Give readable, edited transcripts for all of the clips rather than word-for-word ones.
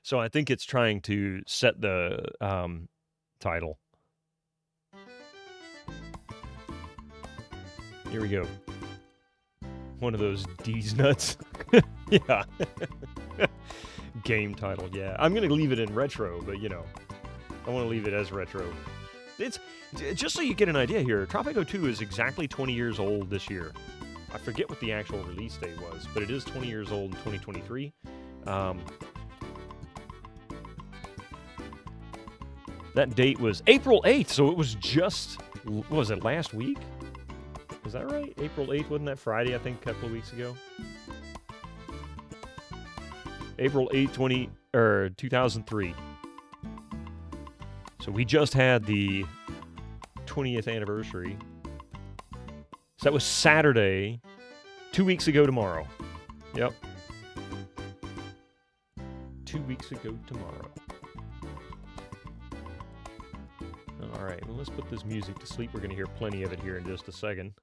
So I think it's trying to set the title. Here we go. One of those D's nuts. Yeah. Game title, yeah. I'm going to leave it in retro, but, you know, I want to leave it as retro. It's just so you get an idea here, Tropico 2 is exactly 20 years old this year. I forget what the actual release date was, but it is 20 years old in 2023. That date was April 8th, so it was just, what was it, last week? Is that right? April 8th, wasn't that Friday, I think, a couple of weeks ago? April 8th, 2003. So we just had the 20th anniversary. So that was Saturday, 2 weeks ago tomorrow. Yep. 2 weeks ago tomorrow. All right, well, let's put this music to sleep. We're going to hear plenty of it here in just a second.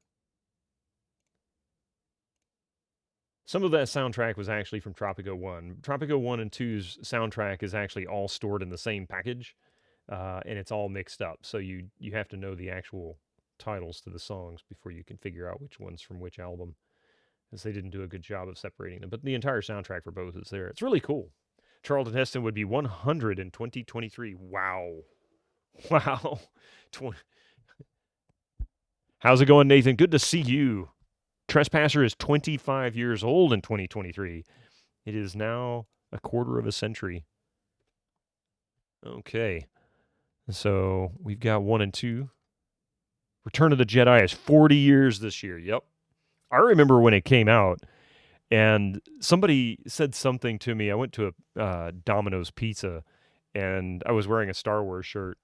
Some of that soundtrack was actually from Tropico 1. Tropico 1 and 2's soundtrack is actually all stored in the same package, and it's all mixed up. So you have to know the actual titles to the songs before you can figure out which one's from which album, as they didn't do a good job of separating them. But the entire soundtrack for both is there. It's really cool. Charlton Heston would be 100 in 2023. Wow. Wow. How's it going, Nathan? Good to see you. Trespasser is 25 years old in 2023. It is now a quarter of a century. Okay. So we've got 1 and 2. Return of the Jedi is 40 years this year. Yep. I remember when it came out, and somebody said something to me. I went to a Domino's Pizza, and I was wearing a Star Wars shirt.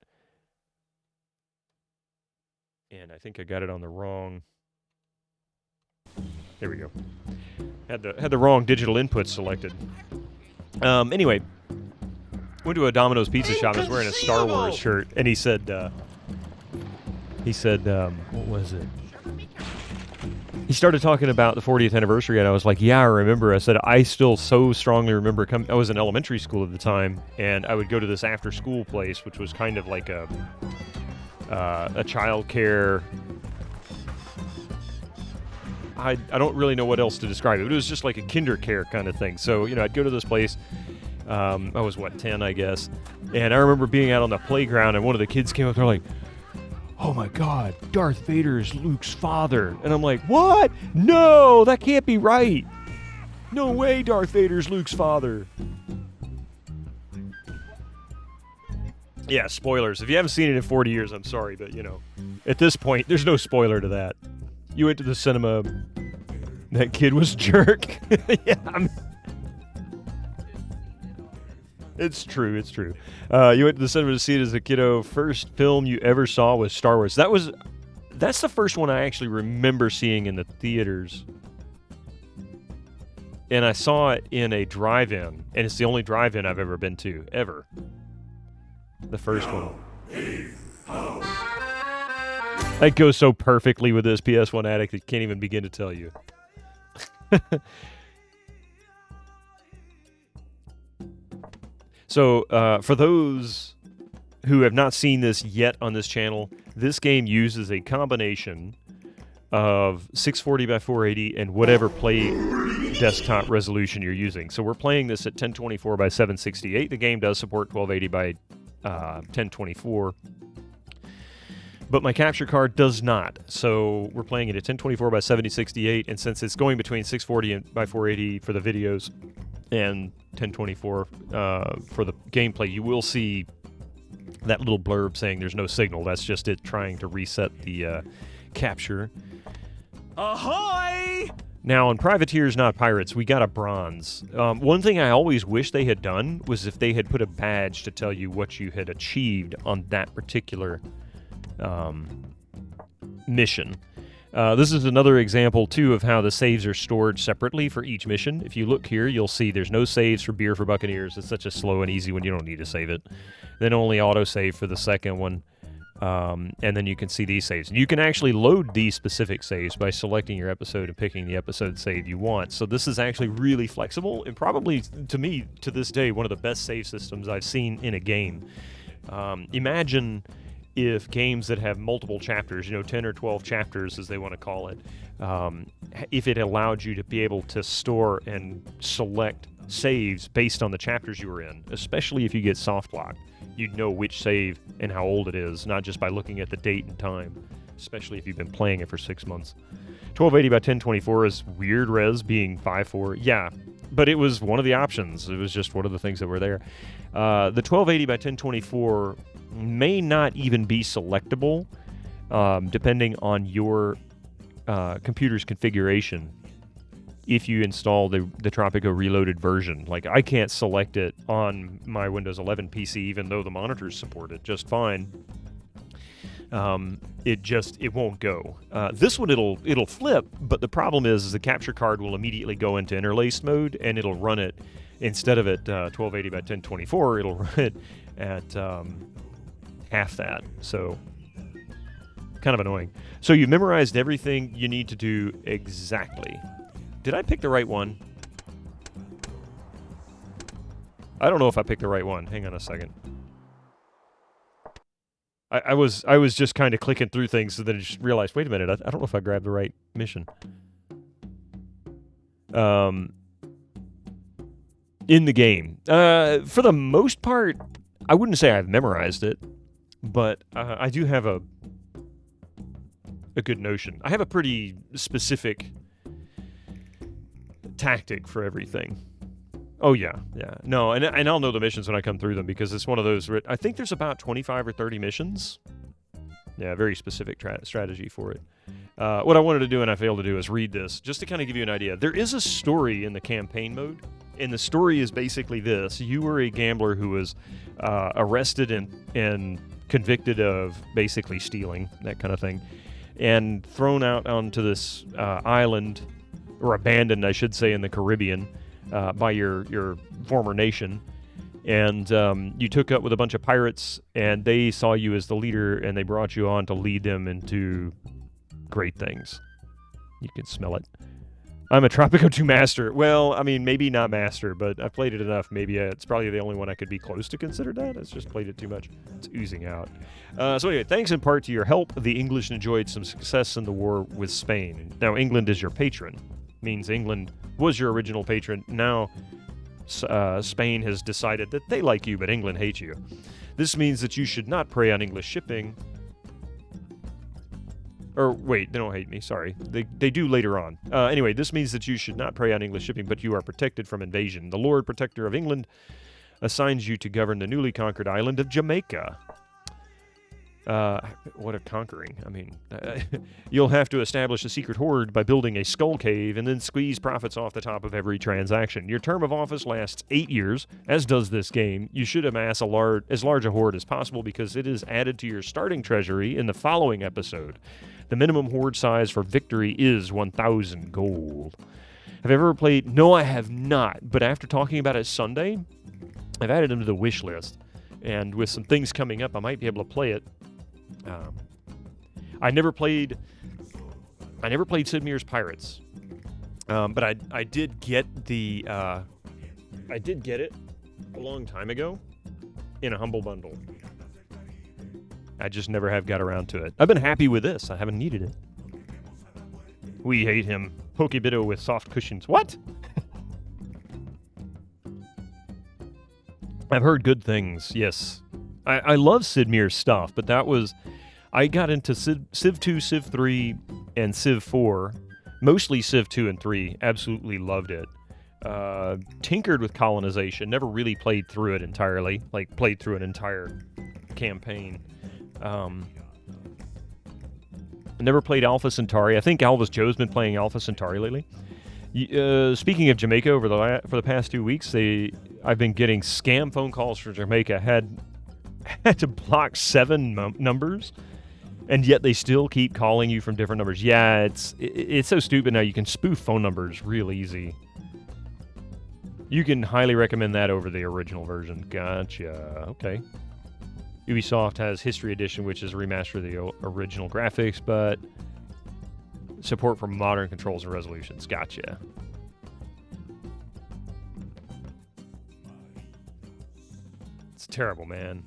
And I think I got it on the wrong... There we go. Had the wrong digital input selected. Anyway, went to a Domino's Pizza shop. I was wearing a Star Wars shirt, and he said, what was it? He started talking about the 40th anniversary, and I was like, yeah, I remember. I said, I still so strongly remember I was in elementary school at the time, and I would go to this after-school place, which was kind of like a child care... I don't really know what else to describe it, but it was just like a kinder care kind of thing. So, you know, I'd go to this place. I was, 10, I guess. And I remember being out on the playground, and one of the kids came up, they're like, oh my God, Darth Vader is Luke's father. And I'm like, what? No, that can't be right. No way Darth Vader's Luke's father. Yeah, spoilers. If you haven't seen it in 40 years, I'm sorry, but, you know, at this point, there's no spoiler to that. You went to the cinema, that kid was a jerk. Yeah, it's true, it's true. You went to the cinema to see it as a kiddo. First film you ever saw was Star Wars. That's the first one I actually remember seeing in the theaters. And I saw it in a drive-in, and it's the only drive-in I've ever been to, ever. The first one. That goes so perfectly with this PS1 Addict, I can't even begin to tell you. So, for those who have not seen this yet on this channel, this game uses a combination of 640 by 480 and whatever play desktop resolution you're using. So we're playing this at 1024 by 768. The game does support 1280 by 1024. But my capture card does not, so we're playing it at 1024 by 7068, and since it's going between 640 by 480 for the videos and 1024 for the gameplay, you will see that little blurb saying there's no signal. That's just it trying to reset the capture. Ahoy! Now, on Privateers, Not Pirates, we got a bronze. One thing I always wish they had done was if they had put a badge to tell you what you had achieved on that particular mission. This is another example, too, of how the saves are stored separately for each mission. If you look here, you'll see there's no saves for Beer for Buccaneers. It's such a slow and easy one, you don't need to save it. Then only autosave for the second one. And then you can see these saves. You can actually load these specific saves by selecting your episode and picking the episode save you want. So this is actually really flexible, and probably, to me, to this day, one of the best save systems I've seen in a game. Imagine if games that have multiple chapters, 10 or 12 chapters as they want to call it, if it allowed you to be able to store and select saves based on the chapters you were in, especially if you get soft locked. You'd know which save and how old it is, not just by looking at the date and time, especially if you've been playing it for 6 months. 1280 by 1024 is weird res being 5.4. Yeah, but it was one of the options. It was just one of the things that were there. The 1280 by 1024 may not even be selectable, depending on your computer's configuration. If you install the Tropico Reloaded version. Like, I can't select it on my Windows 11 PC, even though the monitors support it just fine. It won't go. This one, it'll flip, but the problem is the capture card will immediately go into interlaced mode, and it'll run it, instead of at 1280 by 1024, it'll run it at half that. So, kind of annoying. So you've memorized everything you need to do exactly. Did I pick the right one? I don't know if I picked the right one. Hang on a second. I was just kind of clicking through things, and then I just realized, wait a minute, I don't know if I grabbed the right mission. In the game. For the most part, I wouldn't say I've memorized it, but I do have a good notion. I have a pretty specific tactic for everything. Oh yeah. No, and I'll know the missions when I come through them, because it's one of those where I think there's about 25 or 30 missions. Yeah, very specific strategy for it. What I wanted to do and I failed to do is read this, just to kind of give you an idea. There is a story in the campaign mode, and the story is basically this. You were a gambler who was arrested and convicted of basically stealing, that kind of thing, and thrown out onto this island, or abandoned, I should say, in the Caribbean by your former nation. And you took up with a bunch of pirates, and they saw you as the leader, and they brought you on to lead them into great things. You can smell it. I'm a Tropico 2 master. Well, I mean, maybe not master, but I've played it enough. Maybe it's probably the only one I could be close to consider that. It's just played it too much. It's oozing out. So anyway, thanks in part to your help, the English enjoyed some success in the war with Spain. Now, England is your patron. Means England was your original patron. Now, Spain has decided that they like you, but England hates you. This means that you should not prey on English shipping. Or, wait, they don't hate me, sorry. They do later on. Anyway, this means that you should not prey on English shipping, but you are protected from invasion. The Lord Protector of England assigns you to govern the newly conquered island of Jamaica. What a conquering. I mean, you'll have to establish a secret hoard by building a skull cave and then squeeze profits off the top of every transaction. Your term of office lasts 8 years, as does this game. You should amass as large a hoard as possible, because it is added to your starting treasury in the following episode. The minimum hoard size for victory is 1,000 gold. Have you ever played? No, I have not. But after talking about it Sunday, I've added them to the wish list. And with some things coming up, I might be able to play it. I never played Sid Meier's Pirates, but I did get it a long time ago in a humble bundle. I just never have got around to it. I've been happy with this. I haven't needed it. We hate him. Pokebito with soft cushions. What? I've heard good things. Yes, I love Sid Meier's stuff, but that was. I got into Civ 2, Civ 3, and Civ 4. Mostly Civ 2 and 3. Absolutely loved it. Tinkered with colonization. Never really played through it entirely. Like, played through an entire campaign. Never played Alpha Centauri. I think Alvis Joe's been playing Alpha Centauri lately. Speaking of Jamaica, for the past 2 weeks, I've been getting scam phone calls from Jamaica. Had to block 7 numbers. And yet they still keep calling you from different numbers. Yeah, it's so stupid now. You can spoof phone numbers real easy. You can highly recommend that over the original version. Gotcha. Okay. Ubisoft has History Edition, which is a remaster of the original graphics, but support for modern controls and resolutions. Gotcha. It's terrible, man.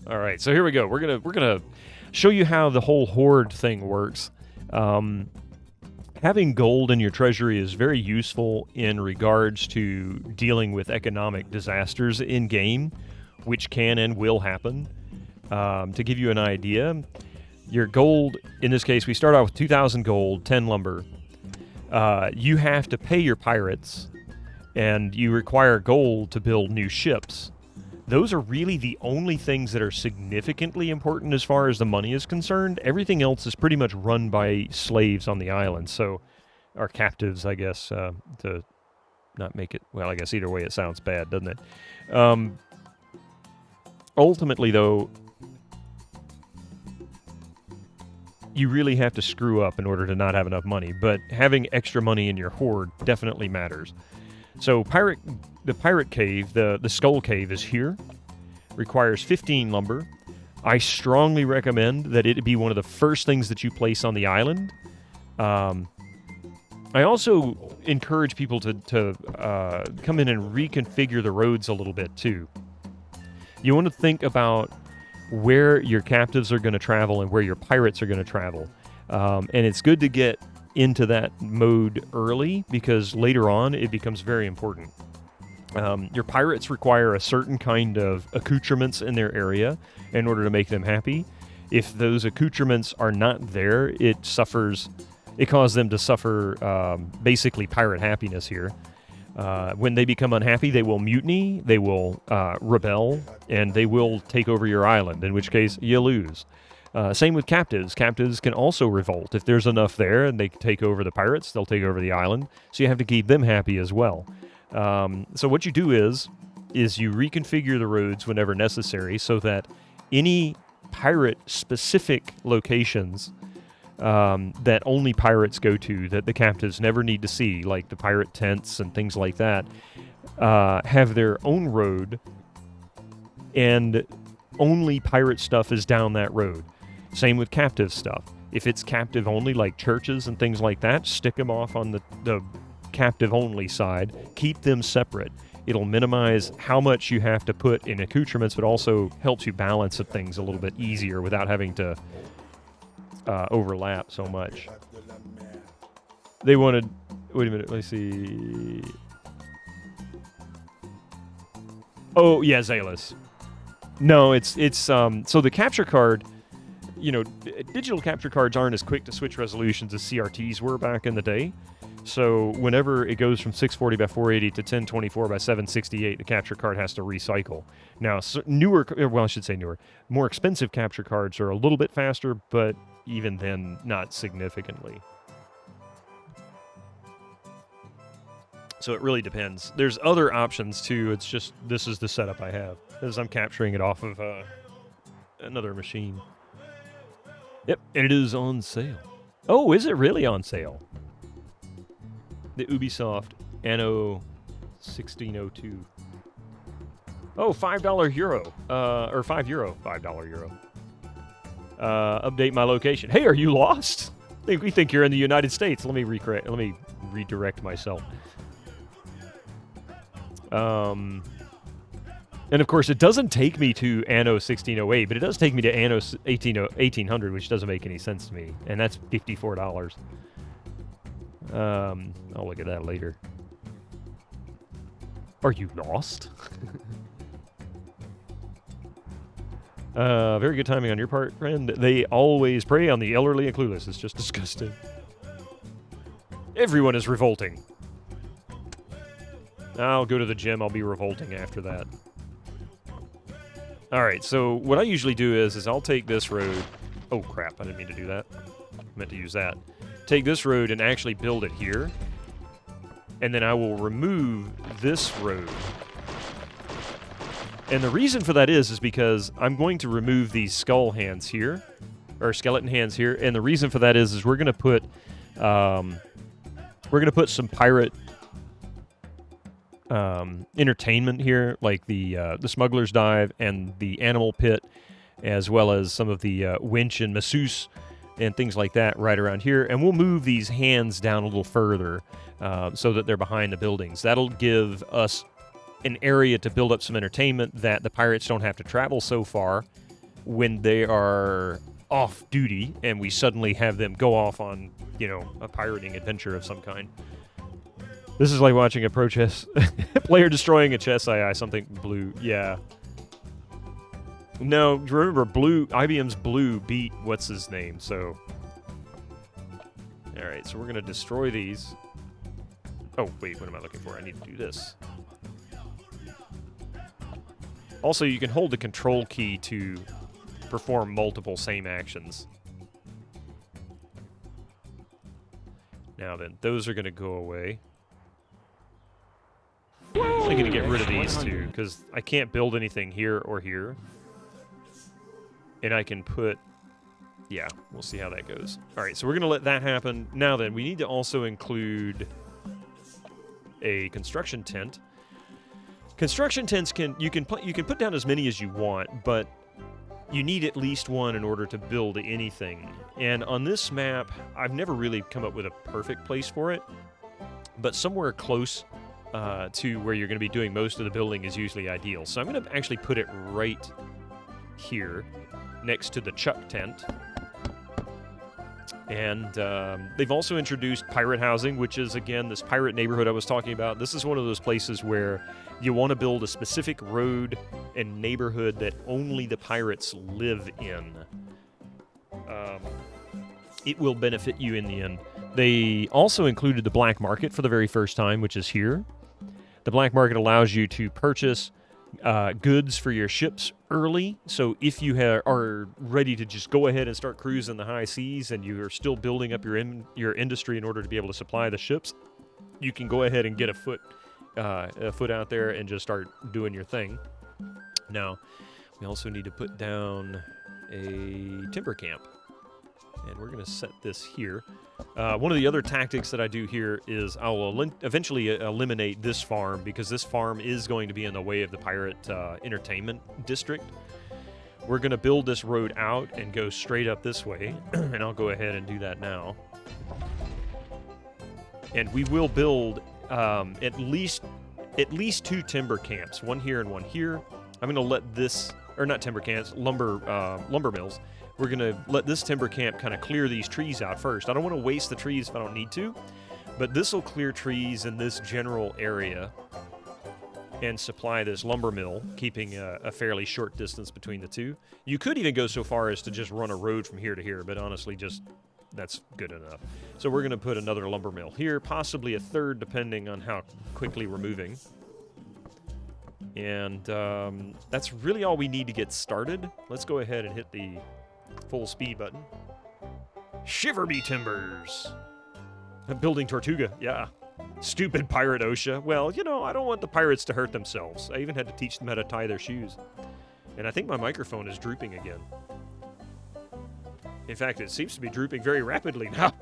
All right, so here we go. We're gonna show you how the whole horde thing works. Having gold in your treasury is very useful in regards to dealing with economic disasters in game, which can and will happen. To give you an idea, your gold, in this case, we start out with 2,000 gold, 10 lumber. You have to pay your pirates, and you require gold to build new ships. Those are really the only things that are significantly important as far as the money is concerned. Everything else is pretty much run by slaves on the island, so, or captives, I guess, to not make it, well, I guess either way it sounds bad, doesn't it? Ultimately, though, you really have to screw up in order to not have enough money, but having extra money in your horde definitely matters. So the pirate cave, the skull cave is here, requires 15 lumber. I strongly recommend that it be one of the first things that you place on the island. I also encourage people to come in and reconfigure the roads a little bit too. You want to think about where your captives are going to travel and where your pirates are going to travel. And it's good to get into that mode early because later on it becomes very important. Your pirates require a certain kind of accoutrements in their area in order to make them happy. If those accoutrements are not there, it causes them to suffer basically pirate happiness here. When they become unhappy, they will mutiny, they will rebel, and they will take over your island, in which case you lose. Same with captives. Captives can also revolt. If there's enough there and they take over the pirates, they'll take over the island. So you have to keep them happy as well. So what you do is you reconfigure the roads whenever necessary so that any pirate-specific locations that only pirates go to, that the captives never need to see, like the pirate tents and things like that, have their own road, and only pirate stuff is down that road. Same with captive stuff. If it's captive only, like churches and things like that, stick them off on the captive only side. Keep them separate. It'll minimize how much you have to put in accoutrements, but also helps you balance things a little bit easier without having to overlap so much. They wanted... Wait a minute, let's see... Oh, yeah, Zalus. No, it's so the capture card, digital capture cards aren't as quick to switch resolutions as CRTs were back in the day. So whenever it goes from 640 by 480 to 1024 by 768, the capture card has to recycle. Now, more expensive capture cards are a little bit faster, but even then, not significantly. So it really depends. There's other options too. It's just, this is the setup I have, as I'm capturing it off of another machine. Yep, and it is on sale. Oh, is it really on sale? The Ubisoft Anno 1602. Oh, $5 euro. Or €5. $5 euro. Update my location. Hey, are you lost? We think you're in the United States. Let me redirect myself. And of course, it doesn't take me to Anno 1608, but it does take me to Anno 1800, which doesn't make any sense to me. And that's $54. I'll look at that later. Are you lost? Very good timing on your part, friend. They always prey on the elderly and clueless. It's just disgusting. Everyone is revolting. I'll go to the gym. I'll be revolting after that. Alright, so what I usually do is I'll take this road. Oh, crap. I didn't mean to do that. I meant to use that. Take this road and actually build it here. And then I will remove this road. And the reason for that is because I'm going to remove these skull hands here, or skeleton hands here. And the reason for that is we're going to put some pirate entertainment here, like the smuggler's dive and the animal pit, as well as some of the winch and masseuse and things like that right around here. And we'll move these hands down a little further so that they're behind the buildings. That'll give us an area to build up some entertainment that the pirates don't have to travel so far when they are off duty and we suddenly have them go off on, you know, a pirating adventure of some kind. This is like watching a pro chess player destroying a chess AI, something blue. Yeah. No, remember, IBM's blue beat what's his name, so. All right, so we're going to destroy these. Oh, wait, what am I looking for? I need to do this. Also, you can hold the control key to perform multiple same actions. Now then, those are going to go away. I'm only going to get rid of these two, because I can't build anything here or here. And I can put... Yeah, we'll see how that goes. All right, so we're going to let that happen. Now then, we need to also include a construction tent. Construction tents you can put down as many as you want, but you need at least one in order to build anything. And on this map, I've never really come up with a perfect place for it, but somewhere close to where you're going to be doing most of the building is usually ideal. So I'm going to actually put it right here next to the Chuck tent. And they've also introduced pirate housing, which is, again, this pirate neighborhood I was talking about. This is one of those places where you want to build a specific road and neighborhood that only the pirates live in. It will benefit you in the end. They also included the black market for the very first time, which is here. The black market allows you to purchase goods for your ships early. So if you are ready to just go ahead and start cruising the high seas and you are still building up your industry in order to be able to supply the ships, you can go ahead and get a foot out there and just start doing your thing. Now, we also need to put down a timber camp. And we're going to set this here. One of the other tactics that I do here is I'll eventually eliminate this farm, because this farm is going to be in the way of the pirate entertainment district. We're going to build this road out and go straight up this way, and I'll go ahead and do that now. And we will build at least 2 timber camps, one here and one here. I'm going to let this, or not timber camps, lumber mills. We're going to let this timber camp kind of clear these trees out first. I don't want to waste the trees if I don't need to, but this will clear trees in this general area and supply this lumber mill, keeping a fairly short distance between the two. You could even go so far as to just run a road from here to here, but honestly, that's good enough. So we're going to put another lumber mill here, possibly a third, depending on how quickly we're moving. And that's really all we need to get started. Let's go ahead and hit the full speed button. Shiver me timbers. Building Tortuga, yeah. Stupid pirate OSHA. Well, you know, I don't want the pirates to hurt themselves. I even had to teach them how to tie their shoes. And I think my microphone is drooping again. In fact, it seems to be drooping very rapidly now.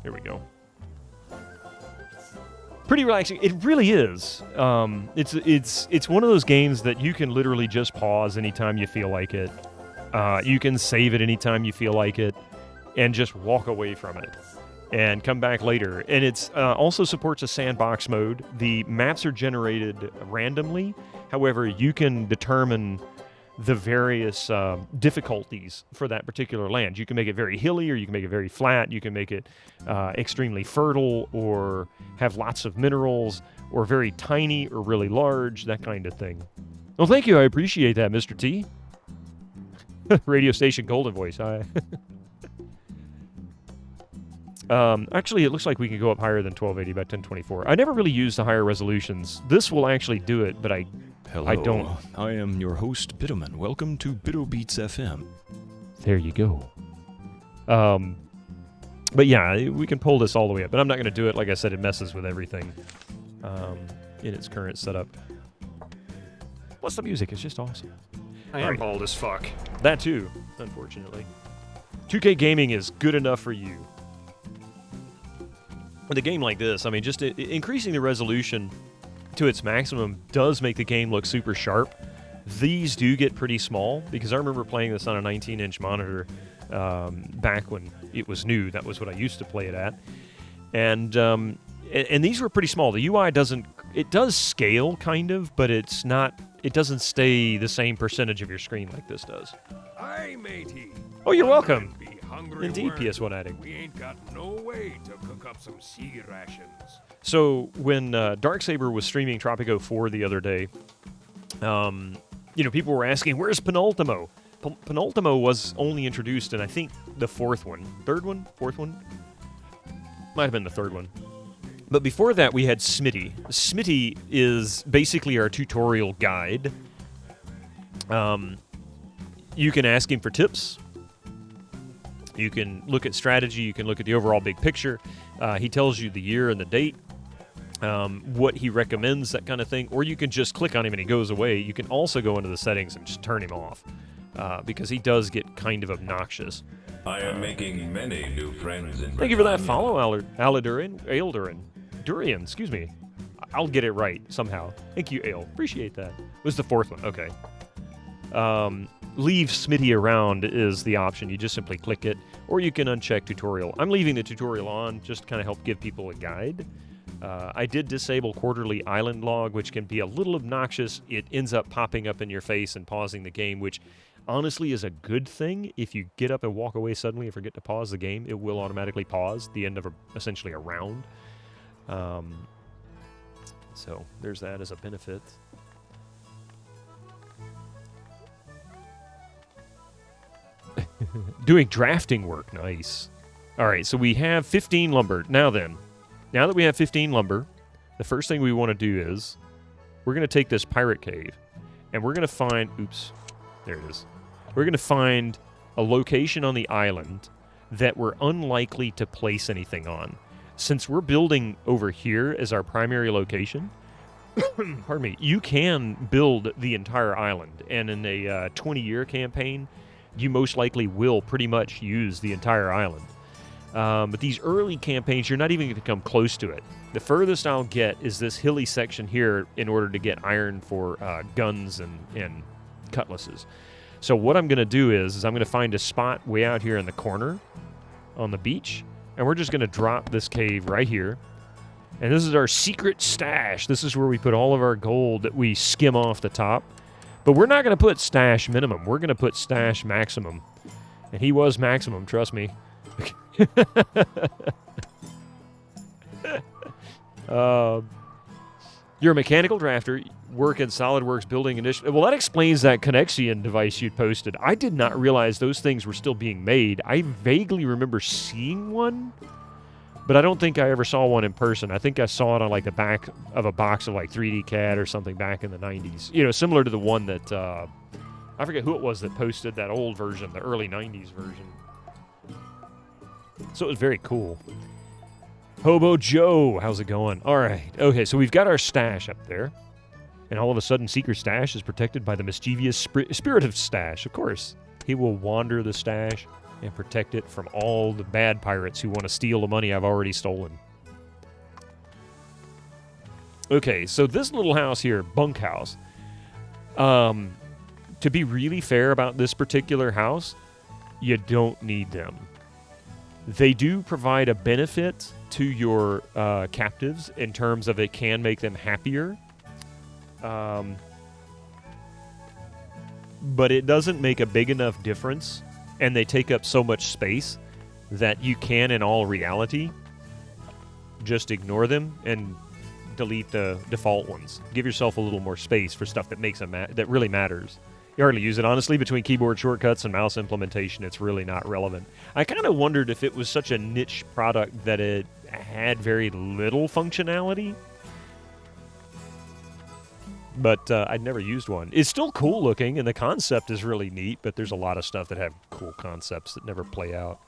Here we go. Pretty relaxing. It really is. It's one of those games that you can literally just pause anytime you feel like it. You can save it anytime you feel like it, and just walk away from it, and come back later. And it's also supports a sandbox mode. The maps are generated randomly. However, you can determine the various difficulties for that particular land. You can make it very hilly, or you can make it very flat. You can make it extremely fertile, or have lots of minerals, or very tiny or really large, that kind of thing. Well, thank you. I appreciate that, Mr. T. Radio station Golden Voice. Hi. Actually, it looks like we can go up higher than 1280 by 1024. I never really use the higher resolutions. This will actually do it, but Hello, I don't. I am your host, Bitterman. Welcome to Bitto Beats FM. There you go. But yeah, we can pull this all the way up, but I'm not going to do it. Like I said, it messes with everything in its current setup. Plus, the music is just awesome. I am bald as fuck. That too, unfortunately. 2K Gaming is good enough for you. With a game like this, I mean, just increasing the resolution to its maximum does make the game look super sharp. These do get pretty small, because I remember playing this on a 19-inch monitor back when it was new. That was what I used to play it at. And these were pretty small. The UI it does scale, kind of, but it doesn't stay the same percentage of your screen like this does. Aye, matey. Oh, you're welcome. Be hungry Indeed, word. PS1 Addict. We ain't got no way to cook up some sea rations. So when Darksaber was streaming Tropico 4 the other day, people were asking, where's Penultimo? Penultimo was only introduced in, I think, the fourth one. Third one? Fourth one? Might have been the third one. But before that, we had Smitty. Smitty is basically our tutorial guide. You can ask him for tips. You can look at strategy. You can look at the overall big picture. He tells you the year and the date, what he recommends, that kind of thing. Or you can just click on him and he goes away. You can also go into the settings and just turn him off, because he does get kind of obnoxious. I am making many new friends in Thank you for that follow, Durian, excuse me. I'll get it right somehow. Thank you, Ale. Appreciate that. It was the fourth one. Okay. Leave Smitty around is the option. You just simply click it, or you can uncheck tutorial. I'm leaving the tutorial on, just to kind of help give people a guide. I did disable quarterly island log, which can be a little obnoxious. It ends up popping up in your face and pausing the game, which honestly is a good thing. If you get up and walk away suddenly and forget to pause the game, it will automatically pause the end of essentially a round. So there's that as a benefit. Doing drafting work, nice. All right, so we have 15 lumber. Now that we have 15 lumber, the first thing we want to do is we're going to take this pirate cave, and we're going to find, oops, there it is. We're going to find a location on the island that we're unlikely to place anything on. Since we're building over here as our primary location, pardon me, you can build the entire island, and in a 20-year campaign, you most likely will pretty much use the entire island. But these early campaigns, you're not even going to come close to it. The furthest I'll get is this hilly section here in order to get iron for guns and cutlasses. So what I'm going to do is I'm going to find a spot way out here in the corner on the beach, and we're just going to drop this cave right here. And this is our secret stash. This is where we put all of our gold that we skim off the top. But we're not going to put stash minimum. We're going to put stash maximum. And he was maximum, trust me. You're a mechanical drafter, work in SolidWorks building initiative. Well, that explains that Connexion device you posted. I did not realize those things were still being made. I vaguely remember seeing one, but I don't think I ever saw one in person. I think I saw it on like the back of a box of like 3D CAD or something back in the 90s. You know, similar to the one that, I forget who it was that posted that old version, the early 90s version. So it was very cool. Hobo Joe, how's it going? All right. Okay, so we've got our stash up there. And all of a sudden, Secret Stash is protected by the mischievous spirit of Stash. Of course, he will wander the stash and protect it from all the bad pirates who want to steal the money I've already stolen. Okay, so this little house here, bunkhouse. To be really fair about this particular house, you don't need them. They do provide a benefit to your captives in terms of it can make them happier. But it doesn't make a big enough difference, and they take up so much space that you can, in all reality, just ignore them and delete the default ones. Give yourself a little more space for stuff that makes that really matters. You hardly use it, honestly. Between keyboard shortcuts and mouse implementation, it's really not relevant. I kind of wondered if it was such a niche product that it had very little functionality. But I'd never used one. It's still cool looking, and the concept is really neat, but there's a lot of stuff that have cool concepts that never play out.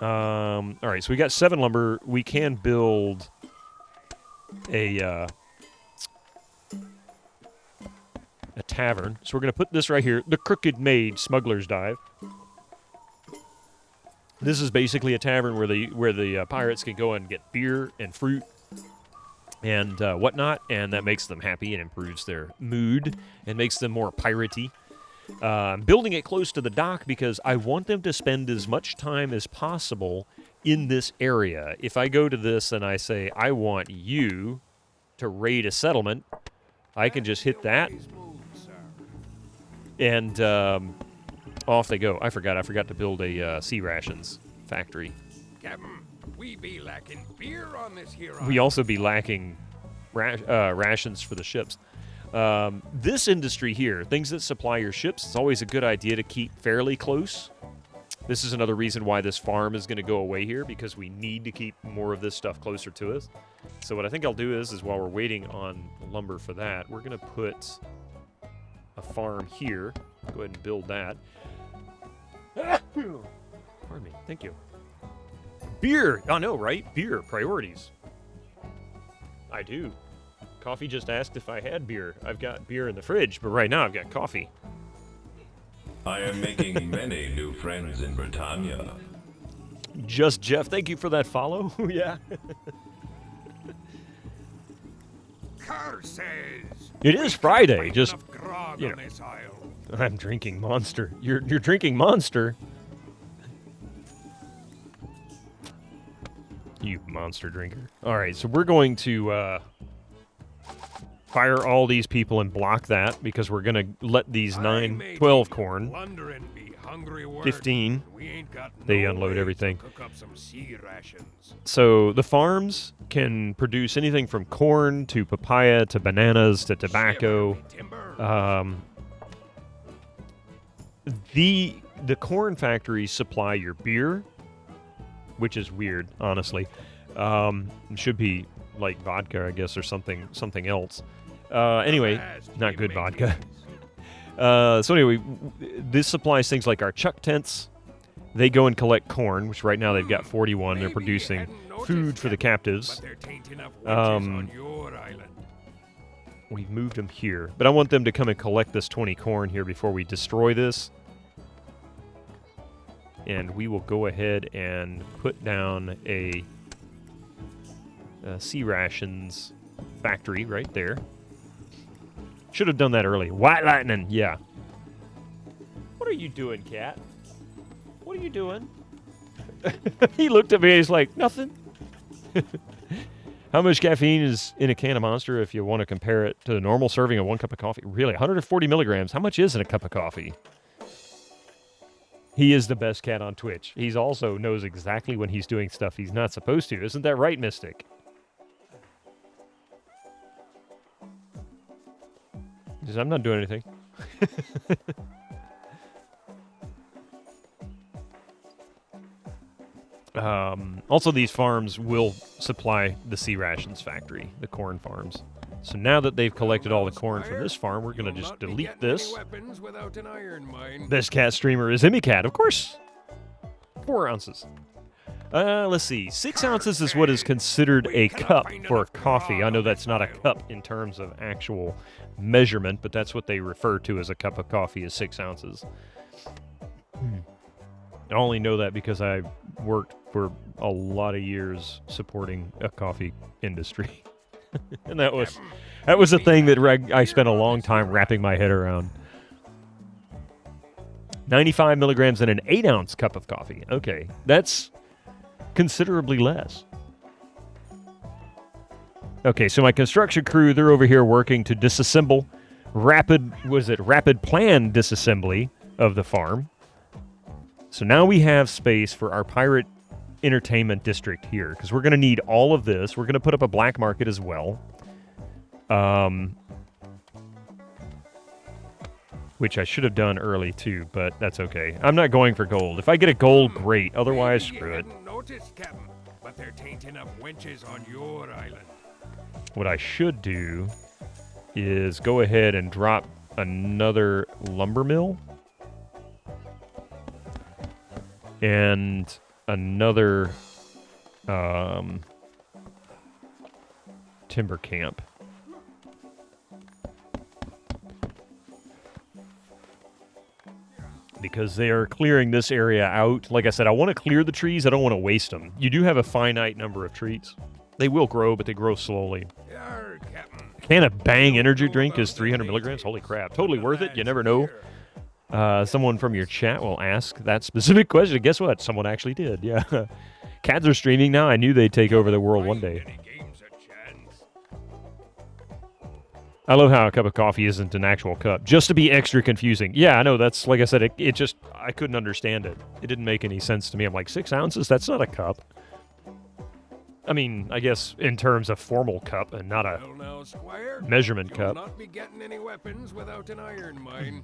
All right, so we got 7 lumber. We can build a tavern. So we're going to put this right here, the Crooked Maid Smuggler's Dive. This is basically a tavern where the pirates can go and get beer and fruit and whatnot, and that makes them happy and improves their mood and makes them more piratey. I'm building it close to the dock because I want them to spend as much time as possible in this area. If I go to this and I say, I want you to raid a settlement, I can just hit that, and off they go. I forgot to build a sea rations factory. Captain, we be lacking beer on this here island. We also be lacking rations for the ships. This industry here, things that supply your ships, it's always a good idea to keep fairly close. This is another reason why this farm is going to go away here, because we need to keep more of this stuff closer to us. So what I think I'll do is while we're waiting on lumber for that, we're going to put a farm here. Go ahead and build that. Pardon me. Thank you. Beer! I know, right? Beer. Priorities. I do. Coffee just asked if I had beer. I've got beer in the fridge, but right now I've got coffee. I am making many new friends in Britannia. Just Jeff, thank you for that follow. Yeah. Carr says It is Friday. find Just, enough grog you on know. this isle. I'm drinking Monster. You're drinking Monster. You monster drinker. All right, so we're going to fire all these people and block that because we're going to let these 12 corn, 15, they unload everything. Cook up some sea rations. So the farms can produce anything from corn to papaya to bananas to tobacco. The corn factories supply your beer, which is weird, honestly. It should be like vodka, I guess, or something else. Anyway, not good vodka. So anyway, this supplies things like our chuck tents. They go and collect corn, which right now they've got 41. They're producing food for the captives. We've moved them here, but I want them to come and collect this 20 corn here before we destroy this. And we will go ahead and put down a sea rations factory right there. Should have done that early. White lightning, yeah. What are you doing, cat? What are you doing? He looked at me, he's like, nothing. How much caffeine is in a can of Monster if you want to compare it to the normal serving of 1 cup of coffee? Really, 140 milligrams. How much is in a cup of coffee? He is the best cat on Twitch. He's also knows exactly when he's doing stuff he's not supposed to. Isn't that right, Mystic? Because I'm not doing anything. Also, these farms will supply the sea rations factory, the corn farms. So now that they've collected all the corn from this farm, we're going to just delete this. This cat streamer is Cat, of course. 4 ounces. Let's see. 6 ounces is what is considered a cup for coffee. I know that's not a cup in terms of actual measurement, but that's what they refer to as a cup of coffee is 6 ounces. I only know that because I worked for a lot of years supporting a coffee industry. And that was a thing that I spent a long time wrapping my head around. 95 milligrams in an 8-ounce cup of coffee. Okay, that's considerably less. Okay, so my construction crew, they're over here working to disassemble rapid plan disassembly of the farm. So now we have space for our pirate entertainment district here, because we're going to need all of this. We're going to put up a black market as well. Which I should have done early too, but that's okay. I'm not going for gold. If I get a gold, great. Otherwise, screw it. Noticed, Captain, but there ain't enough wenches on your island. What I should do is go ahead and drop another lumber mill and another timber camp. because they are clearing this area out. Like I said, I want to clear the trees. I don't want to waste them. You do have a finite number of trees. They will grow, but they grow slowly. Yar, Captain. A can of Bang energy drink is 300 milligrams. Holy crap. Totally worth it. You never know. Someone from your chat will ask that specific question. And guess what? Someone actually did. Yeah. Cats are streaming now. I knew they'd take over the world one day. I love how a cup of coffee isn't an actual cup. Just to be extra confusing. Yeah, I know. That's, like I said, it just, I couldn't understand it. It didn't make any sense to me. I'm like, 6 ounces? That's not a cup. I mean, I guess in terms of formal cup and not a Now, Squire, measurement you'll cup. not be getting any weapons without an iron mine.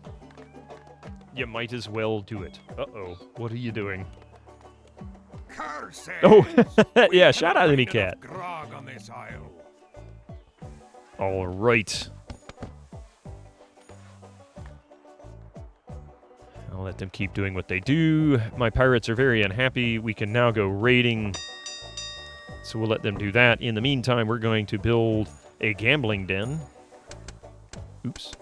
You might as well do it. Uh-oh. What are you doing? Curses! Oh, We yeah, cannot shout out find any enough cat. grog on this isle. All right. I'll let them keep doing what they do. My pirates are very unhappy. We can now go raiding. So we'll let them do that. In the meantime, we're going to build a gambling den. Oops.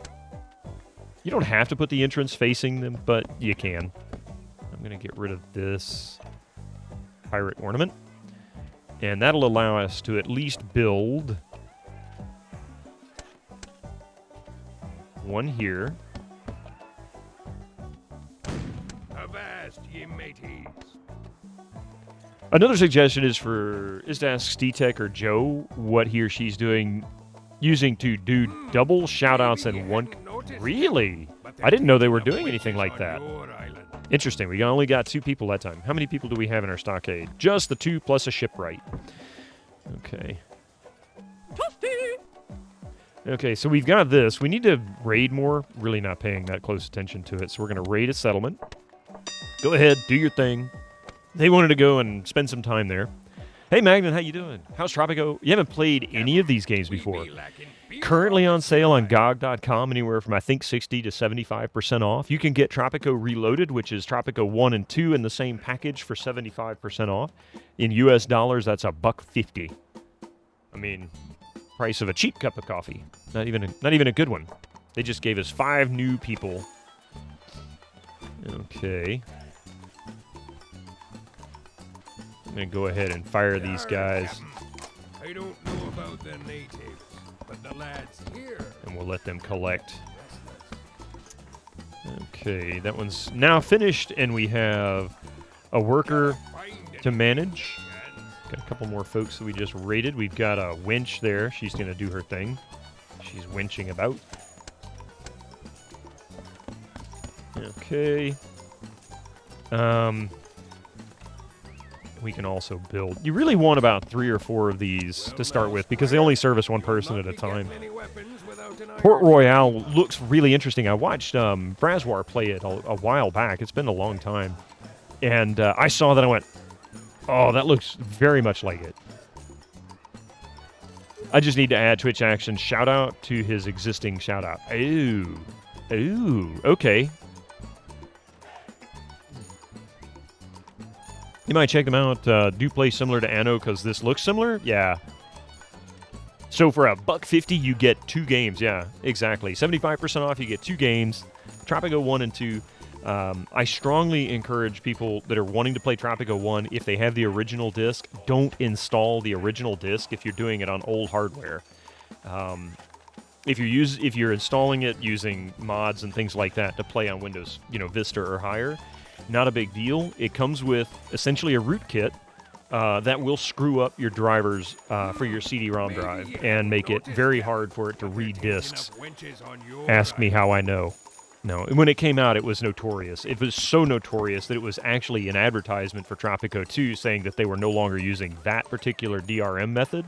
You don't have to put the entrance facing them, but you can. I'm going to get rid of this pirate ornament. And that'll allow us to at least build one here. Avast, ye mateys. Another suggestion is to ask Stetek or Joe what he or she's doing, using to do double shoutouts in one. Really? I didn't know they were doing anything like that. Interesting. We only got 2 people that time. How many people do we have in our stockade? Just the 2 plus a shipwright. Okay. Okay, so we've got this. We need to raid more. Really not paying that close attention to it. So we're going to raid a settlement. Go ahead, do your thing. They wanted to go and spend some time there. Hey, Magnan, how you doing? How's Tropico? You haven't played any of these games before. Currently on sale on GOG.com, anywhere from, I think, 60 to 75% off. You can get Tropico Reloaded, which is Tropico 1 and 2 in the same package for 75% off. In US dollars, that's $1.50. I mean, price of a cheap cup of coffee. Not even a good one. They just gave us 5 new people. Okay. I'm going to go ahead and fire these guys. I don't know about the natives, but the lads here. And we'll let them collect. Okay, that one's now finished, and we have a worker to manage. Got a couple more folks that we just raided. We've got a winch there. She's going to do her thing. She's winching about. Okay. We can also build. You really want about 3 or 4 of these to start with because they only service one person at a time. Port Royale looks really interesting. I watched Braswar play it a while back. It's been a long time. And I saw that. I went, oh, that looks very much like it. I just need to add Twitch action shout out to his existing shout out. Ooh. Ooh. Okay. You might check them out. Do play similar to Anno because this looks similar. Yeah. So for $1.50, you get 2 games. Yeah, exactly. 75% off, you get 2 games. Tropico 1 and 2. I strongly encourage people that are wanting to play Tropico 1, if they have the original disc, don't install the original disc if you're doing it on old hardware. If you're installing it using mods and things like that to play on Windows, Vista or higher, not a big deal. It comes with essentially a rootkit that will screw up your drivers for your CD-ROM drive and make it very hard for it to read discs. Ask me how I know. No, when it came out, it was notorious. It was so notorious that it was actually an advertisement for Tropico 2 saying that they were no longer using that particular DRM method.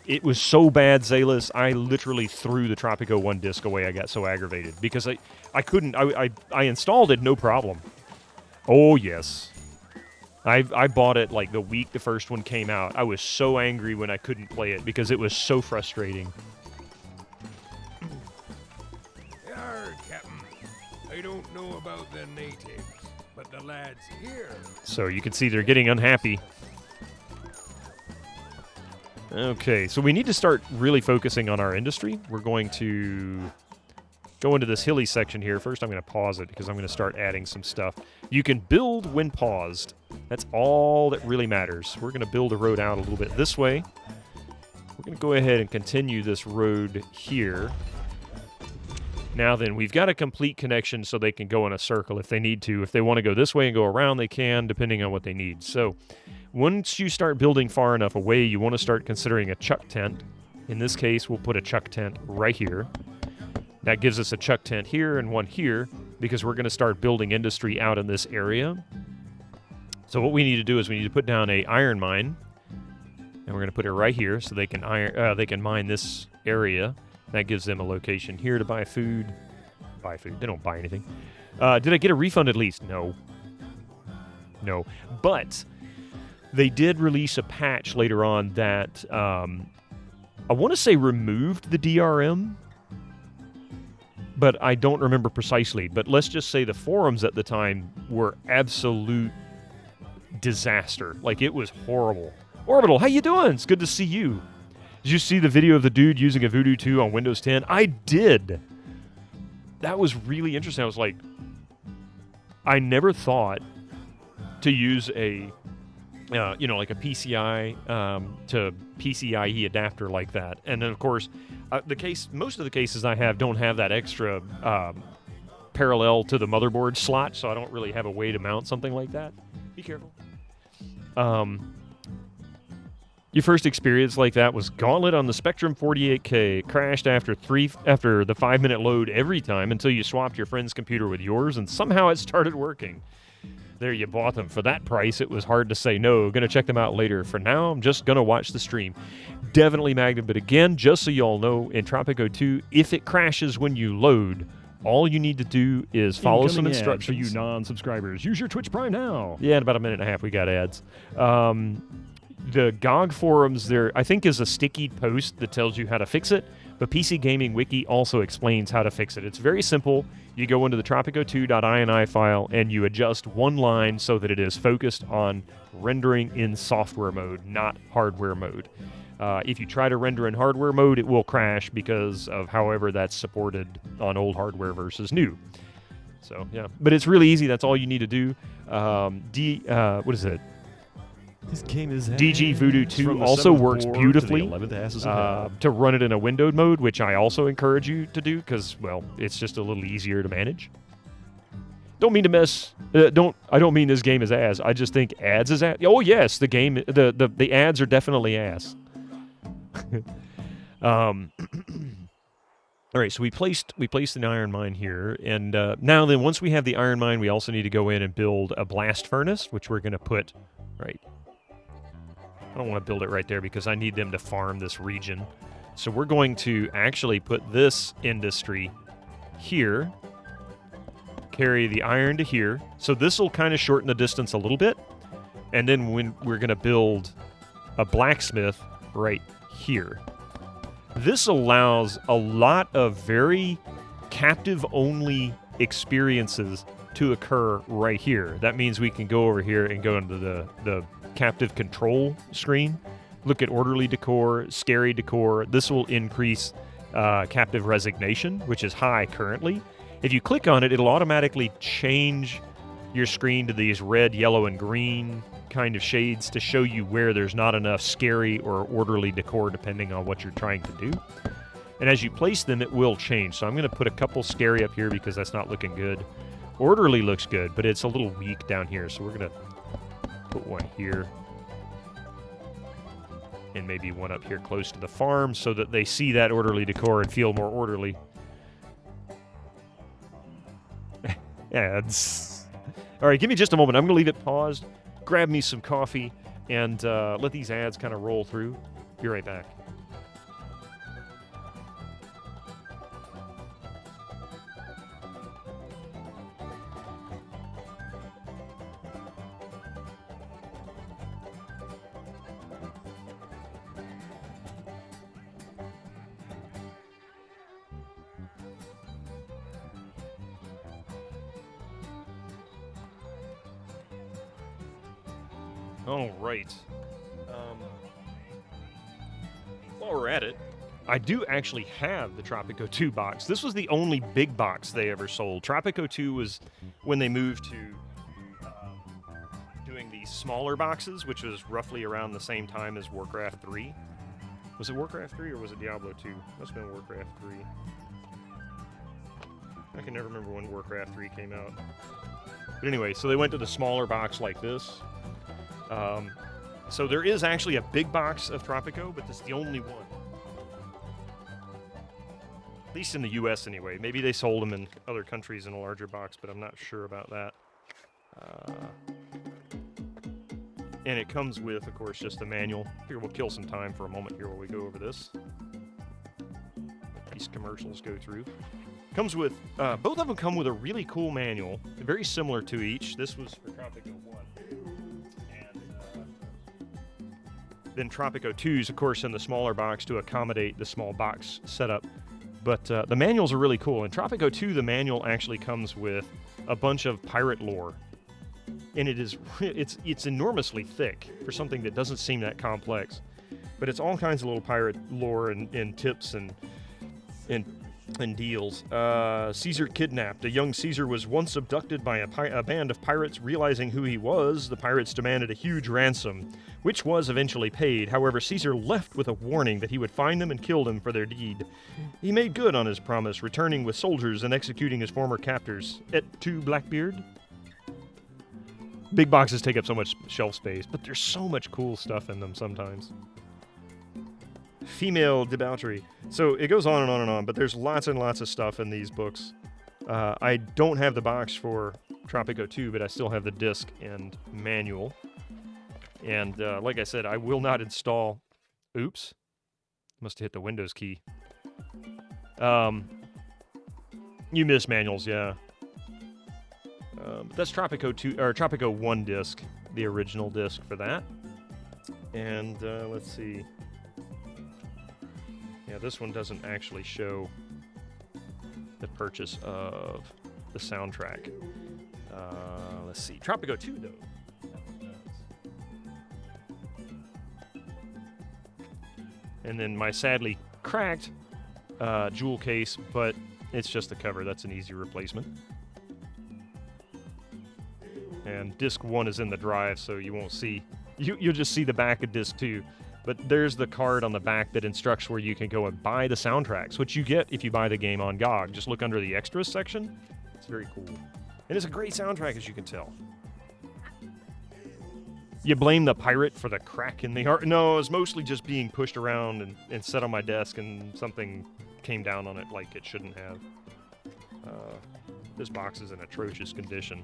It was so bad, Zalis, I literally threw the Tropico 1 disc away. I got so aggravated because I couldn't. I installed it, no problem. Oh, yes. I bought it like the week the first one came out. I was so angry when I couldn't play it because it was so frustrating. Yarr, Captain. I don't know about the natives, but the lads here. So you can see they're getting unhappy. Okay, so we need to start really focusing on our industry. We're going to go into this hilly section here. First, I'm going to pause it because I'm going to start adding some stuff. You can build when paused. That's all that really matters. We're going to build a road out a little bit this way. We're going to go ahead and continue this road here. Now then, we've got a complete connection so they can go in a circle if they need to. If they want to go this way and go around, they can, depending on what they need. So once you start building far enough away, you want to start considering a chuck tent. In this case, we'll put a chuck tent right here. That gives us a chuck tent here and one here because we're going to start building industry out in this area. So what we need to do is we need to put down a iron mine, and we're going to put it right here so they can mine this area. That gives them a location here to buy food. Buy food. They don't buy anything. Did I get a refund at least? No. No. But they did release a patch later on that I want to say removed the DRM, but I don't remember precisely. But let's just say the forums at the time were absolute disaster. Like, it was horrible. Orbital, how you doing? It's good to see you. Did you see the video of the dude using a Voodoo 2 on Windows 10? I did. That was really interesting. I was like, I never thought to use a, like a PCI to PCIe adapter like that. And then, of course, most of the cases I have don't have that extra parallel to the motherboard slot, so I don't really have a way to mount something like that. Be careful. Your first experience like that was Gauntlet on the Spectrum 48K. Crashed after the 5-minute load every time until you swapped your friend's computer with yours, and somehow it started working. There, you bought them. For that price, it was hard to say no. Gonna check them out later. For now, I'm just gonna watch the stream. Definitely Magnum, but again, just so you all know, in Tropico 2, if it crashes when you load, all you need to do is follow some instructions. For you non-subscribers, use your Twitch Prime now. Yeah, in about a minute and a half, we got ads. The GOG forums, there I think is a sticky post that tells you how to fix it, but PC Gaming Wiki also explains how to fix it. It's very simple. You go into the tropico2.ini file and you adjust one line so that it is focused on rendering in software mode, not hardware mode. If you try to render in hardware mode, it will crash because of however that's supported on old hardware versus new. So, yeah. But it's really easy. That's all you need to do. What is it? This game is DG Voodoo 2 also works beautifully to run it in a windowed mode, which I also encourage you to do because, well, it's just a little easier to manage. Don't mean to mess. I don't mean this game is ass. I just think ads is ass. Oh yes, the game. The ads are definitely ass. All right, so we placed an iron mine here, and now then, once we have the iron mine, we also need to go in and build a blast furnace, which we're going to put right. I don't want to build it right there because I need them to farm this region. So we're going to actually put this industry here, carry the iron to here. So this will kind of shorten the distance a little bit. And then when we're going to build a blacksmith right here. This allows a lot of very captive-only experiences to occur right here. That means we can go over here and go into the captive control screen, look at orderly decor, scary decor. This will increase captive resignation, which is high currently. If you click on it, it'll automatically change your screen to these red, yellow, and green kind of shades to show you where there's not enough scary or orderly decor depending on what you're trying to do. And as you place them, it will change. So I'm going to put a couple scary up here because that's not looking good. Orderly looks good, but it's a little weak down here. So we're going to put one here. And maybe one up here close to the farm so that they see that orderly decor and feel more orderly. Ads. All right, give me just a moment. I'm going to leave it paused, grab me some coffee, and let these ads kind of roll through. Be right back. All right. While we're at it, I do actually have the Tropico 2 box. This was the only big box they ever sold. Tropico 2 was when they moved to doing these smaller boxes, which was roughly around the same time as Warcraft 3. Was it Warcraft 3 or was it Diablo 2? Must have been Warcraft 3. I can never remember when Warcraft 3 came out. But anyway, so they went to the smaller box like this. So there is actually a big box of Tropico, but this is the only one. At least in the US anyway. Maybe they sold them in other countries in a larger box, but I'm not sure about that. And it comes with, of course, just the manual. Here, we'll kill some time for a moment here while we go over this. These commercials go through. Comes with, both of them come with a really cool manual, very similar to each. This was for Tropico 1. And then Tropico 2 is, of course, in the smaller box to accommodate the small box setup. But the manuals are really cool. In Tropico 2, the manual actually comes with a bunch of pirate lore. And it's enormously thick for something that doesn't seem that complex. But it's all kinds of little pirate lore and tips and deals. Caesar kidnapped. A young Caesar was once abducted by a band of pirates. Realizing who he was, the pirates demanded a huge ransom, which was eventually paid. However, Caesar left with a warning that he would find them and kill them for their deed. He made good on his promise, returning with soldiers and executing his former captors. Et tu, Blackbeard? Big boxes take up so much shelf space, but there's so much cool stuff in them sometimes. Female debauchery. So it goes on and on and on, but there's lots and lots of stuff in these books. I don't have the box for Tropico 2, but I still have the disc and manual. And like I said, I will not install... Oops. Must have hit the Windows key. You miss manuals, yeah. But that's Tropico 2 or Tropico 1 disc, the original disc for that. And let's see. Yeah, this one doesn't actually show the purchase of the soundtrack. Let's see. Tropico 2, though. And then my sadly cracked jewel case, but it's just the cover. That's an easy replacement. And disc 1 is in the drive, so you won't see... You'll just see the back of disc 2. But there's the card on the back that instructs where you can go and buy the soundtracks, which you get if you buy the game on GOG. Just look under the extras section. It's very cool. And it's a great soundtrack, as you can tell. You blame the pirate for the crack in the art. No, it was mostly just being pushed around and set on my desk, and something came down on it like it shouldn't have. This box is in atrocious condition.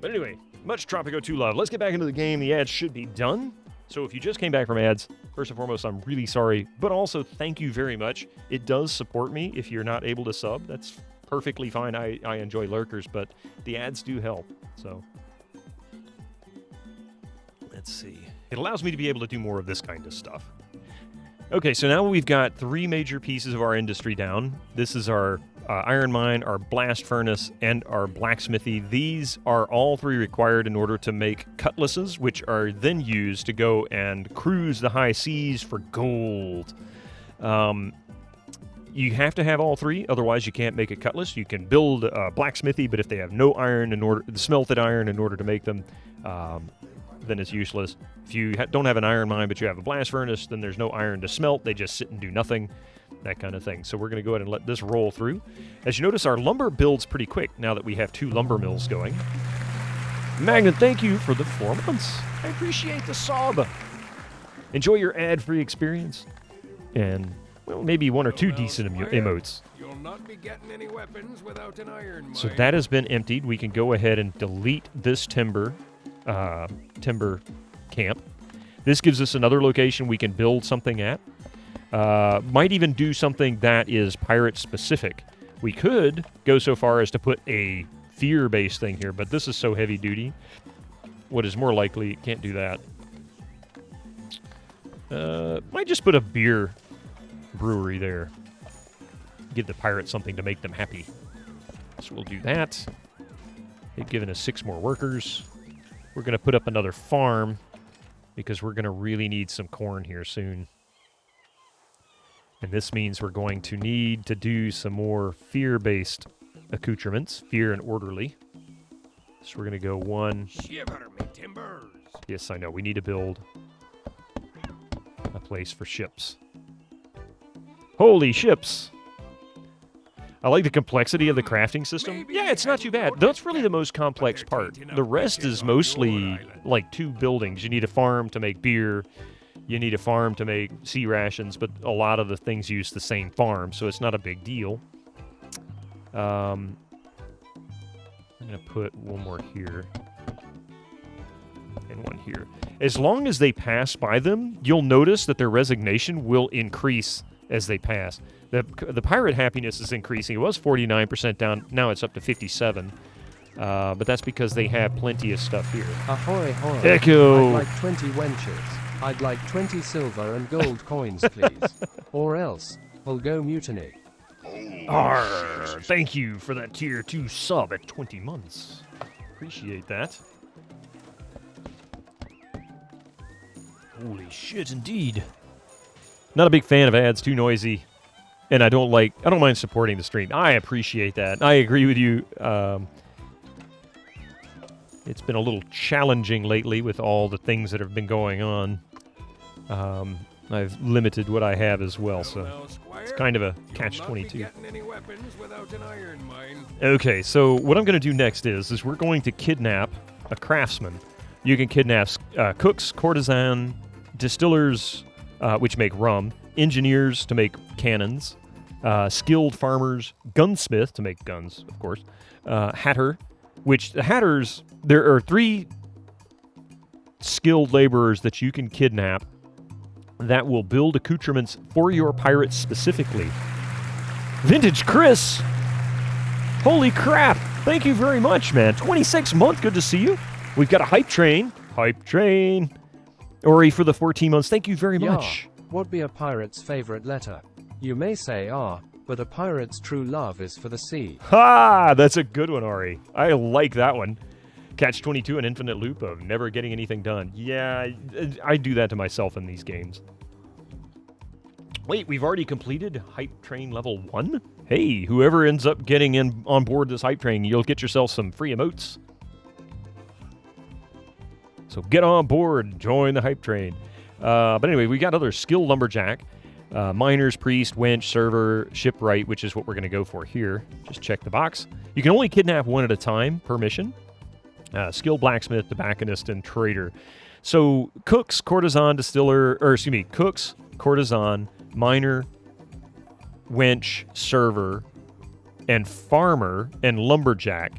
But anyway, much Tropico 2 love. Let's get back into the game. The ads should be done. So if you just came back from ads, first and foremost, I'm really sorry. But also, thank you very much. It does support me if you're not able to sub. That's perfectly fine. I enjoy lurkers, but the ads do help. So let's see. It allows me to be able to do more of this kind of stuff. Okay, so now we've got 3 major pieces of our industry down. This is our iron mine, our blast furnace, and our blacksmithy. These are all 3 required in order to make cutlasses, which are then used to go and cruise the high seas for gold. You have to have all 3, otherwise you can't make a cutlass. You can build a blacksmithy, but if they have no iron smelted iron in order to make them, then it's useless. If you don't have an iron mine, but you have a blast furnace, then there's no iron to smelt. They just sit and do nothing, that kind of thing. So we're going to go ahead and let this roll through. As you notice, our lumber builds pretty quick now that we have 2 lumber mills going. Magnet, thank you for the 4 months. I appreciate the sub. Enjoy your ad-free experience. And, well, maybe 1 or 2 decent emotes. You'll not be getting any weapons without an iron mine. So that has been emptied. We can go ahead and delete this timber camp. This gives us another location we can build something at. Might even do something that is pirate specific. We could go so far as to put a fear-based thing here, but this is so heavy duty. What is more likely, can't do that. Might just put a beer brewery there. Give the pirates something to make them happy. So we'll do that. They've given us 6 more workers. We're going to put up another farm. because we're going to really need some corn here soon. And this means we're going to need to do some more fear-based accoutrements, fear and orderly. So we're going to go 1. Shiver me timbers. Yes, I know. We need to build a place for ships. Holy ships! I like the complexity of the crafting system. Yeah, it's not too bad. That's really the most complex part. The rest is mostly like 2 buildings. You need a farm to make beer. You need a farm to make sea rations, but a lot of the things use the same farm, so it's not a big deal. I'm going to put 1 more here. And 1 here. As long as they pass by them, you'll notice that their resignation will increase as they pass. The pirate happiness is increasing. It was 49% down. Now it's up to 57. But that's because they have plenty of stuff here. Ahoy, hoy. Echo! I'd like 20 wenches. I'd like 20 silver and gold coins, please. Or else, we'll go mutiny. Arr, thank you for that tier 2 sub at 20 months. Appreciate that. Holy shit, indeed. Not a big fan of ads, too noisy. And I don't mind supporting the stream. I appreciate that. I agree with you. It's been a little challenging lately with all the things that have been going on. I've limited what I have as well, so it's kind of a catch-22. Okay, so what I'm going to do next is we're going to kidnap a craftsman. You can kidnap cooks, courtesan, distillers, which make rum, engineers to make cannons, skilled farmers, gunsmith to make guns, of course, hatter, which the hatters, there are 3 skilled laborers that you can kidnap that will build accoutrements for your pirates specifically. Vintage Chris! Holy crap! Thank you very much, man. 26 month, good to see you. We've got a hype train. Hype train. Ori for the 14 months, thank you very much. What be a pirate's favorite letter? You may say R, but a pirate's true love is for the sea. Ha! That's a good one, Ori. I like that one. Catch 22, an infinite loop of never getting anything done. Yeah, I do that to myself in these games. Wait, we've already completed Hype Train level 1? Hey, whoever ends up getting on board this Hype Train, you'll get yourself some free emotes. So get on board, join the Hype Train. But anyway, we got other skilled lumberjack, miners, priest, wench, server, shipwright, which is what we're going to go for here. Just check the box. You can only kidnap 1 at a time per mission. Skilled blacksmith, tobacconist, and trader. So cooks, courtesan, cooks, courtesan, miner, wench, server, and farmer, and lumberjack,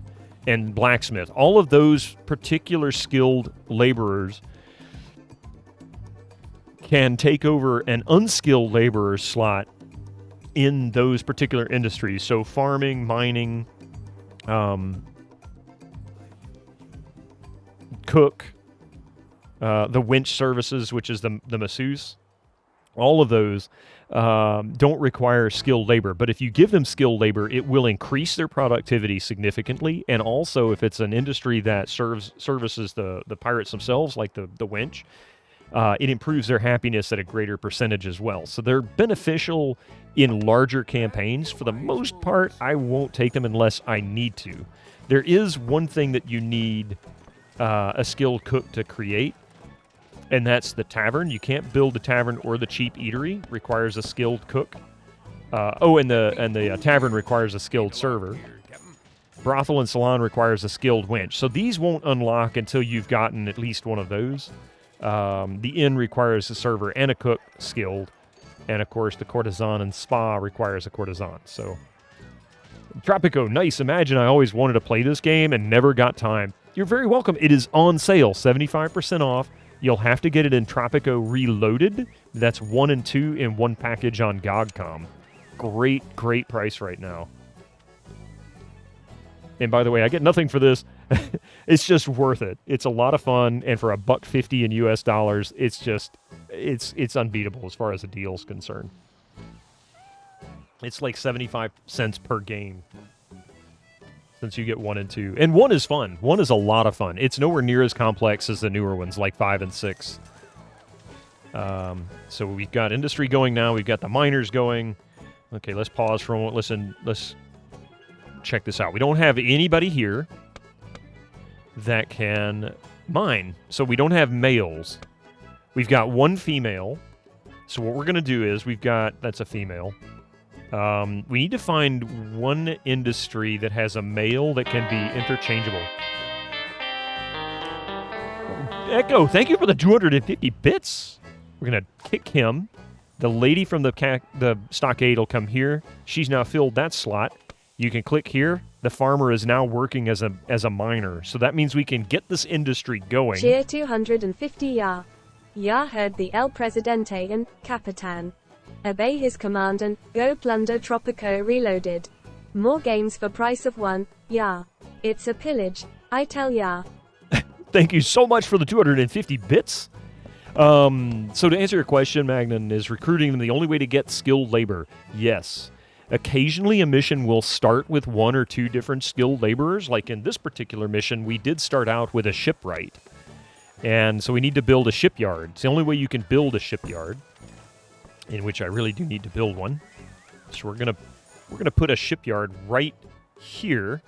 and blacksmith. All of those particular skilled laborers can take over an unskilled laborer slot in those particular industries. So farming, mining, cook, the winch services, which is the masseuse, all of those don't require skilled labor. But if you give them skilled labor, it will increase their productivity significantly. And also, if it's an industry that services the pirates themselves, like the winch, it improves their happiness at a greater percentage as well. So they're beneficial in larger campaigns. For the most part, I won't take them unless I need to. There is one thing that you need a skilled cook to create, and that's the tavern. You can't build the tavern or the cheap eatery. Requires a skilled cook. And the tavern requires a skilled server. Brothel and salon requires a skilled wench. So these won't unlock until you've gotten at least one of those. The inn requires a server and a cook skilled. And of course, the courtesan and spa requires a courtesan. So, Tropico, nice. Imagine I always wanted to play this game and never got time. You're very welcome. It is on sale, 75% off. You'll have to get it in Tropico Reloaded. That's 1 and 2 in one package on GOG.com. Great, great price right now. And by the way, I get nothing for this. It's just worth it. It's a lot of fun, and for $1.50 in US dollars, it's just, it's unbeatable as far as the deal's concerned. It's like 75 cents per game, since you get 1 and 2. And 1 is fun. 1 is a lot of fun. It's nowhere near as complex as the newer ones, like 5 and 6. So we've got industry going now. We've got the miners going. Okay, let's pause for a moment. Listen, let's check this out. We don't have anybody here that can mine. So we don't have males. We've got one female. So what we're going to do is that's a female. We need to find one industry that has a male that can be interchangeable. Echo, thank you for the 250 bits. We're going to kick him. The lady from the stockade will come here. She's now filled that slot. You can click here. The farmer is now working as a miner. So that means we can get this industry going. Cheer 250 Ya. Ya heard the El Presidente and Capitan. Obey his command and go plunder Tropico Reloaded. More games for price of one. Ya. It's a pillage, I tell ya. Thank you so much for the 250 bits. So to answer your question, Magnan, is recruiting them the only way to get skilled labor? Yes. Occasionally a mission will start with one or two different skilled laborers. Like in this particular mission, we did start out with a shipwright. And so we need to build a shipyard. It's the only way you can build a shipyard, in which I really do need to build one. So we're gonna put a shipyard right here,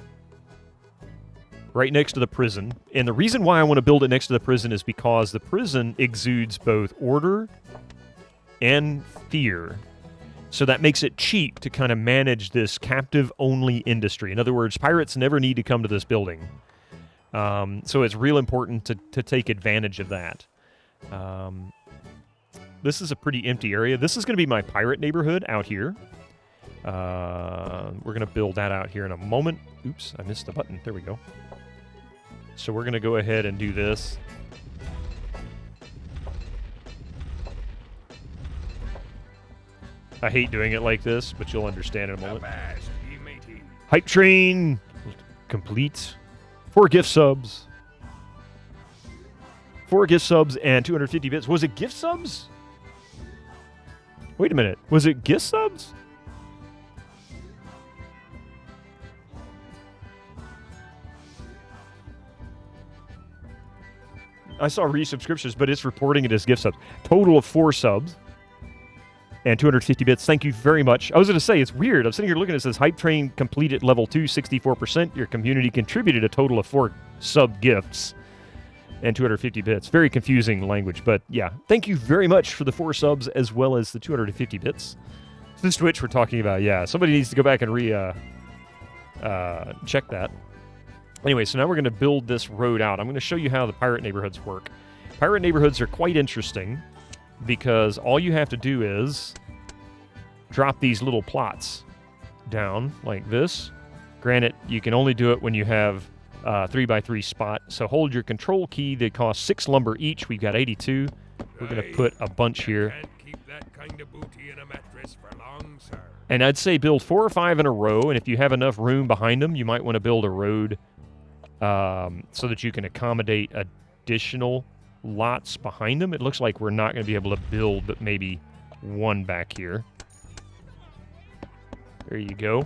right next to the prison. And the reason why I want to build it next to the prison is because the prison exudes both order and fear. So that makes it cheap to kind of manage this captive-only industry. In other words, pirates never need to come to this building. So it's real important to take advantage of that. This is a pretty empty area. This is going to be my pirate neighborhood out here. We're going to build that out here in a moment. Oops, I missed the button. There we go. So we're going to go ahead and do this. I hate doing it like this, but you'll understand in a moment. Hype train complete. 4 gift subs. 4 gift subs and 250 bits. Was it gift subs? Wait a minute. Was it gift subs? I saw resubscriptions, but it's reporting it as gift subs. Total of 4 subs and 250 bits. Thank you very much. I was going to say, it's weird. I'm sitting here looking at it. It says Hype Train completed level 2, 64%. Your community contributed a total of 4 sub gifts and 250 bits. Very confusing language, but yeah. Thank you very much for the 4 subs as well as the 250 bits. This Twitch we're talking about, yeah. Somebody needs to go back and check that. Anyway, so now we're going to build this road out. I'm going to show you how the pirate neighborhoods work. Pirate neighborhoods are quite interesting because all you have to do is drop these little plots down like this. Granted, you can only do it when you have 3x3 spot. So hold your control key. They cost 6 lumber each. We've got 82. We're going to put a bunch here. Can't keep that kind of booty in a mattress for long, sir. And I'd say build 4 or 5 in a row. And if you have enough room behind them, you might want to build a road so that you can accommodate additional lots behind them. It looks like we're not going to be able to build but maybe one back here. There you go.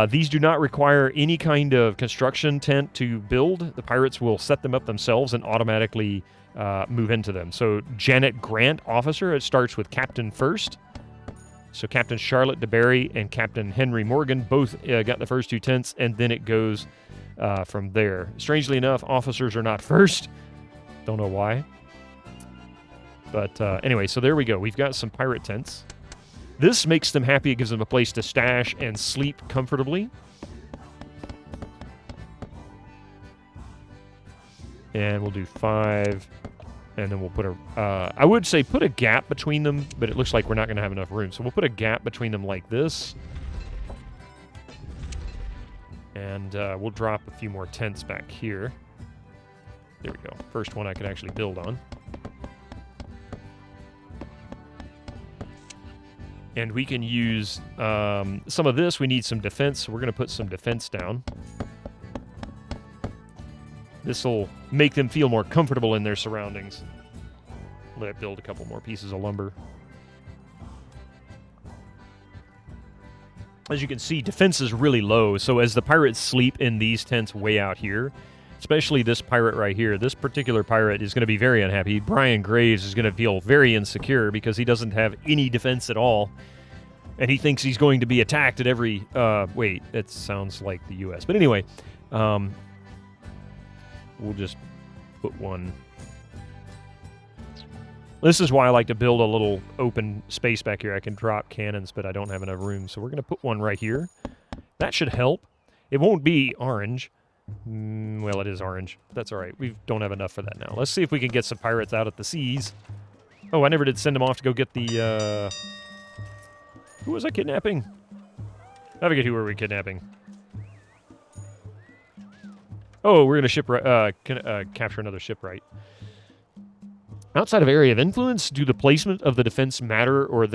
These do not require any kind of construction tent to build. The pirates will set them up themselves and automatically move into them. So Janet Grant, officer, it starts with Captain first. So Captain Charlotte DeBerry and Captain Henry Morgan both got the first 2 tents, and then it goes from there. Strangely enough, officers are not first. Don't know why. But anyway, so there we go. We've got some pirate tents. This makes them happy. It gives them a place to stash and sleep comfortably. And we'll do 5. And then we'll put a... I would say put a gap between them, but it looks like we're not going to have enough room. So we'll put a gap between them like this. And we'll drop a few more tents back here. There we go. First one I can actually build on. And we can use some of this. We need some defense, so we're going to put some defense down. This will make them feel more comfortable in their surroundings. Let it build a couple more pieces of lumber. As you can see, defense is really low, so as the pirates sleep in these tents way out here, especially this pirate right here. This particular pirate is going to be very unhappy. Brian Graves is going to feel very insecure because he doesn't have any defense at all. And he thinks he's going to be attacked at every... wait, that sounds like the U.S. But anyway, we'll just put one... This is why I like to build a little open space back here. I can drop cannons, but I don't have enough room. So we're going to put one right here. That should help. It won't be orange. Well, it is orange. That's all right. We don't have enough for that now. Let's see if we can get some pirates out at the seas. Oh, I never did send them off to go get the... Who was I kidnapping? I forget who were we kidnapping. Oh, we're going to capture another shipwright. Outside of area of influence, do the placement of the defense matter, or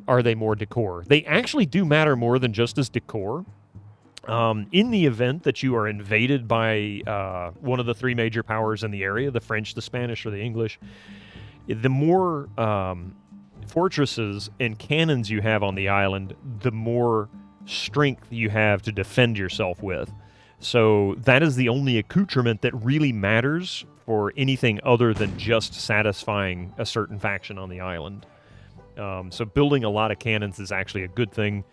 are they more decor? They actually do matter more than just as decor. In the event that you are invaded by one of the three major powers in the area, the French, the Spanish, or the English, the more fortresses and cannons you have on the island, the more strength you have to defend yourself with. So that is the only accoutrement that really matters for anything other than just satisfying a certain faction on the island. So building a lot of cannons is actually a good thing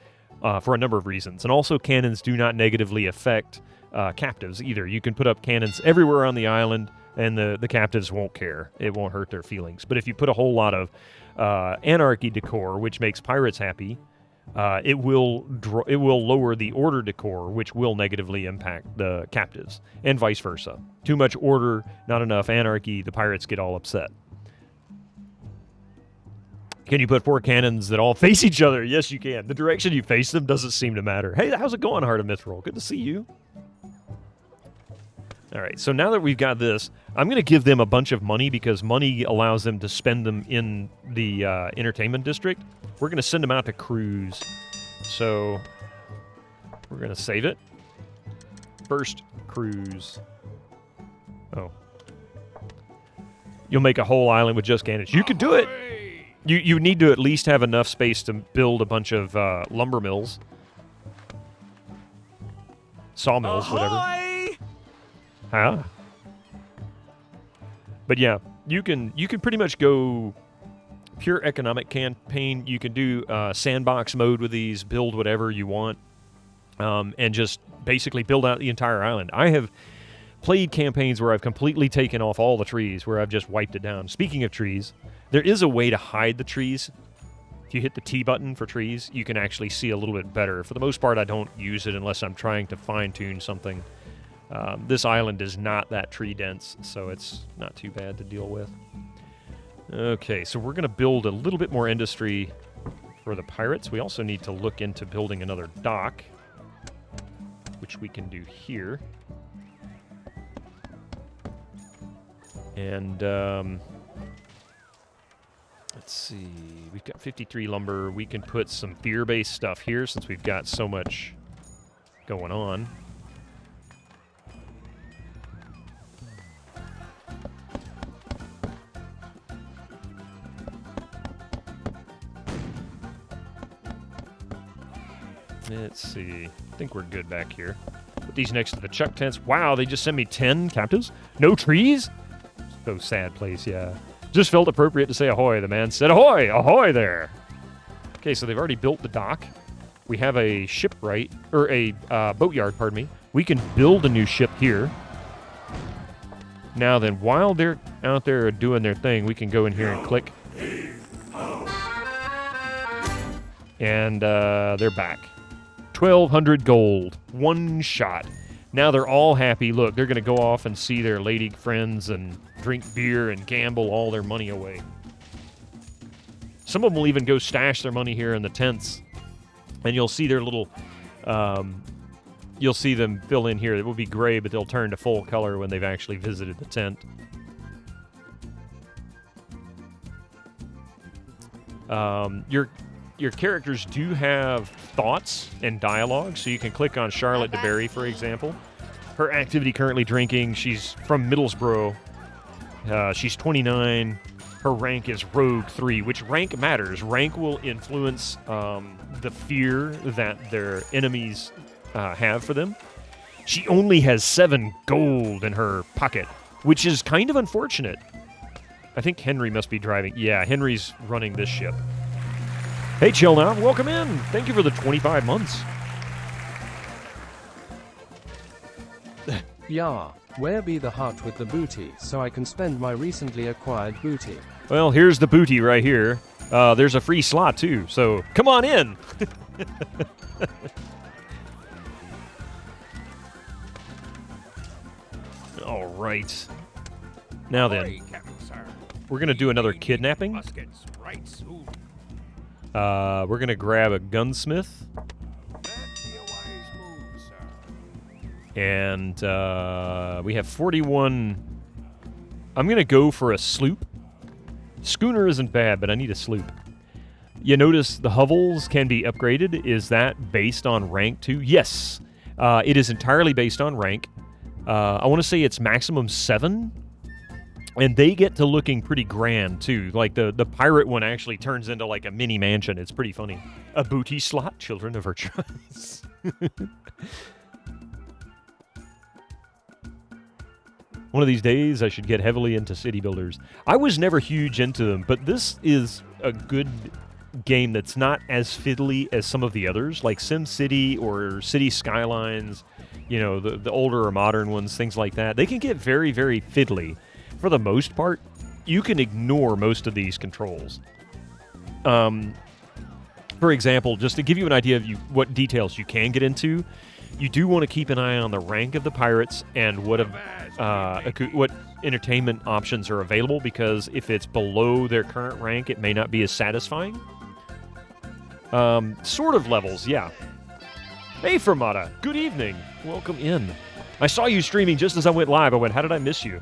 for a number of reasons. And also cannons do not negatively affect captives either. You can put up cannons everywhere on the island and the captives won't care. It won't hurt their feelings. But if you put a whole lot of anarchy decor, which makes pirates happy, it will lower the order decor, which will negatively impact the captives, and vice versa. Too much order, not enough anarchy, the pirates get all upset. Can you put 4 cannons that all face each other? Yes, you can. The direction you face them doesn't seem to matter. Hey, how's it going, Heart of Mithril? Good to see you. All right, so now that we've got this, I'm going to give them a bunch of money because money allows them to spend them in the entertainment district. We're going to send them out to cruise. So we're going to save it. First cruise. Oh. You'll make a whole island with just cannons. You could do it. You need to at least have enough space to build a bunch of lumber mills. Sawmills, whatever. Huh? But yeah, you can pretty much go pure economic campaign. You can do sandbox mode with these, build whatever you want, and just basically build out the entire island. I have played campaigns where I've completely taken off all the trees, where I've just wiped it down. Speaking of trees, there is a way to hide the trees. If you hit the T button for trees, you can actually see a little bit better. For the most part, I don't use it unless I'm trying to fine-tune something. This island is not that tree dense, so it's not too bad to deal with. Okay, so we're going to build a little bit more industry for the pirates. We also need to look into building another dock, which we can do here. And let's see, we've got 53 lumber. We can put some fear-based stuff here since we've got so much going on. Let's see. I think we're good back here. Put these next to the chuck tents. Wow, they just sent me 10 captives? No trees? So sad place, yeah. Just felt appropriate to say ahoy. The man said, ahoy! Ahoy there! Okay, so they've already built the dock. We have a shipwright, or a boatyard, pardon me. We can build a new ship here. Now then, while they're out there doing their thing, we can go in here and click. And they're back. 1,200 gold. One shot. Now they're all happy. Look, they're going to go off and see their lady friends and drink beer and gamble all their money away. Some of them will even go stash their money here in the tents. And you'll see their little... you'll see them fill in here. It will be gray, but they'll turn to full color when they've actually visited the tent. Your characters do have thoughts and dialogue, so you can click on Charlotte DeBerry, for example. Her activity currently drinking. She's from Middlesbrough. She's 29. Her rank is Rogue 3, which rank matters. Rank will influence the fear that their enemies have for them. She only has 7 gold in her pocket, which is kind of unfortunate. I think Henry must be driving. Yeah, Henry's running this ship. Hey, chill now. Welcome in. Thank you for the 25 months. Yeah, where be the hut with the booty so I can spend my recently acquired booty? Well, here's the booty right here. There's a free slot, too, so come on in. All right. Now then, Aye, Captain, sir. we're going to do another kidnapping. Muskets right soon. We're going to grab a gunsmith. That'd be a wise move, sir. And we have 41. I'm going to go for a sloop. Schooner isn't bad, but I need a sloop. You notice the hovels can be upgraded. Is that based on rank too? Yes. It is entirely based on rank. I want to say it's maximum 7. And they get to looking pretty grand, too. Like, the pirate one actually turns into, like, a mini mansion. It's pretty funny. A booty slot, children of our choice. One of these days, I should get heavily into city builders. I was never huge into them, but this is a good game that's not as fiddly as some of the others, like SimCity or City Skylines, you know, the older or modern ones, things like that. They can get very, very fiddly. For the most part, you can ignore most of these controls. For example, just to give you an idea of what details you can get into, you do want to keep an eye on the rank of the pirates and what entertainment options are available, because if it's below their current rank, it may not be as satisfying. Sort of levels, yeah. Hey, Fermata, good evening. Welcome in. I saw you streaming just as I went live. I went, how did I miss you?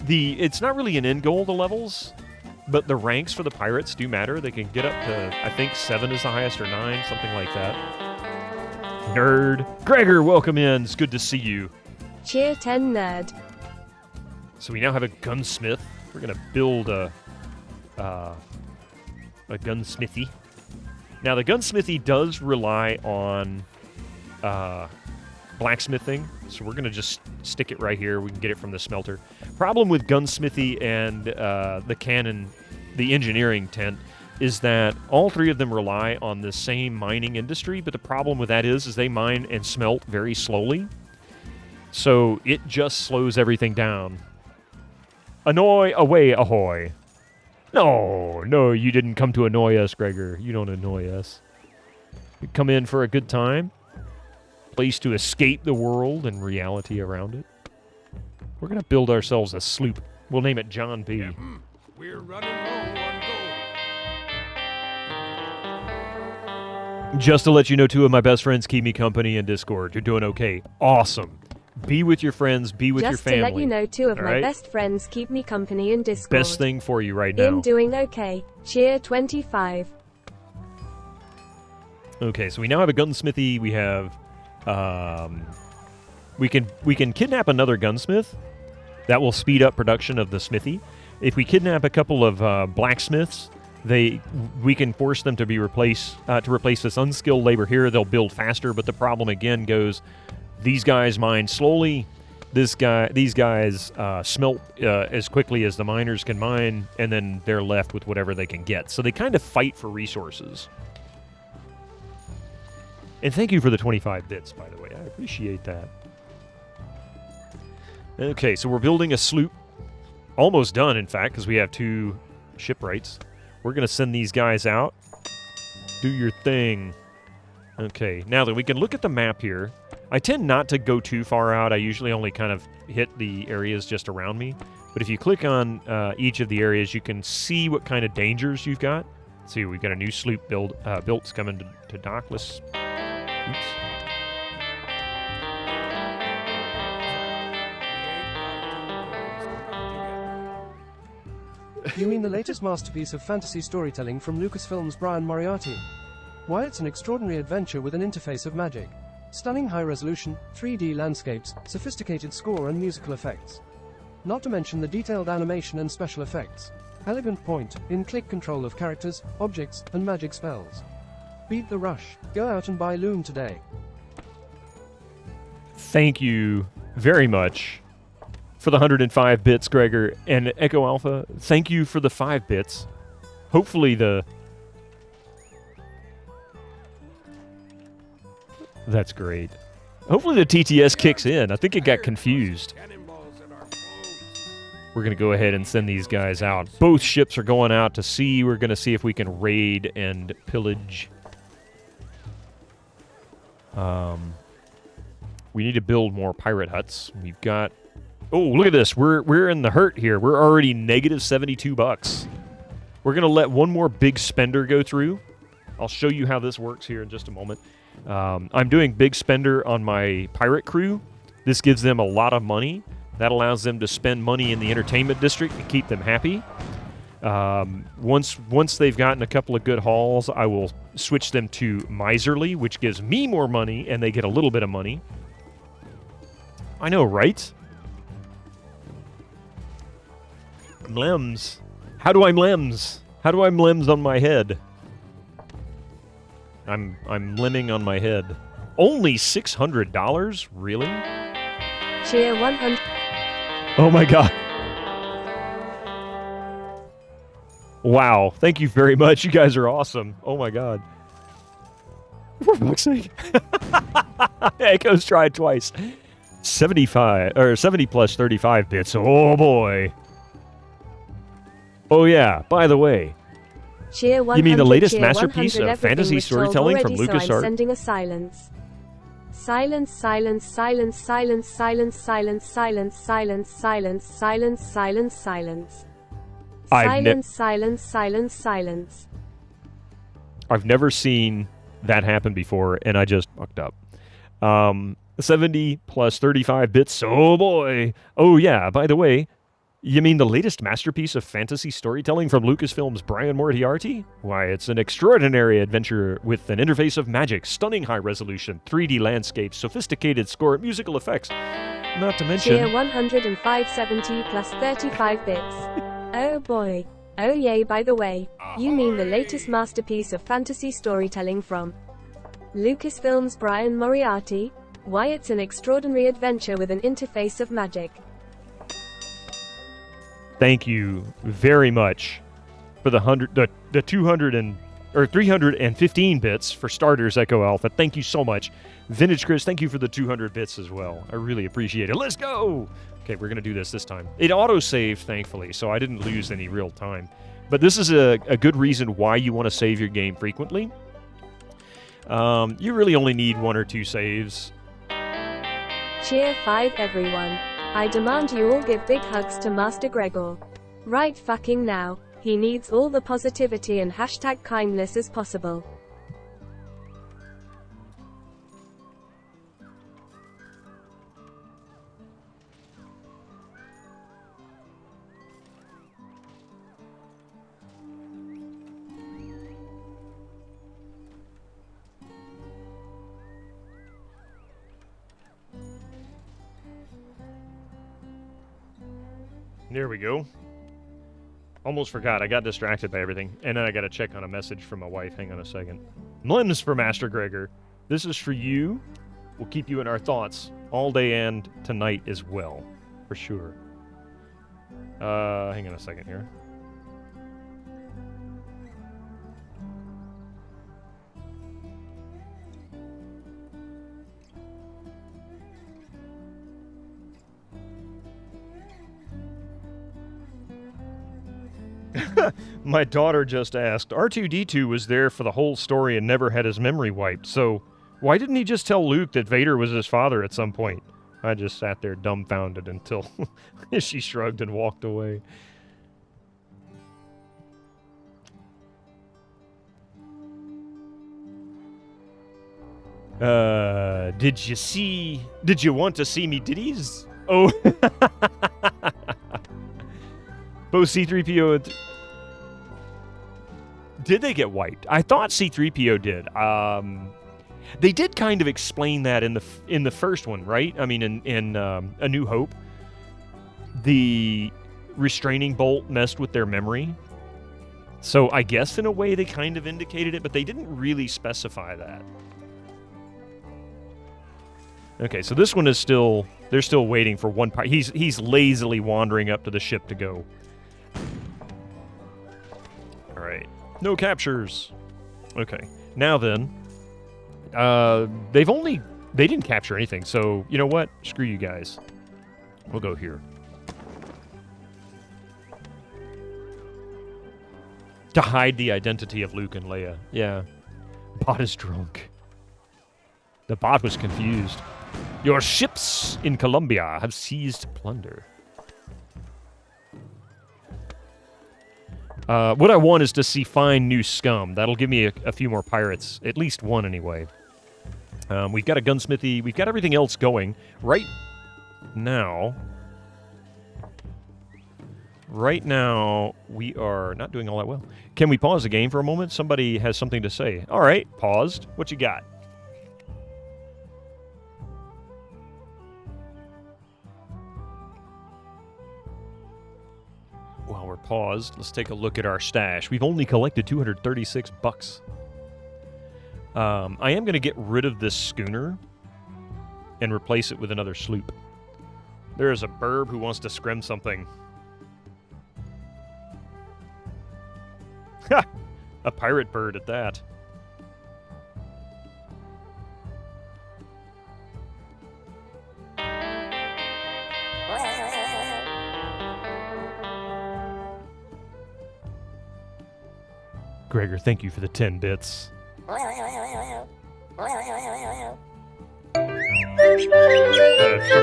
It's not really an end goal, the levels, but the ranks for the pirates do matter. They can get up to, I think 7 is the highest, or 9, something like that. Nerd. Gregor, welcome in. It's good to see you. Cheer 10 nerd. So we now have a gunsmith. We're going to build a gunsmithy. Now, the gunsmithy does rely on blacksmithing, so we're going to just stick it right here. We can get it from the smelter. Problem with gunsmithy and the cannon, the engineering tent, is that all 3 of them rely on the same mining industry, but the problem with that is they mine and smelt very slowly, so it just slows everything down. Annoy away, ahoy. No, you didn't come to annoy us, Gregor. You don't annoy us. We come in for a good time. Place to escape the world and reality around it. We're going to build ourselves a sloop. We'll name it John B. Captain, we're running low on gold. Just to let you know, 2 of my best friends keep me company in Discord. You're doing okay. Awesome. Be with your friends. Be with your family. Just to let you know, 2 of All my right? best friends keep me company in Discord. Best thing for you right now. I'm doing okay. Cheer 25. Okay, so we now have a gunsmithy. We have... we can kidnap another gunsmith. That will speed up production of the smithy. If we kidnap a couple of blacksmiths, we can force them to be replace this unskilled labor here. They'll build faster, but the problem again goes, these guys mine slowly. These guys smelt as quickly as the miners can mine, and then they're left with whatever they can get. So they kind of fight for resources. And thank you for the 25 bits, by the way. I appreciate that. Okay, so we're building a sloop. Almost done, in fact, because we have 2 shipwrights. We're going to send these guys out. Do your thing. Okay, now then we can look at the map here. I tend not to go too far out. I usually only kind of hit the areas just around me. But if you click on each of the areas, you can see what kind of dangers you've got. Let's see, we've got a new sloop built coming to dock. Let's... Oops. You mean the latest masterpiece of fantasy storytelling from Lucasfilm's Brian Moriarty? Why, it's an extraordinary adventure with an interface of magic. Stunning high-resolution, 3D landscapes, sophisticated score and musical effects. Not to mention the detailed animation and special effects. Elegant point, in-click control of characters, objects, and magic spells. Beat the rush. Go out and buy Loom today. Thank you very much for the 105 bits, Gregor. And Echo Alpha, thank you for the 5 bits. Hopefully That's great. Hopefully the TTS kicks in. I think it got confused. Cannonballs at our foes. We're going to go ahead and send these guys out. Both ships are going out to sea. We're going to see if we can raid and pillage. We need to build more pirate huts. We've got... Oh, look at this. We're in the hurt here. We're already negative $72. We're going to let one more big spender go through. I'll show you how this works here in just a moment. I'm doing big spender on my pirate crew. This gives them a lot of money. That allows them to spend money in the entertainment district and keep them happy. Once they've gotten a couple of good hauls, I will switch them to miserly, which gives me more money, and they get a little bit of money. I know, right? Mlems. How do I mlems? How do I mlems on my head? I'm lemming on my head. Only $600? Really? Cheer 100. Oh my god. Wow. Thank you very much. You guys are awesome. Oh my god. For fuck's sake. Echo's tried twice. 70 plus 35 bits. Oh boy. Oh yeah. By the way, Cheer 100, you mean the latest cheer masterpiece 100, of fantasy storytelling from already, so I'm LucasArts? sending a silence. Silence, silence, silence, silence, silence, silence, silence, silence, silence, silence, silence, silence. Silence, silence, silence, silence. I've never seen that happen before, and I just fucked up. 70 plus 35 bits. Oh boy. Oh yeah, by the way, you mean the latest masterpiece of fantasy storytelling from Lucasfilm's Brian Moriarty? Why, it's an extraordinary adventure with an interface of magic, stunning high resolution, 3D landscapes, sophisticated score, musical effects. Not to mention... Cheer 105.70 plus 35 bits. Oh boy. Oh yay, by the way, you mean the latest masterpiece of fantasy storytelling from Lucasfilm's Brian Moriarty? Why, it's an extraordinary adventure with an interface of magic. Thank you very much for the 315 bits for starters, Echo Alpha. Thank you so much. Vintage Chris, thank you for the 200 bits as well. I really appreciate it. Let's go! Okay, we're going to do this time. It auto-saved, thankfully, so I didn't lose any real time. But this is a good reason why you want to save your game frequently. You really only need 1 or 2 saves. Cheer 5 everyone. I demand you all give big hugs to Master Gregor. Right fucking now. He needs all the positivity and hashtag kindness as possible. There we go. Almost forgot. I got distracted by everything. And then I got to check on a message from my wife. Hang on a second. Mlims for Master Gregor. This is for you. We'll keep you in our thoughts all day and tonight as well. For sure. Hang on a second here. My daughter just asked, R2-D2 was there for the whole story and never had his memory wiped, so why didn't he just tell Luke that Vader was his father at some point? I just sat there dumbfounded until she shrugged and walked away. Did you want to see me ditties? Oh. Both C-3PO and... Did they get wiped? I thought C-3PO did. They did kind of explain that in the first one, right? I mean, in A New Hope. The restraining bolt messed with their memory. So I guess in a way they kind of indicated it, but they didn't really specify that. Okay, so this one is still... They're still waiting for one pirate. He's lazily wandering up to the ship to go. All right. No captures. Okay. Now then, they didn't capture anything, so you know what? Screw you guys. We'll go here. To hide the identity of Luke and Leia. Yeah. Bot is drunk. The bot was confused. Your ships in Colombia have seized plunder. What I want is to find new scum. That'll give me a few more pirates. At least one, anyway. We've got a gunsmithy. We've got everything else going. Right now, we are not doing all that well. Can we pause the game for a moment? Somebody has something to say. All right, paused. What you got? While we're paused, let's take a look at our stash. We've only collected 236 bucks. I am going to get rid of this schooner and replace it with another sloop. There is a burb who wants to scrim something. Ha! A pirate bird at that. Gregor, thank you for the 10 bits. For some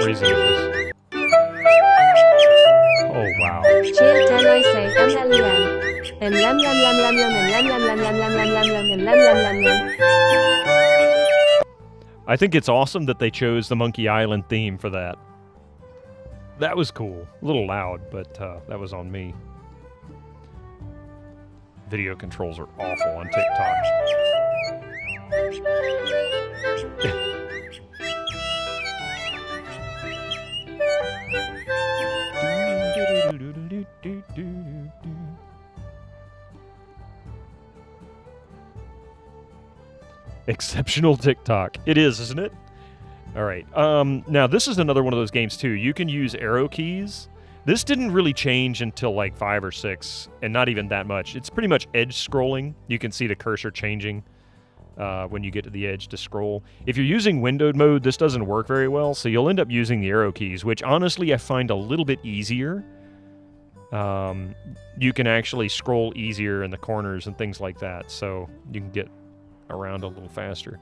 reason it was... Oh, wow. I think it's awesome that they chose the Monkey Island theme for that. That was cool. A little loud, but that was on me. Video controls are awful on TikTok. Exceptional TikTok. It is, isn't it? All right. Now, this is another one of those games, too. You can use arrow keys. This didn't really change until like 5 or 6, and not even that much. It's pretty much edge scrolling. You can see the cursor changing when you get to the edge to scroll. If you're using windowed mode, this doesn't work very well, so you'll end up using the arrow keys, which honestly I find a little bit easier. You can actually scroll easier in the corners and things like that, so you can get around a little faster.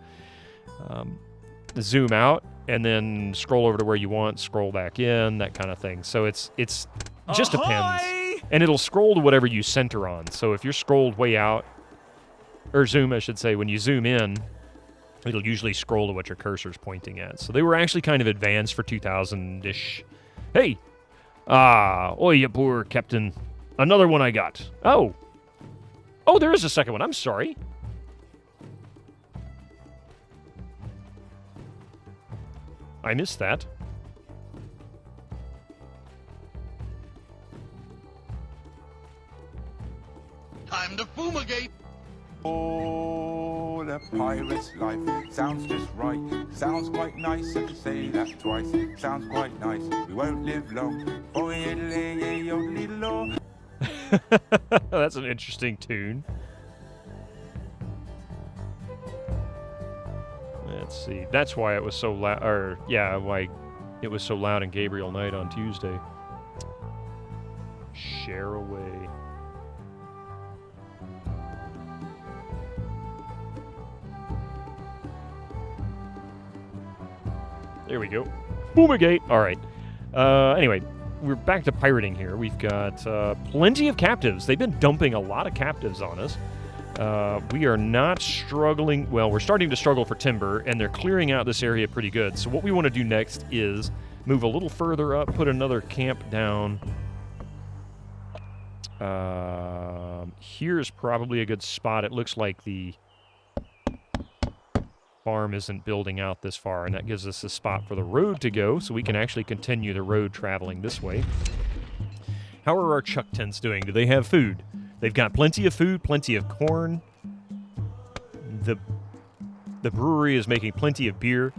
Zoom out and then scroll over to where you want, scroll back in, that kind of thing. So it's just depends. And it'll scroll to whatever you center on. So if you're scrolled way out, or zoom, I should say, when you zoom in, it'll usually scroll to what your cursor's pointing at. So they were actually kind of advanced for 2000-ish. Hey! Oh, you poor captain. Another one I got. Oh! Oh, there is a second one. I'm sorry. I missed that. Time to fumigate. Oh, the pirate's life sounds just right. Sounds quite nice if you say that twice. Sounds quite nice. We won't live long. That's an interesting tune. Let's see. That's why it was so loud. Or yeah, why it was so loud in Gabriel Night on Tuesday. Share away. There we go. Boomagate. All right. Anyway, we're back to pirating here. We've got plenty of captives. They've been dumping a lot of captives on us. We are not struggling. Well, we're starting to struggle for timber, and they're clearing out this area pretty good. So what we want to do next is move a little further up, put another camp down. Here's probably a good spot. It looks like the farm isn't building out this far, and that gives us a spot for the road to go, so we can actually continue the road traveling this way. How are our chuck tents doing? Do they have food? They've got plenty of food, plenty of corn. The brewery is making plenty of beer.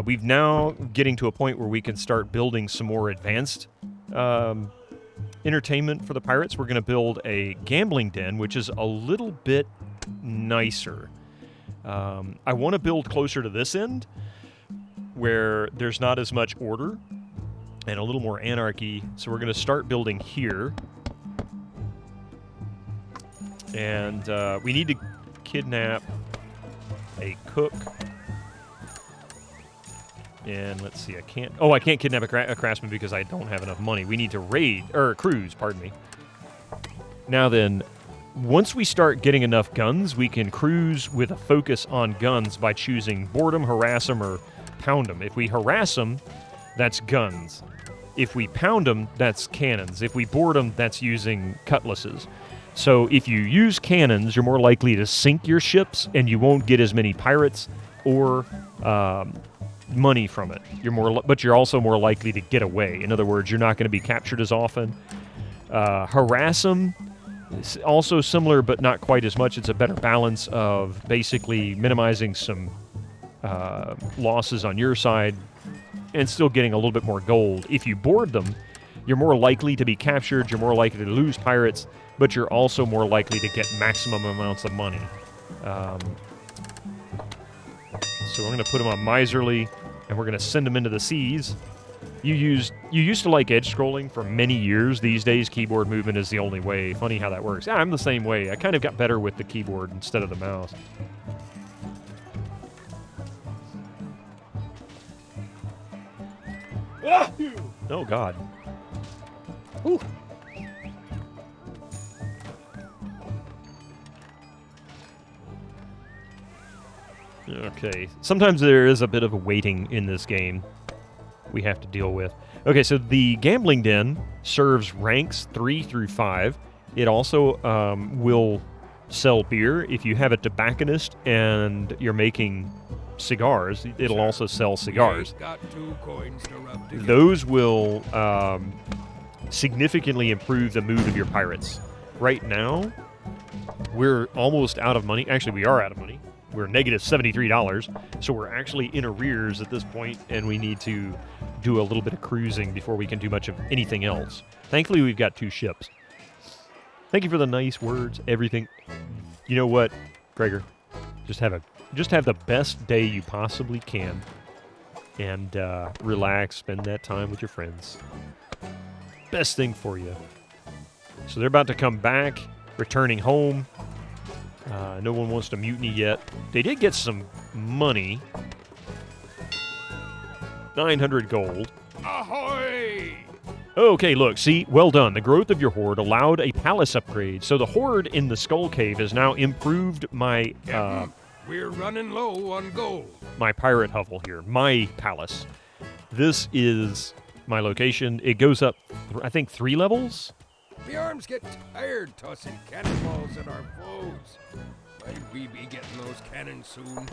We've now getting to a point where we can start building some more advanced entertainment for the pirates. We're going to build a gambling den, which is a little bit nicer. I want to build closer to this end, where there's not as much order and a little more anarchy. So we're going to start building here. And we need to kidnap a cook. And let's see, I can't kidnap a craftsman because I don't have enough money. We need to cruise, pardon me. Now then, once we start getting enough guns, we can cruise with a focus on guns by choosing board them, harass them, or pound them. If we harass them, that's guns. If we pound them, that's cannons. If we board them, that's using cutlasses. So if you use cannons, you're more likely to sink your ships, and you won't get as many pirates or money from it. But you're also more likely to get away. In other words, you're not going to be captured as often. Harass them, also similar, but not quite as much. It's a better balance of basically minimizing some losses on your side and still getting a little bit more gold. If you board them, you're more likely to be captured, you're more likely to lose pirates, but you're also more likely to get maximum amounts of money. So we're going to put them on miserly, and we're going to send them into the seas. You used to like edge scrolling for many years. These days, keyboard movement is the only way. Funny how that works. Yeah, I'm the same way. I kind of got better with the keyboard instead of the mouse. Oh, God. Ooh. Okay. Sometimes there is a bit of a waiting in this game we have to deal with. Okay, so the gambling den serves ranks 3 through 5. It also will sell beer. If you have a tobacconist and you're making cigars, it'll also sell cigars. Got 2 coins to rub together. Those will significantly improve the mood of your pirates. Right now, we're almost out of money. Actually, we are out of money. We're negative $73, so we're actually in arrears at this point, and we need to do a little bit of cruising before we can do much of anything else. Thankfully, we've got 2 ships. Thank you for the nice words, everything. You know what, Gregor? Just have the best day you possibly can, and relax, spend that time with your friends. Best thing for you. So they're about to come back, returning home. No one wants to mutiny yet. They did get some money. 900 gold. Ahoy! Okay, look, see, well done. The growth of your horde allowed a palace upgrade. So the horde in the Skull Cave has now improved my We're running low on gold. my pirate hovel here, my palace. This is my location. It goes up, I think, 3 levels. The arms get tired tossing cannonballs at our foes. Might we be getting those cannons soon?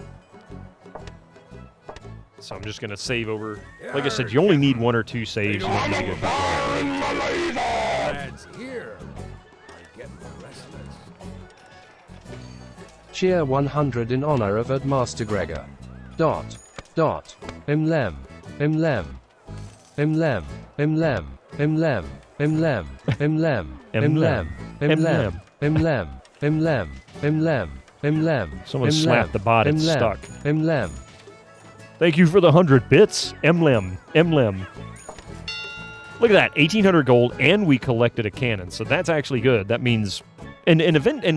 So I'm just going to save over. Like I said, you only need 1 or 2 saves. And then you get The lads here are getting restless. Cheer 100 in honor of Master Gregor. Imlem. Imlem. Imlem. Imlem. Imlem. Imlem. Imlem. Imlem. Imlem. Imlem. Imlem. Imlem. Imlem. Someone slapped the bot, it's stuck. Imlem. Thank you for the 100 bits. Emlem. Look at that, 1,800 gold, and we collected a cannon. So that's actually good. That means, and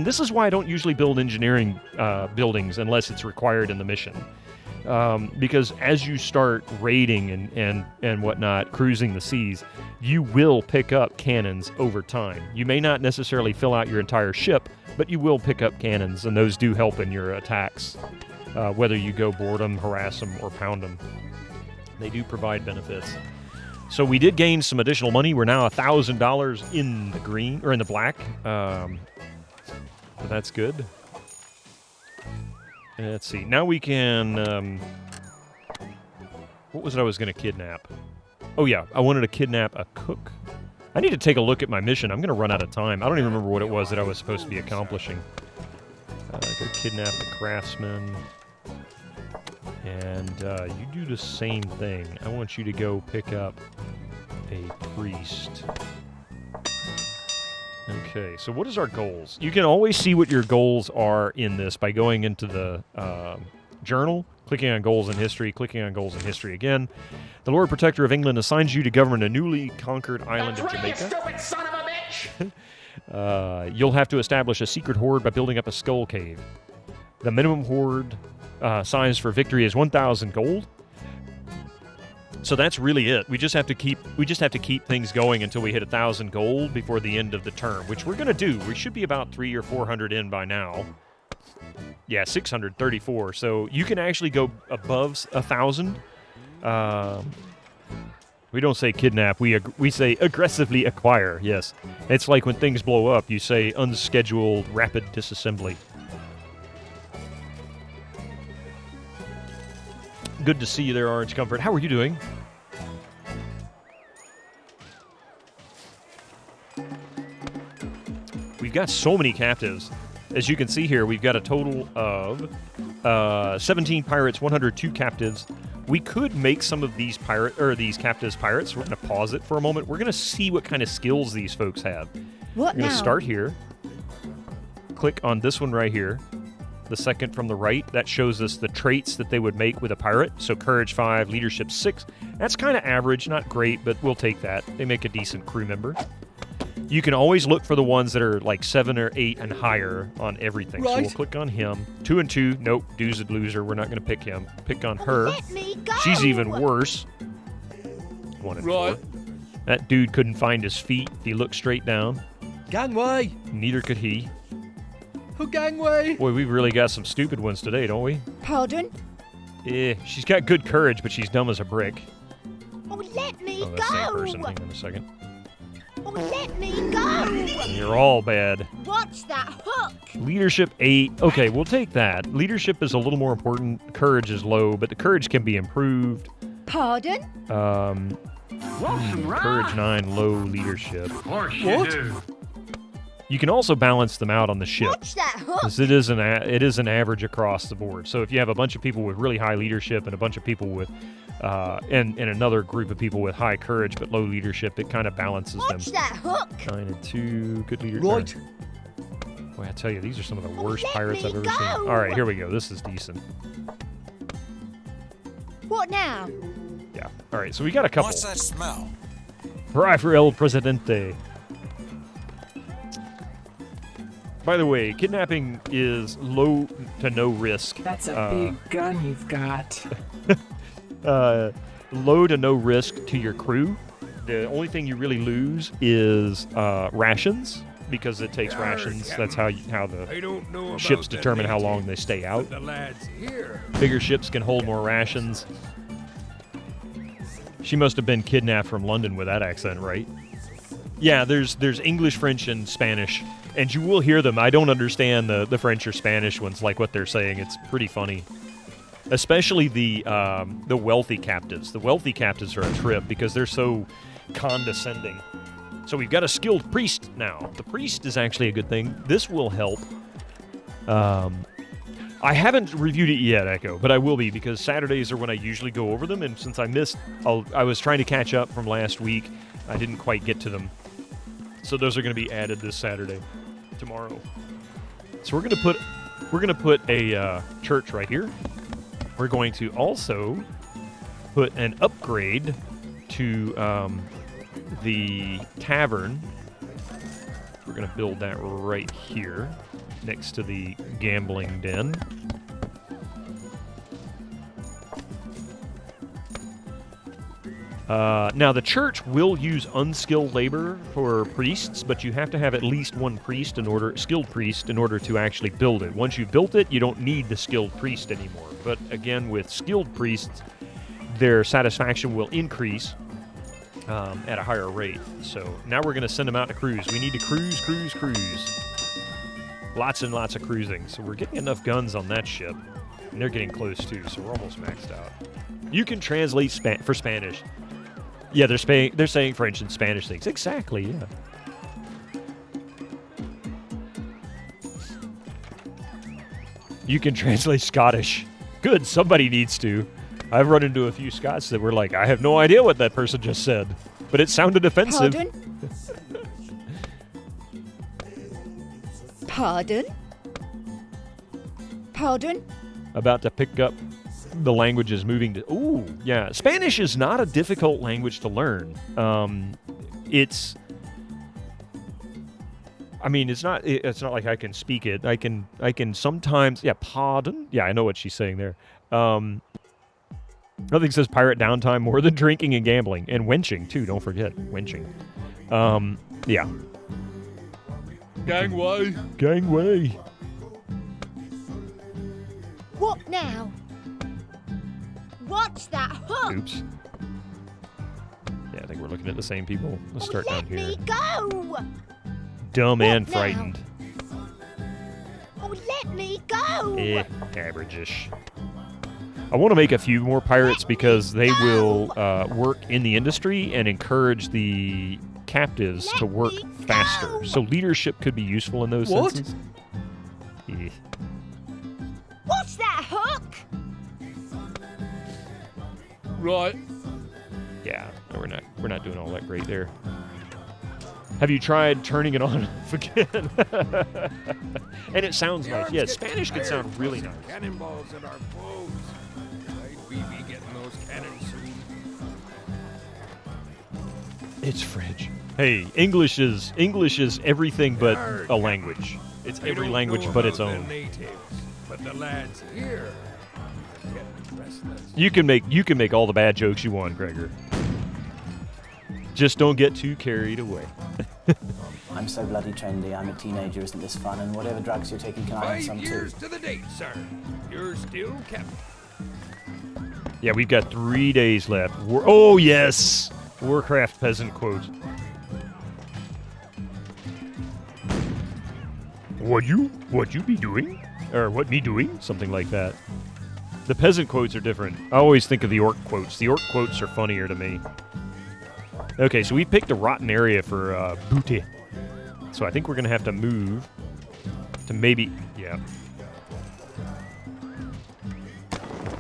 this is why I don't usually build engineering buildings unless it's required in the mission. Because as you start raiding and whatnot, cruising the seas, you will pick up cannons over time. You may not necessarily fill out your entire ship, but you will pick up cannons, and those do help in your attacks. Whether you go board them, harass them, or pound them. They do provide benefits. So we did gain some additional money. We're now $1,000 in the green, or in the black. So that's good. Let's see. Now we can... what was it I was going to kidnap? Oh, yeah. I wanted to kidnap a cook. I need to take a look at my mission. I'm going to run out of time. I don't even remember what it was that I was supposed to be accomplishing. Go kidnap the craftsman. And you do the same thing. I want you to go pick up a priest. Okay, so what is our goals? You can always see what your goals are in this by going into the journal, clicking on goals in history, clicking on goals in history again. The Lord Protector of England assigns you to govern a newly conquered island of Jamaica. Stupid son of a bitch! You'll have to establish a secret hoard by building up a skull cave. The minimum hoard size for victory is 1,000 gold. So that's really it. We just have to keep things going until we hit 1,000 gold before the end of the term, which we're gonna do. We should be about 300 or 400 in by now. Yeah, 634. So you can actually go above 1,000. We don't say kidnap. We say aggressively acquire. Yes, it's like when things blow up. You say unscheduled rapid disassembly. Good to see you there, Orange Comfort. How are you doing? We've got so many captives. As you can see here, we've got a total of 17 pirates, 102 captives. We could make some of these captives pirates. We're going to pause it for a moment. We're going to see what kind of skills these folks have. What We're going to now? start here. Click on this one right here. The second from the right, that shows us the traits that they would make with a pirate. So courage 5, leadership 6. That's kind of average, not great, but we'll take that. They make a decent crew member. You can always look for the ones that are like 7 or 8 and higher on everything. Right. So we'll click on him. 2 and 2, nope, dude's a loser. We're not going to pick him. Pick on her. Let me go. She's even worse. 1 and 4. That dude couldn't find his feet if he looked straight down. Gangway. Neither could he. Who gangway? Boy, we've really got some stupid ones today, don't we? Pardon? She's got good courage, but she's dumb as a brick. Oh, let me Oh, that's the same person. Hang on a second. Oh, let me go. You're all bad. Watch that hook. Leadership 8. Okay, we'll take that. Leadership is a little more important. Courage is low, but the courage can be improved. Pardon? Courage 9, low leadership. Of course you do. You can also balance them out on the ship. Watch that hook. Because it is an average across the board. So if you have a bunch of people with really high leadership and a bunch of people with, and another group of people with high courage but low leadership, it kind of balances them. Watch that hook. 9 and 2, good leadership. Right. Boy, I tell you, these are some of the worst let pirates me I've ever go. seen. All right, here we go. This is decent. What now? Yeah. All right, so we got a couple. What's that smell? Hurrah for El Presidente. By the way, kidnapping is low to no risk. That's a big gun you've got. Low to no risk to your crew. The only thing you really lose is rations, because it takes rations. That's how the ships determine how long they stay out. The lads here. Bigger ships can hold more rations. She must have been kidnapped from London with that accent, right? Yeah, there's English, French, and Spanish, and you will hear them. I don't understand the French or Spanish ones, like what they're saying. It's pretty funny, especially the wealthy captives. The wealthy captives are a trip because they're so condescending. So we've got a skilled priest now. The priest is actually a good thing. This will help. I haven't reviewed it yet, Echo, but I will be, because Saturdays are when I usually go over them, and since I missed, I was trying to catch up from last week. I didn't quite get to them. So those are going to be added this Saturday, tomorrow. So we're going to put a church right here. We're going to also put an upgrade to the tavern. We're going to build that right here, next to the gambling den. Now, the church will use unskilled labor for priests, but you have to have at least one skilled priest in order to actually build it. Once you've built it, you don't need the skilled priest anymore. But again, with skilled priests, their satisfaction will increase at a higher rate. So now we're going to send them out to cruise. We need to cruise. Lots and lots of cruising. So we're getting enough guns on that ship. And they're getting close too, so we're almost maxed out. You can translate for Spanish. Yeah, they're saying French and Spanish things. Exactly, yeah. You can translate Scottish. Good, somebody needs to. I've run into a few Scots that were like, I have no idea what that person just said, but it sounded offensive. Pardon? Pardon? About to pick up the languages moving to... Ooh, yeah. Spanish is not a difficult language to learn. It's... I mean, it's not like I can speak it. I can sometimes... Yeah, pardon? Yeah, I know what she's saying there. Nothing says pirate downtime more than drinking and gambling. And wenching, too. Don't forget. Wenching. Yeah. Gangway. Gangway. What now? What's that hook? Oops. Yeah, I think we're looking at the same people. Let's start down here. Let me go! Dumb What and now? frightened. Oh, let me go! Average-ish. I want to make a few more pirates because they will work in the industry and encourage the captives to work faster. So leadership could be useful in those senses. Yeah. What's that hook? Right. Yeah, no, we're not doing all that great there. Have you tried turning it on and off again? And it sounds nice. Yeah, Spanish can sound really nice. Cannonballs at our foes. Right, we be getting those cannons soon. It's French. Hey, English is everything but a language. It's every language but its own. Natives, but the lads here are getting restless. You can make all the bad jokes you want, Gregor. Just don't get too carried away. I'm so bloody trendy. I'm a teenager. Isn't this fun? And whatever drugs you're taking, can I have some 5 too? years to the date, sir. You're still captain. Yeah, we've got 3 days left. Oh yes, Warcraft peasant quote. What you be doing? Or what me doing? Something like that. The peasant quotes are different. I always think of the orc quotes. The orc quotes are funnier to me. Okay, so we picked a rotten area for booty. So I think we're going to have to move to maybe... Yeah.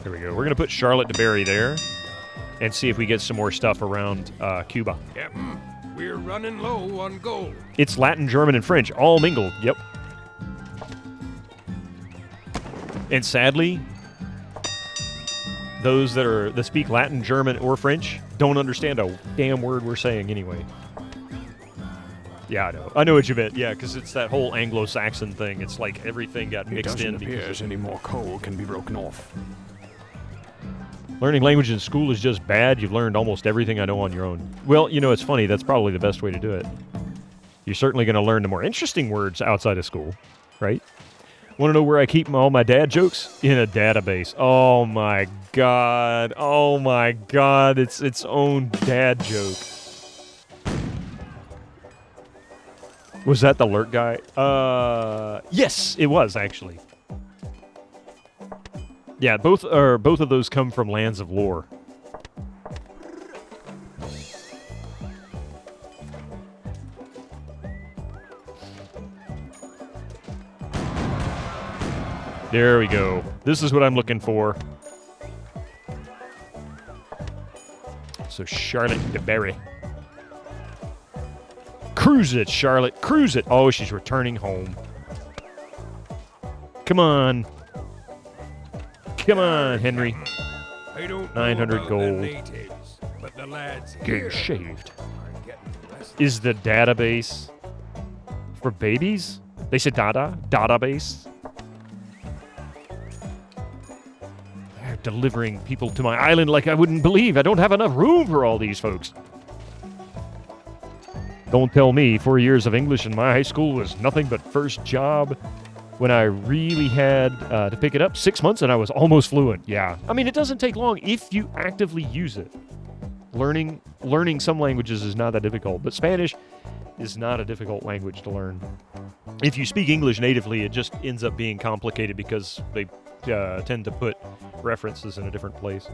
There we go. We're going to put Charlotte de Berry there and see if we get some more stuff around Cuba. Captain, we're running low on gold. It's Latin, German, and French, all mingled. Yep. And sadly, those that speak Latin, German, or French don't understand a damn word we're saying anyway. Yeah, I know. I know what you meant. Yeah, because it's that whole Anglo-Saxon thing. It's like everything got mixed in. It doesn't appear any more coal can be broken off. Learning language in school is just bad. You've learned almost everything I know on your own. Well, you know, it's funny. That's probably the best way to do it. You're certainly going to learn the more interesting words outside of school, right? Want to know where I keep all my dad jokes? In a database. Oh, my God. Oh, my God. It's its own dad joke. Was that the Lurk guy? Yes, it was, actually. Yeah, both of those come from Lands of Lore. There we go. This is what I'm looking for. So Charlotte de Berry. Cruise it, Charlotte. Cruise it. Oh, she's returning home. Come on. Come on, Henry. I don't 900 know about gold. the natives, but the lads Getting here shaved. are getting restless. Is the database for babies? They said database. They're delivering people to my island like I wouldn't believe. I don't have enough room for all these folks. Don't tell me 4 years of English in my high school was nothing but first job when I really had to pick it up. 6 months and I was almost fluent. Yeah. I mean, it doesn't take long if you actively use it. Learning some languages is not that difficult, but Spanish is not a difficult language to learn. If you speak English natively, it just ends up being complicated because they tend to put references in a different place.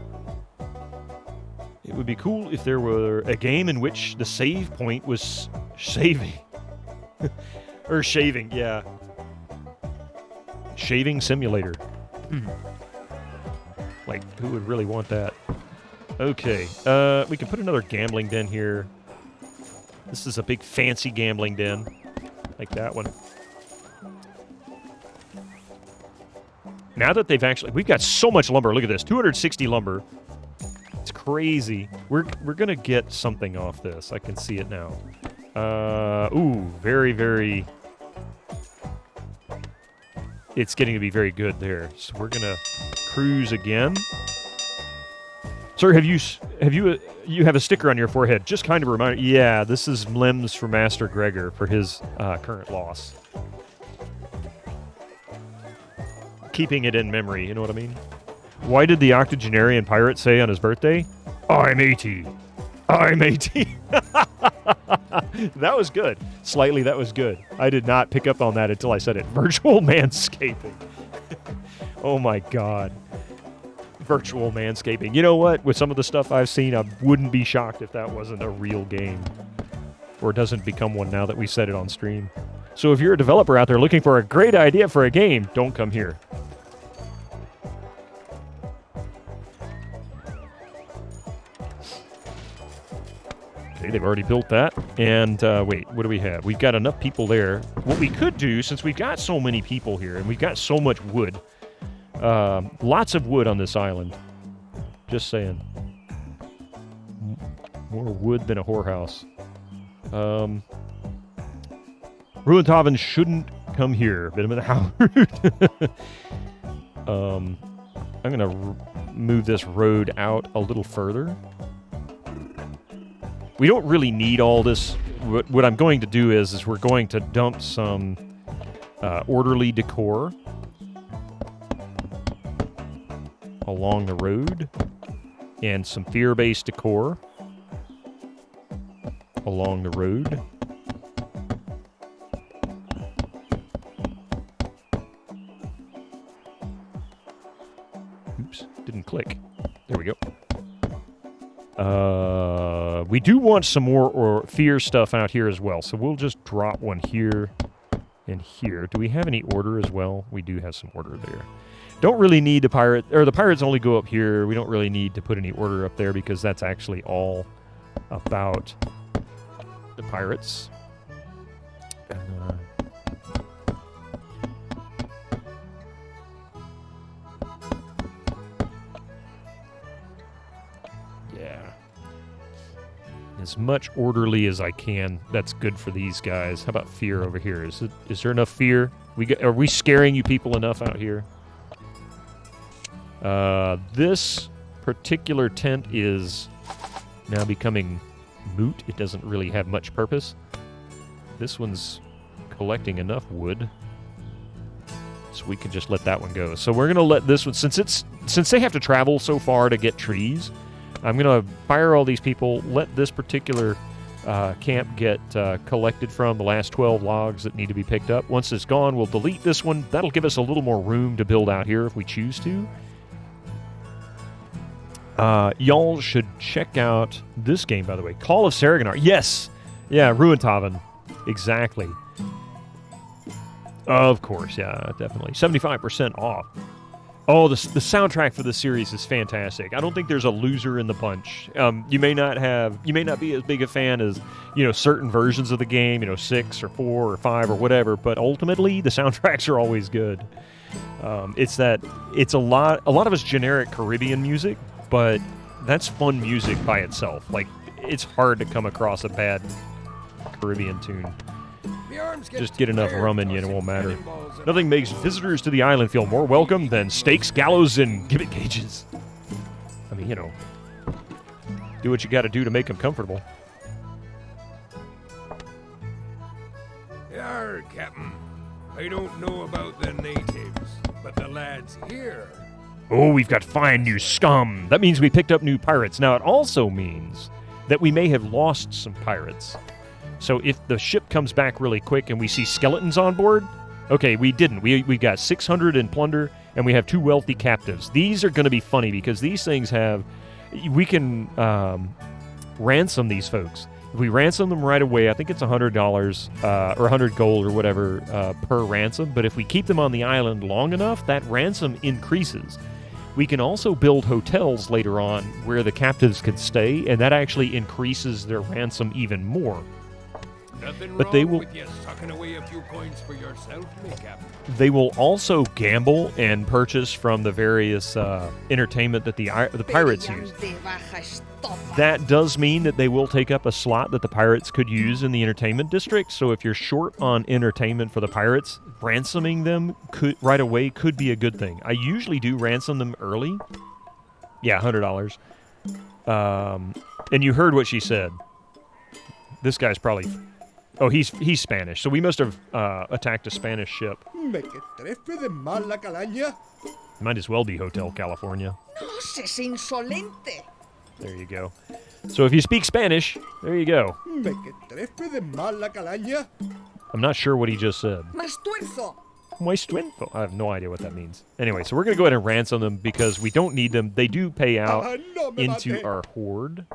It would be cool if there were a game in which the save point was saving. Or shaving, yeah. Shaving simulator. Like, who would really want that? Okay, we can put another gambling den here. This is a big fancy gambling den. Like that one. Now that they've actually... We've got so much lumber. Look at this. 260 lumber. It's crazy. We're going to get something off this. I can see it now. Ooh, very, very... It's getting to be very good there. So we're going to cruise again. Sir, you have a sticker on your forehead. Just kind of a reminder. Yeah, this is Mlems for Master Gregor for his current loss. Keeping it in memory, you know what I mean? Why did the octogenarian pirate say on his birthday, I'm 80. I'm 80. That was good. Slightly, that was good. I did not pick up on that until I said it. Virtual manscaping. Oh my God. Virtual manscaping. You know what? With some of the stuff I've seen, I wouldn't be shocked if that wasn't a real game. Or doesn't become one now that we said it on stream. So if you're a developer out there looking for a great idea for a game, don't come here. Okay, they've already built that. And, wait, what do we have? We've got enough people there. What we could do, since we've got so many people here, and we've got so much wood, lots of wood on this island. Just saying. More wood than a whorehouse. Ruintaven shouldn't come here. Bit of a Howard. I'm going to move this road out a little further. We don't really need all this. What I'm going to do is we're going to dump some orderly decor along the road and some fear-based decor along the road. Oops, didn't click. There we go. We do want some more fear stuff out here as well, so we'll just drop one here and here. Do we have any order as well? We do have some order there. Don't really need the pirate, or the pirates only go up here. We don't really need to put any order up there because that's actually all about the pirates. As much orderly as I can. That's good for these guys. How about fear over here? Is there enough fear? Are we scaring you people enough out here? This particular tent is now becoming moot. It doesn't really have much purpose. This one's collecting enough wood, so we can just let that one go. So we're gonna let this one, since they have to travel so far to get trees. I'm going to fire all these people, let this particular camp get collected from the last 12 logs that need to be picked up. Once it's gone, we'll delete this one. That'll give us a little more room to build out here if we choose to. Y'all should check out this game, by the way. Call of Saragonar. Yes! Yeah, Ruintaven. Exactly. Of course, yeah, definitely. 75% off. Oh, the soundtrack for the series is fantastic. I don't think there's a loser in the bunch. You may not be as big a fan as, certain versions of the game, 6 or 4 or 5 or whatever, but ultimately the soundtracks are always good. It's a lot of it's generic Caribbean music, but that's fun music by itself. Like, it's hard to come across a bad Caribbean tune. Just get enough rum in you and it won't matter. Nothing makes visitors to the island feel more welcome than steaks, gallows, and gibbet cages. I mean, do what you got to do to make them comfortable. Yarr, Captain. I don't know about the natives, but the lads here... Oh, we've got fine new scum. That means we picked up new pirates. Now, it also means that we may have lost some pirates. So if the ship comes back really quick and we see skeletons on board, okay, we didn't. We got 600 in plunder, and we have 2 wealthy captives. These are going to be funny because these things have we can ransom these folks. If we ransom them right away, I think it's $100 or 100 gold or whatever per ransom. But if we keep them on the island long enough, that ransom increases. We can also build hotels later on where the captives can stay, and that actually increases their ransom even more. Nothing But wrong they will. with you sucking away a few coins for yourself, me Captain. They will also gamble and purchase from the various entertainment that the pirates use. That does mean that they will take up a slot that the pirates could use in the entertainment district. So if you're short on entertainment for the pirates, ransoming them right away could be a good thing. I usually do ransom them early. Yeah, $100. And you heard what she said. This guy's probably... Oh, he's Spanish, so we must have attacked a Spanish ship. Might as well be Hotel California. There you go. So if you speak Spanish, there you go. I'm not sure what he just said. I have no idea what that means. Anyway, so we're going to go ahead and ransom them because we don't need them. They do pay out into our hoard.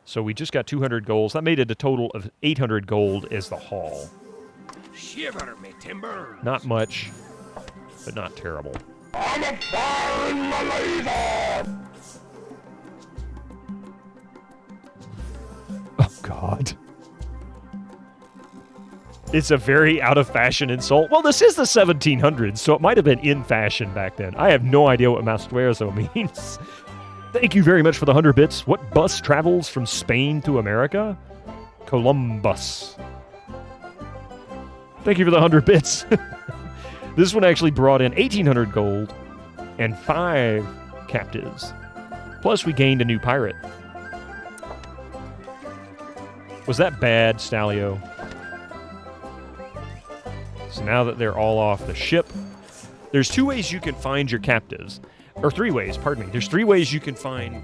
So we just got 200 gold. That made it a total of 800 gold as the haul. Shiver me timbers. Not much, but not terrible. I'm a firing my laser. Oh, God. It's a very out-of-fashion insult. Well, this is the 1700s, so it might have been in fashion back then. I have no idea what Mastuerzo means. Thank you very much for the 100 bits. What bus travels from Spain to America? Columbus. Thank you for the 100 bits. This one actually brought in 1,800 gold and 5 captives. Plus, we gained a new pirate. Was that bad, Stalio? So now that they're all off the ship, there's 2 ways you can find your captives. Or 3 ways, pardon me. There's 3 ways you can find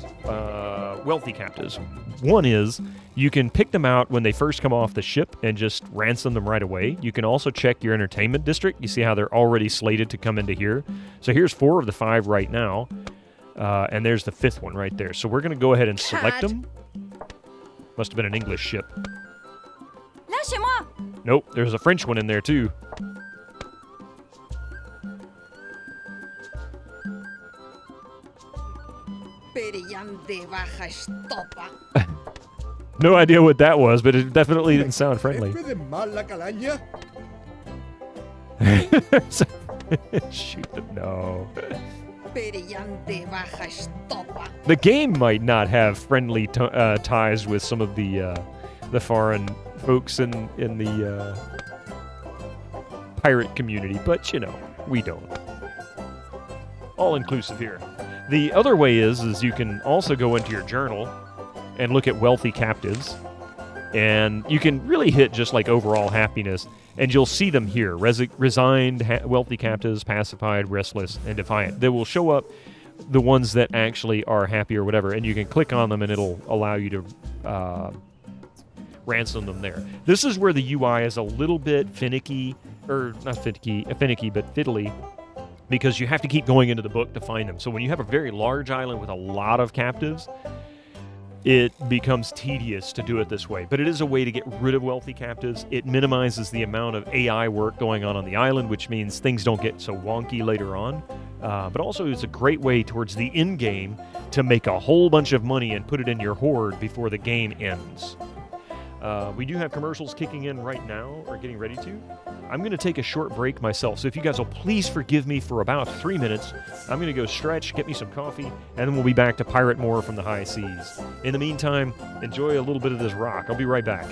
wealthy captives. One is you can pick them out when they first come off the ship and just ransom them right away. You can also check your entertainment district. You see how they're already slated to come into here. So here's 4 of the 5 right now. And there's the 5th one right there. So we're going to go ahead and select them. Must have been an English ship. Nope, there's a French one in there too. No idea what that was, but it definitely didn't sound friendly. Shoot them, no. The game might not have friendly ties with some of the foreign folks in the pirate community, but you know, we don't. All inclusive here. The other way is you can also go into your journal and look at wealthy captives, and you can really hit just like overall happiness, and you'll see them here: resigned, wealthy captives, pacified, restless, and defiant. They will show up the ones that actually are happy or whatever, and you can click on them, and it'll allow you to ransom them there. This is where the UI is a little bit finicky, or not finicky, but fiddly. Because you have to keep going into the book to find them. So when you have a very large island with a lot of captives, it becomes tedious to do it this way. But it is a way to get rid of wealthy captives. It minimizes the amount of AI work going on the island, which means things don't get so wonky later on. But also it's a great way towards the end game to make a whole bunch of money and put it in your hoard before the game ends. We do have commercials kicking in right now, or getting ready to. I'm going to take a short break myself, so if you guys will please forgive me for about 3 minutes. I'm going to go stretch, get me some coffee, and then we'll be back to pirate more from the high seas. In the meantime, enjoy a little bit of this rock. I'll be right back.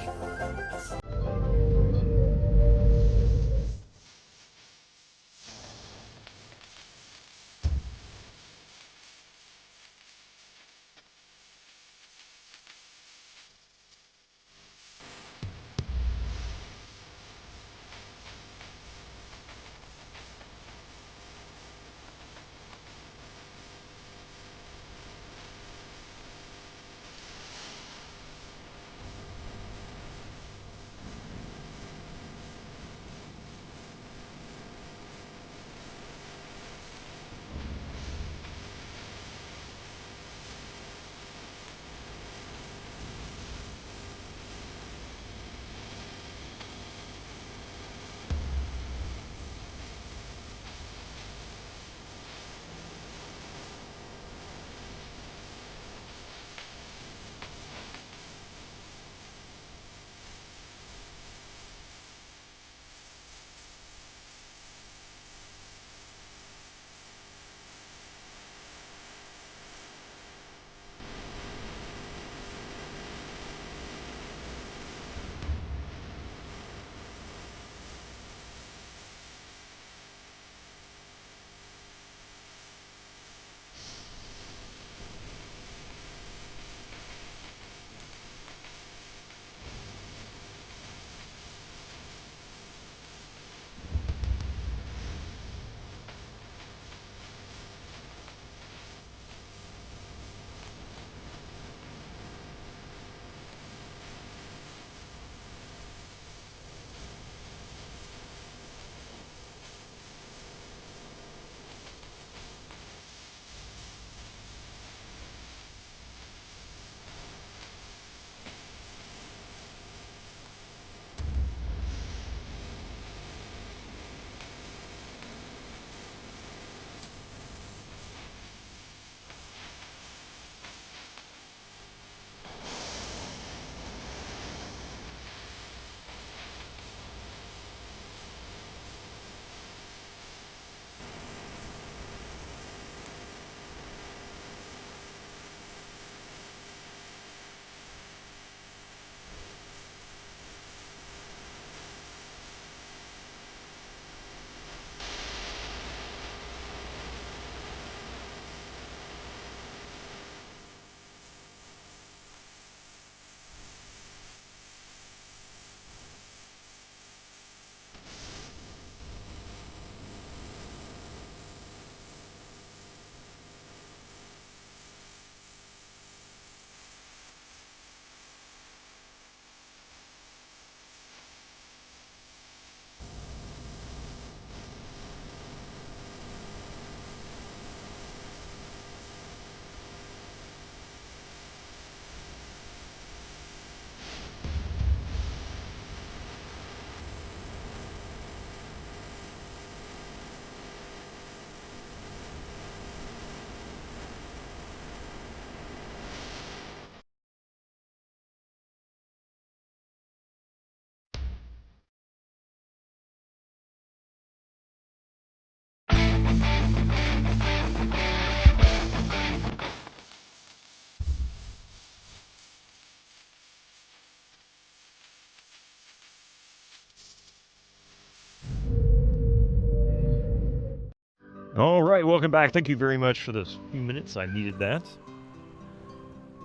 right, welcome back. Thank you very much for this few minutes. I needed that.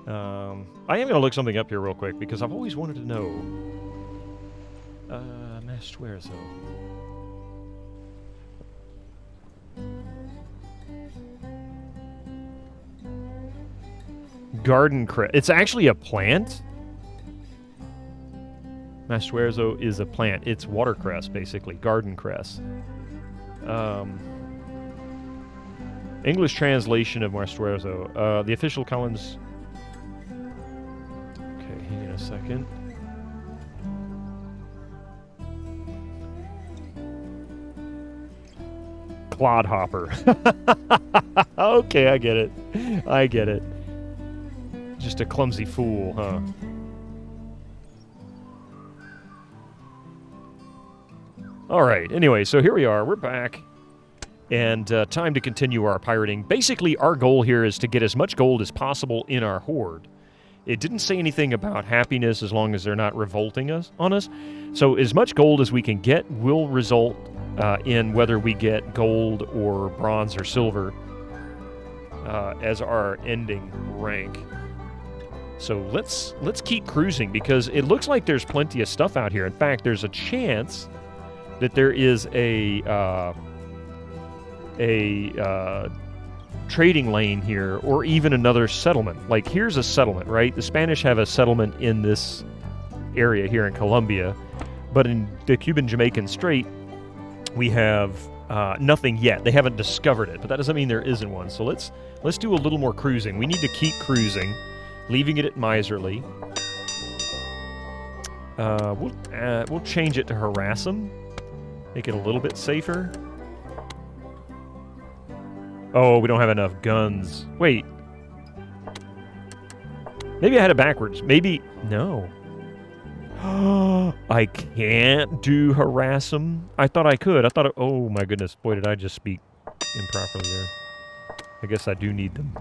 I am going to look something up here real quick because I've always wanted to know. Mastuerzo. Garden cress. It's actually a plant. Mastuerzo is a plant. It's watercress, basically. Garden cress. English translation of Mastuerzo. The official Collins... Okay, hang on a second. Clodhopper. Okay, I get it. I get it. Just a clumsy fool, huh? Alright, anyway, so here we are. We're back. And time to continue our pirating. Basically, our goal here is to get as much gold as possible in our hoard. It didn't say anything about happiness as long as they're not revolting on us. So as much gold as we can get will result in whether we get gold or bronze or silver as our ending rank. So let's keep cruising because it looks like there's plenty of stuff out here. In fact, there's a chance that there is a trading lane here, or even another settlement. Like, here's a settlement, right? The Spanish have a settlement in this area here in Colombia, but in the Cuban-Jamaican Strait, we have nothing yet. They haven't discovered it, but that doesn't mean there isn't one. So let's do a little more cruising. We need to keep cruising, leaving it at miserly. We'll change it to harass them, make it a little bit safer. Oh, we don't have enough guns. Wait. Maybe I had it backwards. Maybe... No. I can't do harass them. I thought I could. I thought... Oh, my goodness. Boy, did I just speak improperly there. I guess I do need them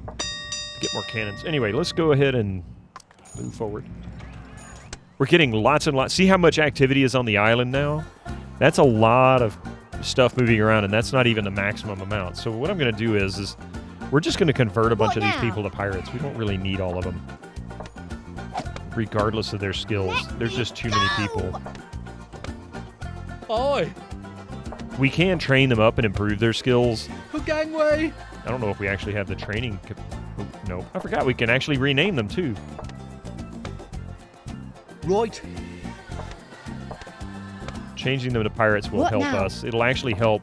to get more cannons. Anyway, let's go ahead and move forward. We're getting lots and lots... See how much activity is on the island now? That's a lot of stuff moving around, and that's not even the maximum amount. So what I'm going to do is we're just going to convert a bunch of these people to pirates. We don't really need all of them, regardless of their skills. There's just too many people. Oi! We can train them up and improve their skills. Gangway! I don't know if we actually have the training... No, I forgot we can actually rename them, too. Right. Changing them to pirates will help us. It'll actually help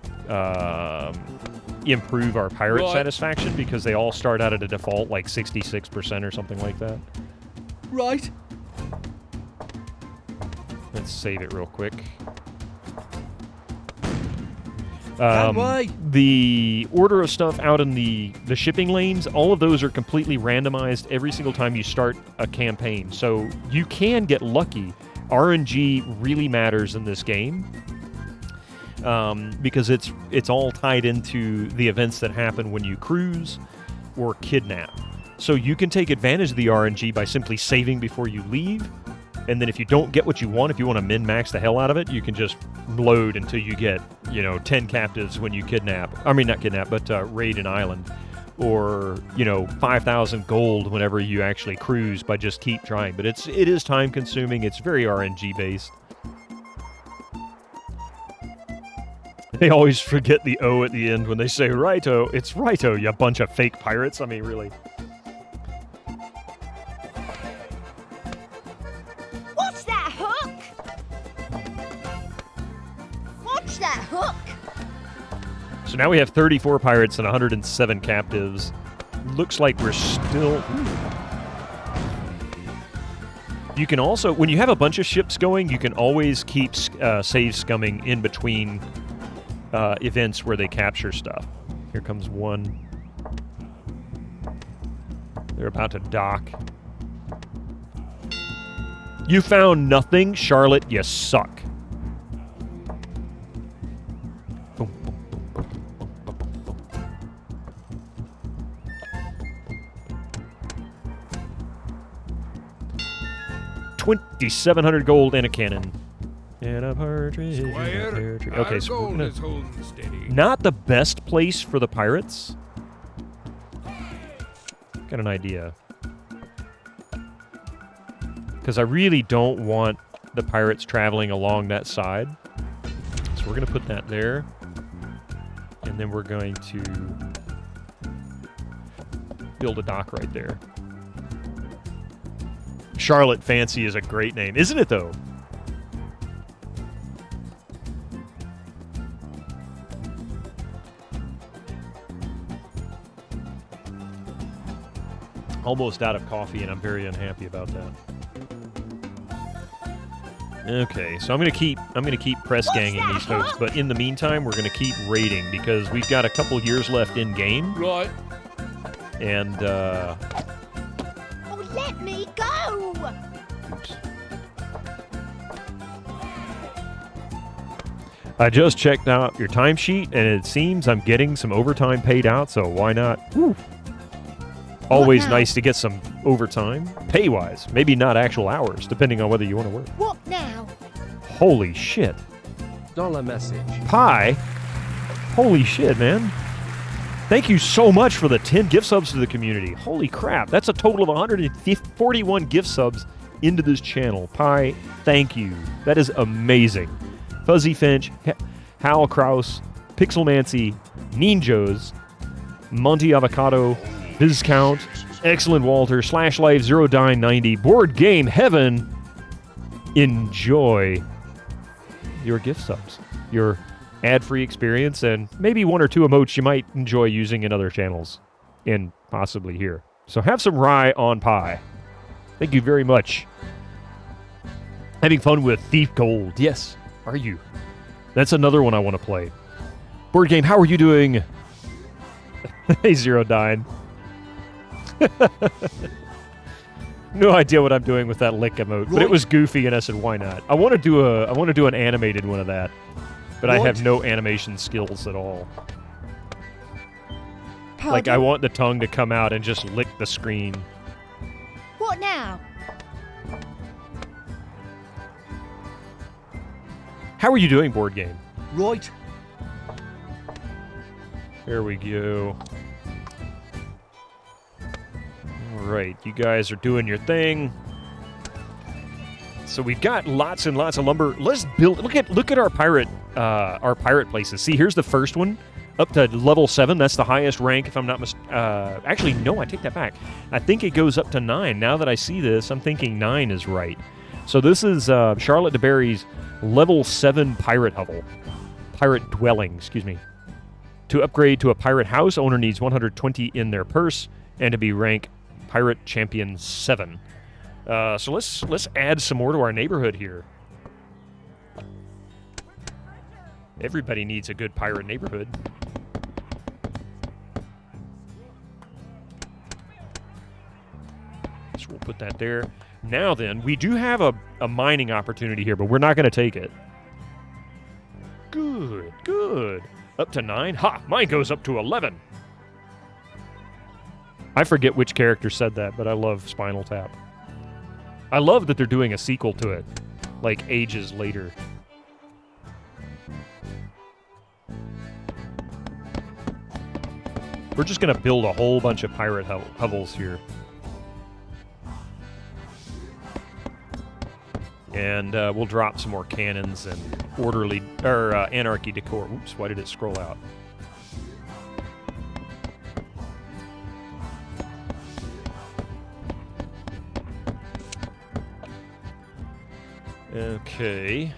improve our pirate satisfaction because they all start out at a default like 66% or something like that. Right. Let's save it real quick. The order of stuff out in the shipping lanes, all of those are completely randomized every single time you start a campaign. So you can get lucky. RNG really matters in this game because it's all tied into the events that happen when you cruise or kidnap. So you can take advantage of the RNG by simply saving before you leave, and then if you don't get what you want, if you want to min-max the hell out of it, you can just load until you get 10 captives when you kidnap. I mean, not kidnap, but raid an island. Or 5,000 gold whenever you actually cruise by just keep trying. But it is time consuming. It's very RNG based. They always forget the O at the end when they say righto. It's righto, you bunch of fake pirates. I mean, really. What's that hook? What's that hook? So now we have 34 pirates and 107 captives. Looks like we're still... You can also... When you have a bunch of ships going, you can always keep save scumming in between events where they capture stuff. Here comes one. They're about to dock. You found nothing, Charlotte. You suck. 2,700 gold and a cannon. And a partridge. and a Squire, partridge. our Okay, so we're gold gonna, is holding steady. not the best place for the pirates. Got an idea. Because I really don't want the pirates traveling along that side. So we're going to put that there. And then we're going to build a dock right there. Charlotte Fancy is a great name, isn't it, though? Almost out of coffee, and I'm very unhappy about that. Okay, so I'm gonna keep press ganging these folks, but in the meantime, we're gonna keep raiding because we've got a couple years left in game. Right. And Oh, let me go! oops. I just checked out your timesheet, and it seems I'm getting some overtime paid out. So why not? Woo. Always nice to get some overtime, pay-wise. Maybe not actual hours, depending on whether you want to work. What now? Holy shit. Dollar message. Pie? Holy shit, man. Thank you so much for the 10 gift subs to the community. Holy crap. That's a total of 141 gift subs into this channel. Pie, thank you. That is amazing. Fuzzy Finch, Hal Kraus, Pixelmancy, Ninjos, Monty Avocado, Viscount, Excellent Walter, Slash Life, Zero Dine 90, Board Game Heaven. Enjoy your gift subs, your ad-free experience, and maybe one or two emotes you might enjoy using in other channels, and possibly here. So have some rye on pie. Thank you very much. Having fun with Thief Gold. Yes, are you? That's another one I want to play. Board Game, how are you doing? Hey, Zero Dine. No idea what I'm doing with that lick emote, but it was goofy, and I said, "Why not?" I want to do an animated one of that, but I have no animation skills at all. Pardon? Like, I want the tongue to come out and just lick the screen. What now? How are you doing, Board Game? Right. There we go. All right, you guys are doing your thing. So we've got lots and lots of lumber. Let's build. Look at our pirate places. See, here's the first one, up to level 7. That's the highest rank, if I'm not actually, no, I take that back. I think it goes up to 9. Now that I see this, I'm thinking 9 is right. So this is Charlotte DeBerry's level 7 pirate dwelling. Excuse me. To upgrade to a pirate house, owner needs 120 in their purse, and to be rank Pirate Champion 7. So let's add some more to our neighborhood here. Everybody needs a good pirate neighborhood. So we'll put that there. Now then, we do have a mining opportunity here, but we're not going to take it. Good, good. Up to 9. Ha! Mine goes up to 11. I forget which character said that, but I love Spinal Tap. I love that they're doing a sequel to it, like ages later. We're just going to build a whole bunch of pirate hovels here. And we'll drop some more cannons and anarchy decor. Oops, why did it scroll out? Okay.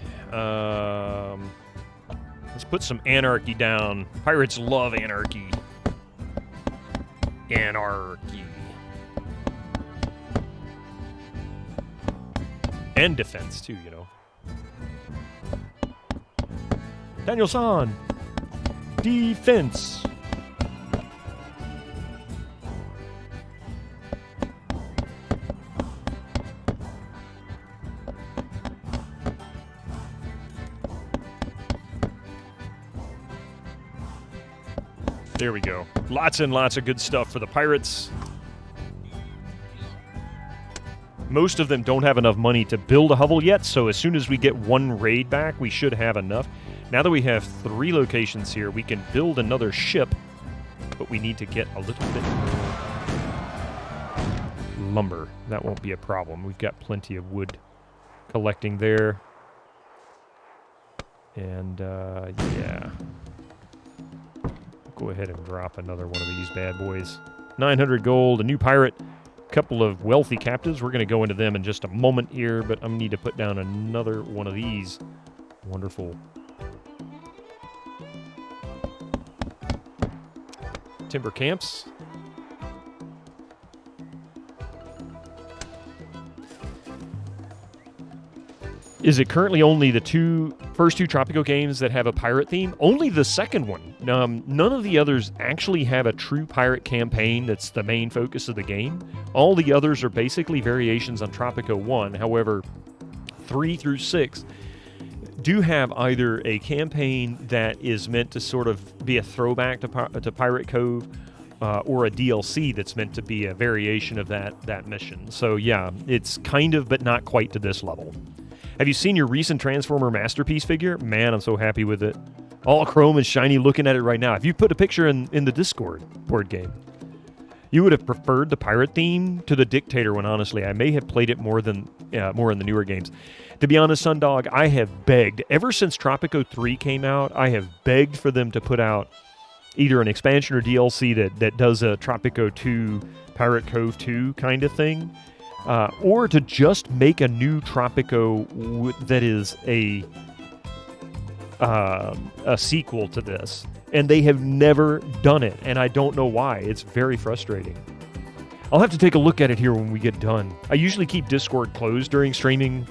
Let's put some anarchy down. Pirates love anarchy. Anarchy. And defense, too, you know. Daniel-san! Defense! There we go. Lots and lots of good stuff for the pirates. Most of them don't have enough money to build a hovel yet, so as soon as we get one raid back, we should have enough. Now that we have 3 locations here, we can build another ship, but we need to get a little bit more lumber. That won't be a problem. We've got plenty of wood collecting there. And, yeah. Go ahead and drop another one of these bad boys. 900 gold, a new pirate, a couple of wealthy captives. We're going to go into them in just a moment here, but I need to put down another one of these. Wonderful. Timber camps. Is it currently only the first two Tropico games that have a pirate theme? Only the second one. None of the others actually have a true pirate campaign that's the main focus of the game. All the others are basically variations on Tropico 1. However, 3 through 6 do have either a campaign that is meant to sort of be a throwback to Pirate Cove, or a DLC that's meant to be a variation of that mission. So yeah, it's kind of, but not quite to this level. Have you seen your recent Transformer Masterpiece figure? Man, I'm so happy with it. All chrome and shiny, looking at it right now. If you put a picture in the Discord board game, you would have preferred the pirate theme to the Dictator one, honestly. I may have played it more in the newer games. To be honest, Sundog, I have begged, ever since Tropico 3 came out, I have begged for them to put out either an expansion or DLC that does a Tropico 2, Pirate Cove 2 kind of thing. Or to just make a new Tropico that is a sequel to this. And they have never done it, and I don't know why. It's very frustrating. I'll have to take a look at it here when we get done. I usually keep Discord closed during streaming.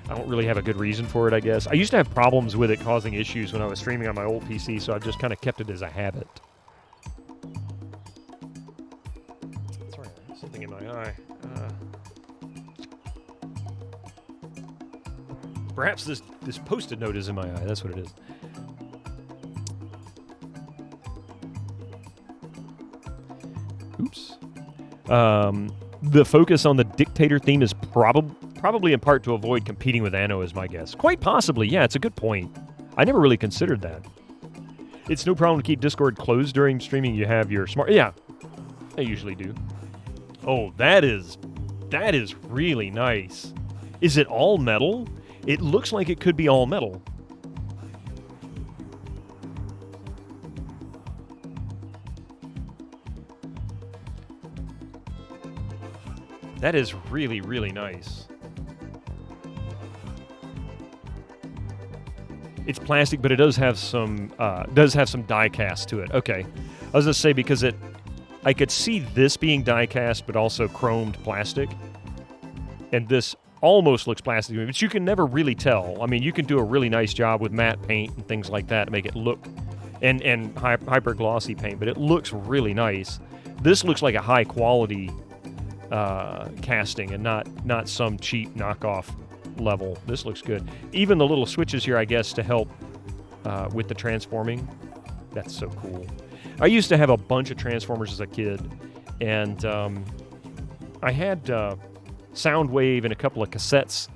I don't really have a good reason for it, I guess. I used to have problems with it causing issues when I was streaming on my old PC, so I just kind of kept it as a habit. Sorry, something in my eye. Perhaps this Post-it note is in my eye. That's what it is. Oops. The focus on the Dictator theme is probably in part to avoid competing with Anno, is my guess. Quite possibly, yeah, it's a good point. I never really considered that. It's no problem to keep Discord closed during streaming. You have your smart... Yeah, I usually do. Oh, that is really nice. Is it all metal? It looks like it could be all metal. That is really, really nice. It's plastic, but it does have some die cast to it. Okay, I was gonna say because I could see this being die cast, but also chromed plastic, and this almost looks plastic to me, but you can never really tell. I mean, you can do a really nice job with matte paint and things like that to make it look, and hyper glossy paint, but it looks really nice. This looks like a high quality casting and not some cheap knockoff level. This looks good. Even the little switches here, I guess, to help with the transforming. That's so cool. I used to have a bunch of Transformers as a kid, and I had Soundwave and a couple of cassettes.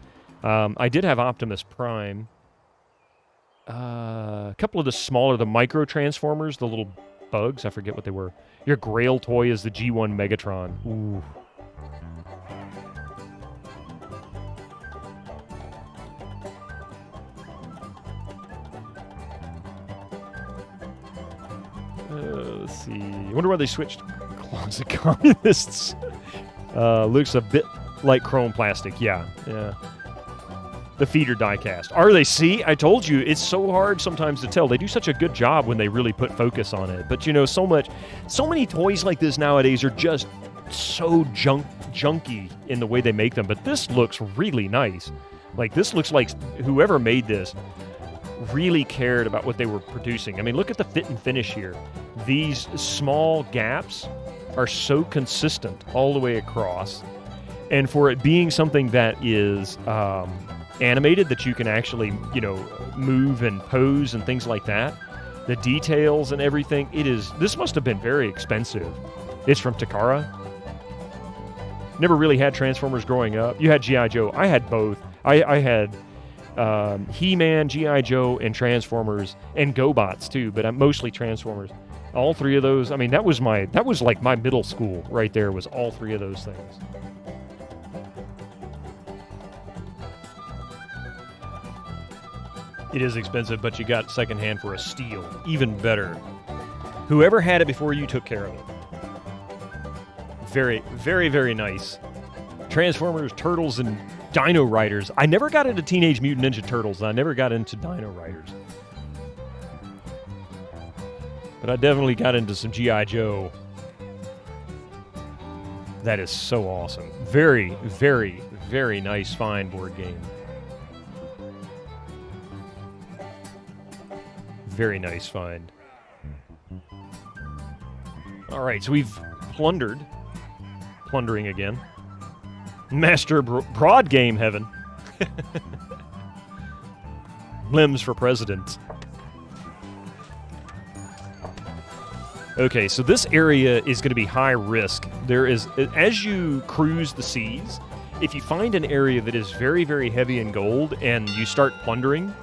I did have Optimus Prime. A couple of the micro Transformers, the little bugs, I forget what they were. Your Grail toy is the G1 Megatron. Ooh. Let's see. I wonder why they switched Closet Communists. Looks a bit like chrome plastic. Yeah. The feeder die cast. Are they? See, I told you, it's so hard sometimes to tell. They do such a good job when they really put focus on it. But you know, so many toys like this nowadays are just so junky in the way they make them. But this looks really nice. Like, this looks like whoever made this really cared about what they were producing. I mean, look at the fit and finish here. These small gaps are so consistent all the way across. And for it being something that is animated, that you can actually, move and pose and things like that, the details and everything, this must have been very expensive. It's from Takara. Never really had Transformers growing up. You had G.I. Joe. I had both. I had He-Man, G.I. Joe, and Transformers, and GoBots too, but I'm mostly Transformers. All three of those. I mean, that was like my middle school right there. Was all three of those things. It is expensive, but you got secondhand for a steal. Even better. Whoever had it before you took care of it. Very, very, very nice. Transformers, Turtles, and Dino Riders. I never got into Teenage Mutant Ninja Turtles, and I never got into Dino Riders. But I definitely got into some G.I. Joe. That is so awesome. Very, very, very nice fine board game. Very nice find. All right, so we've plundered. Plundering again. Master Broad Game Heaven. Limbs for president. Okay, so this area is going to be high risk. There is, as you cruise the seas, if you find an area that is very, very heavy in gold and you start plundering,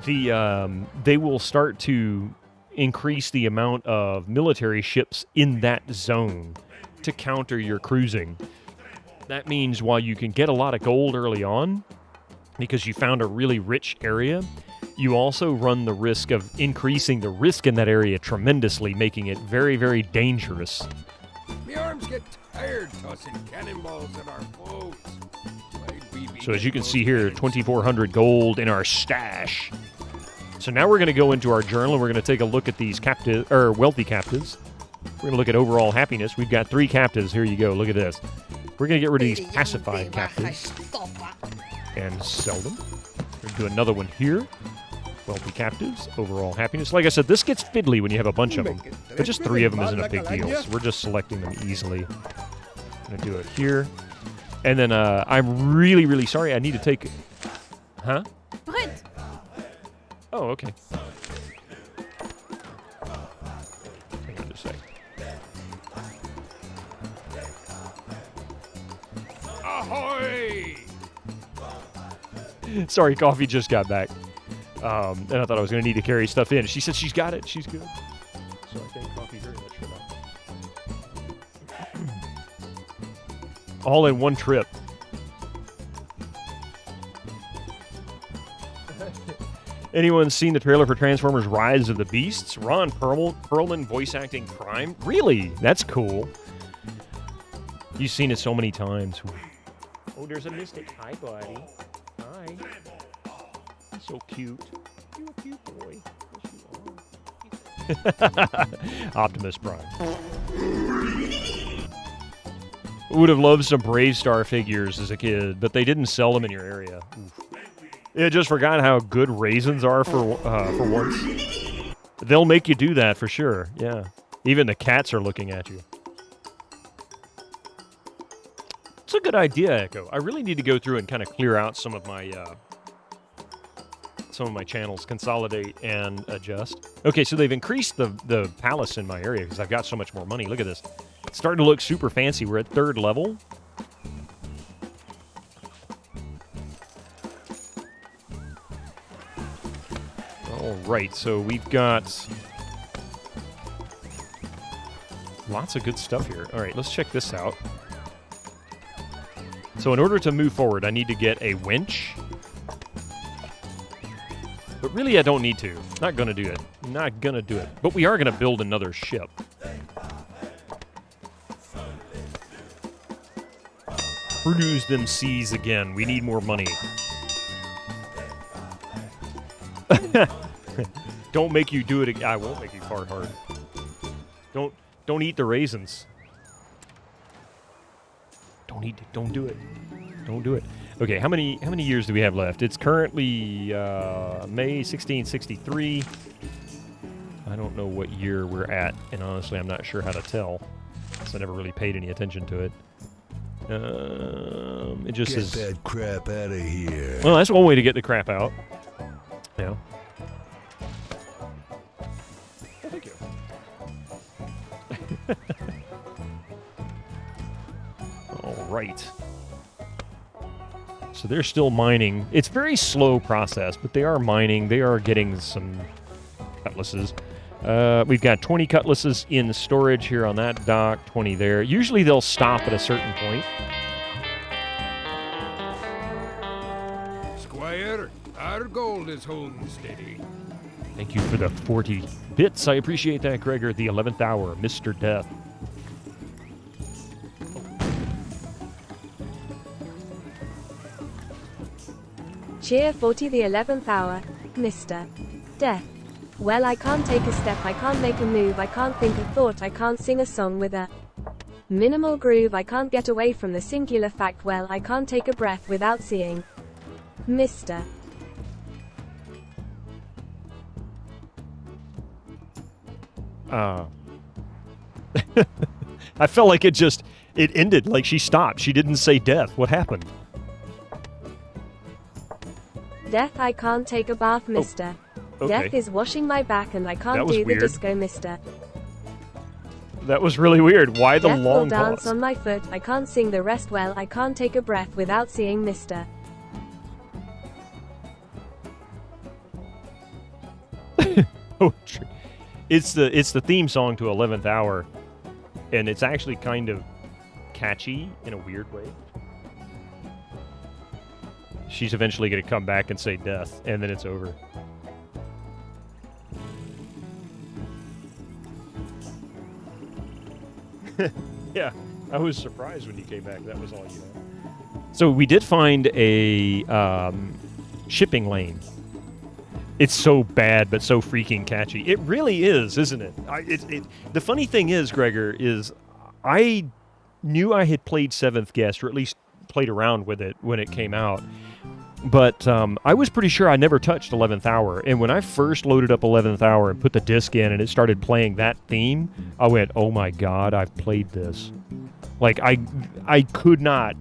they will start to increase the amount of military ships in that zone to counter your cruising. That means while you can get a lot of gold early on, because you found a really rich area, you also run the risk of increasing the risk in that area tremendously, making it very, very dangerous. My arms get tired tossing cannonballs at our foes. So as you can see here, 2,400 gold in our stash. So now we're going to go into our journal and we're going to take a look at these wealthy captives. We're going to look at overall happiness. We've got 3 captives. Here you go. Look at this. We're going to get rid of these pacified captives and sell them. We're going to do another one here. Wealthy captives, overall happiness. Like I said, this gets fiddly when you have a bunch of them, but just 3 of them isn't a big deal. So we're just selecting them easily. I'm going to do it here. And then I'm really, really sorry. I need to take... Huh? What? Oh, okay. Hang on just a sec. Ahoy! Sorry, Coffee just got back. And I thought I was going to need to carry stuff in. She said she's got it. She's good. So I thank Coffee very much for that. All in one trip. Anyone seen the trailer for Transformers Rise of the Beasts? Ron Perlman voice acting Prime? Really? That's cool. You've seen it so many times. Oh, there's a Mystic. Hi, buddy. Hi. He's so cute. You're a cute boy. Yes, you are. Optimus Prime. Would have loved some Brave Star figures as a kid, but they didn't sell them in your area. Oof. Yeah, just forgot how good raisins are for once. They'll make you do that for sure. Yeah, even the cats are looking at you. It's a good idea, Echo. I really need to go through and kind of clear out some of my channels, consolidate and adjust. Okay, so they've increased the palace in my area because I've got so much more money. Look at this. It's starting to look super fancy. We're at 3rd level. All right, so we've got lots of good stuff here. All right, let's check this out. So in order to move forward, I need to get a winch. But really, I don't need to. Not going to do it. Not going to do it. But we are going to build another ship. Cruise them seas again. We need more money. Don't make you do it again. I won't make you fart hard. Don't eat the raisins. Don't do it. Don't do it. Okay, how many years do we have left? It's currently May 1663. I don't know what year we're at, and honestly, I'm not sure how to tell. So I never really paid any attention to it. It just Get that crap out of here. Well, that's one way to get the crap out. Yeah. Oh, thank you. All right. So they're still mining. It's a very slow process, but they are mining. They are getting some cutlasses. We've got 20 cutlasses in storage here on that dock, 20 there. Usually they'll stop at a certain point. Squire, our gold is holding steady. Thank you for the 40 bits. I appreciate that, Gregor. The 11th hour, Mr. Death. Cheer 40 the 11th hour, Mr. Death. Well, I can't take a step, I can't make a move, I can't think a thought, I can't sing a song with a minimal groove, I can't get away from the singular fact, well, I can't take a breath without seeing Mr. I felt like it ended, like she stopped. She didn't say death. What happened? Death, I can't take a bath, Mr. Okay. Death is washing my back and I can't That was do weird. the disco, Mr. That was really weird. Why the Death will long dance pause? on my foot, I can't sing the rest, well, I can't take a breath without seeing Mr. Oh, true. It's the theme song to 11th Hour, and it's actually kind of catchy in a weird way. She's eventually going to come back and say death, and then it's over. Yeah, I was surprised when you came back. That was all you had. So we did find a shipping lane. It's so bad, but so freaking catchy. It really is, isn't it? The funny thing is, Gregor, is I knew I had played Seventh Guest, or at least played around with it when it came out. But I was pretty sure I never touched 11th Hour. And when I first loaded up 11th Hour and put the disc in and it started playing that theme, I went, oh my God, I've played this. Like, I could not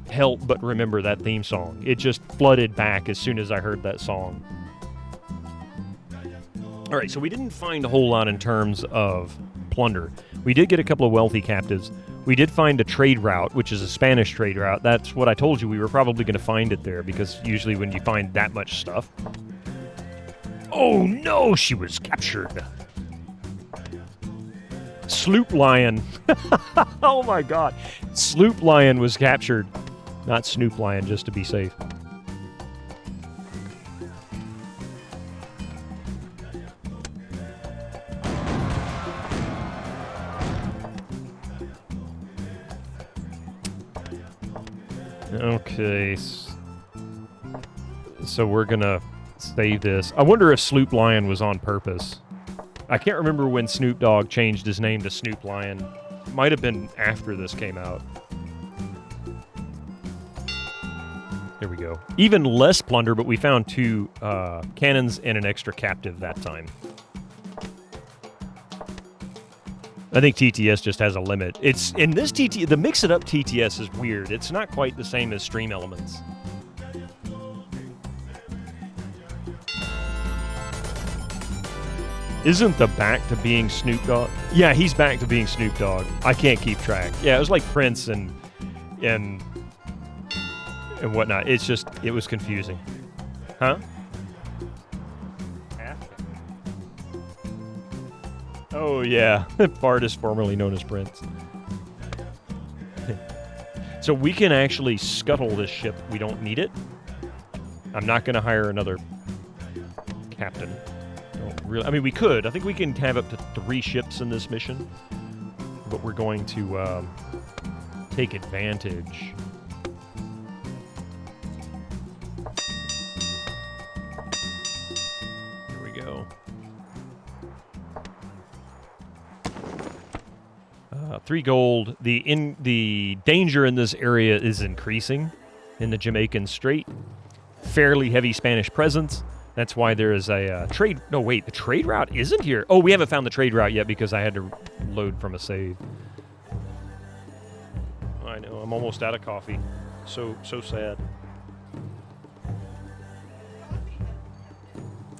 help but remember that theme song. It just flooded back as soon as I heard that song. All right, so we didn't find a whole lot in terms of plunder. We did get a couple of wealthy captives. We did find a trade route, which is a Spanish trade route. That's what I told you. We were probably going to find it there, because usually when you find that much stuff... Oh no, she was captured. Sloop Lion. Oh my God. Sloop Lion was captured. Not Snoop Lion, just to be safe. Okay, so we're gonna save this. I wonder if Sloop Lion was on purpose. I can't remember when Snoop Dogg changed his name to Snoop Lion. Might have been after this came out. There we go. Even less plunder, but we found 2 cannons and an extra captive that time. I think TTS just has a limit. It's in this the Mix It Up TTS is weird. It's not quite the same as Stream Elements. Isn't the back to being Snoop Dogg? Yeah, he's back to being Snoop Dogg. I can't keep track. Yeah, it was like Prince and whatnot. It's just, it was confusing. Huh? Oh, yeah. Artist formerly known as Prince. So we can actually scuttle this ship. We don't need it. I'm not going to hire another captain. Don't really. I mean, we could. I think we can have up to 3 ships in this mission. But we're going to take advantage. Here we go. 3 gold. The danger in this area is increasing in the Jamaican Strait. Fairly heavy Spanish presence. That's why there is a trade... No, wait. The trade route isn't here. Oh, we haven't found the trade route yet because I had to load from a save. I know. I'm almost out of coffee. So sad.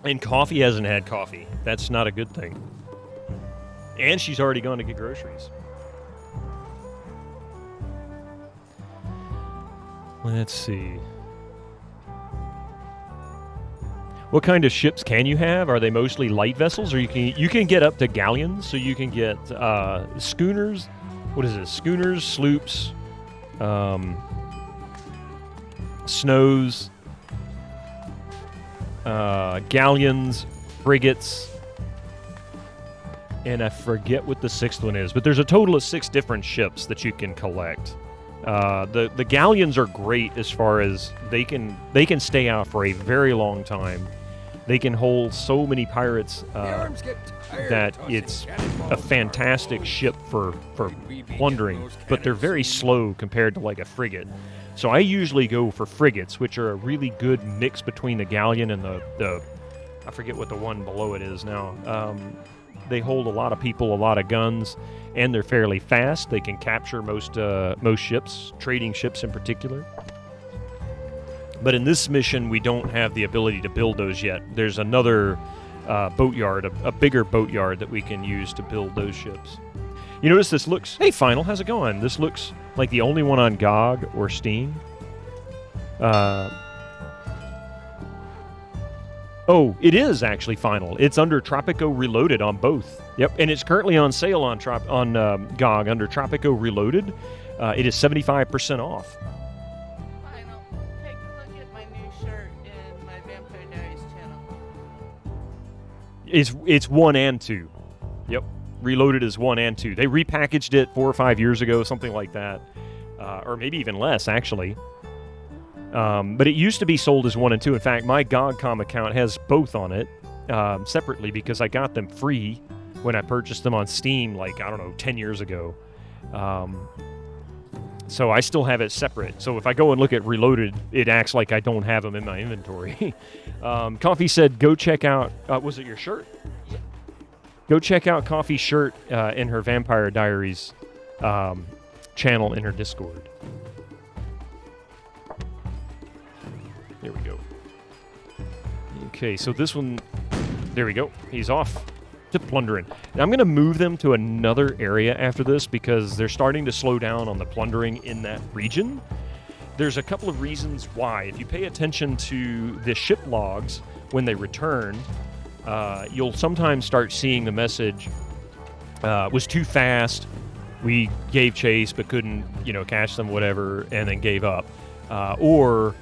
And coffee hasn't had coffee. That's not a good thing. And she's already gone to get groceries. Let's see. What kind of ships can you have? Are they mostly light vessels, or you can get up to galleons? So you can get schooners. What is it? Schooners, sloops, snows, galleons, frigates, and I forget what the sixth one is. But there's a total of 6 different ships that you can collect. The galleons are great as far as they can stay out for a very long time. They can hold so many pirates that it's a fantastic ship for plundering, but they're very slow compared to like a frigate. So I usually go for frigates, which are a really good mix between the galleon and the I forget what the one below it is now. They hold a lot of people, a lot of guns, and they're fairly fast. They can capture most ships, trading ships in particular. But in this mission, we don't have the ability to build those yet. There's another boatyard, a bigger boatyard that we can use to build those ships. You notice this looks... Hey, Final, how's it going? This looks like the only one on GOG or Steam. Oh, it is actually Final. It's under Tropico Reloaded on both. Yep, and it's currently on sale on GOG under Tropico Reloaded. It is 75% off. Final, take a look at my new shirt in my Vampire Diaries channel. It's 1 and 2. Yep, Reloaded is 1 and 2. They repackaged it 4 or 5 years ago, something like that. Or maybe even less, actually. But it used to be sold as 1 and 2. In fact, my GOG.com account has both on it separately because I got them free when I purchased them on Steam, like, I don't know, 10 years ago. So I still have it separate. So if I go and look at Reloaded, it acts like I don't have them in my inventory. Coffee said, go check out... was it your shirt? Go check out Coffee's shirt in her Vampire Diaries channel in her Discord. There we go. Okay, so this one... There we go. He's off to plundering. Now, I'm going to move them to another area after this because they're starting to slow down on the plundering in that region. There's a couple of reasons why. If you pay attention to the ship logs when they return, you'll sometimes start seeing the message, was too fast, we gave chase but couldn't, catch them, whatever, and then gave up. Or...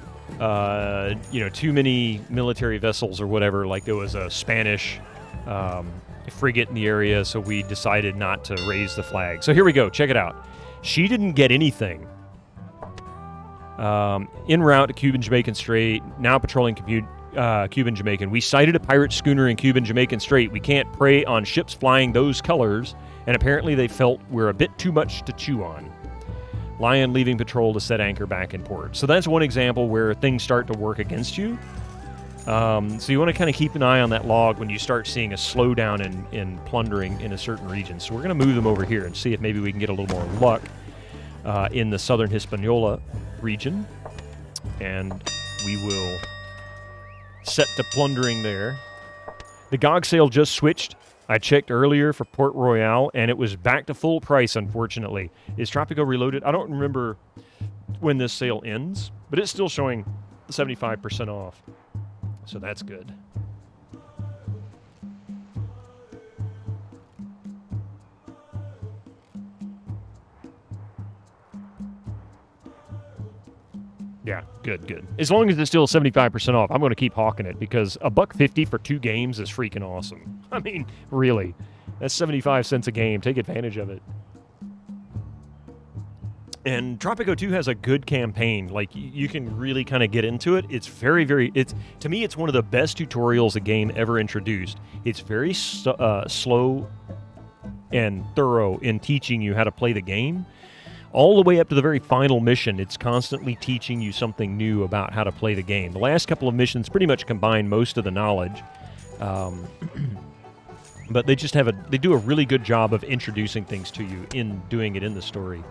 too many military vessels or whatever, like there was a Spanish frigate in the area, so we decided not to raise the flag. So here we go, check it out. She didn't get anything. En route to Cuban Jamaican Strait, now patrolling Cuban Jamaican. We sighted a pirate schooner in Cuban Jamaican Strait. We can't prey on ships flying those colors, and apparently they felt we're a bit too much to chew on. Lion leaving patrol to set anchor back in port. So that's one example where things start to work against you. So you want to kind of keep an eye on that log when you start seeing a slowdown in plundering in a certain region. So we're going to move them over here and see if maybe we can get a little more luck in the southern Hispaniola region. And we will set to plundering there. The GOG sale just switched. I checked earlier for Port Royal, and it was back to full price, unfortunately. Is Tropico Reloaded? I don't remember when this sale ends, but it's still showing 75% off. So that's good. Yeah, good. As long as it's still 75% off, I'm going to keep hawking it because $1.50 for 2 games is freaking awesome. I mean, really. That's 75 cents a game. Take advantage of it. And Tropico 2 has a good campaign. Like, you can really kind of get into it. It's very, to me, it's one of the best tutorials a game ever introduced. It's very slow and thorough in teaching you how to play the game. All the way up to the very final mission, it's constantly teaching you something new about how to play the game. The last couple of missions pretty much combine most of the knowledge. But they just they do a really good job of introducing things to you in doing it in the story.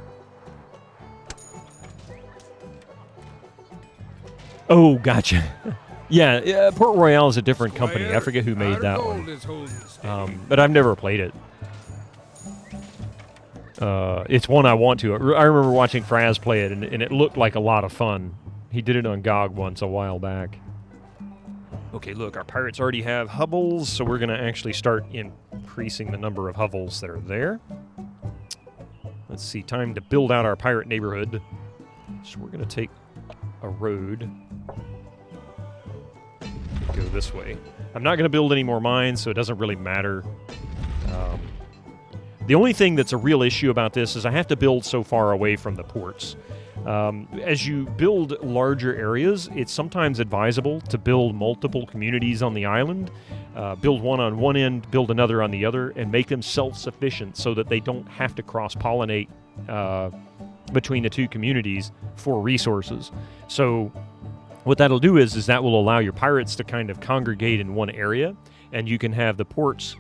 Oh, gotcha. Yeah, Port Royal is a different company. I forget who made that one. But I've never played it. It's one I want to. I remember watching Fraz play it, and it looked like a lot of fun. He did it on GOG once a while back. Okay, look, our pirates already have hovels, so we're going to actually start increasing the number of hovels that are there. Let's see, time to build out our pirate neighborhood. So we're going to take a road. Go this way. I'm not going to build any more mines, so it doesn't really matter. The only thing that's a real issue about this is I have to build so far away from the ports. As you build larger areas, it's sometimes advisable to build multiple communities on the island. Build one on one end, build another on the other, and make them self-sufficient so that they don't have to cross-pollinate between the two communities for resources. So what that'll do is that will allow your pirates to kind of congregate in one area, and you can have the ports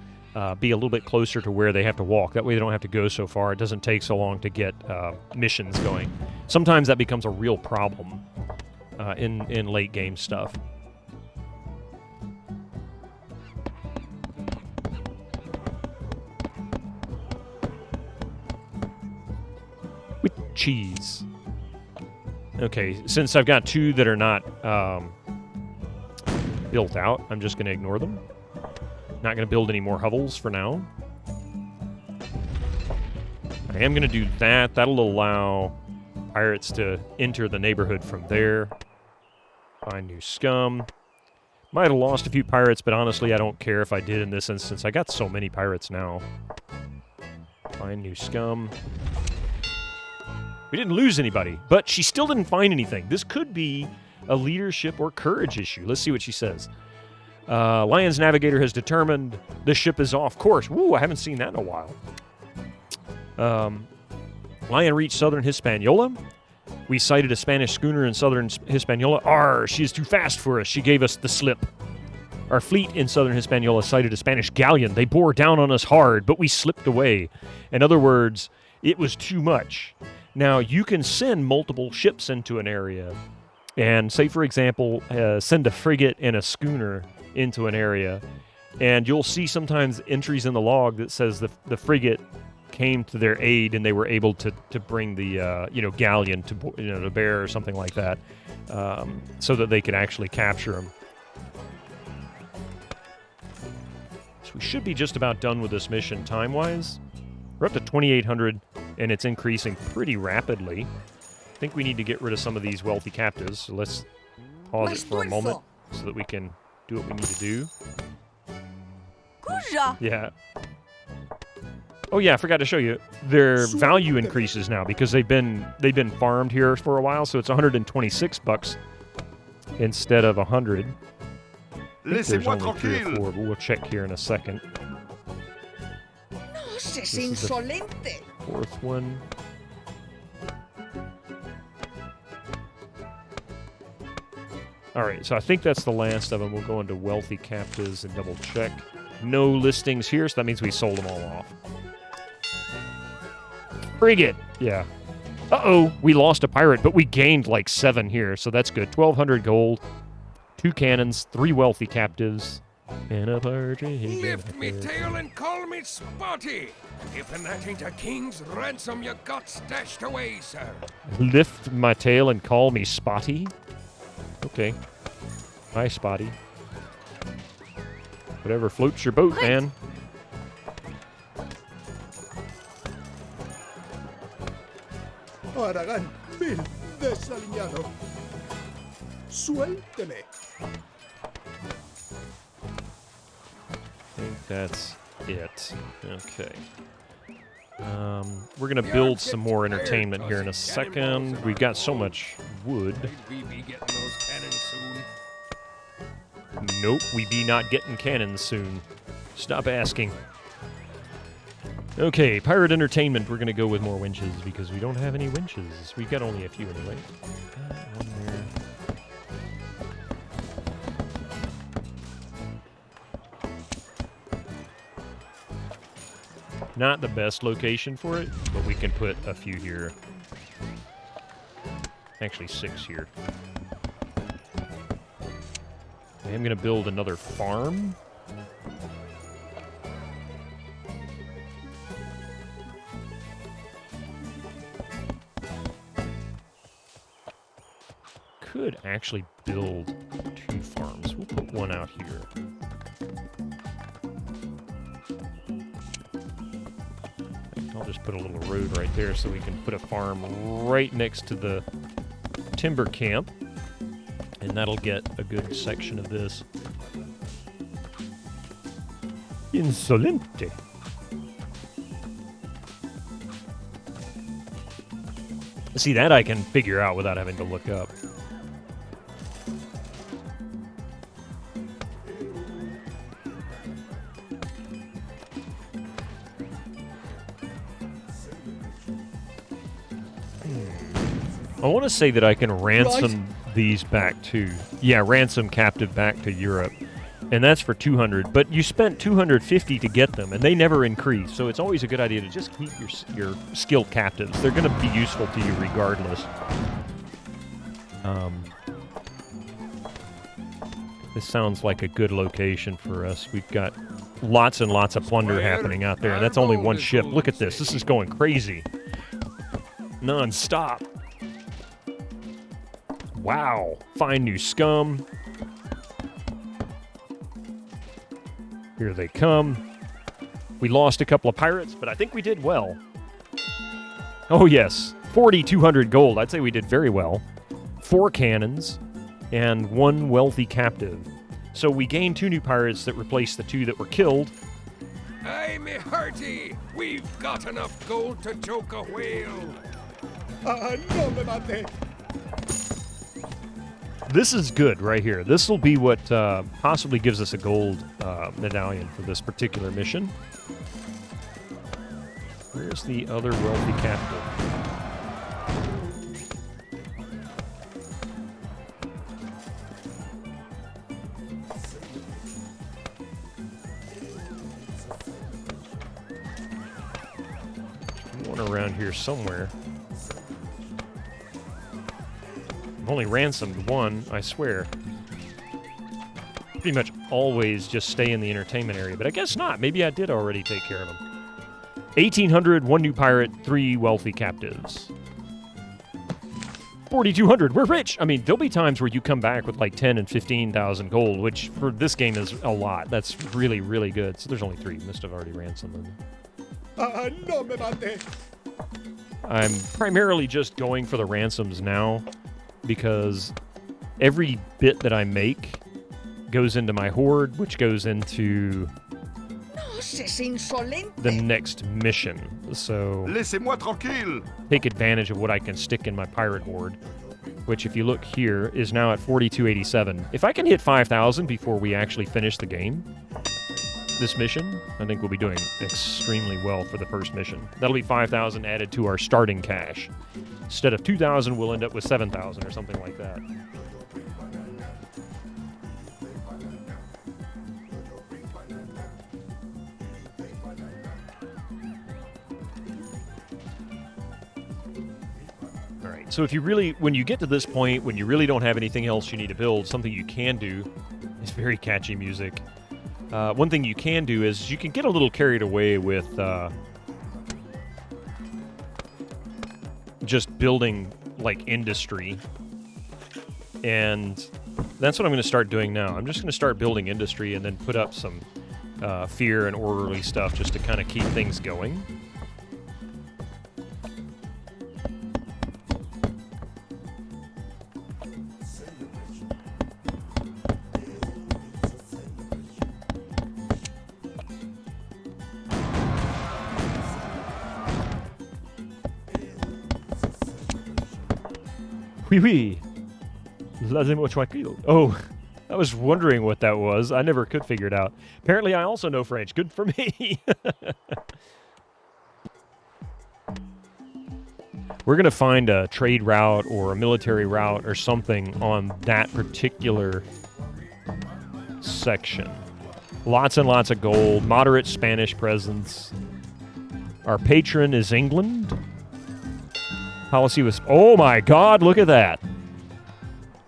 be a little bit closer to where they have to walk. That way they don't have to go so far. It doesn't take so long to get missions going. Sometimes that becomes a real problem in late game stuff. With cheese. Okay, since I've got two that are not built out, I'm just going to ignore them. Not going to build any more hovels for now. I am going to do that. That'll allow pirates to enter the neighborhood from there. Find new scum. Might have lost a few pirates, but honestly, I don't care if I did in this instance. I got so many pirates now. Find new scum. We didn't lose anybody, but she still didn't find anything. This could be a leadership or courage issue. Let's see what she says. Lion's navigator has determined the ship is off course. Woo, I haven't seen that in a while. Lion reached southern Hispaniola. We sighted a Spanish schooner in southern Hispaniola. Arr, she is too fast for us. She gave us the slip. Our fleet in southern Hispaniola sighted a Spanish galleon. They bore down on us hard, but we slipped away. In other words, it was too much. Now, you can send multiple ships into an area and, say, for example, send a frigate and a schooner into an area, and you'll see sometimes entries in the log that says the frigate came to their aid and they were able to bring the galleon to bear or something like that, so that they could actually capture them. So we should be just about done with this mission time-wise. We're up to 2,800 and it's increasing pretty rapidly. I think we need to get rid of some of these wealthy captives, so let's pause it for a moment so that we can do what we need to do. Yeah. Oh yeah, I forgot to show you. Their value increases now because they've been farmed here for a while, so it's 126 bucks instead of 100. I think there's only 3 or 4, but we'll check here in a second. This is the 4th one. Alright, so I think that's the last of them. We'll go into wealthy captives and double check. No listings here, so that means we sold them all off. Frigate! Yeah. Uh-oh, we lost a pirate, but we gained like 7 here, so that's good. 1,200 gold, 2 cannons, 3 wealthy captives, and a partridge. Lift me tail and call me Spotty. If that ain't a king's ransom you got stashed away, sir. Lift my tail and call me Spotty? Okay. Hi, Spotty. Whatever floats your boat, man. Aragán, vil desaliñado. Suélteme. I think that's it. Okay. We're going to build some more entertainment here in a second. We've got so much wood. We be getting those cannons soon. Nope, we be not getting cannons soon. Stop asking. Okay, pirate entertainment. We're going to go with more winches because we don't have any winches. We've got only a few anyway. One there. Not the best location for it, but we can put a few here. Actually, 6 here. I am going to build another farm. could actually build 2 farms. We'll put one out here. I'll just put a little road right there so we can put a farm right next to the timber camp. And that'll get a good section of this. Insolente. See, that I can figure out without having to look up. I want to say that I can ransom these back to... Yeah, ransom captive back to Europe. And that's for 200. But you spent 250 to get them, and they never increase. So it's always a good idea to just keep your skilled captives. They're going to be useful to you regardless. This sounds like a good location for us. We've got lots and lots of plunder happening out there, and that's only one ship. Look at this. This is going crazy. Non-stop. Wow. Find new scum. Here they come. We lost a couple of pirates, but I think we did well. Oh, yes. 4,200 gold. I'd say we did very well. 4 cannons and 1 wealthy captive. So we gained 2 new pirates that replaced the 2 that were killed. Aye, me hearty! We've got enough gold to choke a whale. No me mate. This is good right here. This will be what possibly gives us a gold medallion for this particular mission. Where's the other wealthy captive? One around here somewhere. I've only ransomed 1, I swear. Pretty much always just stay in the entertainment area, but I guess not. Maybe I did already take care of them. 1,800, 1 new pirate, 3 wealthy captives. 4,200, we're rich! I mean, there'll be times where you come back with like 10 and 15,000 gold, which for this game is a lot. That's really, really good. So there's only 3. Must have already ransomed them. No me mate. I'm primarily just going for the ransoms now, because every bit that I make goes into my hoard, which goes into the next mission. So Laissez-moi tranquille. take advantage of what I can stick in my pirate hoard, which if you look here is now at 4,287. If I can hit 5,000 before we actually finish the game, this mission, I think we'll be doing extremely well for the first mission. That'll be 5,000 added to our starting cash. Instead of 2,000, we'll end up with 7,000 or something like that. All right, so if you really, when you get to this point, when you really don't have anything else you need to build, something you can do is very catchy music. One thing you can do is you can get a little carried away with just building like industry, and that's what I'm going to start doing now. I'm just going to start building industry and then put up some fear and orderly stuff just to kind of keep things going. Oui. Laissez-moi tranquille. Oh, I was wondering what that was. I never could figure it out. Apparently, I also know French. Good for me. We're going to find a trade route or a military route or something on that particular section. Lots and lots of gold. Moderate Spanish presence. Our patron is England. Policy was, oh my God, look at that.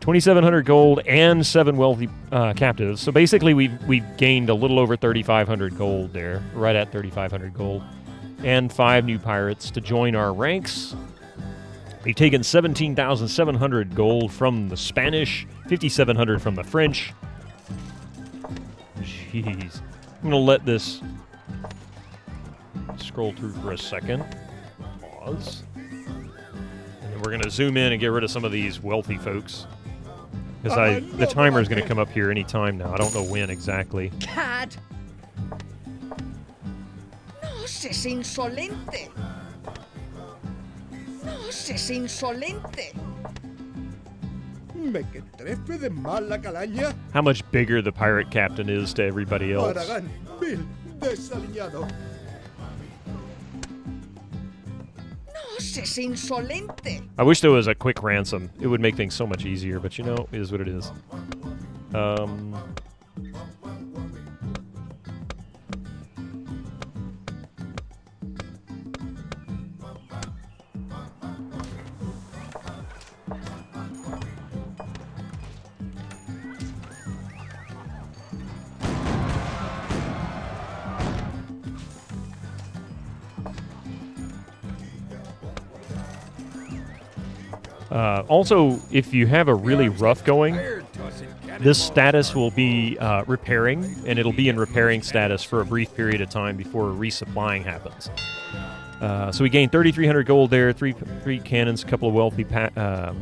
2,700 gold and 7 wealthy captives. So basically we've gained a little over 3,500 gold there, right at 3,500 gold. And 5 new pirates to join our ranks. We've taken 17,700 gold from the Spanish, 5,700 from the French. Jeez. I'm going to let this scroll through for a second. Pause. And then we're going to zoom in and get rid of some of these wealthy folks. Because the timer is going to come up here any time now. I don't know when exactly. Cad! No seas insolente! No seas insolente! Me que trefe de mala calaña. How much bigger the pirate captain is to everybody else. Aragán, vil, desaliñado. No seas insolente! I wish there was a quick ransom. It would make things so much easier, but you know, it is what it is. Also, if you have a really rough going, this status will be repairing, and it'll be in repairing status for a brief period of time before resupplying happens. So we gained 3,300 gold there, three cannons, a couple of wealthy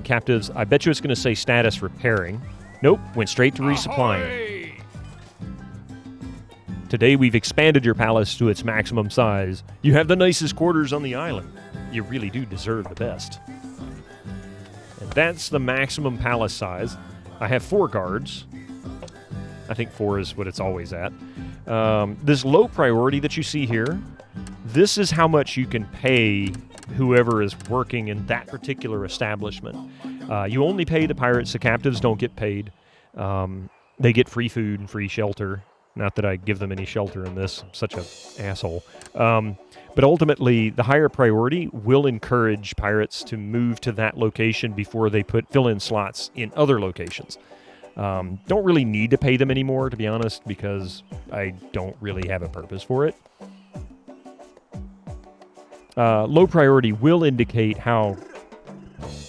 captives. I bet you it's going to say status repairing. Nope, went straight to resupplying. Today we've expanded your palace to its maximum size. You have the nicest quarters on the island. You really do deserve the best. That's the maximum palace size. I have 4 guards. I think 4 is what it's always at. This low priority that you see here, this is how much you can pay whoever is working in that particular establishment. You only pay the pirates. The captives don't get paid. They get free food and free shelter. Not that I give them any shelter in this. I'm such an asshole. But ultimately, the higher priority will encourage pirates to move to that location before they fill in slots in other locations. Don't really need to pay them anymore, to be honest, because I don't really have a purpose for it. Low priority will indicate how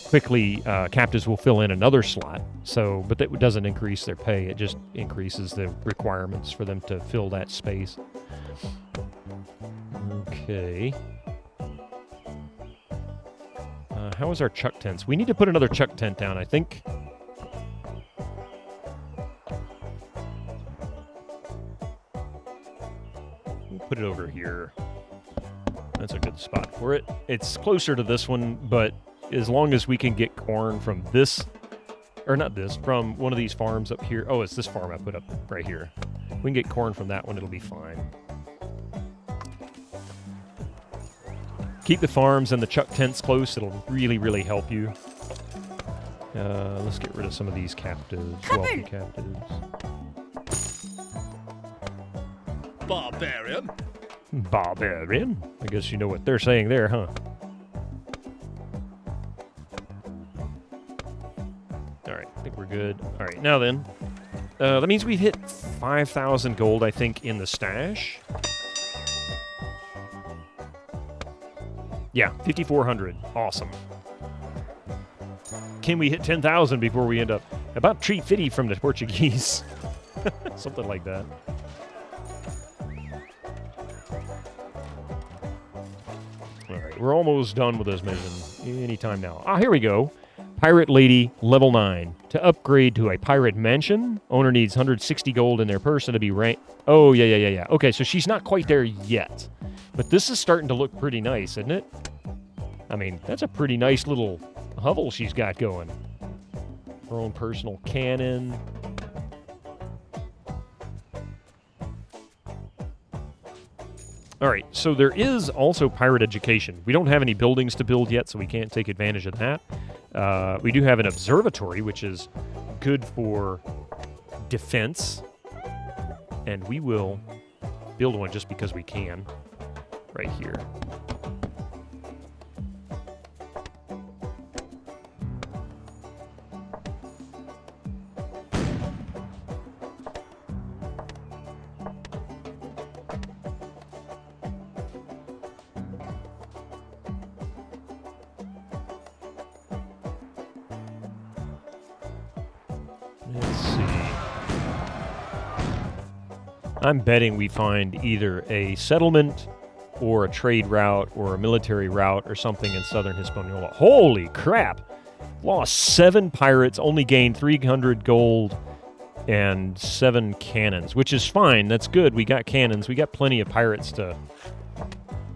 quickly captives will fill in another slot. But that doesn't increase their pay. It just increases the requirements for them to fill that space. Okay. How is our chuck tents? We need to put another chuck tent down, I think. We'll put it over here. That's a good spot for it. It's closer to this one, but as long as we can get corn from this, or not this, from one of these farms up here. Oh, it's this farm I put up right here. We can get corn from that one, it'll be fine. Keep the farms and the chuck tents close. It'll really, really help you. Let's get rid of some of these captives, wealthy captives. Barbarian. Barbarian? I guess you know what they're saying there, huh? Alright, I think we're good. Alright, now then. That means we've hit 5,000 gold, I think, in the stash. Yeah, 5,400. Awesome. Can we hit 10,000 before we end up about 350 from the Portuguese? Something like that. All right, we're almost done with this mission. Anytime now. Ah, here we go. Pirate Lady, level 9. To upgrade to a pirate mansion, owner needs 160 gold in their person to be ranked. Oh, yeah. Okay, so she's not quite there yet. But this is starting to look pretty nice, isn't it? I mean, that's a pretty nice little hovel she's got going. Her own personal cannon. All right, so there is also pirate education. We don't have any buildings to build yet, so we can't take advantage of that. We do have an observatory, which is good for defense. And we will build one just because we can. Right here. Let's see. I'm betting we find either a settlement or a trade route or a military route or something in southern Hispaniola. Holy crap! Lost 7 pirates, only gained 300 gold and 7 cannons, which is fine. That's good. We got cannons. We got plenty of pirates to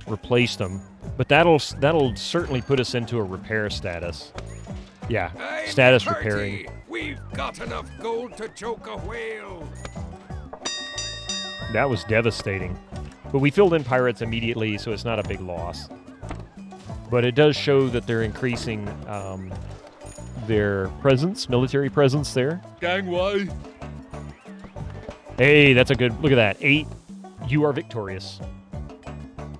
replace them. But that'll certainly put us into a repair status. Yeah, status repairing. We've got enough gold to choke a whale. That was devastating. But we filled in pirates immediately, so it's not a big loss. But it does show that they're increasing their presence, military presence there. Gangway. Hey, that's a good... Look at that. 8. You are victorious.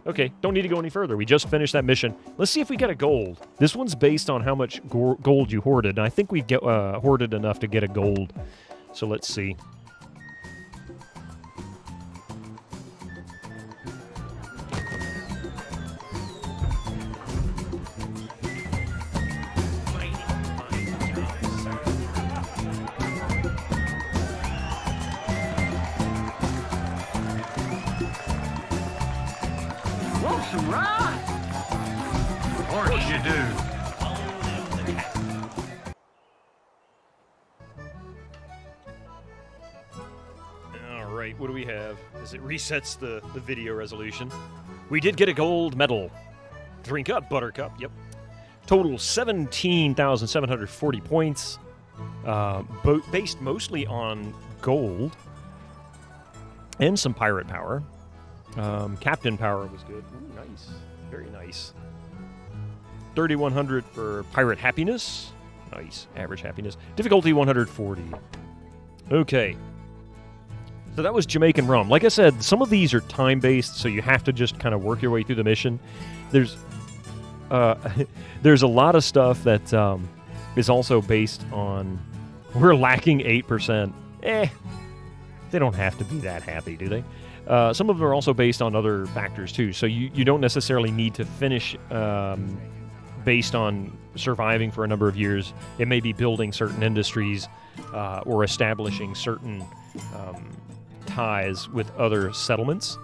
Okay, don't need to go any further. We just finished that mission. Let's see if we get a gold. This one's based on how much gold you hoarded, and I think we've hoarded enough to get a gold. So let's see. What do we have? As it resets the video resolution. We did get a gold medal. Drink up, Buttercup. Yep. Total 17,740 points. Based mostly on gold. And some pirate power. Captain power was good. Ooh, nice. Very nice. 3,100 for pirate happiness. Nice. Average happiness. Difficulty 140. Okay. So that was Jamaican Rum. Like I said, some of these are time-based, so you have to just kind of work your way through the mission. There's a lot of stuff that is also based on... We're lacking 8%. They don't have to be that happy, do they? Some of them are also based on other factors, too. So you don't necessarily need to finish based on surviving for a number of years. It may be building certain industries or establishing certain... ties with other settlements,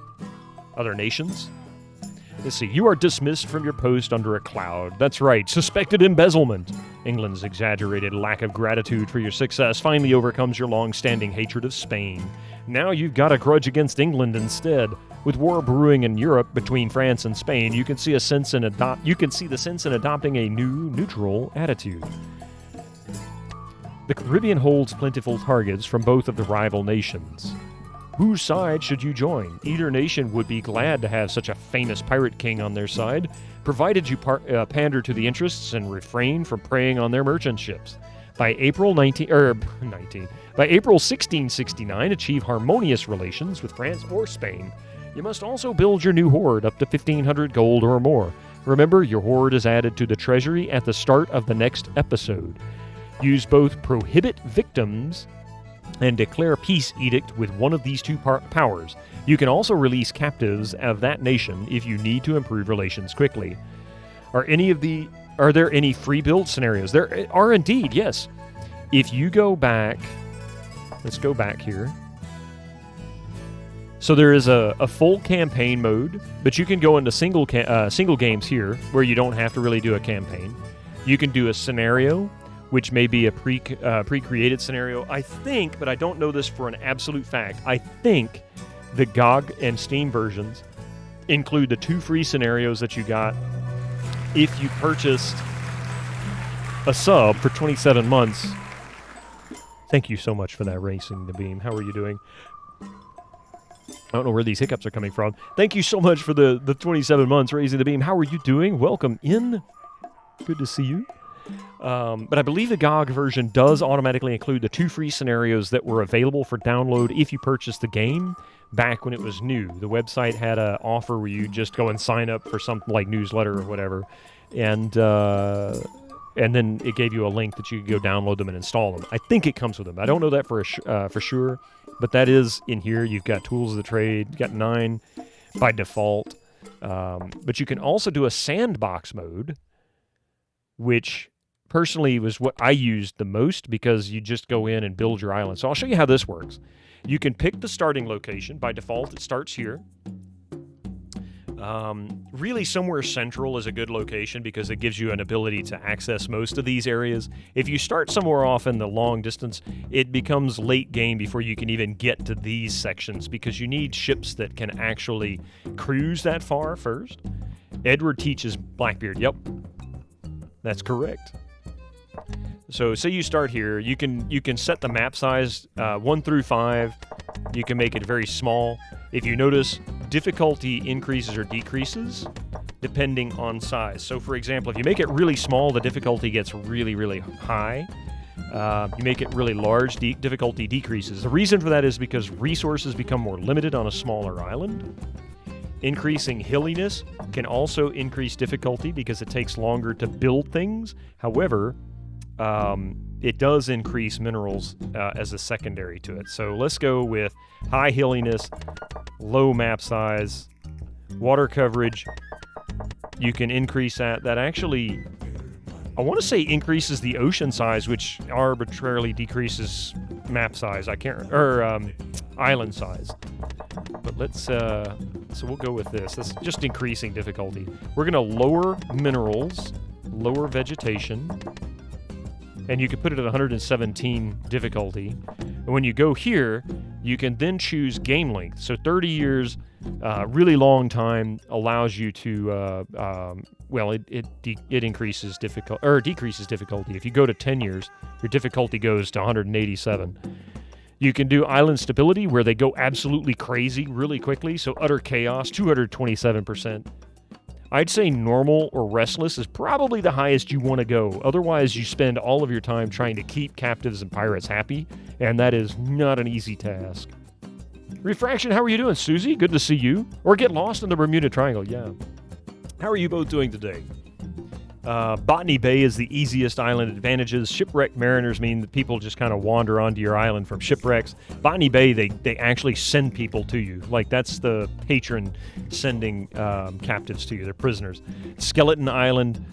other nations. Let's see. You are dismissed from your post under a cloud. That's right. Suspected embezzlement. England's exaggerated lack of gratitude for your success finally overcomes your long-standing hatred of Spain. Now you've got a grudge against England instead. With war brewing in Europe between France and Spain, you can see the sense in adopting a new neutral attitude. The Caribbean holds plentiful targets from both of the rival nations. Whose side should you join? Either nation would be glad to have such a famous pirate king on their side, provided you pander to the interests and refrain from preying on their merchant ships. By April 1669, achieve harmonious relations with France or Spain. You must also build your new hoard up to 1,500 gold or more. Remember, your hoard is added to the treasury at the start of the next episode. Use both prohibit victims and declare peace edict with one of these two powers. You can also release captives of that nation if you need to improve relations quickly. Are there any free build scenarios? There are indeed, yes. If you go back, let's go back here. So there is a full campaign mode, but you can go into single games here where you don't have to really do a campaign. You can do a scenario, which may be a pre-created scenario. I think, but I don't know this for an absolute fact, I think the GOG and Steam versions include the 2 free scenarios that you got if you purchased a sub for 27 months. Thank you so much for that, Racing the Beam. How are you doing? I don't know where these hiccups are coming from. Thank you so much for the 27 months, Raising the Beam. How are you doing? Welcome in. Good to see you. But I believe the GOG version does automatically include the 2 free scenarios that were available for download if you purchased the game back when it was new. The website had an offer where you just go and sign up for something like newsletter or whatever, and then it gave you a link that you could go download them and install them. I think it comes with them. I don't know that for sure, but that is in here. You've got Tools of the Trade. You've got 9 by default. But you can also do a sandbox mode, which personally was what I used the most because you just go in and build your island. So I'll show you how this works. You can pick the starting location. By default, it starts here. Really somewhere central is a good location because it gives you an ability to access most of these areas. If you start somewhere off in the long distance, it becomes late game before you can even get to these sections because you need ships that can actually cruise that far first. Edward teaches Blackbeard. Yep, that's correct. So say you start here, you can set the map size 1 through 5. You can make it very small. If you notice, difficulty increases or decreases depending on size. So for example, if you make it really small, the difficulty gets really, really high. You make it really large, difficulty decreases. The reason for that is because resources become more limited on a smaller island. Increasing hilliness can also increase difficulty because it takes longer to build things. However, it does increase minerals as a secondary to it. So let's go with high hilliness, low map size, water coverage. You can increase that. That actually, I want to say increases the ocean size, which arbitrarily decreases map size. I can't, or island size. But let's, so we'll go with this. That's just increasing difficulty. We're going to lower minerals, lower vegetation. And you can put it at 117 difficulty. And when you go here, you can then choose game length. So 30 years, really long time, allows you to, well, it increases difficulty, or decreases difficulty. If you go to 10 years, your difficulty goes to 187. You can do island stability, where they go absolutely crazy really quickly. So utter chaos, 227%. I'd say normal or restless is probably the highest you want to go. Otherwise, you spend all of your time trying to keep captives and pirates happy, and that is not an easy task. Refraction, how are you doing, Susie? Good to see you. Or get lost in the Bermuda Triangle, yeah. How are you both doing today? Botany Bay is the easiest island advantages. Shipwrecked mariners mean that people just kind of wander onto your island from shipwrecks. Botany Bay, they actually send people to you. Like, that's the patron sending captives to you. They're prisoners. Skeleton Island,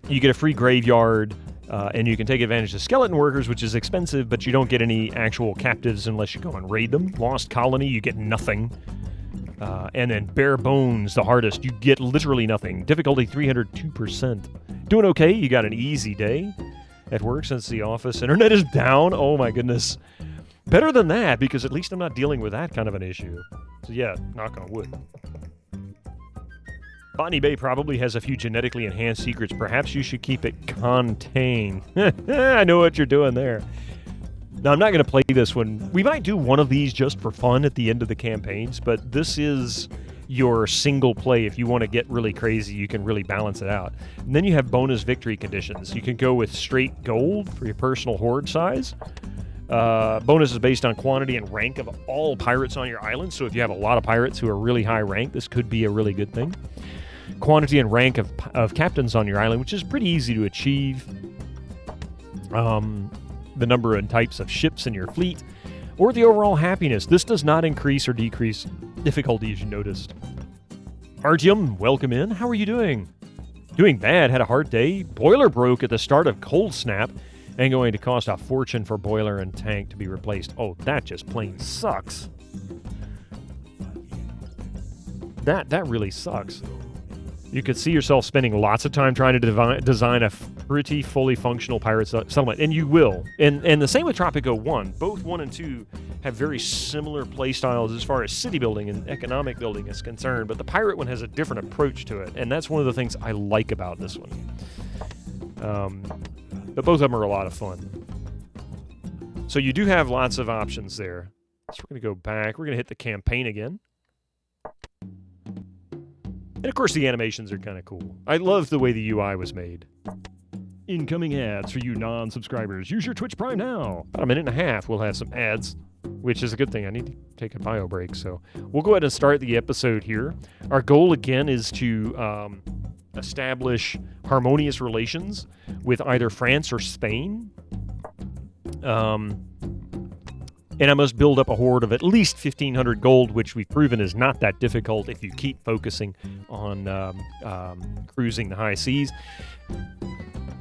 you get a free graveyard, and you can take advantage of skeleton workers, which is expensive, but you don't get any actual captives unless you go and raid them. Lost Colony, you get nothing. And then Bare Bones, the hardest, you get literally nothing. Difficulty 302%. Doing okay, you got an easy day at work since the office internet is down. Oh my goodness. Better than that, because at least I'm not dealing with that kind of an issue. So yeah, knock on wood. Botany Bay probably has a few genetically enhanced secrets. Perhaps you should keep it contained. I know what you're doing there. Now, I'm not going to play this one. We might do one of these just for fun at the end of the campaigns, but this is your single play. If you want to get really crazy, you can really balance it out. And then you have bonus victory conditions. You can go with straight gold for your personal horde size. Bonus is based on quantity and rank of all pirates on your island, so if you have a lot of pirates who are really high rank, this could be a really good thing. Quantity and rank of captains on your island, which is pretty easy to achieve. The number and types of ships in your fleet, or the overall happiness. This does not increase or decrease difficulty, as you noticed. Artyom, welcome in. How are you doing? Doing bad. Had a hard day. Boiler broke at the start of Cold Snap and going to cost a fortune for boiler and tank to be replaced. Oh, that just plain sucks. That really sucks. You could see yourself spending lots of time trying to design a pretty fully functional pirate settlement, and you will. And the same with Tropico 1. Both 1 and 2 have very similar play styles as far as city building and economic building is concerned, but the pirate one has a different approach to it, and that's one of the things I like about this one. But both of them are a lot of fun. So you do have lots of options there. So we're going to go back. We're going to hit the campaign again. And of course, the animations are kind of cool. I love the way the UI was made. Incoming ads for you non-subscribers. Use your Twitch Prime now. About a minute and a half, we'll have some ads, which is a good thing. I need to take a bio break, so we'll go ahead and start the episode here. Our goal, again, is to establish harmonious relations with either France or Spain. and I must build up a hoard of at least 1,500 gold, which we've proven is not that difficult if you keep focusing on cruising the high seas.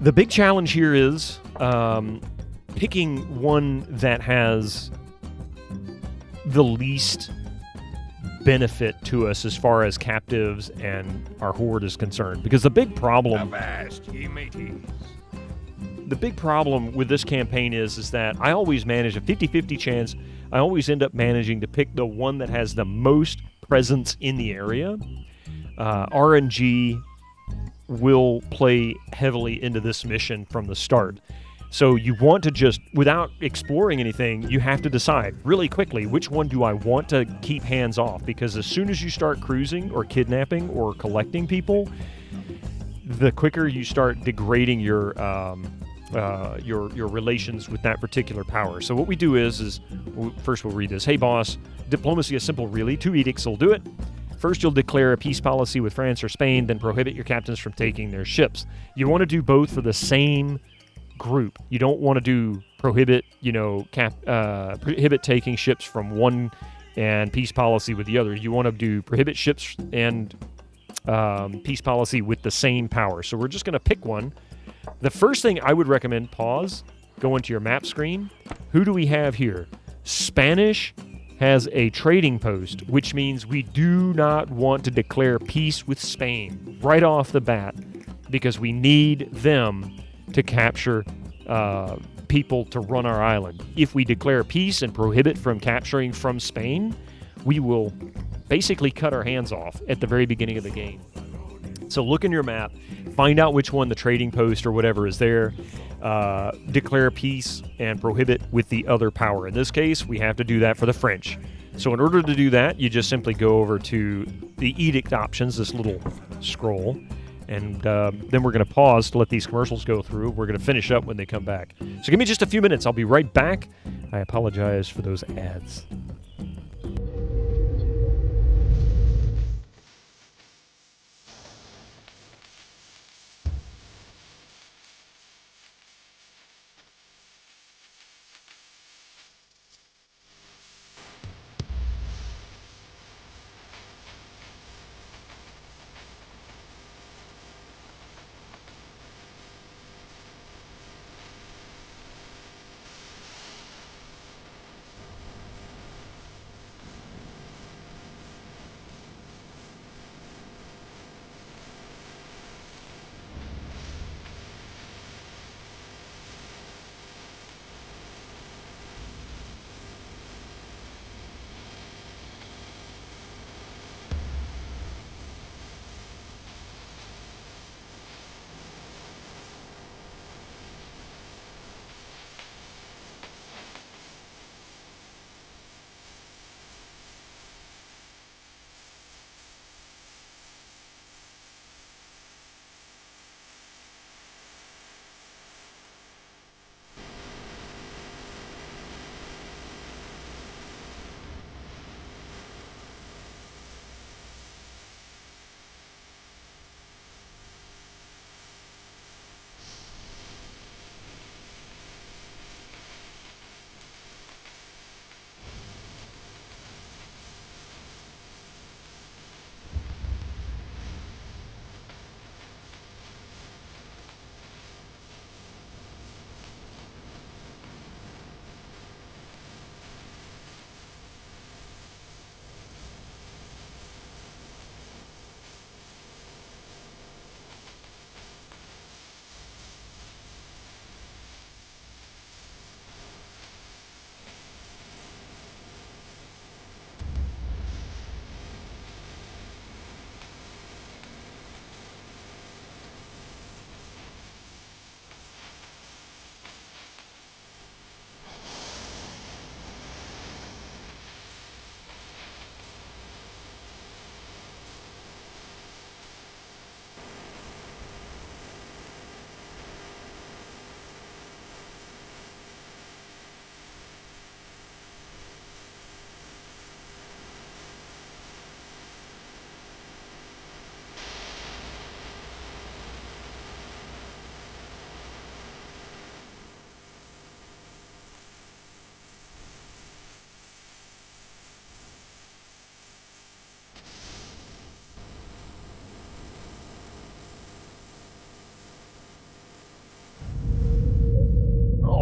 The big challenge here is picking one that has the least benefit to us as far as captives and our horde is concerned. Because the big problem... The big problem with this campaign is that I always manage a 50-50 chance. I always end up managing to pick the one that has the most presence in the area. RNG will play heavily into this mission from the start. So you want to just, without exploring anything, you have to decide really quickly which one do I want to keep hands off. Because as soon as you start cruising or kidnapping or collecting people, the quicker you start degrading your relations with that particular power. So what we do is first we'll read this. Hey boss, diplomacy is simple really. 2 edicts will do it. First you'll declare a peace policy with France or Spain, then prohibit your captains from taking their ships. You want to do both for the same group. You don't want to do prohibit taking ships from one and peace policy with the other. You want to do prohibit ships and peace policy with the same power. So we're just going to pick one. The first thing I would recommend, pause, go into your map screen. Who do we have here? Spanish has a trading post, which means we do not want to declare peace with Spain right off the bat because we need them to capture people to run our island. If we declare peace and prohibit from capturing from Spain, we will basically cut our hands off at the very beginning of the game. So look in your map, find out which one the trading post or whatever is there, declare peace and prohibit with the other power. In this case, we have to do that for the French. So in order to do that, you just simply go over to the edict options, this little scroll, and then we're going to pause to let these commercials go through. We're going to finish up when they come back. So give me just a few minutes. I'll be right back. I apologize for those ads.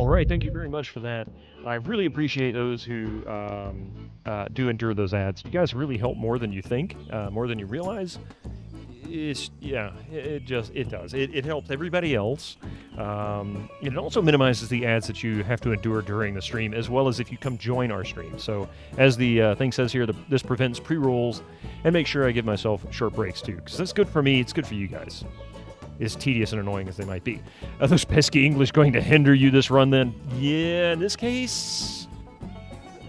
All right, thank you very much for that. I really appreciate those who do endure those ads. You guys really help more than you think, more than you realize. It does. It helps everybody else. It also minimizes the ads that you have to endure during the stream, as well as if you come join our stream. So, as the thing says here, this prevents pre-rolls, and make sure I give myself short breaks too, because that's good for me. It's good for you guys. As tedious and annoying as they might be. Are those pesky English going to hinder you this run then? Yeah, in this case,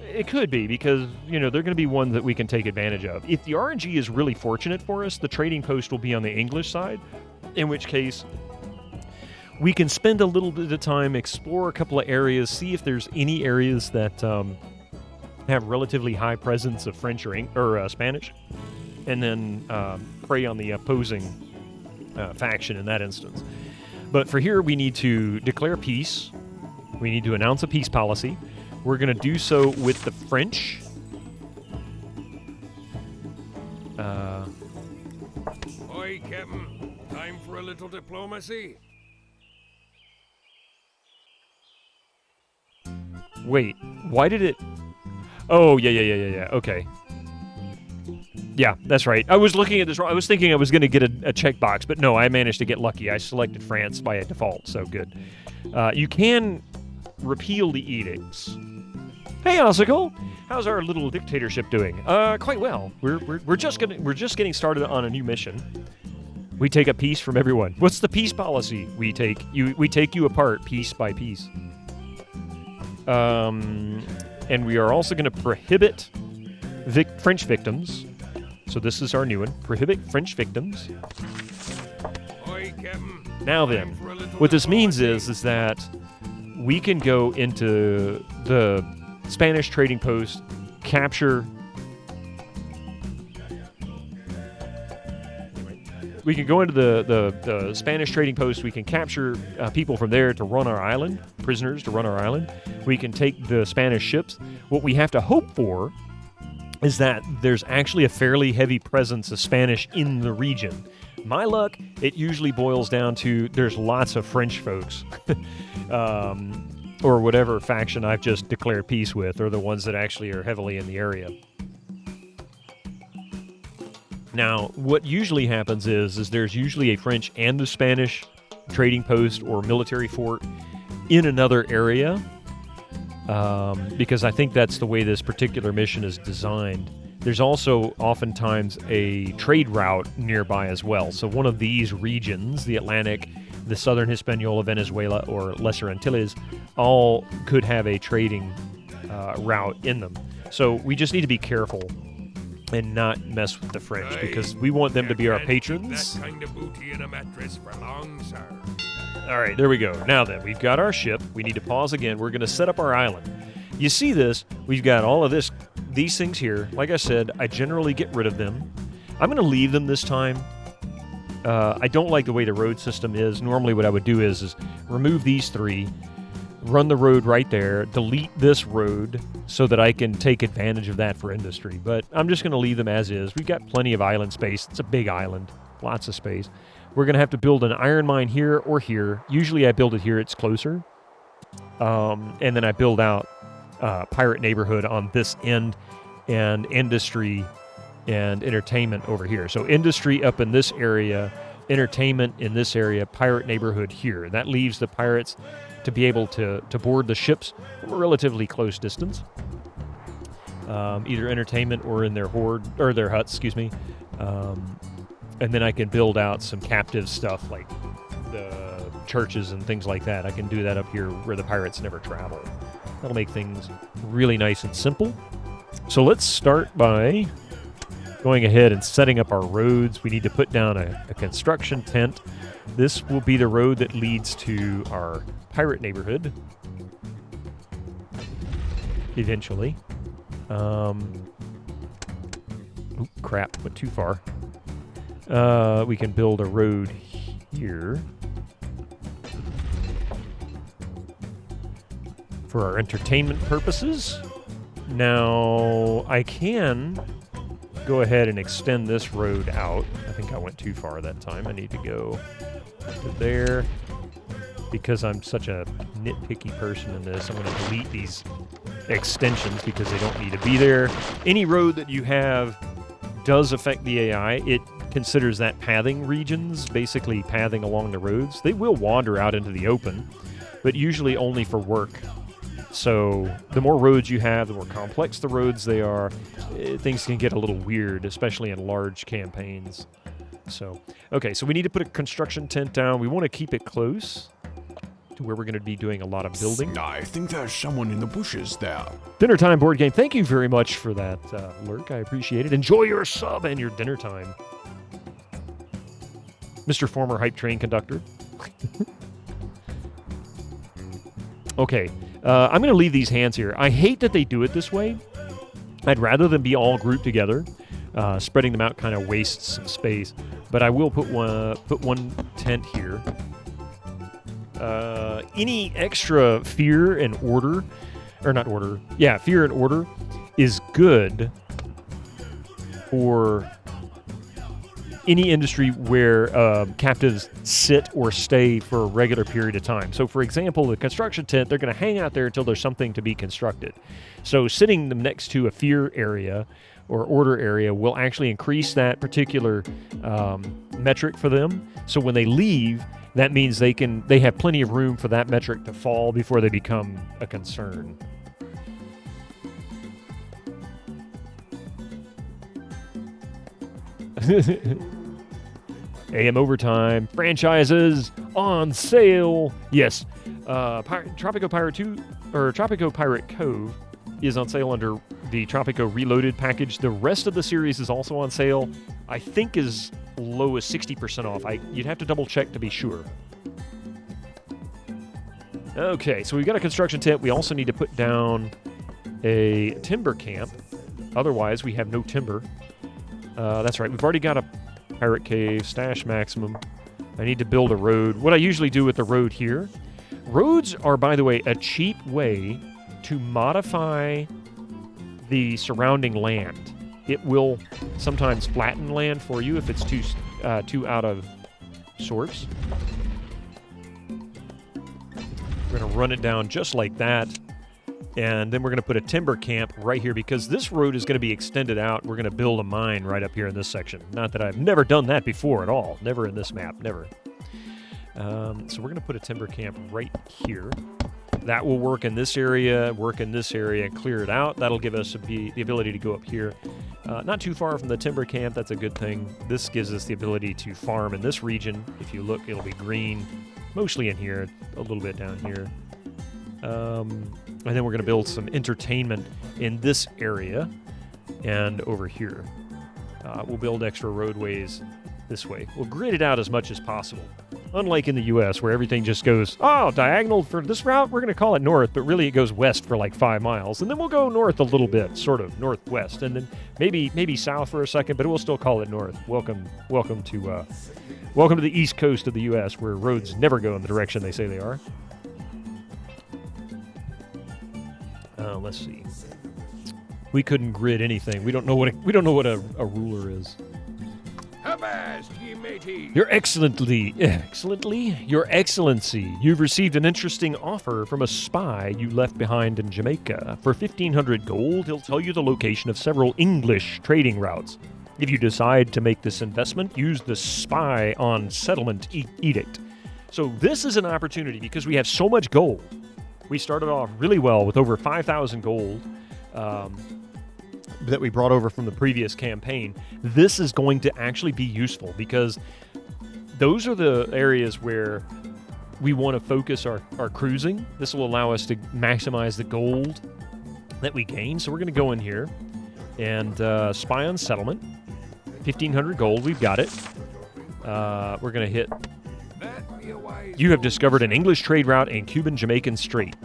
it could be, because, they're going to be one that we can take advantage of. If the RNG is really fortunate for us, the trading post will be on the English side, in which case we can spend a little bit of time, explore a couple of areas, see if there's any areas that have relatively high presence of French or Spanish, and then prey on the opposing faction in that instance. But for here, we need to declare peace. We need to announce a peace policy. We're going to do so with the French. Oi, Captain. Time for a little diplomacy. Wait, why did it... Oh, yeah. Okay. Yeah, that's right. I was looking at this wrong. I was thinking I was going to get a checkbox, but no, I managed to get lucky. I selected France by default, so good. You can repeal the edicts. Hey, Osicle! How's our little dictatorship doing? Quite well. We're just getting started on a new mission. We take a piece from everyone. What's the peace policy? We take you apart piece by piece. And we are also going to prohibit French victims. So this is our new one. Prohibit French victims. Oi, Captain. Now then, what this means is that we can go into the Spanish trading post, capture... We can go into the Spanish trading post, we can capture people from there to run our island, prisoners to run our island. We can take the Spanish ships. What we have to hope for is that there's actually a fairly heavy presence of Spanish in the region. My luck, it usually boils down to there's lots of French folks, or whatever faction I've just declared peace with, or the ones that actually are heavily in the area. Now, what usually happens is there's usually a French and a Spanish trading post or military fort in another area, because I think that's the way this particular mission is designed. There's also oftentimes a trade route nearby as well. So one of these regions, the Atlantic, the Southern Hispaniola, Venezuela, or Lesser Antilles, all could have a trading route in them. So we just need to be careful and not mess with the French, because we want them to be our patrons. That kind of booty in a mattress for long, sir. All right, there we go. Now then, we've got our ship. We need to pause again. We're going to set up our island. You see this? We've got all of these things here. Like I said, I generally get rid of them. I'm going to leave them this time. I don't like the way the road system is. Normally what I would do is remove these three, run the road right there, delete this road so that I can take advantage of that for industry. But I'm just going to leave them as is. We've got plenty of island space. It's a big island. Lots of space. We're going to have to build an iron mine here or here. Usually I build it here. It's closer. And then I build out pirate neighborhood on this end, and industry and entertainment over here. So industry up in this area, entertainment in this area, pirate neighborhood here. That leaves the pirates to be able to board the ships from a relatively close distance. Either entertainment or in their their huts, excuse me. And then I can build out some captive stuff like the churches and things like that. I can do that up here where the pirates never travel. That'll make things really nice and simple. So let's start by going ahead and setting up our roads. We need to put down a construction tent. This will be the road that leads to our pirate neighborhood eventually. Oop, crap, went too far. We can build a road here for our entertainment purposes. Now, I can go ahead and extend this road out. I think I went too far that time. I need to go to there. because I'm such a nitpicky person in this, I'm going to delete these extensions because they don't need to be there. Any road that you have does affect the AI. It considers that pathing regions, basically pathing along the roads. They will wander out into the open, but usually only for work. So the more roads you have, the more complex the roads they are, things can get a little weird, especially in large campaigns. So, okay, so we need to put a construction tent down. We want to keep it close to where we're going to be doing a lot of building. I think there's someone in the bushes there. Dinner time board game. Thank you very much for that, Lurk. I appreciate it. Enjoy your sub and your dinner time. Mr. Former Hype Train Conductor. Okay, I'm going to leave these hands here. I hate that they do it this way. I'd rather them be all grouped together. Spreading them out kind of wastes some space. But I will put one tent here. Any extra fear and order, or not order, yeah, fear and order is good for any industry where captives sit or stay for a regular period of time. So, for example, the construction tent, they're going to hang out there until there's something to be constructed. So sitting them next to a fear area or order area will actually increase that particular metric for them. So when they leave, that means they have plenty of room for that metric to fall before they become a concern. AM Overtime franchises on sale. Yes, Tropico Pirate 2 or Tropico Pirate Cove is on sale under the Tropico Reloaded package. The rest of the series is also on sale. I think as low as 60% off. You'd have to double check to be sure. Okay, so we've got a construction tent. We also need to put down a timber camp. Otherwise, we have no timber. That's right. We've already got a pirate cave, stash maximum. I need to build a road. What I usually do with the road here, roads are, by the way, a cheap way to modify the surrounding land. It will sometimes flatten land for you if it's too out of sorts. We're going to run it down just like that. And then we're going to put a timber camp right here because this road is going to be extended out. We're going to build a mine right up here in this section. Not that I've never done that before at all. Never in this map. Never. So we're going to put a timber camp right here. That will work in this area, and clear it out. That'll give us the ability to go up here. Not too far from the timber camp. That's a good thing. This gives us the ability to farm in this region. If you look, it'll be green. Mostly in here. A little bit down here. And then we're going to build some entertainment in this area and over here. We'll build extra roadways this way. We'll grid it out as much as possible. Unlike in the U.S., where everything just goes, oh, diagonal for this route, we're going to call it north, but really it goes west for like 5 miles. And then we'll go north a little bit, sort of northwest, and then maybe south for a second, but we'll still call it north. Welcome to the east coast of the U.S., where roads never go in the direction they say they are. Let's see. We couldn't grid anything. We don't know what a ruler is. Avast, ye matey! Your Excellency, Your Excellency, you've received an interesting offer from a spy you left behind in Jamaica. For 1,500 gold, he'll tell you the location of several English trading routes. If you decide to make this investment, use the spy on settlement edict. So this is an opportunity because we have so much gold. We started off really well with over 5,000 gold that we brought over from the previous campaign. This is going to actually be useful because those are the areas where we want to focus our cruising. This will allow us to maximize the gold that we gain. So we're going to go in here and spy on settlement. 1,500 gold, we've got it. We're going to hit... You have discovered an English trade route in Cuban-Jamaican Strait.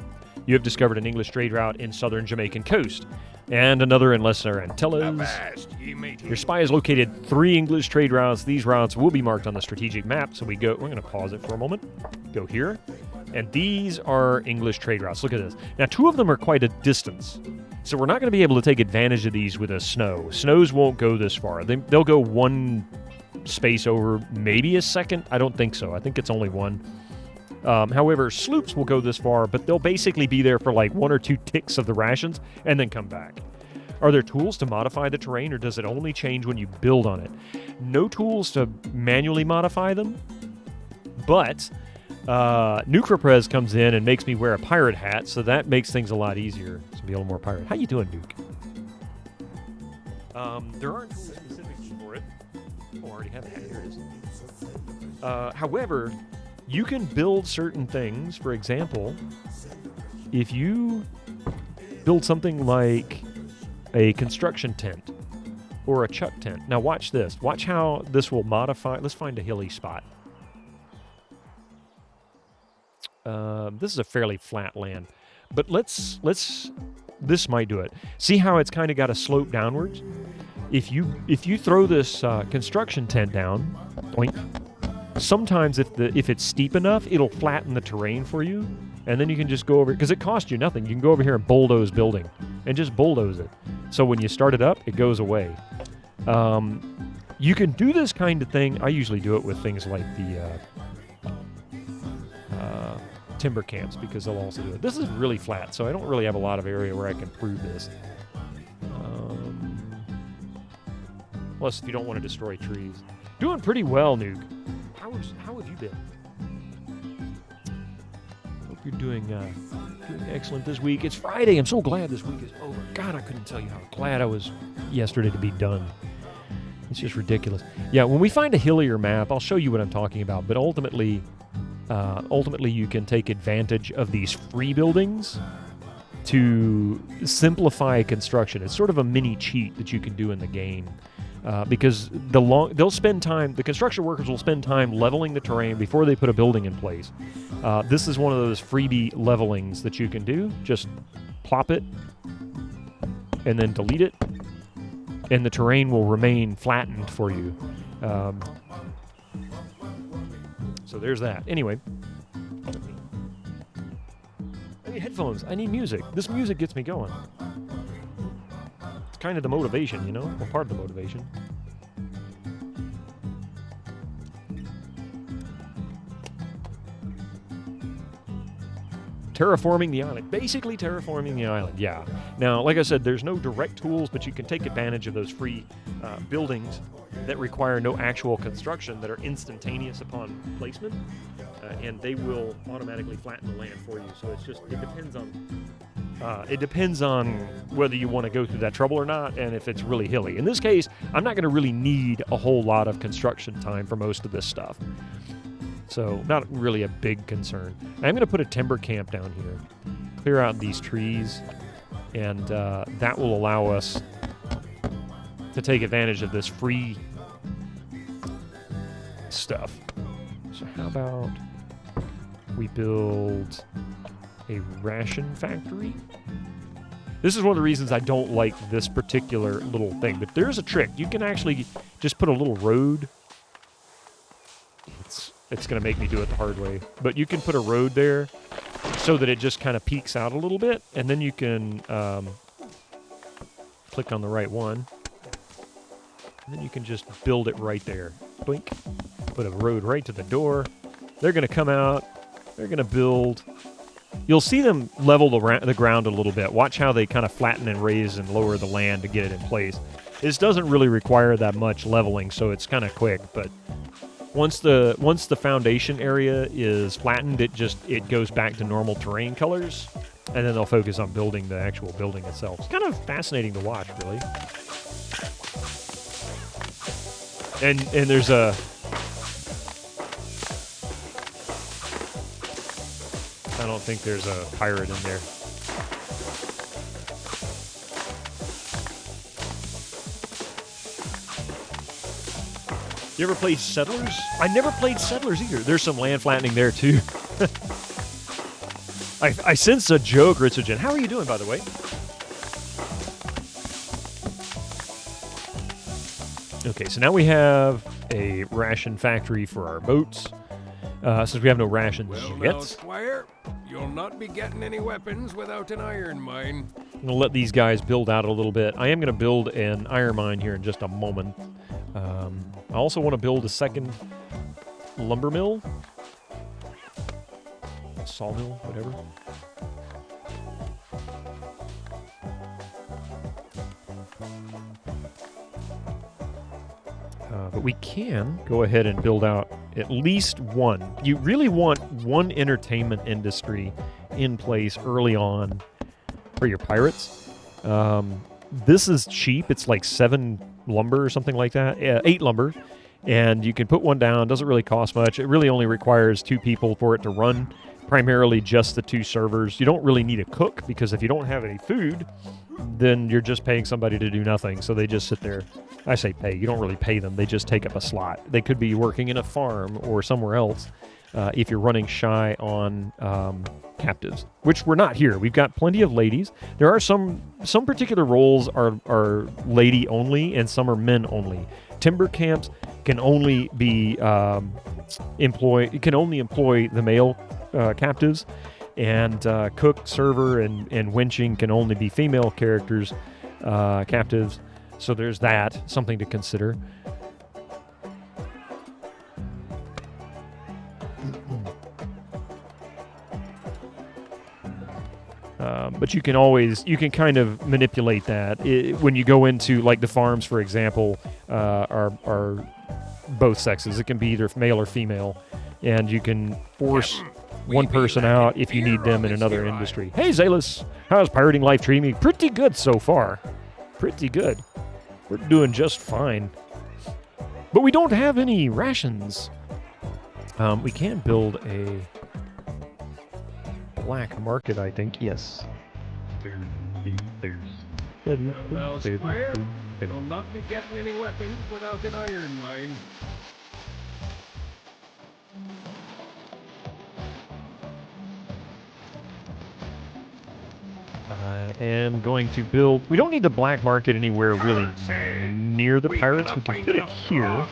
You have discovered an English trade route in southern Jamaican coast. And another in Lesser Antilles. Your spy has located 3 English trade routes. These routes will be marked on the strategic map. So we're going to pause it for a moment. Go here. And these are English trade routes. Look at this. Now, 2 of them are quite a distance. So we're not going to be able to take advantage of these with a snow. Snows won't go this far. They'll go 1 space over, maybe a second. I don't think so. I think it's only 1. However, sloops will go this far, but they'll basically be there for like 1 or 2 ticks of the rations and then come back. Are there tools to modify the terrain, or does it only change when you build on it? No tools to manually modify them, but Nucraprez comes in and makes me wear a pirate hat, so that makes things a lot easier to be a little more pirate. How you doing, Nuke? There aren't tools specifically for it. Oh, I already have it. Here it is. However, you can build certain things. For example, if you build something like a construction tent or a chuck tent. Now watch this. Watch how this will modify. Let's find a hilly spot. This is a fairly flat land, but let's this might do it. See how it's kind of got a slope downwards? If you throw this construction tent down, boink, sometimes if it's steep enough, it'll flatten the terrain for you, and then you can just go over, because it costs you nothing. You can go over here and bulldoze building, and just bulldoze it. So when you start it up, it goes away. You can do this kind of thing. I usually do it with things like the timber camps, because they'll also do it. This is really flat, so I don't really have a lot of area where I can prove this. Plus, if you don't want to destroy trees. Doing pretty well, Nuke. How have you been? Hope you're doing excellent this week. It's Friday. I'm so glad this week is over. God, I couldn't tell you how glad I was yesterday to be done. It's just ridiculous. Yeah, when we find a hillier map, I'll show you what I'm talking about. But ultimately, you can take advantage of these free buildings to simplify construction. It's sort of a mini cheat that you can do in the game. Because they'll spend time, the construction workers will spend time leveling the terrain before they put a building in place. This is one of those freebie levelings that you can do. Just plop it and then delete it, and the terrain will remain flattened for you. So there's that. Anyway, I need headphones. I need music. This music gets me going. Kind of the motivation, you know, or part of the motivation. Terraforming the island. Basically terraforming the island, yeah. Now, like I said, there's no direct tools, but you can take advantage of those free buildings that require no actual construction, that are instantaneous upon placement, and they will automatically flatten the land for you. So it's just, it depends on whether you want to go through that trouble or not, and if it's really hilly. In this case, I'm not going to really need a whole lot of construction time for most of this stuff. So, not really a big concern. I'm going to put a timber camp down here. Clear out these trees, and that will allow us to take advantage of this free stuff. So how about we build a ration factory? This is one of the reasons I don't like this particular little thing, but there's a trick. You can actually just put a little road. It's going to make me do it the hard way, but you can put a road there so that it just kind of peeks out a little bit, and then you can click on the right one, and then you can just build it right there. Blink. Put a road right to the door. They're going to come out. They're going to build. You'll see them level the ground a little bit. Watch how they kind of flatten and raise and lower the land to get it in place. This doesn't really require that much leveling, so it's kind of quick, but once the foundation area is flattened, it goes back to normal terrain colors, and then they'll focus on building the actual building itself. It's kind of fascinating to watch, really. And there's a I don't think there's a pirate in there. You ever played Settlers? I never played Settlers either. There's some land flattening there, too. I sense a joke, Ritzogen. How are you doing, by the way? Okay, so now we have a ration factory for our boats. Since we have no rations Well, yet. now, Squire, you'll not be getting any weapons without an iron mine. I'm going to let these guys build out a little bit. I am going to build an iron mine here in just a moment. I also want to build a second lumber mill. sawmill, whatever. But we can go ahead and build out at least one. You really want one entertainment industry in place early on for your pirates. This is cheap. It's like 7 lumber or something like that. 8 lumber. And you can put one down. Doesn't really cost much. It really only requires 2 people for it to run. Primarily just the 2 servers. You don't really need a cook, because if you don't have any food, then you're just paying somebody to do nothing. So they just sit there. I say pay. You don't really pay them. They just take up a slot. They could be working in a farm or somewhere else if you're running shy on captives, which we're not here. We've got plenty of ladies. There are some particular roles are lady only, and some are men only. Timber camps can only be employ the male captives, and cook, server, and winching can only be female characters, captives. So there's that, something to consider. But you can kind of manipulate that. When you go into, like, the farms, for example, are both sexes. It can be either male or female, and you can force one person out if you need them in another industry. Hey, Zalus, how's pirating life treating me? Pretty good so far. Pretty good. We're doing just fine. But we don't have any rations. We can build a black market, I think. Yes. Well, Square, you'll not be getting any weapons without an iron mine. I am going to build... We don't need the black market anywhere really near the pirates. We can put it here,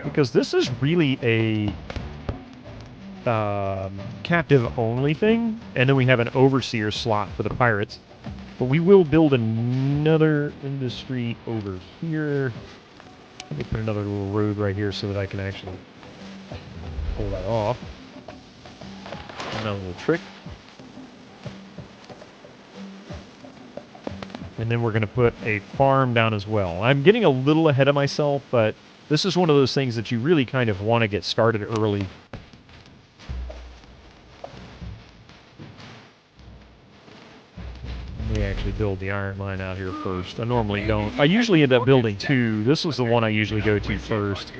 because this is really a captive-only thing, and then we have an overseer slot for the pirates. But we will build another industry over here. Let me put another little road right here so that I can actually pull that off. Another little trick. And then we're going to put a farm down as well. I'm getting a little ahead of myself, but this is one of those things that you really kind of want to get started early. Let me actually build the iron mine out here first. I normally don't. I usually end up building 2. This was the one I usually go to first.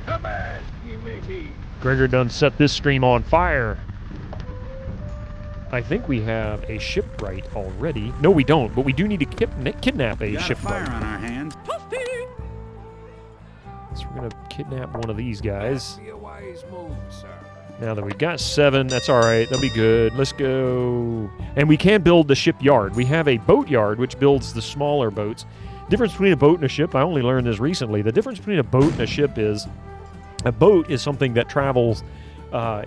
Come on, you may be. Gregor done set this stream on fire. I think we have a shipwright already. No, we don't, but we do need to kidnap a shipwright. on our hands. So we're going to kidnap one of these guys. Be a wise move, sir. Now that we've got 7, that's all right. They'll be good. Let's go. And we can build the shipyard. We have a boatyard, which builds the smaller boats. Difference between a boat and a ship, I only learned this recently. The difference between a boat and a ship is a boat is something that travels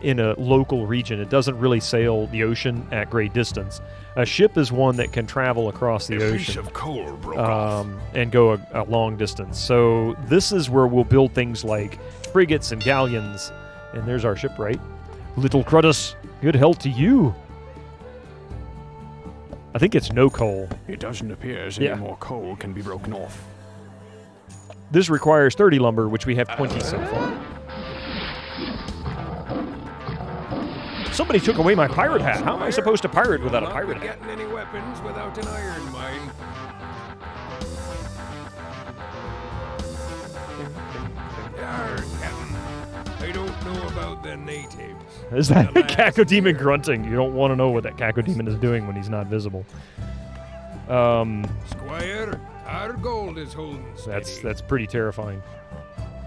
in a local region. It doesn't really sail the ocean at great distance. A ship is one that can travel across the ocean. A piece of coal broke off. And go a long distance. So this is where we'll build things like frigates and galleons. And there's our shipwright. Little Crudus, good health to you. I think it's no coal. It doesn't appear as any more coal can be broken off. This requires 30 lumber, which we have 20 so far. Somebody took away my pirate hat. How am I supposed to pirate without a pirate hat? Getting any weapons without an iron mine. Yarr, Captain. I don't know about the natives. Is that a cacodemon grunting? You don't want to know what that cacodemon is doing when he's not visible. Squire, our gold is holding steady. That's pretty terrifying.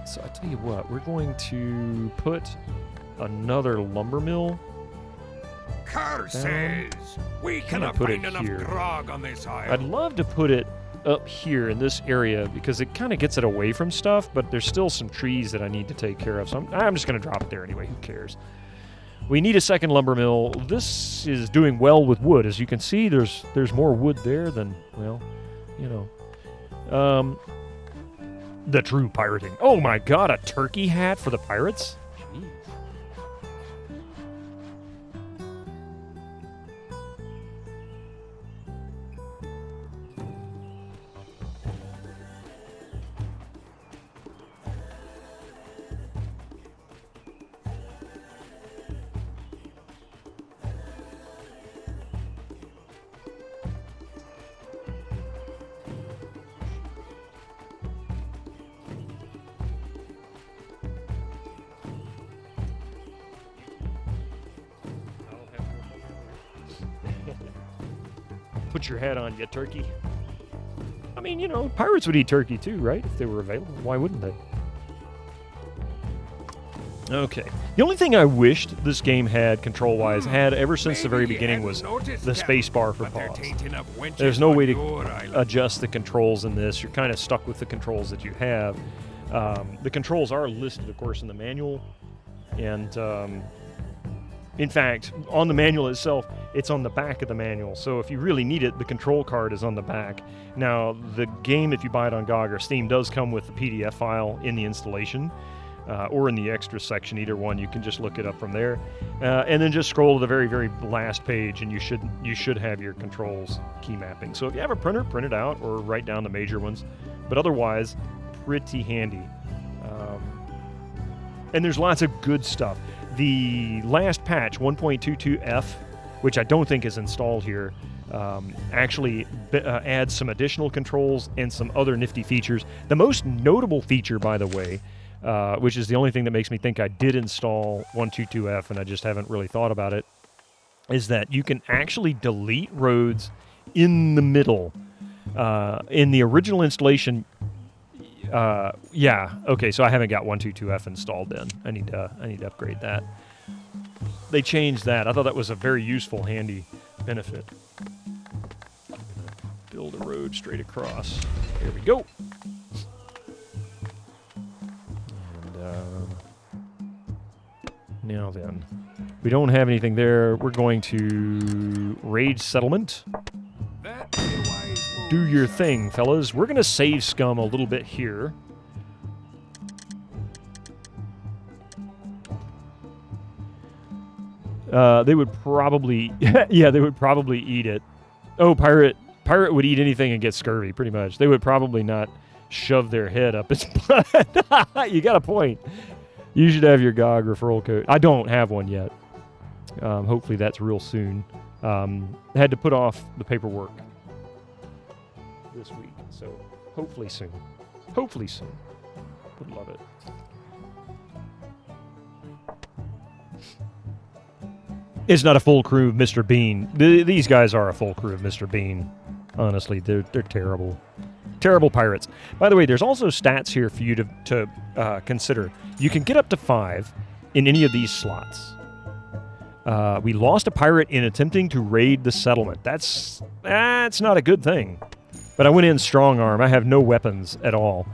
So I tell you what, we're going to put another lumber mill. Curses! We cannot find enough grog on this island. I'd love to put it up here in this area because it kind of gets it away from stuff, but there's still some trees that I need to take care of. So I'm just going to drop it there anyway. Who cares? We need a second lumber mill. This is doing well with wood. As you can see, there's more wood there than, well, you know. the true pirating. Oh my god, a turkey hat for the pirates? Jeez. Put your hat on, you turkey. I mean, you know, pirates would eat turkey too, right? If they were available. Why wouldn't they? Okay. The only thing I wished this game had, control-wise, had ever since the very beginning was the space bar for pause. There's no way to adjust the controls in this. You're kind of stuck with the controls that you have. The controls are listed, of course, in the manual. And, in fact, on the manual itself, it's on the back of the manual. So if you really need it, the control card is on the back. Now, the game, if you buy it on GOG or Steam, does come with the PDF file in the installation. Or in the extra section, either one. You can just look it up from there, and then just scroll to the very, very last page, and you should have your controls key mapping. So if you have a printer, print it out or write down the major ones. But otherwise, pretty handy. And there's lots of good stuff. The last patch, 1.22F, which I don't think is installed here, actually adds some additional controls and some other nifty features. The most notable feature, by the way, which is the only thing that makes me think I did install 122F and I just haven't really thought about it, is that you can actually delete roads in the middle. In the original installation, yeah, okay, so I haven't got 122F installed then. I need to upgrade that. They changed that. I thought that was a very useful, handy benefit. Build a road straight across. Here we go. Now then, we don't have anything there. We're going to raid settlement. Do your thing, fellas. We're going to save scum a little bit here. They would probably, yeah, they would probably eat it. Oh, pirate would eat anything and get scurvy, pretty much. They would probably not shove their head up its butt. You got a point. You should have your GOG referral code. I don't have one yet. Hopefully that's real soon. Had to put off the paperwork this week, so hopefully soon. Hopefully soon. Would love it. It's not a full crew of Mr. Bean. These guys are a full crew of Mr. Bean. Honestly, they're terrible. Terrible pirates. By the way, there's also stats here for you to consider. You can get up to 5 in any of these slots. We lost a pirate in attempting to raid the settlement. That's not a good thing. But I went in strong arm. I have no weapons at all.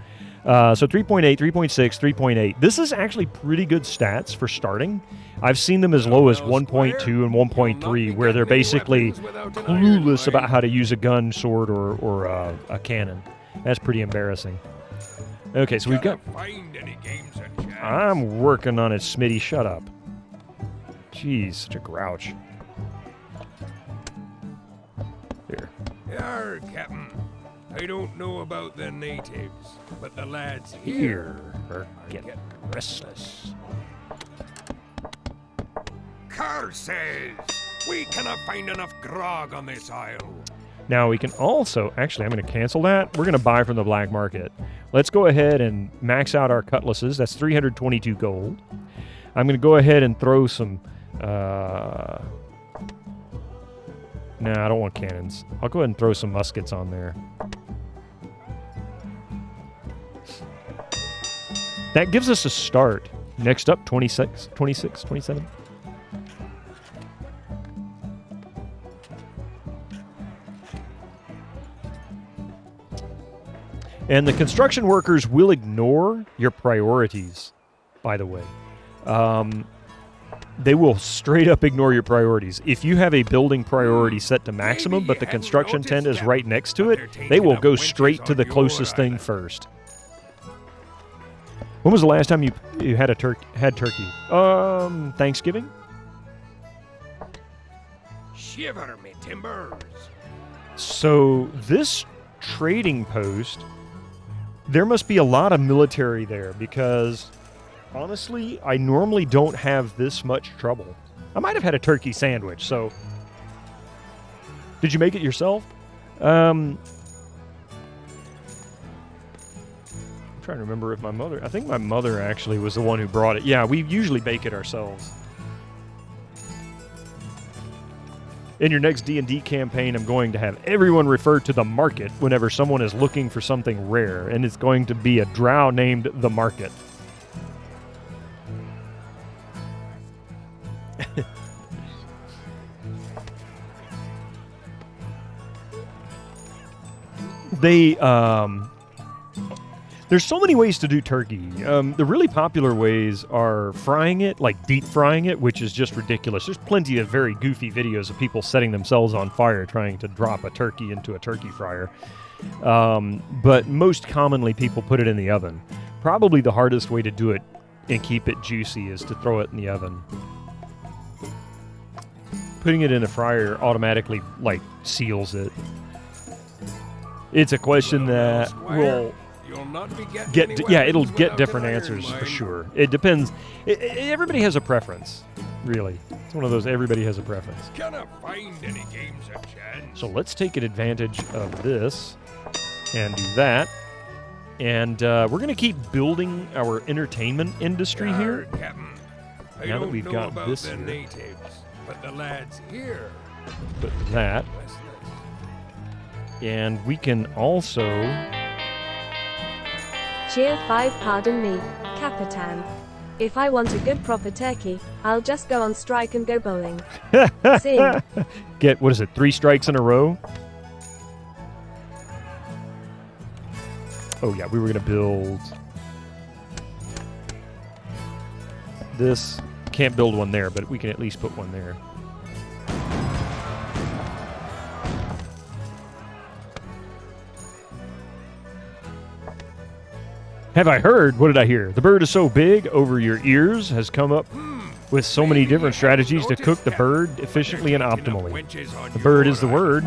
So 3.8, 3.6, 3.8. This is actually pretty good stats for starting. I've seen them as low as 1.2 and 1.3, where they're basically clueless about how to use a gun, sword, or a cannon. That's pretty embarrassing. Okay, so we've got... I'm working on it, Smitty. Shut up. Jeez, such a grouch. Here. Yarr, Captain. I don't know about the natives, but the lads here are getting restless. Curses! We cannot find enough grog on this isle. Now we can also, actually I'm going to cancel that. We're going to buy from the black market. Let's go ahead and max out our cutlasses. That's 322 gold. I'm going to go ahead and throw some, no, I don't want cannons. I'll go ahead and throw some muskets on there. That gives us a start. Next up, 26, 27. And the construction workers will ignore your priorities, by the way. They will straight up ignore your priorities. If you have a building priority set to maximum, but the construction tent is right next to it, they will go straight to the closest thing first. When was the last time you had turkey? Thanksgiving. Shiver me timbers. So this trading post, there must be a lot of military there because, honestly, I normally don't have this much trouble. I might have had a turkey sandwich, so... Did you make it yourself? I'm trying to remember if my mother... I think my mother actually was the one who brought it. Yeah, we usually bake it ourselves. In your next D&D campaign, I'm going to have everyone refer to the market whenever someone is looking for something rare, and it's going to be a drow named the Market. There's so many ways to do turkey. The really popular ways are frying it, like deep frying it, which is just ridiculous. There's plenty of very goofy videos of people setting themselves on fire trying to drop a turkey into a turkey fryer. But most commonly, people put it in the oven. Probably the hardest way to do it and keep it juicy is to throw it in the oven. Putting it in a fryer automatically, like, seals it. It's a question that will... You'll not be it'll get different answers for sure. It depends. Everybody has a preference, really. It's one of those everybody has a preference. Cannot find any games of chance. So let's take advantage of this and do that. And we're going to keep building our entertainment industry here. Captain, now that we've got this the here. Natives, but the lads here. Put that. And we can also... Cheer 5 pardon me, Capitan. If I want a good proper turkey, I'll just go on strike and go bowling. Sing. Get, what is it, 3 strikes in a row? Oh yeah, we were going to build... this. Can't build one there, but we can at least put one there. Have I heard? What did I hear? The bird is so big over your ears has come up with so many different strategies to cook the bird efficiently and optimally. The bird is the word.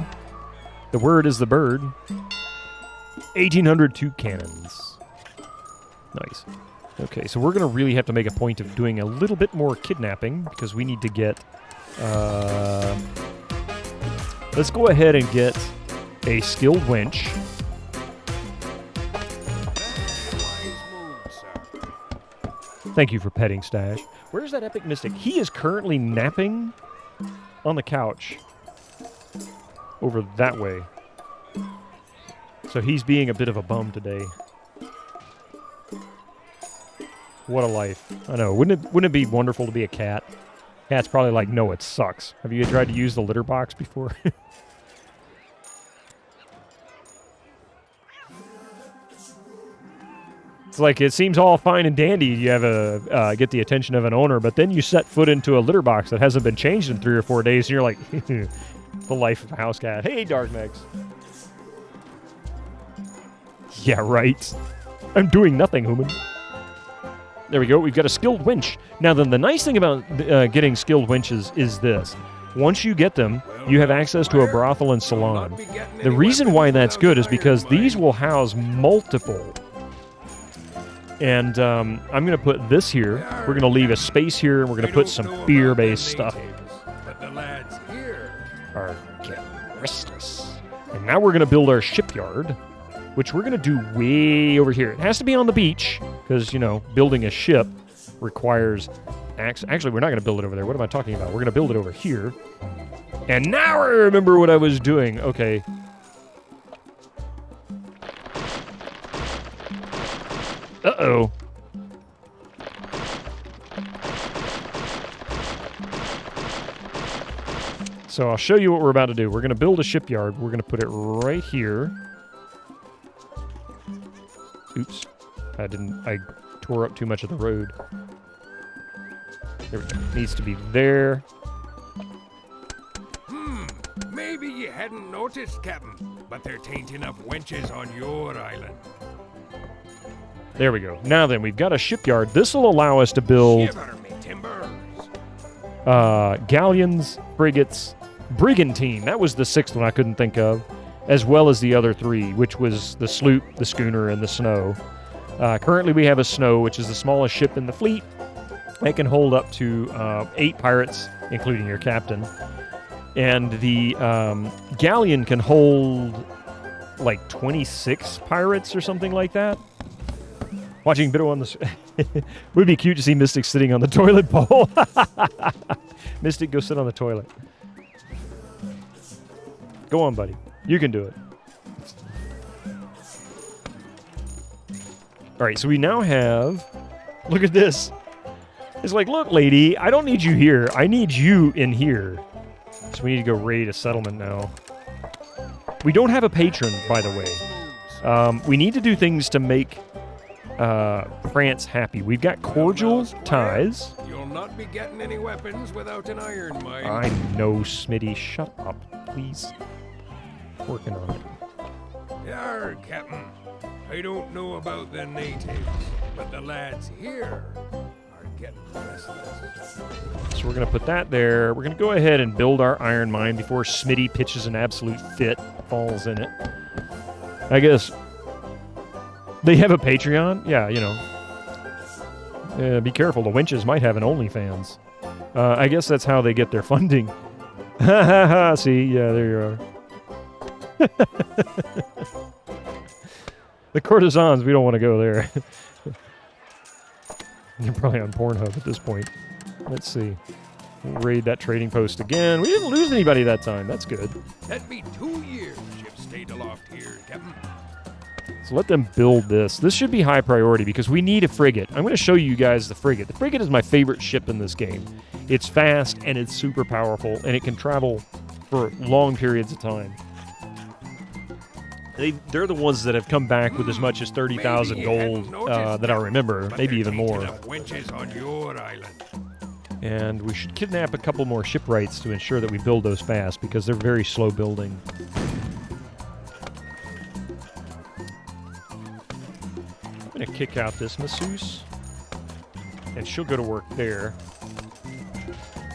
The word is the bird. 1,800 2 cannons. Nice. Okay, so we're going to really have to make a point of doing a little bit more kidnapping because we need to get... let's go ahead and get a skilled wench. Thank you for petting Stash. Where's that epic mystic? He is currently napping on the couch over that way. So he's being a bit of a bum today. What a life. I know. Wouldn't it be wonderful to be a cat? Cat's probably like, no, it sucks. Have you tried to use the litter box before? It's like, it seems all fine and dandy. You have a get the attention of an owner, but then you set foot into a litter box that hasn't been changed in 3 or 4 days, and you're like, the life of a house cat. Hey, Dark Megs. Yeah, right. I'm doing nothing, human. There we go. We've got a skilled winch. Now, then, the nice thing about getting skilled winches is this. Once you get them, you have access to a brothel and salon. The reason why that's good is because these will house multiple... And I'm going to put this here. We're going to leave a space here, and we're going to put some beer-based stuff. But the lads here are getting restless. And now we're going to build our shipyard, which we're going to do way over here. It has to be on the beach, because, you know, building a ship requires... Actually, we're not going to build it over there. What am I talking about? We're going to build it over here. And now I remember what I was doing. Okay. Uh-oh. So I'll show you what we're about to do. We're going to build a shipyard. We're going to put it right here. Oops. I tore up too much of the road. There we go. Needs to be there. Maybe you hadn't noticed, Captain, but there tain't enough wenches on your island. There we go. Now then, we've got a shipyard. This will allow us to build galleons, frigates, brigantine. That was the 6th one I couldn't think of, as well as the other 3, which was the sloop, the schooner, and the snow. Currently, we have a snow, which is the smallest ship in the fleet. It can hold up to 8 pirates, including your captain. And the galleon can hold like 26 pirates or something like that. Watching Bido on the... would be cute to see Mystic sitting on the toilet bowl. Mystic, go sit on the toilet. Go on, buddy. You can do it. All right, so we now have... Look at this. It's like, look, lady, I don't need you here. I need you in here. So we need to go raid a settlement now. We don't have a patron, by the way. We need to do things to make France happy. We've got cordial ties. You'll not be getting any weapons without an iron mine. I know, Smitty. Shut up, please. Working on it. Yar, Captain. I don't know about the natives, but the lads here are getting restless. So we're going to put that there. We're going to go ahead and build our iron mine before Smitty pitches an absolute fit, falls in it. I guess they have a Patreon? Yeah, you know. Be careful. The wenches might have an OnlyFans. I guess that's how they get their funding. Ha ha ha. See? Yeah, there you are. The courtesans, we don't want to go there. They're probably on Pornhub at this point. Let's see. We'll raid that trading post again. We didn't lose anybody that time. That's good. That'd be 2 years ships stayed aloft here, Captain. So let them build this. This should be high priority because we need a frigate. I'm going to show you guys the frigate. The frigate is my favorite ship in this game. It's fast and it's super powerful and it can travel for long periods of time. They're the ones that have come back with as much as 30,000 gold that I remember, maybe even more. Wenches on your island. And we should kidnap a couple more shipwrights to ensure that we build those fast because they're very slow building. I'm going to kick out this masseuse, and she'll go to work there.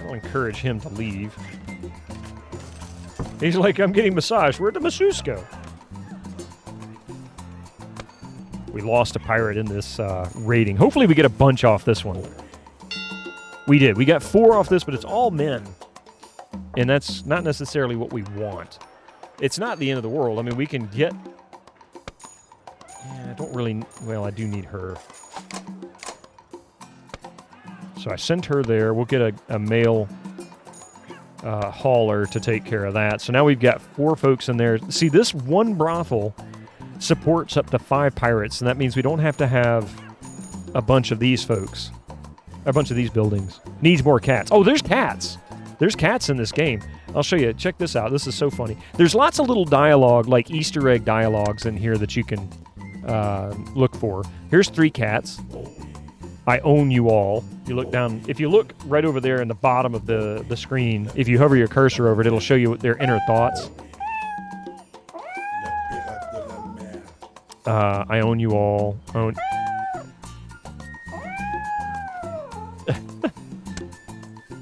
I'll encourage him to leave. He's like, I'm getting massaged. Where'd the masseuse go? We lost a pirate in this raiding. Hopefully we get a bunch off this one. We did. We got 4 off this, but it's all men. And that's not necessarily what we want. It's not the end of the world. I mean, we can get... Yeah, I don't really... Well, I do need her. So I sent her there. We'll get a male hauler to take care of that. So now we've got 4 folks in there. See, this one brothel supports up to 5 pirates, and that means we don't have to have a bunch of these folks. A bunch of these buildings. Needs more cats. Oh, there's cats. There's cats in this game. I'll show you. Check this out. This is so funny. There's lots of little dialogue, like Easter egg dialogues in here that you can look for. Here's 3 cats. I own you all. You look down. If you look right over there in the bottom of the screen, if you hover your cursor over it, it'll show you their inner thoughts. I own you all.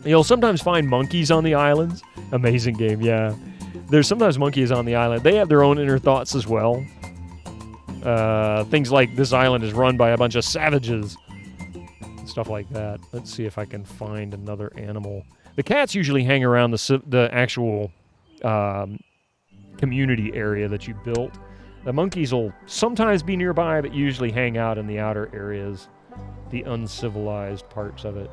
You'll sometimes find monkeys on the islands. Amazing game, yeah. There's sometimes monkeys on the island. They have their own inner thoughts as well. Things like this island is run by a bunch of savages. Stuff like that. Let's see if I can find another animal. The cats usually hang around the actual community area that you built. The monkeys will sometimes be nearby, but usually hang out in the outer areas, the uncivilized parts of it.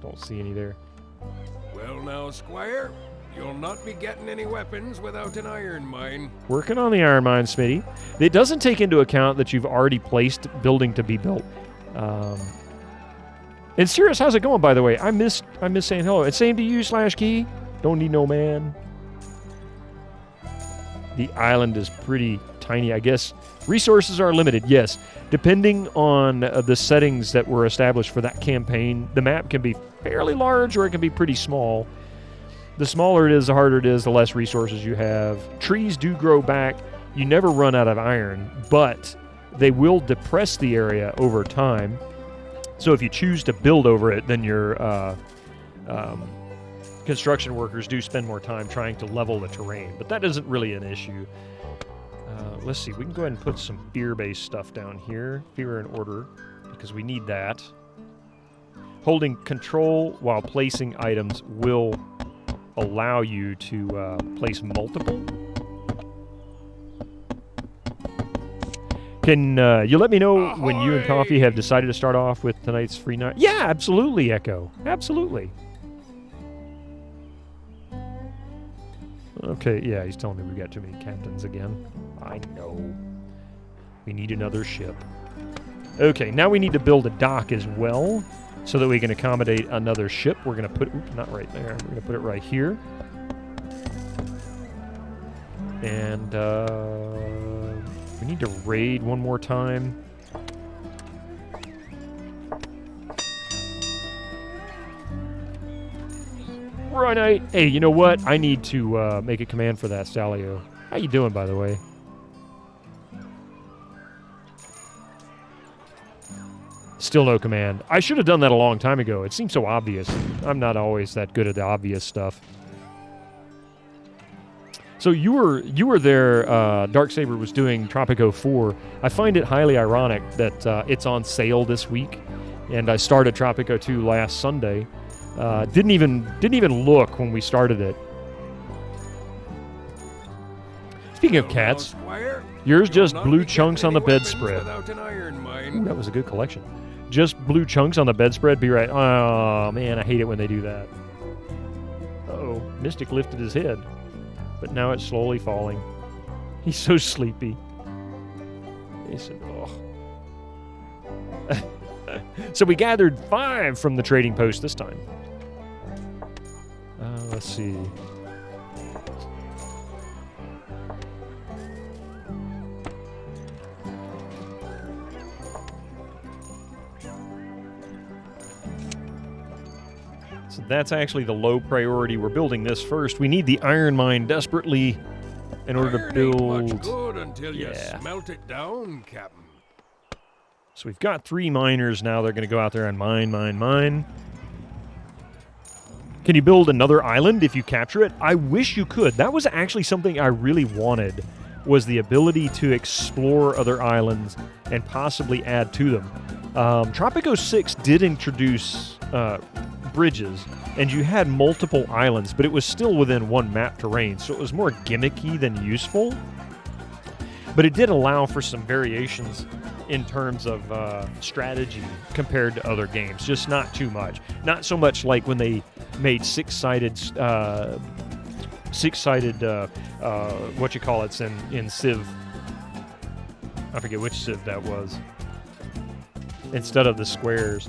Don't see any there. Well now, Squire, you'll not be getting any weapons without an iron mine. Working on the iron mine, Smitty. It doesn't take into account that you've already placed building to be built. And Sirius, how's it going, by the way? I miss saying hello. And same to you, /key. Don't need no man. The island is pretty tiny, I guess. Resources are limited, yes. Depending on the settings that were established for that campaign, the map can be fairly large or it can be pretty small. The smaller it is, the harder it is, the less resources you have. Trees do grow back. you never run out of iron, but they will depress the area over time. So if you choose to build over it, then your construction workers do spend more time trying to level the terrain. But that isn't really an issue. Let's see. We can go ahead and put some fear-based stuff down here. Fear and order, because we need that. Holding control while placing items will allow you to place multiple. Can you let me know when you and Coffee have decided to start off with tonight's free night? Yeah, absolutely, Echo. Absolutely. Okay, yeah, he's telling me we got too many captains again. I know. We need another ship. Okay, now we need to build a dock as well so that we can accommodate another ship. We're going to put... Oops, not right there. We're going to put it right here. And we need to raid one more time. Right. Hey, you know what? I need to make a command for that, Stalio. How you doing, by the way? Still no command. I should have done that a long time ago. It seems so obvious. I'm not always that good at the obvious stuff. So you were there. Darksaber was doing Tropico 4. I find it highly ironic that it's on sale this week, and I started Tropico 2 last Sunday. Didn't even look when we started it. Speaking of cats, yours just blue chunks on the bedspread. Ooh, that was a good collection. Just blue chunks on the bedspread. Be right. Oh man, I hate it when they do that. Uh-oh, Mystic lifted his head, but now it's slowly falling. He's so sleepy. He said, "Oh." So we gathered 5 from the trading post this time. Let's see. So that's actually the low priority. We're building this first. We need the iron mine desperately in order to build. Much good until you smelt it down, Captain. So we've got 3 miners now. They're going to go out there and mine. Can you build another island if you capture it? I wish you could. That was actually something I really wanted, was the ability to explore other islands and possibly add to them. Tropico 6 did introduce bridges, and you had multiple islands, but it was still within one map terrain, so it was more gimmicky than useful. But it did allow for some variations in terms of strategy compared to other games, just not too much. Not so much like when they made six-sided what you call it's in Civ. I forget which Civ that was. Instead of the squares.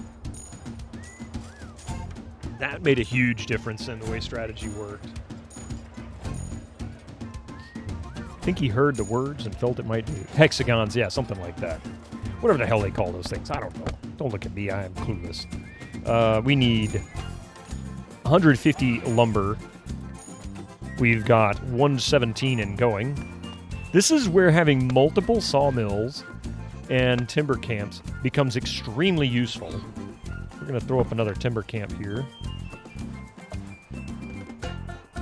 That made a huge difference in the way strategy worked. I think he heard the words and felt it might be hexagons, yeah, something like that. Whatever the hell they call those things, I don't know. Don't look at me, I am clueless. We need 150 lumber. We've got 117 and going. This is where having multiple sawmills and timber camps becomes extremely useful. We're going to throw up another timber camp here.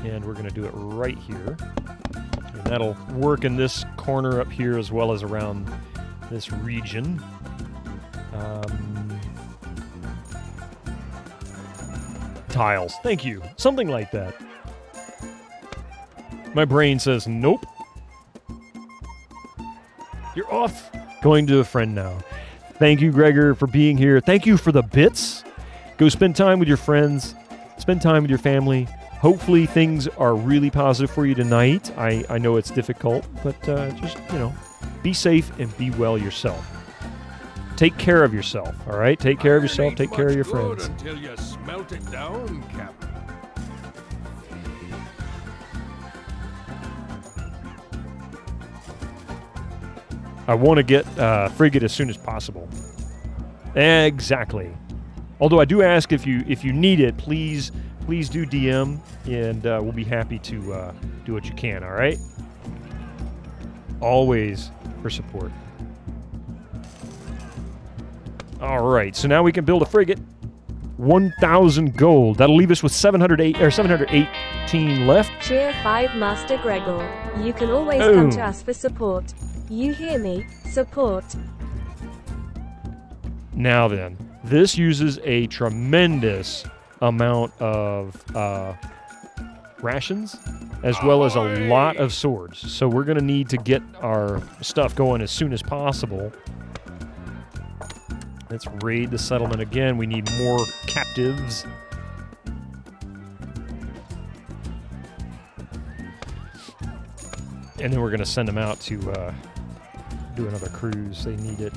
And we're going to do it right here. And that'll work in this corner up here as well as around this region. Tiles. Thank you. Something like that. My brain says, nope. You're off. Going to a friend now. Thank you, Gregor, for being here. Thank you for the bits. Go spend time with your friends. Spend time with your family. Hopefully things are really positive for you tonight. I know it's difficult, but just, be safe and be well yourself. Take care of yourself, all right? Take care of yourself. Take care of your friends. Until you smelt it down, Captain. I want to get frigate as soon as possible. Exactly. Although I do ask if you need it, please do DM, and we'll be happy to do what you can, all right? always for support. All right, so now we can build a frigate. 1,000 gold. That'll leave us with 718 left. Cheer 5 Master Gregor. You can always come to us for support. You hear me? Support. Now then, this uses a tremendous amount of rations, as well as a lot of swords. So we're going to need to get our stuff going as soon as possible. Let's raid the settlement again. We need more captives. And then we're going to send them out to do another cruise. They need it.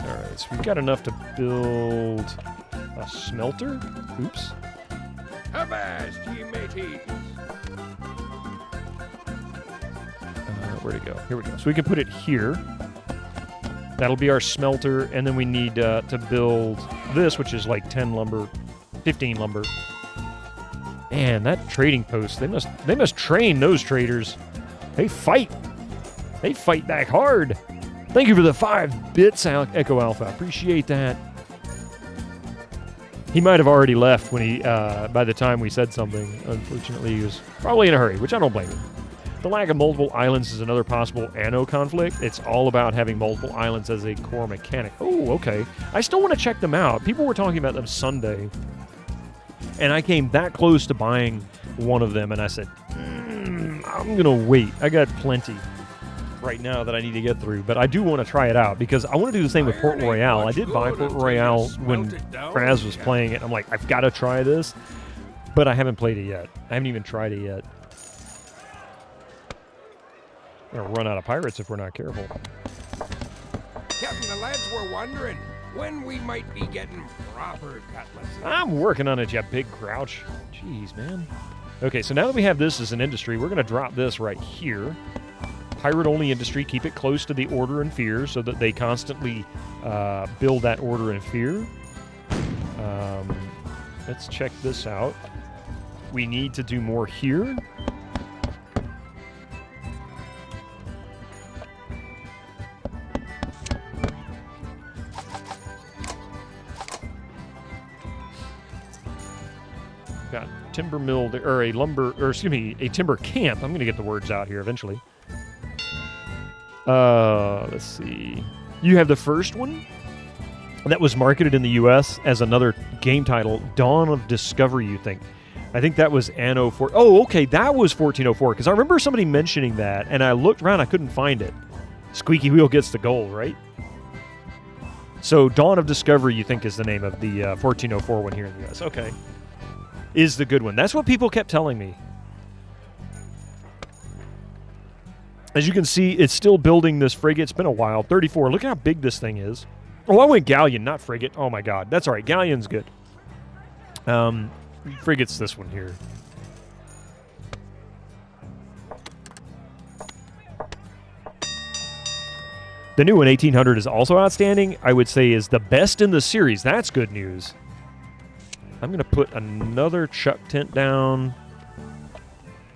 Alright, so we've got enough to build a smelter. Oops. Avast, ye mateys! Where'd it go? Here we go. So we can put it here. That'll be our smelter, and then we need to build this, which is like 10 lumber, 15 lumber. Man, that trading post, they must train those traders. They fight. They fight back hard. Thank you for the 5 bits, Echo Alpha. Appreciate that. He might have already left when he, by the time we said something. Unfortunately, he was probably in a hurry, which I don't blame him. The lack of multiple islands is another possible anno conflict. It's all about having multiple islands as a core mechanic. Oh, okay. I still want to check them out. People were talking about them Sunday, and I came that close to buying one of them, and I said, I'm going to wait. I got plenty right now that I need to get through, but I do want to try it out because I want to do the same with Port Royale. I did buy Port Royale when Fraz was playing it. I'm like, I've got to try this, but I haven't played it yet. I haven't even tried it yet. We're going to run out of pirates if we're not careful. Captain, the lads were wondering when we might be getting proper cutlasses. I'm working on it, you big grouch. Jeez, man. Okay, so now that we have this as an industry, we're going to drop this right here. Pirate-only industry, keep it close to the order and fear so that they constantly build that order and fear. Let's check this out. We need to do more here. Got timber mill, or a lumber, or excuse me, a timber camp. I'm going to get the words out here eventually. Let's see. You have the first one that was marketed in the U.S. as another game title, Dawn of Discovery, you think. I think that was Anno 4. Oh, okay, that was 1404, because I remember somebody mentioning that, and I looked around, I couldn't find it. Squeaky Wheel gets the gold, right? So Dawn of Discovery, you think, is the name of the 1404 one here in the U.S. Okay. Is the good one. That's what people kept telling me. As you can see, it's still building this frigate. It's been a while. 34. Look how big this thing is. Oh, I went galleon, not frigate. Oh, my God. That's all right. Galleon's good. Frigate's this one here. The new one, 1800, is also outstanding. I would say is the best in the series. That's good news. I'm going to put another chuck tent down.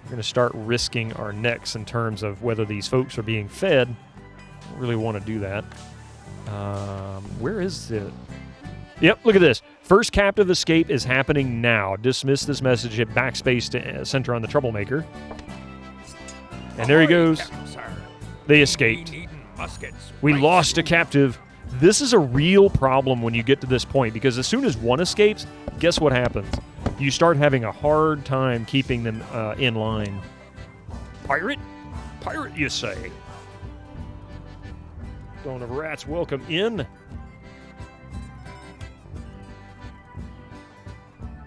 We're going to start risking our necks in terms of whether these folks are being fed. I don't really want to do that. Where is it? Yep, look at this. First captive escape is happening now. Dismiss this message, hit backspace to center on the troublemaker. And there he goes. They escaped. We lost a captive. This is a real problem when you get to this point, because as soon as one escapes, guess what happens? You start having a hard time keeping them in line. Pirate? Pirate, you say? Dawn of Rats, welcome in.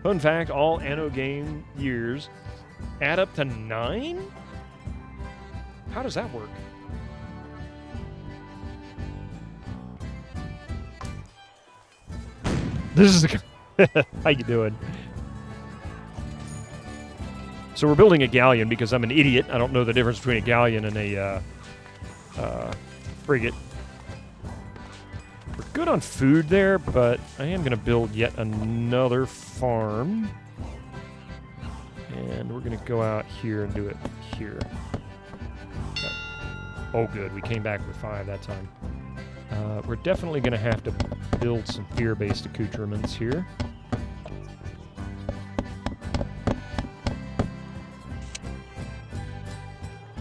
Fun fact, all Anno game years add up to 9? How does that work? This is the... How you doing? So we're building a galleon because I'm an idiot. I don't know the difference between a galleon and a frigate. We're good on food there, but I am going to build yet another farm. And we're going to go out here and do it here. Okay. Oh, good. We came back with 5 that time. We're definitely going to have to build some fear-based accoutrements here.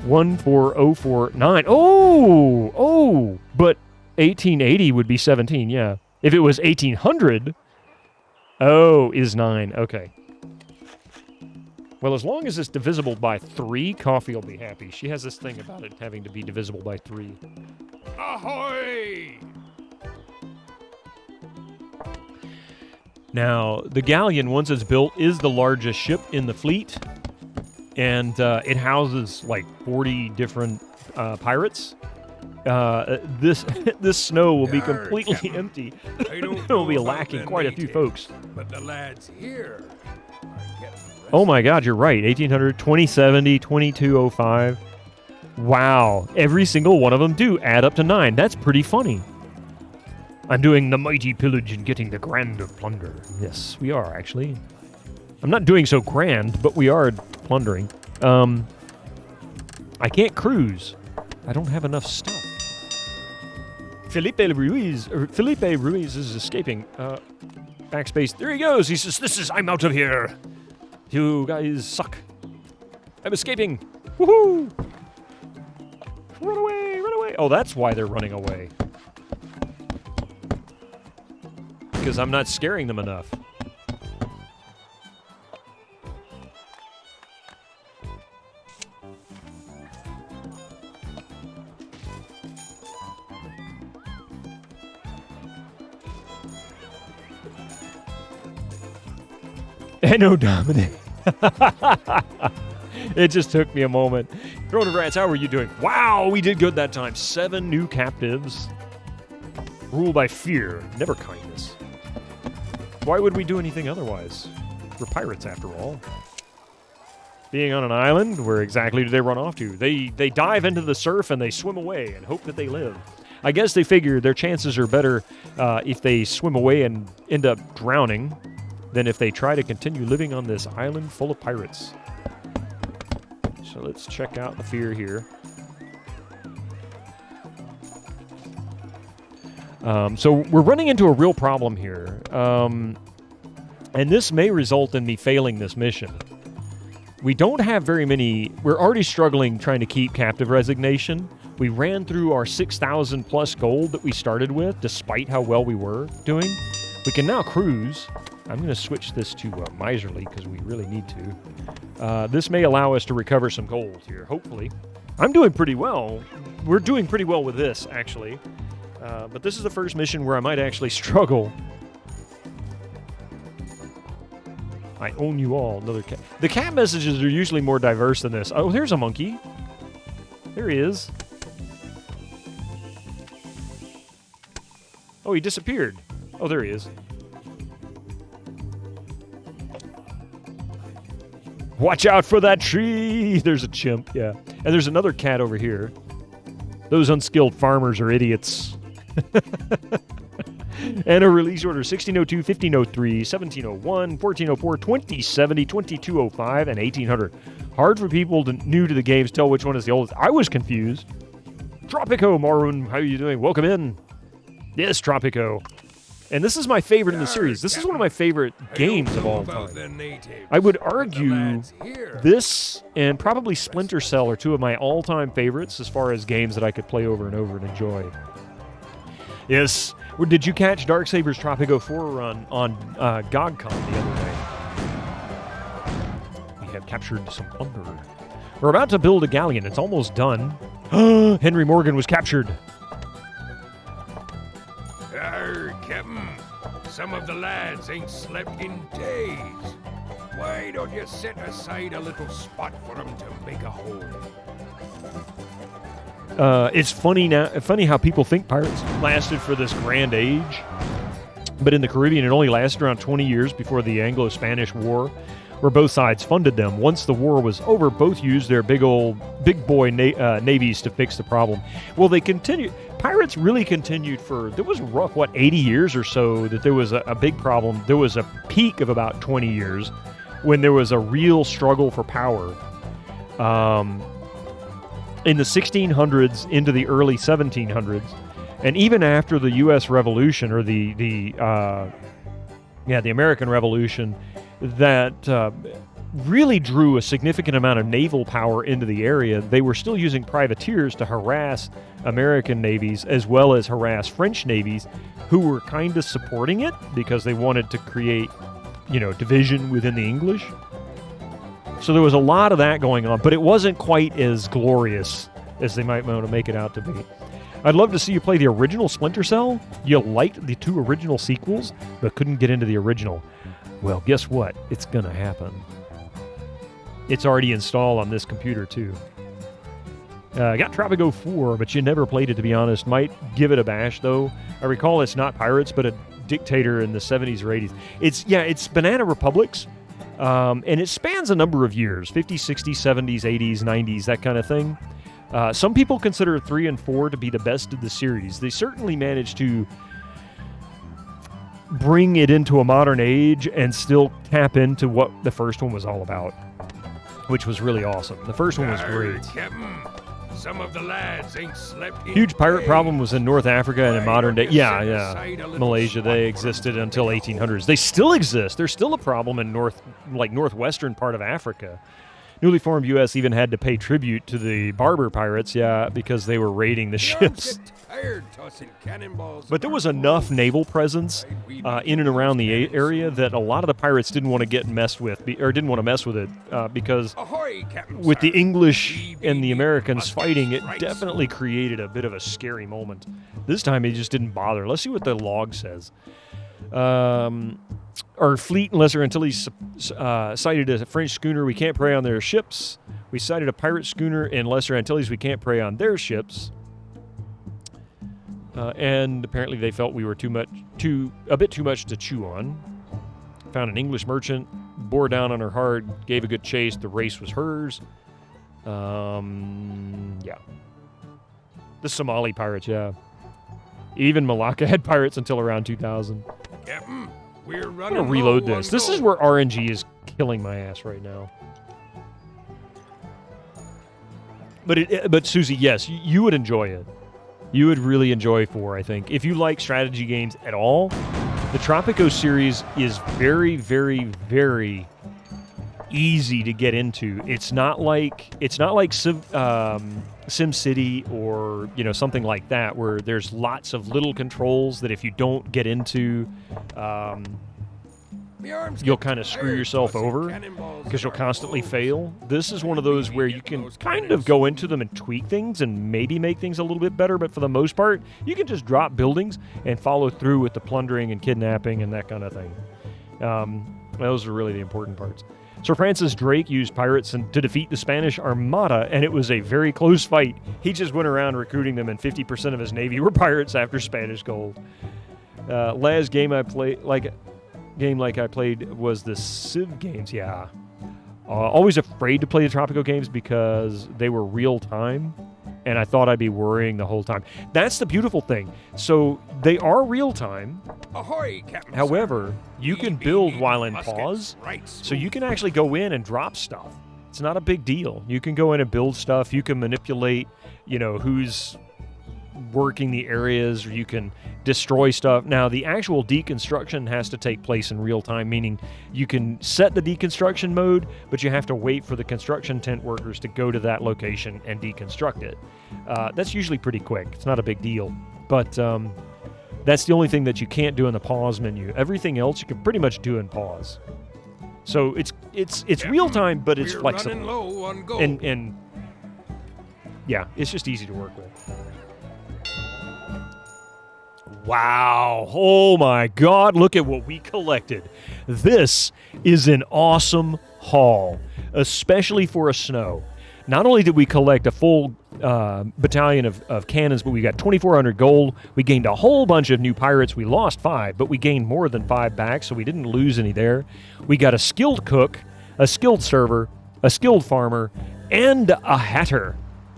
One, 4, 0, 4, 9. Oh! But 1880 would be 17, yeah. If it was 1800, is 9. Okay. Well, as long as it's divisible by 3, Coffee will be happy. She has this thing about it having to be divisible by 3. Ahoy! Now, the galleon, once it's built, is the largest ship in the fleet. And it houses like 40 different pirates. This snow will be completely empty. It will be lacking quite a few folks. But the lads here are getting Oh my God, you're right. 1800, 2070, 2205. Wow, every single one of them do add up to 9. That's pretty funny. I'm doing the mighty pillage and getting the grander plunder. Yes, we are actually. I'm not doing so grand, but we are plundering. I can't cruise. I don't have enough stuff. Felipe Ruiz is escaping. Backspace. There he goes. He says, I'm out of here. You guys suck. I'm escaping. Woohoo! Run away, run away. Oh, that's why they're running away. Because I'm not scaring them enough. No, Dominic. It just took me a moment. Throne of Rats, how are you doing? Wow, we did good that time. 7 new captives. Rule by fear, never kindness. Why would we do anything otherwise? We're pirates, after all. Being on an island, where exactly do they run off to? They dive into the surf and they swim away and hope that they live. I guess they figure their chances are better if they swim away and end up drowning than if they try to continue living on this island full of pirates. So let's check out the fear here. So we're running into a real problem here. And this may result in me failing this mission. We don't have very many... We're already struggling trying to keep captive resignation. We ran through our 6,000 plus gold that we started with, despite how well we were doing. We can now cruise. I'm going to switch this to miserly because we really need to. This may allow us to recover some gold here, hopefully. I'm doing pretty well. We're doing pretty well with this, actually. But this is the first mission where I might actually struggle. I own you all. Another cat. The cat messages are usually more diverse than this. Oh, there's a monkey. There he is. Oh, he disappeared. Oh, there he is. Watch out for that tree! There's a chimp, yeah. And there's another cat over here. Those unskilled farmers are idiots. And a release order 1602, 1503, 1701, 1404, 2070, 2205, and 1800. Hard for people new to the game to tell which one is the oldest. I was confused. Tropico, Maroon, how are you doing? Welcome in. Yes, Tropico. And this is my favorite in the series. This is one of my favorite games of all time. I would argue this and probably Splinter Cell are 2 of my all-time favorites as far as games that I could play over and over and enjoy. Yes. Did you catch Darksaber's Tropico 4 run on GOGCon the other day? We have captured some plunder. We're about to build a galleon. It's almost done. Henry Morgan was captured. Arr, Captain. Some of the lads ain't slept in days. Why don't you set aside a little spot for them to make a hole? It's funny how people think pirates lasted for this grand age, but in the Caribbean it only lasted around 20 years before the Anglo-Spanish War. where both sides funded them. Once the war was over, both used their big boy navies to fix the problem. Well, they continued. Pirates really continued for, there was a rough, 80 years or so that there was a big problem. There was a peak of about 20 years when there was a real struggle for power. In the 1600s into the early 1700s, and even after the U.S. Revolution, or the American Revolution, that really drew a significant amount of naval power into the area. They were still using privateers to harass American navies as well as harass French navies, who were kind of supporting it because they wanted to create, division within the English. So there was a lot of that going on, but it wasn't quite as glorious as they might want to make it out to be. I'd love to see you play the original Splinter Cell. You liked the 2 original sequels, but couldn't get into the original. Well, guess what? It's going to happen. It's already installed on this computer, too. I got Tropico 4, but you never played it, to be honest. Might give it a bash, though. I recall it's not pirates, but a dictator in the 70s or 80s. It's Banana Republics, and it spans a number of years, 50s, 60s, 70s, 80s, 90s, that kind of thing. Some people consider 3 and 4 to be the best of the series. They certainly managed to bring it into a modern age and still tap into what the first one was all about, which was really awesome. The first one was great. Captain, some of the lads ain't slept in Huge pirate days. problem was in North Africa and in modern day. Set aside a little Malaysia, they existed until 1800s. They still exist. There's still a problem in northwestern part of Africa. Newly formed U.S. even had to pay tribute to the Barber pirates, because they were raiding the ships. But there was enough naval presence in and around the area that a lot of the pirates didn't want to get messed with, or didn't want to mess with it, because with the English and the Americans fighting, it definitely created a bit of a scary moment. This time, they just didn't bother. Let's see what the log says. Our fleet, unless or until he sighted a French schooner, we can't prey on their ships. We sighted a pirate schooner in Lesser Antilles, we can't prey on their ships. And apparently they felt we were a bit too much to chew on. Found an English merchant, bore down on her hard, gave a good chase. The race was hers. The Somali pirates, Even Malacca had pirates until around 2000. Captain, we're I'm running going to reload low this. on This is gold. where RNG is killing my ass right now. But Susie, yes, you would enjoy it. You would really enjoy 4, I think. If you like strategy games at all, the Tropico series is very, very, very easy to get into. It's not like SimCity or something like that, where there's lots of little controls that if you don't get into, you'll kind of screw yourself over because you'll constantly fail. This is one of those where you can kind of go into them and tweak things and maybe make things a little bit better, but for the most part, you can just drop buildings and follow through with the plundering and kidnapping and that kind of thing. Those are really the important parts. Sir Francis Drake used pirates to defeat the Spanish Armada, and it was a very close fight. He just went around recruiting them, and 50% of his navy were pirates after Spanish gold. Last game I played, I played was the Civ games. Always afraid to play the Tropico games because they were real time, and I thought I'd be worrying the whole time. That's the beautiful thing. So they are real time. Ahoy, Captain. However, you can build while in pause, so you can actually go in and drop stuff. It's not a big deal. You can go in and build stuff. You can manipulate, who's working the areas, or you can destroy stuff. Now, the actual deconstruction has to take place in real time, meaning you can set the deconstruction mode, but you have to wait for the construction tent workers to go to that location and deconstruct it. That's usually pretty quick. It's not a big deal, but that's the only thing that you can't do in the pause menu. Everything else you can pretty much do in pause. So it's real time, but it's flexible. Running low on gold. And it's just easy to work with. Wow. Oh my God, look at what we collected. This is an awesome haul, especially for a snow. Not only did we collect a full battalion of cannons, but we got 2,400 gold. We gained a whole bunch of new pirates. We lost 5, but we gained more than 5 back, so we didn't lose any there. We got a skilled cook a skilled server, a skilled farmer, and a hatter.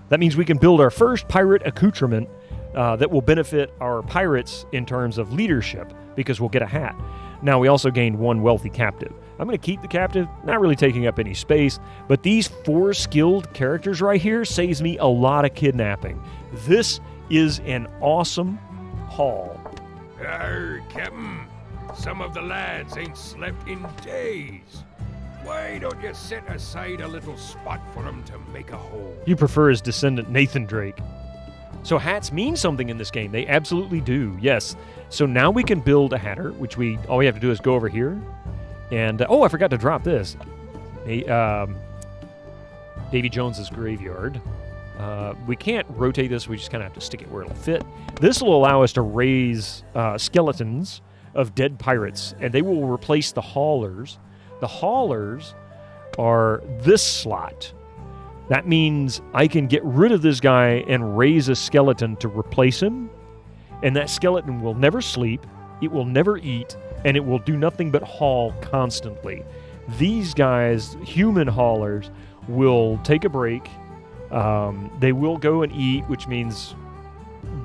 That means we can build our first pirate accoutrement that will benefit our pirates in terms of leadership, because we'll get a hat. Now, we also gained 1 wealthy captive. I'm going to keep the captive, not really taking up any space, but these 4 skilled characters right here saves me a lot of kidnapping. This is an awesome haul. Arr, Captain. Some of the lads ain't slept in days. Why don't you set aside a little spot for them to make a hole? You prefer his descendant Nathan Drake. So hats mean something in this game. They absolutely do, yes. So now we can build a hatter, which all we have to do is go over here. And, I forgot to drop this. Davy Jones's graveyard. We can't rotate this. We just kind of have to stick it where it'll fit. This will allow us to raise skeletons of dead pirates, and they will replace the haulers. The haulers are this slot. That means I can get rid of this guy and raise a skeleton to replace him, and that skeleton will never sleep, it will never eat, and it will do nothing but haul constantly. These guys, human haulers, will take a break. They will go and eat, which means,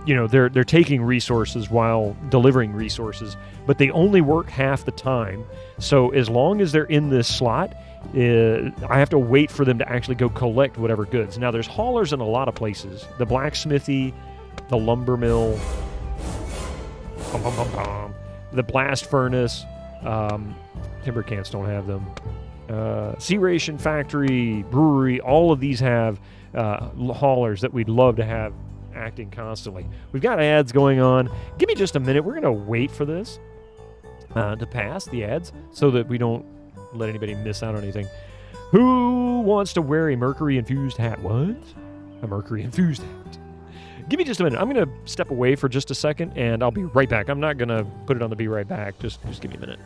they're taking resources while delivering resources, but they only work half the time. So as long as they're in this slot, I have to wait for them to actually go collect whatever goods. Now, there's haulers in a lot of places. The blacksmithy, the lumber mill, the blast furnace, timber cants don't have them. Sea ration factory, brewery, all of these have haulers that we'd love to have acting constantly. We've got ads going on. Give me just a minute. We're going to wait for this to pass, the ads, so that we don't let anybody miss out on anything. Who wants to wear a mercury-infused hat? What? A mercury-infused hat. Give me just a minute. I'm going to step away for just a second, and I'll be right back. I'm not going to put it on the be right back. Just give me a minute.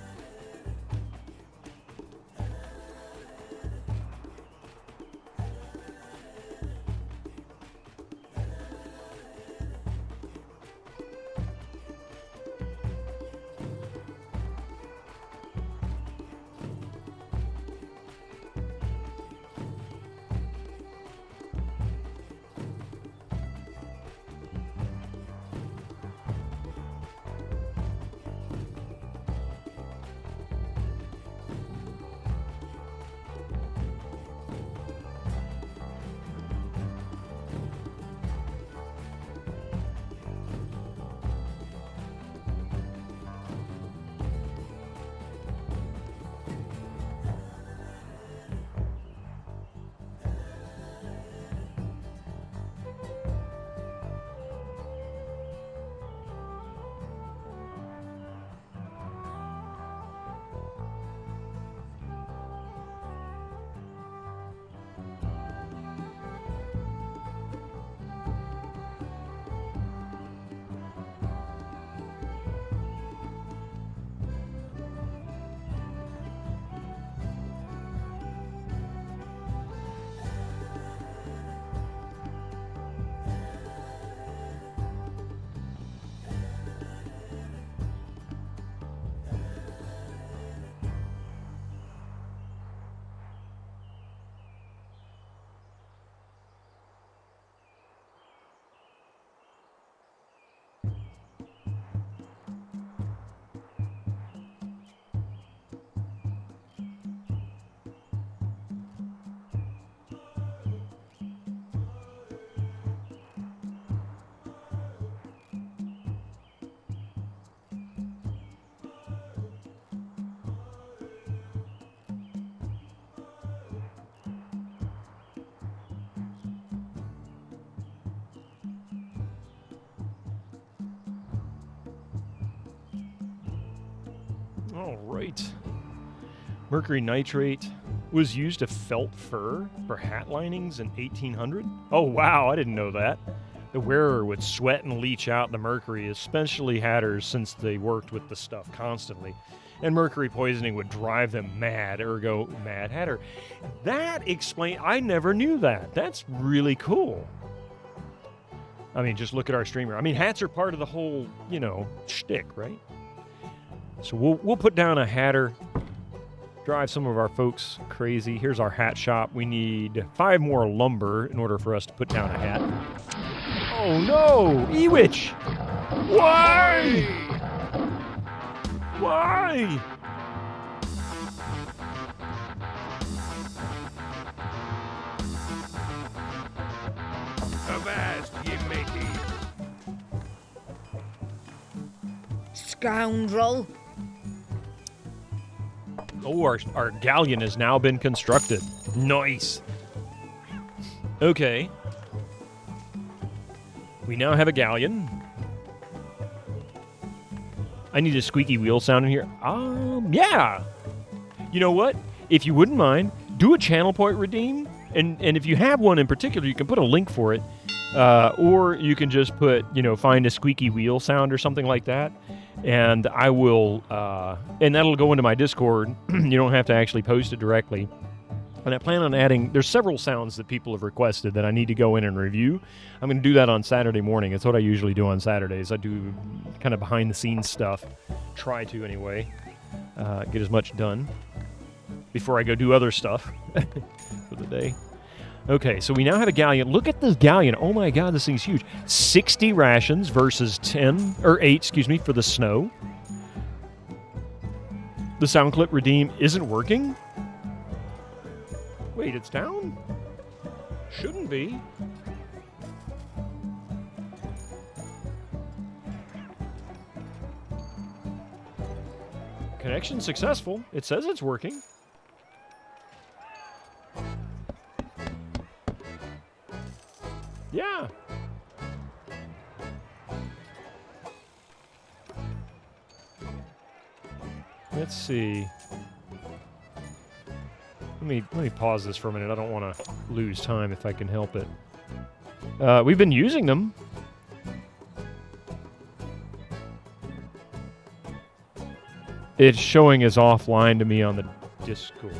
All right. Mercury nitrate was used to felt fur for hat linings in 1800. Oh, wow, I didn't know that. The wearer would sweat and leach out the mercury, especially hatters, since they worked with the stuff constantly. And mercury poisoning would drive them mad, ergo Mad Hatter. That explains... I never knew that. That's really cool. I mean, just look at our streamer. I mean, hats are part of the whole, shtick, right? So we'll put down a hatter. drive some of our folks crazy. Here's our hat shop. We need 5 more lumber in order for us to put down a hat. Oh no! Ewitch! Why? Why? Avast, ye matey. Scoundrel. Oh, our galleon has now been constructed. Nice. Okay. We now have a galleon. I need a squeaky wheel sound in here. Yeah. You know what? If you wouldn't mind, do a channel point redeem. And if you have one in particular, you can put a link for it. Or you can just put, find a squeaky wheel sound or something like that. And I will, and that'll go into my Discord. You don't have to actually post it directly. And I plan on adding, there's several sounds that people have requested that I need to go in and review. I'm going to do that on Saturday morning. It's what I usually do on Saturdays. I do kind of behind-the-scenes stuff. Try to, anyway. Get as much done before I go do other stuff for the day. Okay, so we now have a galleon. Look at this galleon. Oh my god, this thing's huge. 60 rations versus 8, for the snow. The sound clip redeem isn't working? Wait, it's down? Shouldn't be. Connection successful. It says it's working. Yeah. Let's see. Let me pause this for a minute. I don't want to lose time if I can help it. We've been using them. It's showing as offline to me on the Discord.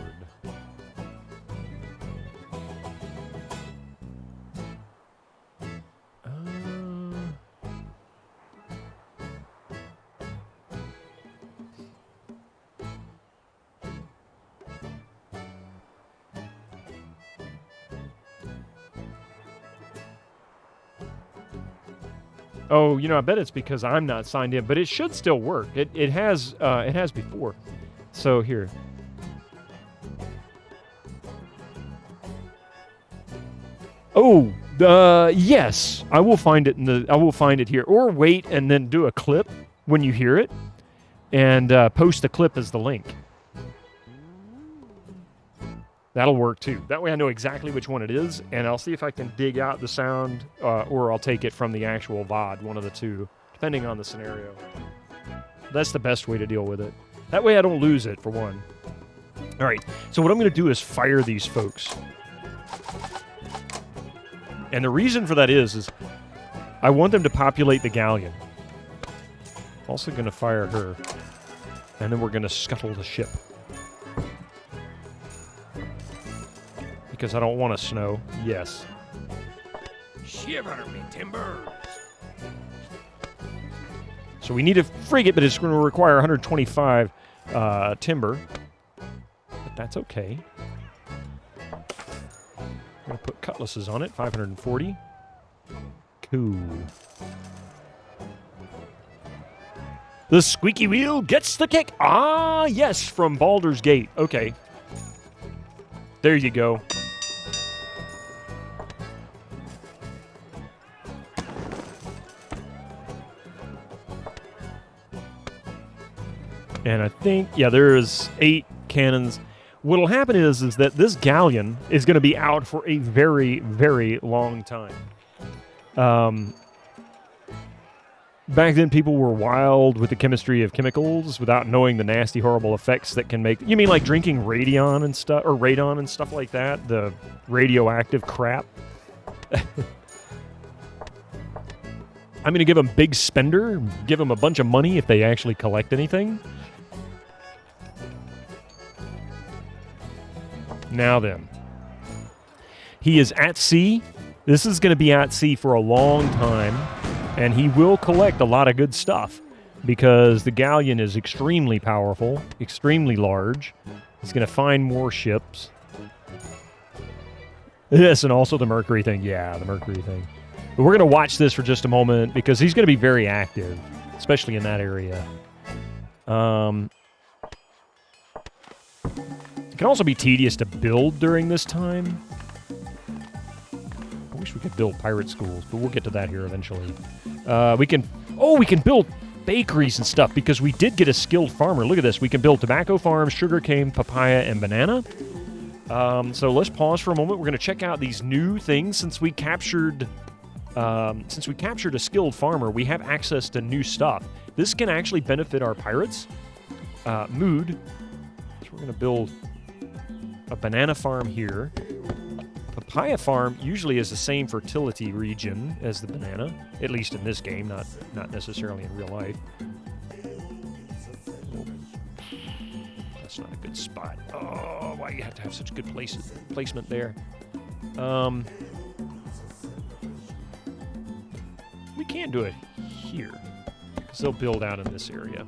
Oh, I bet it's because I'm not signed in, but it should still work. It has before. So here. Oh, yes. I will find it here. Or wait and then do a clip when you hear it and post the clip as the link. That'll work too. That way I know exactly which one it is, and I'll see if I can dig out the sound, or I'll take it from the actual VOD, one of the two, depending on the scenario. That's the best way to deal with it. That way I don't lose it, for one. All right, so what I'm going to do is fire these folks. And the reason for that is I want them to populate the galleon. Also going to fire her. And then we're going to scuttle the ship. Because I don't want to snow. Yes. Shiver me timbers. So we need a frigate, but it's going to require 125 timber. But that's okay. I'm going to put cutlasses on it. 540. Cool. The squeaky wheel gets the kick. Ah, yes, from Baldur's Gate. Okay. There you go. And I think, yeah, there's 8 cannons. What'll happen is that this galleon is going to be out for a very, very long time. Back then, people were wild with the chemistry of chemicals without knowing the nasty, horrible effects that can make... You mean like drinking radon and stuff, or radon and stuff like that? The radioactive crap? I'm going to give them big spender, give them a bunch of money if they actually collect anything. Now then. He is at sea. This is going to be at sea for a long time. And he will collect a lot of good stuff because the galleon is extremely powerful, extremely large, He's going to find more ships. Yes, and also the Mercury thing. Yeah, the Mercury thing. But we're going to watch this for just a moment because he's going to be very active, especially in that area. It can also be tedious to build during this time. I wish we could build pirate schools, but we'll get to that here eventually. We can build bakeries and stuff because we did get a skilled farmer. Look at this. We can build tobacco farms, sugarcane, papaya, and banana. So let's pause for a moment. We're going to check out these new things. Since we captured a skilled farmer, we have access to new stuff. This can actually benefit our pirates. Mood. So we're going to build a banana farm here. Papaya farm usually is the same fertility region as the banana, at least in this game, not necessarily in real life. That's not a good spot. Oh, why you have to have such good placement there? We can do it here, because they'll build out in this area.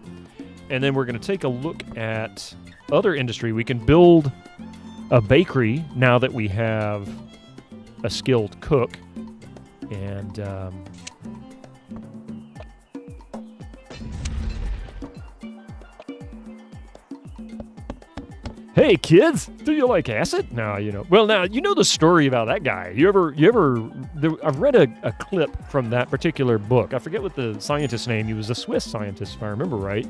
And then we're going to take a look at other industry. We can build a bakery now that we have a skilled cook. And hey kids, do you like acid? No, you know. Well, now you know the story about that guy. I've read a clip from that particular book. I forget what the scientist's name. He was a Swiss scientist, if I remember right.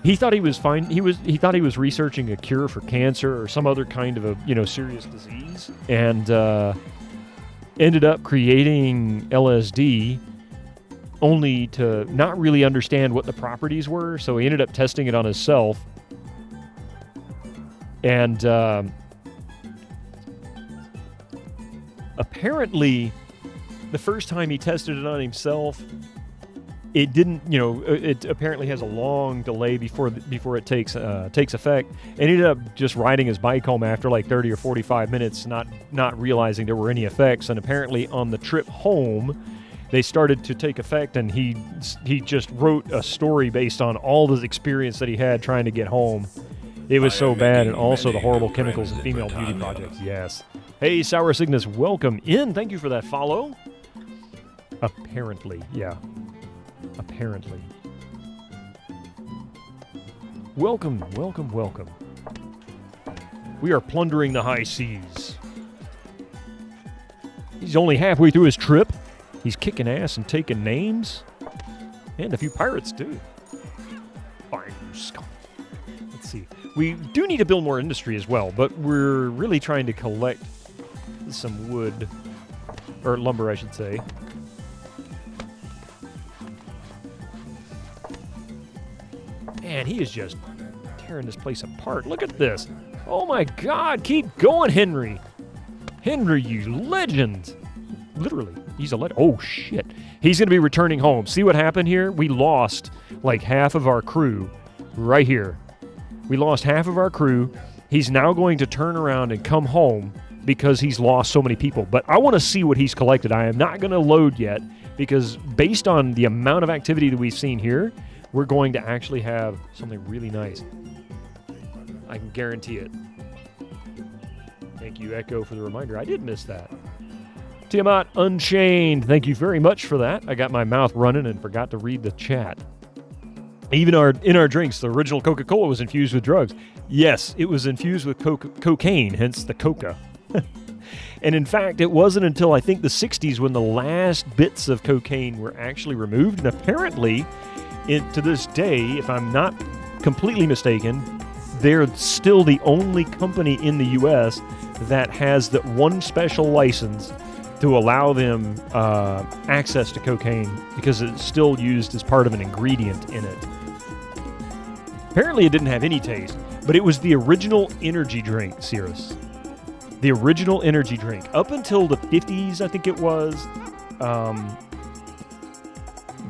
He thought he was fine. He thought he was researching a cure for cancer or some other kind of a serious disease, and ended up creating LSD, only to not really understand what the properties were. So he ended up testing it on himself, and apparently, the first time he tested it on himself, it didn't, it apparently has a long delay before it takes effect. And ended up just riding his bike home after like 30 or 45 minutes, not realizing there were any effects. And apparently on the trip home, they started to take effect, and he just wrote a story based on all the experience that he had trying to get home. It was so bad, and also the horrible chemicals and female beauty projects. Yes. Hey, Sour Cygnus, welcome in. Thank you for that follow. Apparently, yeah. Apparently. Welcome, welcome, welcome. We are plundering the high seas. He's only halfway through his trip. He's kicking ass and taking names. And a few pirates, too. Fine scum. Let's see. We do need to build more industry as well, but we're really trying to collect some wood. Or lumber, I should say. Man, he is just tearing this place apart. Look at this. Oh my God, keep going, Henry. Henry, you legend. Literally, he's a legend. Oh shit. He's going to be returning home. See what happened here? We lost like half of our crew right here. We lost half of our crew. He's now going to turn around and come home because he's lost so many people. But I want to see what he's collected. I am not going to load yet because based on the amount of activity that we've seen here, we're going to actually have something really nice. I can guarantee it. Thank you, Echo, for the reminder. I did miss that. Tiamat Unchained, thank you very much for that. I got my mouth running and forgot to read the chat. Even in our drinks, the original Coca-Cola was infused with drugs. Yes, it was infused with cocaine, hence the coca. And in fact, it wasn't until I think the 60s when the last bits of cocaine were actually removed. And apparently, to this day, if I'm not completely mistaken, they're still the only company in the U.S. that has that one special license to allow them access to cocaine because it's still used as part of an ingredient in it. Apparently, it didn't have any taste, but it was the original energy drink, Cirrus. The original energy drink. Up until the 50s, I think it was,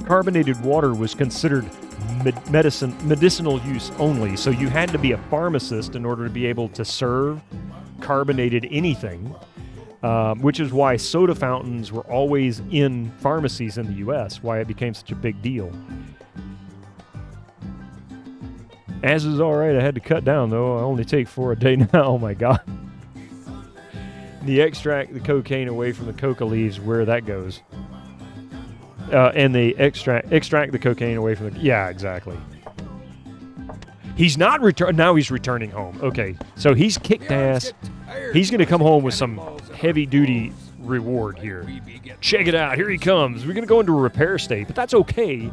carbonated water was considered medicinal use only, so you had to be a pharmacist in order to be able to serve carbonated anything, which is why soda fountains were always in pharmacies in the U.S., why it became such a big deal. As is all right, I had to cut down, though. I only take 4 a day now. Oh, my God. The extract the cocaine away from the coca leaves, where that goes. And they extract the cocaine away from the... Yeah, exactly. He's not now he's returning home. Okay, so he's kicked ass. He's going to come home with some heavy-duty reward here. Check it out. Here he comes. We're going to go into a repair state, but that's okay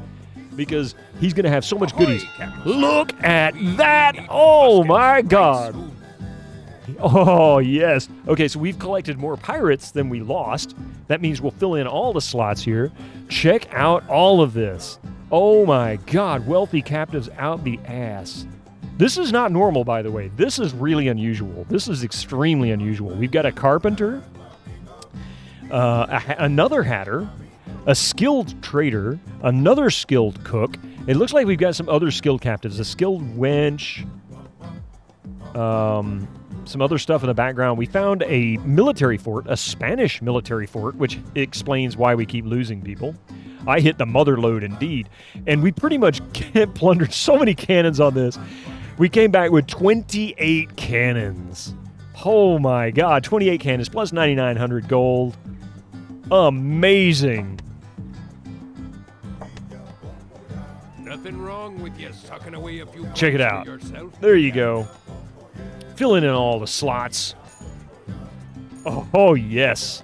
because he's going to have so much goodies. Look at that. Oh, my God. Oh, yes. Okay, so we've collected more pirates than we lost. That means we'll fill in all the slots here. Check out all of this. Oh, my God. Wealthy captives out the ass. This is not normal, by the way. This is really unusual. This is extremely unusual. We've got a carpenter, another hatter, a skilled trader, another skilled cook. It looks like we've got some other skilled captives, a skilled wench, some other stuff in the background. We found a military fort, a Spanish military fort, which explains why we keep losing people. I hit the mother lode indeed. And we pretty much plundered so many cannons on this. We came back with 28 cannons. Oh my God, 28 cannons plus 9,900 gold. Amazing. Nothing wrong with you sucking away a few. Check it out. There you go. Filling in all the slots. Oh yes.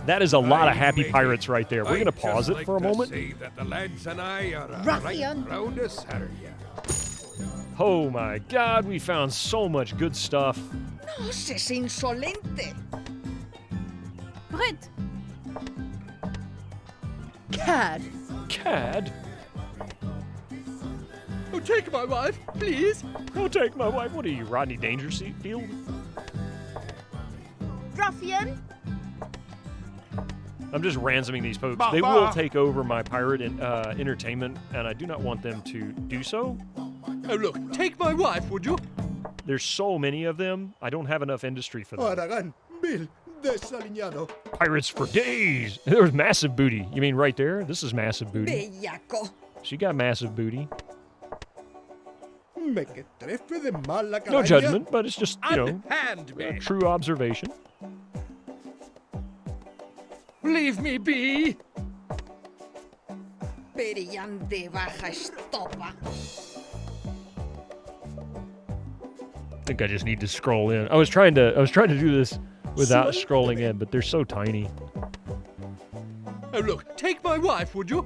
That is a lot of happy pirates right there. We're going to pause it for a moment. That the lads and I are Ruffian. right round us, are ya? Oh my God, we found so much good stuff. No seas insolente. Brent! Cad. Cad? Oh, take my wife, please. Oh, take my wife. What are you, Rodney Dangerfield? Ruffian! I'm just ransoming these folks. They will take over my pirate entertainment, and I do not want them to do so. Oh, look, take my wife, would you? There's so many of them, I don't have enough industry for them. Aragán, Bill, desaliñado. Pirates for days! There's massive booty. You mean right there? This is massive booty. Bellaco. She got massive booty. Me que trefe de mal la No calaña. judgment, but it's just, you know, Unhand me. a true observation. Leave me be. Perian de baja estopa. I think I just need to scroll in. I was trying to do this without scrolling in, but they're so tiny. Oh, look, take my wife, would you?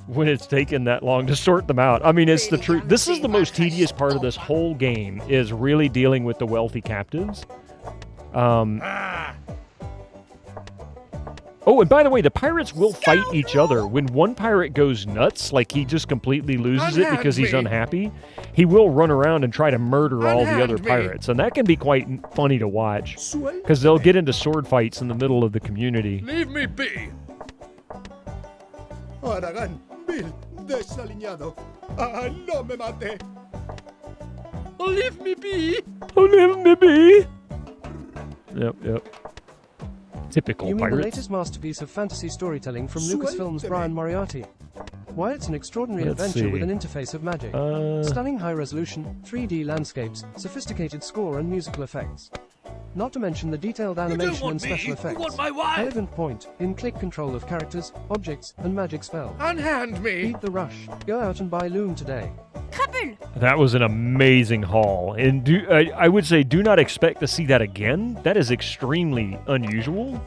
When it's taken that long to sort them out. I mean, it's the truth. This is the most tedious part of this whole game, is really dealing with the wealthy captives. Oh, and by the way, the pirates will fight each other. When one pirate goes nuts, like he just completely loses it because he's unhappy, he will run around and try to murder all the other pirates. And that can be quite funny to watch, because they'll get into sword fights in the middle of the community. Leave me be. Aragán, Bill, desaliñado. Ah, no me mate. Oh, leave me be. Oh, leave me be. Yep. Typical You mean pirates. the latest masterpiece of fantasy storytelling from Lucasfilm's Brian Moriarty? Why, it's an extraordinary Let's adventure see. with an interface of magic. Stunning high-resolution, 3D landscapes, sophisticated score and musical effects. Not to mention the detailed animation and special effects. want my wife. Elegant point, in-click control of characters, objects, and magic spells. Unhand me. Beat the rush. Go out and buy Loom today. Krabbel! That was an amazing haul, and I would say do not expect to see that again. That is extremely unusual.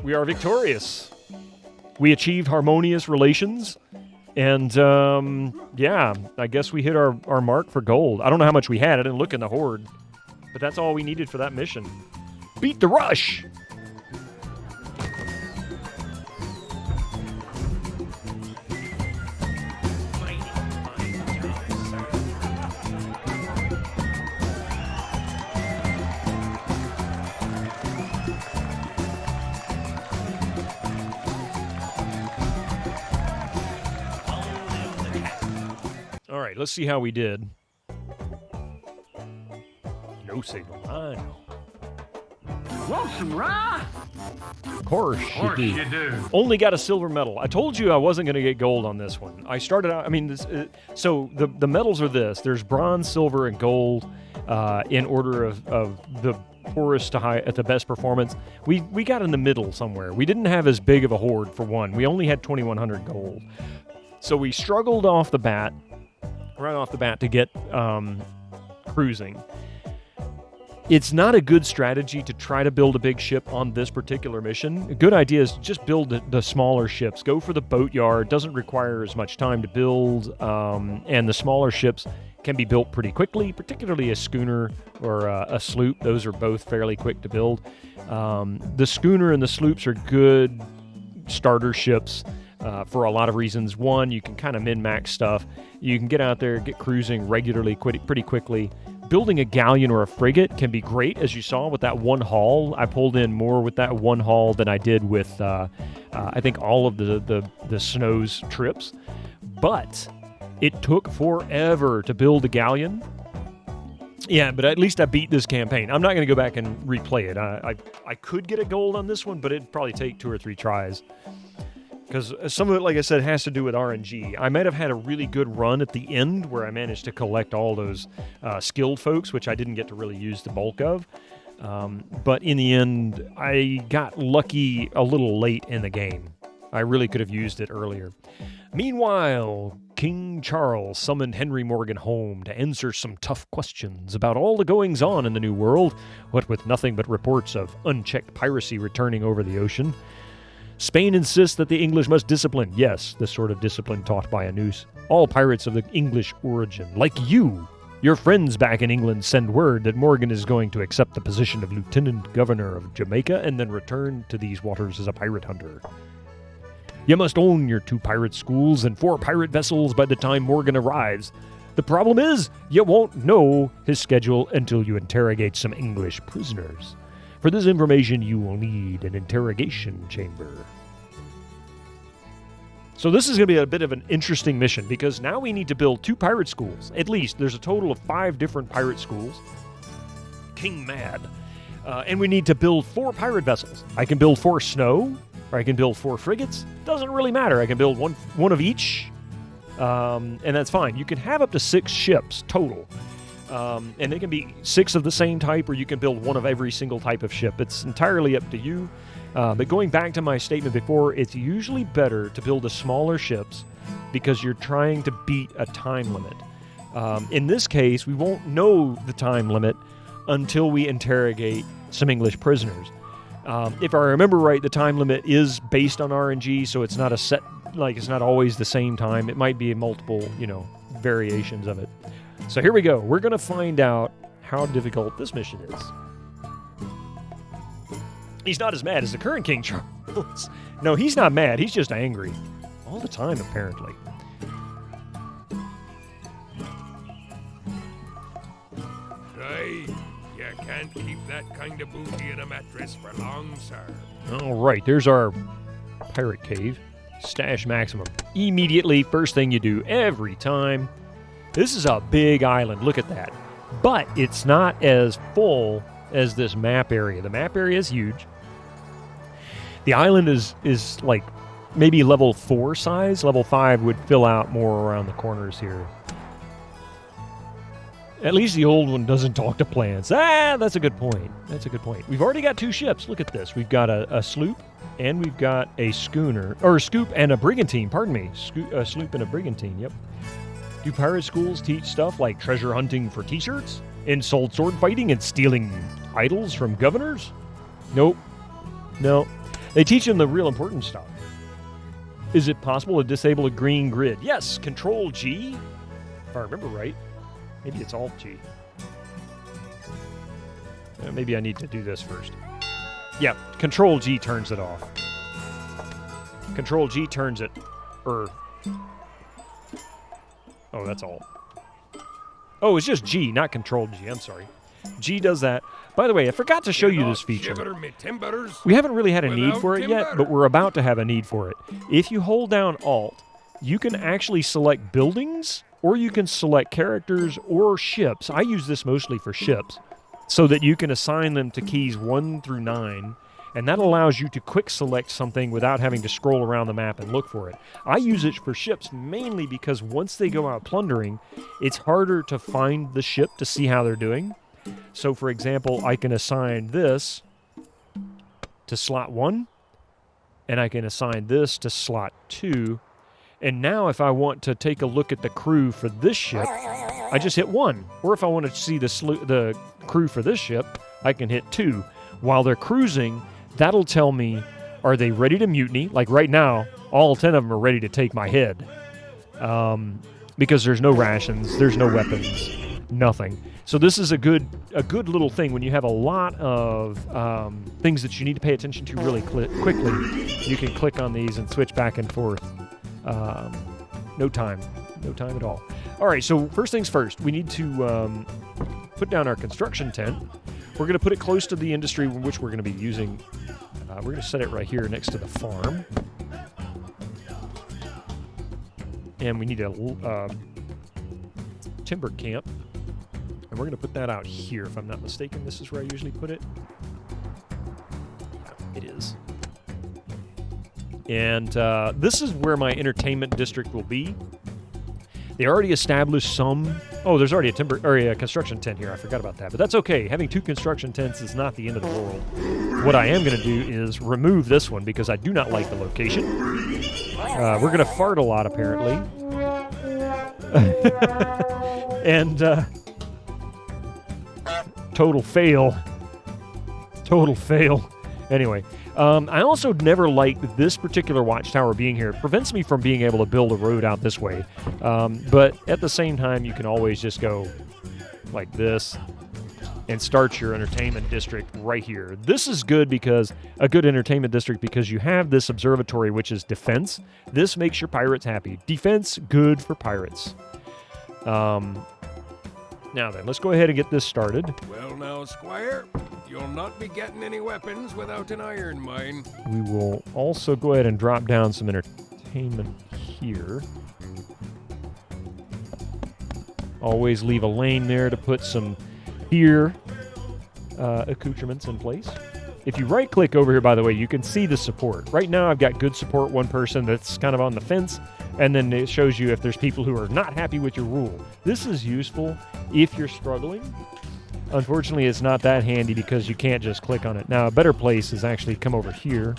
We are victorious. We achieved harmonious relations, and yeah, I guess we hit our mark for gold. I don't know how much we had. I didn't look in the hoard, but that's all we needed for that mission. Beat the rush! All right, let's see how we did. No signal. I know. Want some raw? Of course you do. Only got a silver medal. I told you I wasn't going to get gold on this one. I started out, I mean, so the medals are this. There's bronze, silver, and gold in order of the poorest to high at the best performance. We got in the middle somewhere. We didn't have as big of a hoard for one. We only had 2,100 gold. So we struggled right off the bat to get cruising. It's not a good strategy to try to build a big ship on this particular mission. A good idea is just build the smaller ships. Go for the boatyard. Doesn't require as much time to build, and the smaller ships can be built pretty quickly, particularly a schooner or a sloop. Those are both fairly quick to build. The schooner and the sloops are good starter ships for a lot of reasons. One, you can kind of min-max stuff. You can get out there, get cruising regularly, pretty quickly. Building a galleon or a frigate can be great, as you saw with that one haul. I pulled in more with that one haul than I did with, I think, all of the Snow's trips. But it took forever to build a galleon. Yeah, but at least I beat this campaign. I'm not going to go back and replay it. I could get a gold on this one, but it'd probably take 2 or 3 tries. Because some of it, like I said, has to do with RNG. I might have had a really good run at the end where I managed to collect all those skilled folks, which I didn't get to really use the bulk of. But in the end, I got lucky a little late in the game. I really could have used it earlier. Meanwhile, King Charles summoned Henry Morgan home to answer some tough questions about all the goings-on in the New World, what with nothing but reports of unchecked piracy returning over the ocean. Spain insists that the English must discipline, yes, the sort of discipline taught by a noose, all pirates of the English origin, like you. Your friends back in England send word that Morgan is going to accept the position of Lieutenant Governor of Jamaica and then return to these waters as a pirate hunter. You must own your 2 pirate schools and 4 pirate vessels by the time Morgan arrives. The problem is, you won't know his schedule until you interrogate some English prisoners. For this information, you will need an interrogation chamber. So this is going to be a bit of an interesting mission, because now we need to build 2 pirate schools. At least, there's a total of 5 different pirate schools. King Mad. And we need to build 4 pirate vessels. I can build 4 Snow, or I can build 4 frigates. Doesn't really matter. I can build one of each, and that's fine. You can have up to 6 ships total. And they can be 6 of the same type, or you can build 1 of every single type of ship. It's entirely up to you. But going back to my statement before, it's usually better to build the smaller ships because you're trying to beat a time limit. In this case, we won't know the time limit until we interrogate some English prisoners. If I remember right, the time limit is based on RNG, so it's not a set, like it's not always the same time. It might be multiple, variations of it. So here we go. We're going to find out how difficult this mission is. He's not as mad as the current King Charles. No, he's not mad. He's just angry. All the time, apparently. Right. You can't keep that kind of booty in a mattress for long, sir. All right, there's our pirate cave. Stash maximum. Immediately, first thing you do every time. This is a big island. Look at that. But it's not as full as this map area. The map area is huge. The island is like maybe level 4 size. Level 5 would fill out more around the corners here. At least the old one doesn't talk to plants. That's a good point. That's a good point. We've already got 2 ships. Look at this. We've got a sloop, and we've got a schooner, or a scoop and a brigantine. Pardon me. A sloop and a brigantine. Yep. Do pirate schools teach stuff like treasure hunting for t-shirts, insult sword fighting, and stealing idols from governors? Nope. No. They teach them the real important stuff. Is it possible to disable a green grid? Yes, Control G. If I remember right. Maybe it's Alt G. Maybe I need to do this first. Yeah, Control G turns it off. Control G turns it. Oh, that's Alt. Oh, it's just G, not Control G. I'm sorry. G does that. By the way, I forgot to show you this feature. We haven't really had a need for it yet, but we're about to have a need for it. If you hold down Alt, you can actually select buildings, or you can select characters or ships. I use this mostly for ships, so that you can assign them to keys 1 through 9, and that allows you to quick select something without having to scroll around the map and look for it. I use it for ships mainly because once they go out plundering, it's harder to find the ship to see how they're doing. So, for example, I can assign this to slot 1, and I can assign this to slot 2. And now if I want to take a look at the crew for this ship, I just hit 1. Or if I want to see the crew for this ship, I can hit 2. While they're cruising, that'll tell me, are they ready to mutiny? Like right now, all 10 of them are ready to take my head. Because there's no rations, there's no weapons, nothing. So this is a good little thing when you have a lot of things that you need to pay attention to really quickly. You can click on these and switch back and forth. No time at all. All right, so first things first, we need to put down our construction tent. We're going to put it close to the industry which we're going to be using. We're going to set it right here next to the farm. And we need a timber camp. And we're going to put that out here, if I'm not mistaken. This is where I usually put it. It is. And this is where my entertainment district will be. They already established some... Oh, there's already a construction tent here. I forgot about that. But that's okay. Having 2 construction tents is not the end of the world. What I am going to do is remove this one because I do not like the location. We're going to fart a lot, apparently. And... Total fail. Total fail. Anyway, I also never liked this particular watchtower being here. It prevents me from being able to build a road out this way. But at the same time, you can always just go like this and start your entertainment district right here. This is good because a good entertainment district because you have this observatory, which is defense. This makes your pirates happy. Defense, good for pirates. Now then, let's go ahead and get this started. Well now, Squire, you'll not be getting any weapons without an iron mine. We will also go ahead and drop down some entertainment here. Always leave a lane there to put some beer accoutrements in place. If you right-click over here, by the way, you can see the support. Right now, I've got good support, one person that's kind of on the fence, and then it shows you if there's people who are not happy with your rule. This is useful if you're struggling. Unfortunately, it's not that handy because you can't just click on it. Now, a better place is actually come over here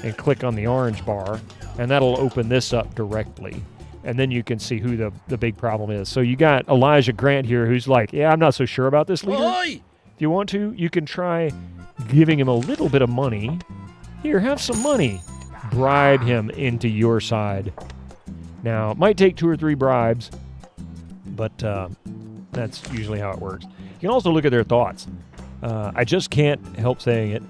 and click on the orange bar, and that'll open this up directly. And then you can see who the big problem is. So you got Elijah Grant here who's like, yeah, I'm not so sure about this leader. Oi! If you want to, you can try giving him a little bit of money. Here, have some money. Bribe him into your side. Now, it might take 2 or 3 bribes, but that's usually how it works. You can also look at their thoughts. I just can't help saying it.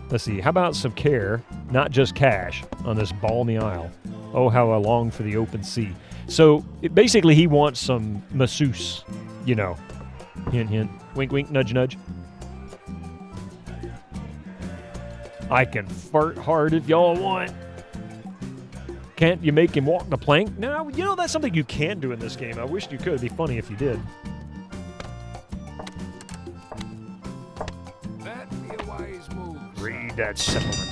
Let's see, how about some care, not just cash, on this balmy isle? Oh, how I long for the open sea. So, basically, he wants some masseuse, you know. Hint, hint. Wink, wink, nudge, nudge. I can fart hard if y'all want. Can't you make him walk the plank? No, you know, that's something you can do in this game. I wish you could. It'd be funny if you did. That'd be a wise move. Read that settlement.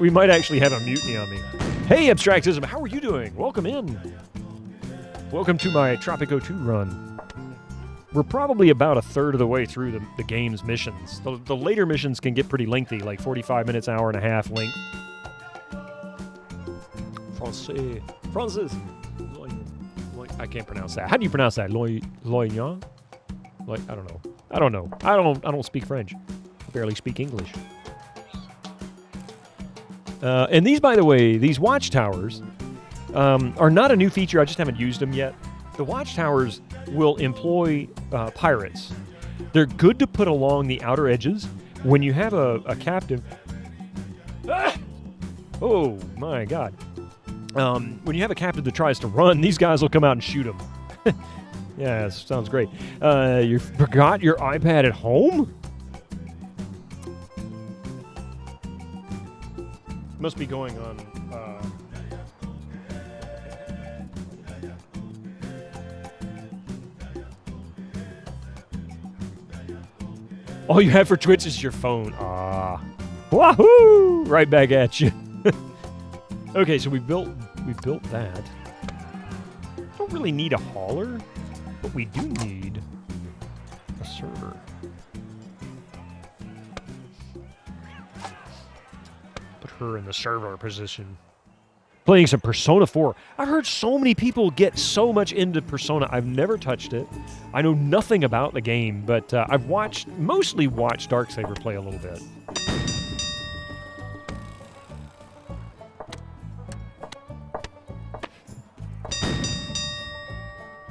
We might actually have a mutiny on me. Hey, Abstractism, how are you doing? Welcome in. Welcome to my Tropico 2 run. We're probably about a third of the way through the game's missions. The later missions can get pretty lengthy, like 45 minutes, hour and a half length. Francis. I can't pronounce that. How do you pronounce that? Loignan? Like, I don't know. I don't speak French. I barely speak English. And these, by the way, these watchtowers are not a new feature. I just haven't used them yet. The watchtowers will employ pirates. They're good to put along the outer edges. When you have a captive... Ah! Oh, my God. When you have a captive that tries to run, these guys will come out and shoot him. Yeah, sounds great. You forgot your iPad at home? Must be going on. All you have for Twitch is your phone. Ah. Wahoo! Right back at you. Okay, so we built that. Don't really need a hauler, but we do need a server. Put her in the server position. Playing some Persona 4. I've heard so many people get so much into Persona. I've never touched it. I know nothing about the game, but I've mostly watched Darksaber play a little bit.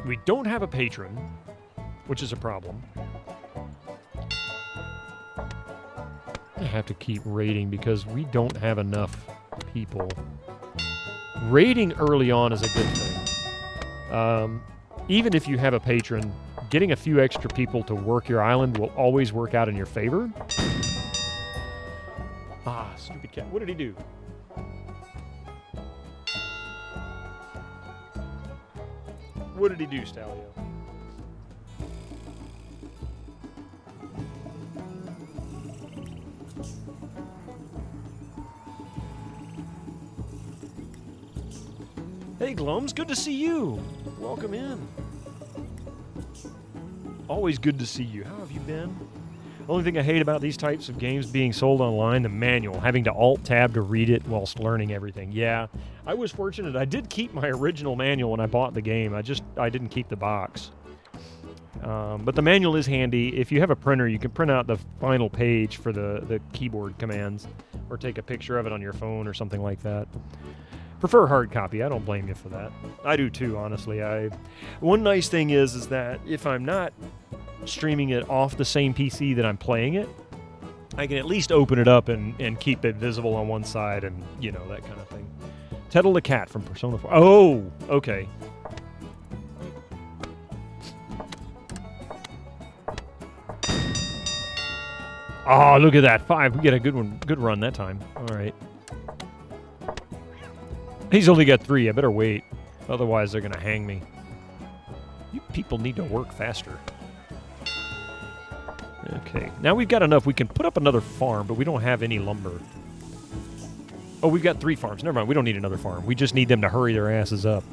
We don't have a patron, which is a problem. I have to keep raiding because we don't have enough people. Raiding early on is a good thing. Even if you have a patron, getting a few extra people to work your island will always work out in your favor. Ah, stupid cat. What did he do? What did he do, Stalio? Hey, Glums, good to see you. Welcome in. Always good to see you. How have you been? Only thing I hate about these types of games being sold online, the manual, having to alt-tab to read it whilst learning everything. Yeah, I was fortunate. I did keep my original manual when I bought the game. I didn't keep the box. But the manual is handy. If you have a printer, you can print out the final page for the keyboard commands or take a picture of it on your phone or something like that. Prefer hard copy. I don't blame you for that. I do too, honestly. One nice thing is that if I'm not streaming it off the same PC that I'm playing it, I can at least open it up and keep it visible on one side and, you know, that kind of thing. Tettle the cat from Persona 4. Oh, okay. Oh, look at that. 5. We get a good run that time. All right. He's only got 3. I better wait. Otherwise, they're going to hang me. You people need to work faster. Okay. Now we've got enough. We can put up another farm, but we don't have any lumber. Oh, we've got 3 farms. Never mind. We don't need another farm. We just need them to hurry their asses up.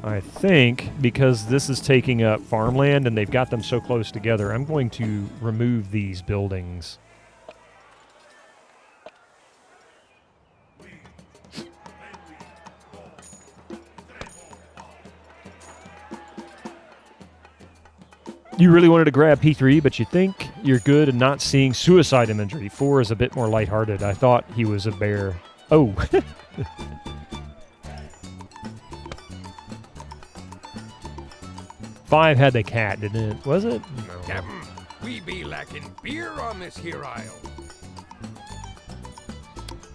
I think because this is taking up farmland and they've got them so close together, I'm going to remove these buildings. You really wanted to grab P3, but you think you're good at not seeing suicide imagery. 4 is a bit more lighthearted. I thought he was a bear. Oh. 5 had the cat, didn't it? Was it? No. Captain, we be lacking beer on this here isle.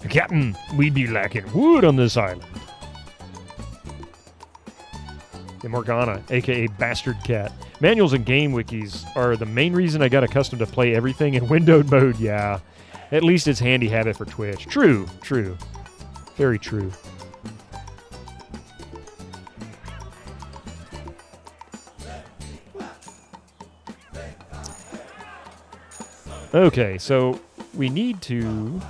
Captain, we be lacking wood on this island. And Morgana, a.k.a. Bastard Cat. Manuals and game wikis are the main reason I got accustomed to play everything in windowed mode, yeah. At least it's handy habit for Twitch. True, true. Very true. Okay, so we need to...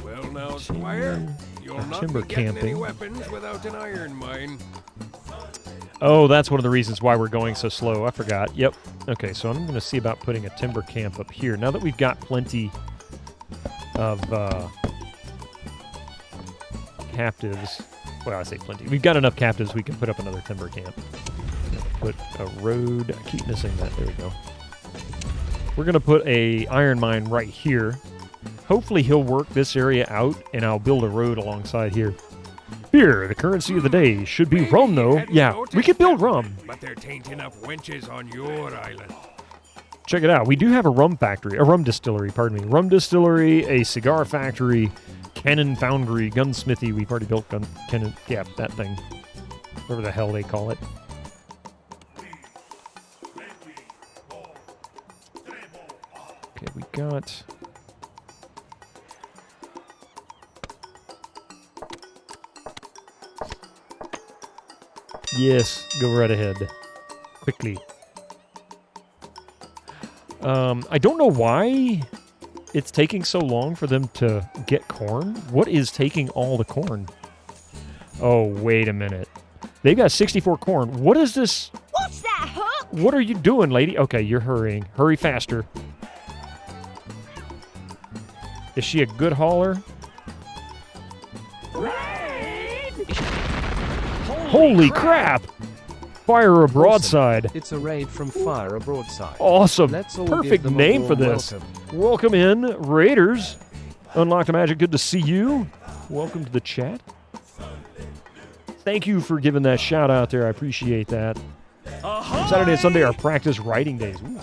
Well now, Squire, you'll not timber be getting any camping. weapons without an iron mine. Oh, that's one of the reasons why we're going so slow. I forgot. Yep. Okay, so I'm going to see about putting a timber camp up here. Now that we've got plenty of captives. Well, I say plenty. We've got enough captives we can put up another timber camp. Put a road. I keep missing that. There we go. We're going to put a iron mine right here. Hopefully he'll work this area out, and I'll build a road alongside here. Beer, the currency of the day, should be rum, though. Yeah, we could build rum. But there tain't enough wenches on your island. Check it out. We do have a rum factory, a rum distillery, pardon me. Rum distillery, a cigar factory, cannon foundry, gunsmithy. We've already built cannon. Yeah, that thing. Whatever the hell they call it. Okay, we got... Yes, go right ahead. Quickly. I don't know why it's taking so long for them to get corn. What is taking all the corn? Oh, wait a minute. They've got 64 corn. What is this? What's that, Hook? What are you doing, lady? Okay, you're hurrying. Hurry faster. Is she a good hauler? Holy crap! Fire a broadside. It's a raid from Fire a Broadside. Awesome. Let's all give Perfect them a name for warm this. welcome. Welcome in, Raiders. Unlock the Magic, good to see you. Welcome to the chat. Thank you for giving that shout out there. I appreciate that. Saturday and Sunday are practice writing days. Ooh.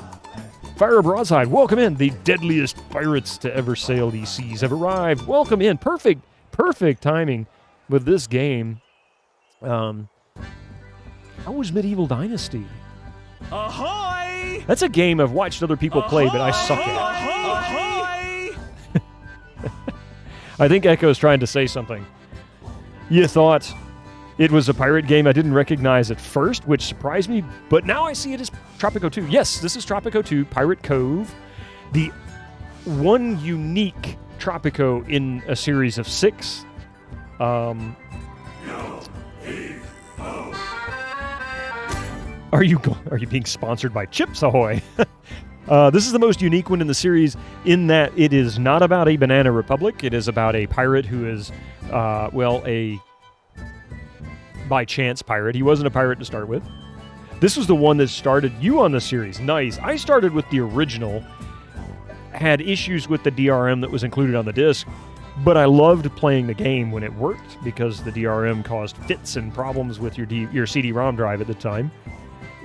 Fire a Broadside, welcome in. The deadliest pirates to ever sail these seas have arrived. Welcome in. Perfect timing with this game. How was Medieval Dynasty? Ahoy! That's a game I've watched other people play, but I suck at. Ahoy! I think Echo's trying to say something. You thought it was a pirate game I didn't recognize at first, which surprised me, but now I see it as Tropico 2. Yes, this is Tropico 2, Pirate Cove. The one unique Tropico in a series of 6. Are you being sponsored by Chips Ahoy? This is the most unique one in the series in that it is not about a banana republic. It is about a pirate who is, a by chance pirate. He wasn't a pirate to start with. This was the one that started you on the series. Nice. I started with the original, had issues with the DRM that was included on the disc, but I loved playing the game when it worked because the DRM caused fits and problems with your CD-ROM drive at the time.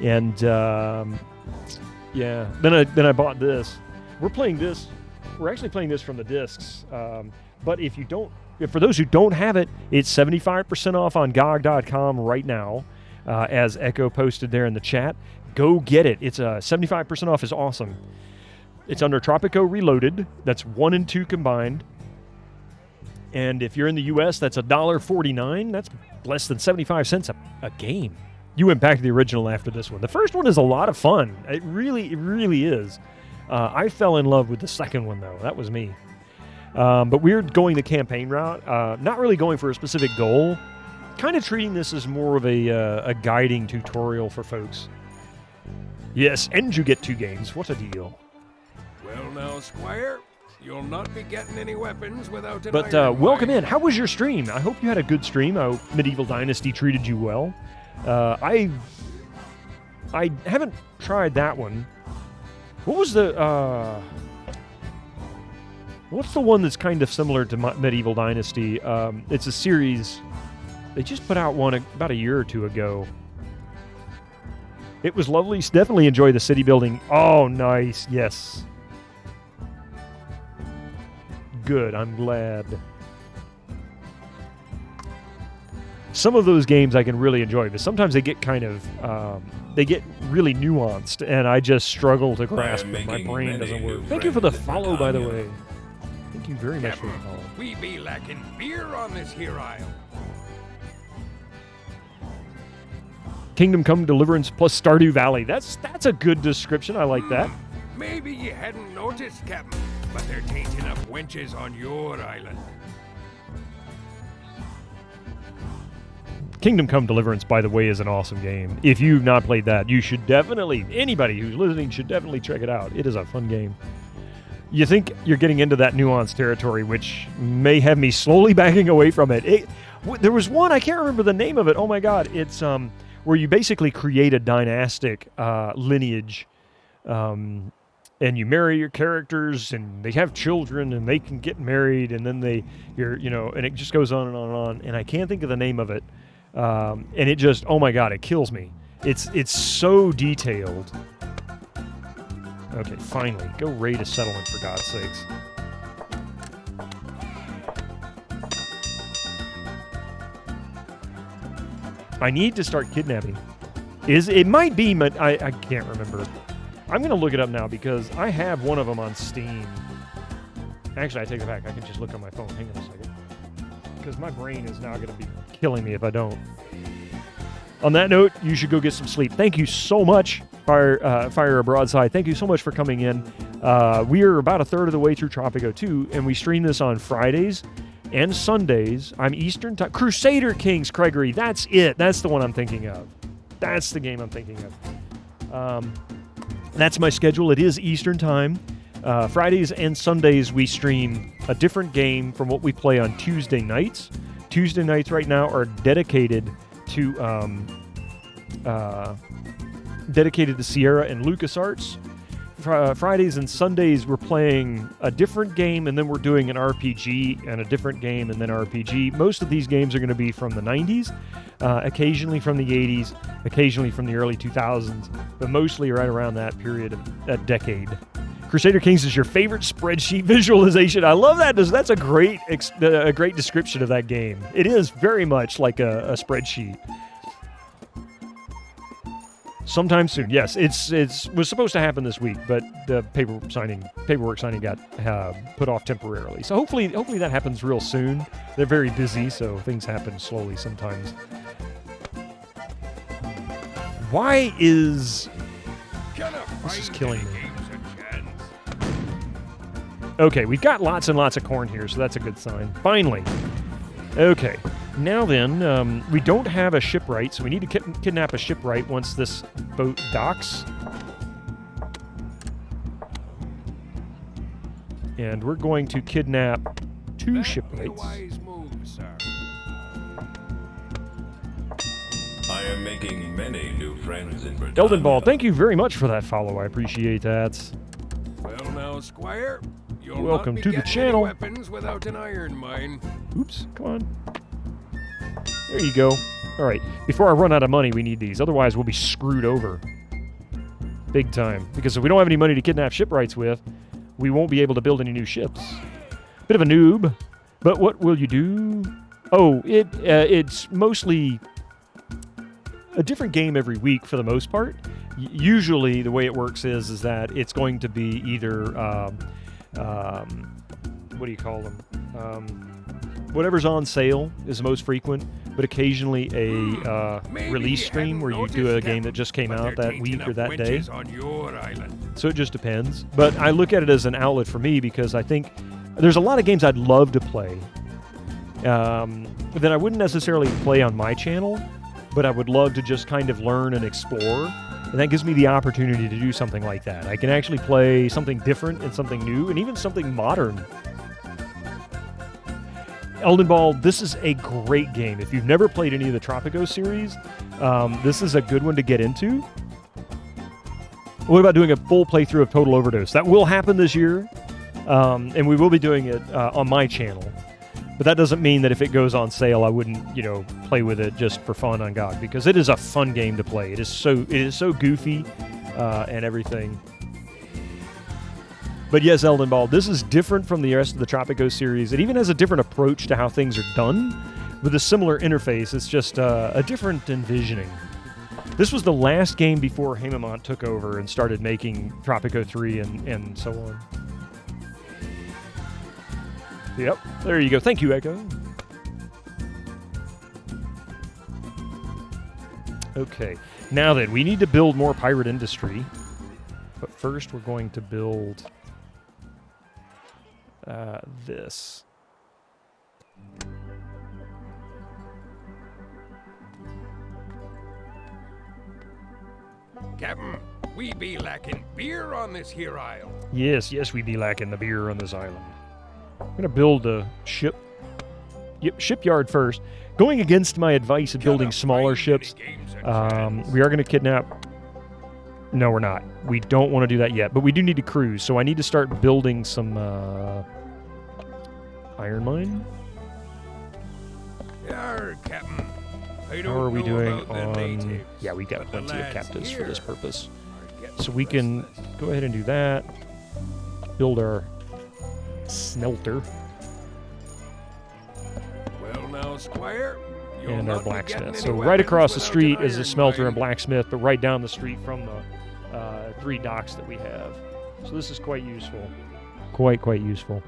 And yeah, then I bought this. We're playing this. We're actually playing this from the discs. But for those who don't have it, it's 75% off on GOG.com right now, as Echo posted there in the chat. Go get it. It's 75% off is awesome. It's under Tropico Reloaded. That's 1 and 2 combined. And if you're in the U.S., that's $1.49. That's less than 75 cents a game. You went back to the original after this one. The first one is a lot of fun. It really is. I fell in love with the second one, though. That was me. But we're going the campaign route, not really going for a specific goal. Kind of treating this as more of a guiding tutorial for folks. Yes, and you get 2 games. What a deal. Well now, Squire, you'll not be getting any weapons without an But iron welcome mine. in. How was your stream? I hope you had a good stream. I hope Medieval Dynasty treated you well. I haven't tried that one. What was the what's the one that's kind of similar to Medieval Dynasty? It's a series. They just put out one about a year or 2 ago. It was lovely. Definitely enjoy the city building. Oh, nice. Yes. Good. I'm glad. Some of those games I can really enjoy, but sometimes they get kind of, they get really nuanced, and I just struggle to grasp them. My brain doesn't work. Thank you for the follow, by the way. Thank you very much for the follow. We be lacking beer on this here isle. Kingdom Come Deliverance plus Stardew Valley. That's a good description. I like that. Maybe you hadn't noticed, Captain, but they're tainting up wenches on your island. Kingdom Come Deliverance, by the way, is an awesome game. If you've not played that, you should definitely, anybody who's listening should definitely check it out. It is a fun game. You think you're getting into that nuanced territory, which may have me slowly backing away from it. There was one, I can't remember the name of it. Oh my God. It's where you basically create a dynastic lineage, and you marry your characters, and they have children, and they can get married, and then and it just goes on and on and on. And I can't think of the name of it. And it just, oh my God, it kills me. It's so detailed. Okay, finally. Go raid a settlement, for God's sakes. I need to start kidnapping. It might be, but I can't remember. I'm going to look it up now because I have one of them on Steam. Actually, I take it back. I can just look on my phone. Hang on a second. Because my brain is now going to be killing me if I don't. On that note, you should go get some sleep. Thank you so much, Fire Broadside. Thank you so much for coming in. We are about a third of the way through Tropico 2, and we stream this on Fridays and Sundays. I'm Eastern time. Crusader Kings, Gregory. That's it. That's the one I'm thinking of. That's the game I'm thinking of. That's my schedule. It is Eastern time. Fridays and Sundays, we stream a different game from what we play on Tuesday nights. Tuesday nights right now are dedicated to Sierra and LucasArts. Fridays and Sundays, we're playing a different game, and then we're doing an RPG and a different game and then RPG. Most of these games are going to be from the 90s, occasionally from the 80s, occasionally from the early 2000s, but mostly right around that period of that decade. Crusader Kings is your favorite spreadsheet visualization. I love that. That's a great description of that game. It is very much like a spreadsheet. Sometime soon, yes. It was supposed to happen this week, but the paperwork signing got put off temporarily. So hopefully that happens real soon. They're very busy, so things happen slowly sometimes. Why is this is killing me? Okay, we've got lots and lots of corn here, so that's a good sign. Finally. Okay, now then, we don't have a shipwright, so we need to kidnap a shipwright once this boat docks. And we're going to kidnap 2 shipwrights. I am making many new friends in Britannia. Elden Ball, thank you very much for that follow. I appreciate that. Well now, Squire, you'll welcome not be to the getting channel. any weapons without an iron mine. Oops, come on. There you go. All right, before I run out of money, we need these. Otherwise, we'll be screwed over. Big time. Because if we don't have any money to kidnap shipwrights with, we won't be able to build any new ships. Bit of a noob, but what will you do? Oh, it's mostly a different game every week for the most part. Usually, the way it works is that it's going to be either, what do you call them? Whatever's on sale is the most frequent, but occasionally a release stream where you do a game that just came out that week or that day. So it just depends. But I look at it as an outlet for me because I think there's a lot of games I'd love to play that I wouldn't necessarily play on my channel, but I would love to just kind of learn and explore. And that gives me the opportunity to do something like that. I can actually play something different and something new and even something modern. Elden Ball, this is a great game. If you've never played any of the Tropico series, this is a good one to get into. What about doing a full playthrough of Total Overdose? That will happen this year, and we will be doing it on my channel. But that doesn't mean that if it goes on sale, I wouldn't, play with it just for fun on GOG, because it is a fun game to play. It is so goofy and everything. But yes, Elden Ball, this is different from the rest of the Tropico series. It even has a different approach to how things are done. With a similar interface, it's just a different envisioning. This was the last game before Haemimont took over and started making Tropico 3 and so on. Yep, there you go. Thank you, Echo. Okay, now then, we need to build more pirate industry. But first, we're going to build this. Captain, we be lacking beer on this here isle. Yes, we be lacking the beer on this island. I'm going to build a shipyard first. Going against my advice of building smaller ships, we are going to kidnap... No, we're not. We don't want to do that yet, but we do need to cruise, so I need to start building some iron mine. Yarr, Captain. How are we doing on... Yeah, we got plenty of captives for this purpose. So we can go ahead and do that. Build our smelter. Well now, Squire, and our blacksmith. So right across the street is a smelter and blacksmith, but right down the street from the 3 docks that we have. So this is quite useful. Quite useful.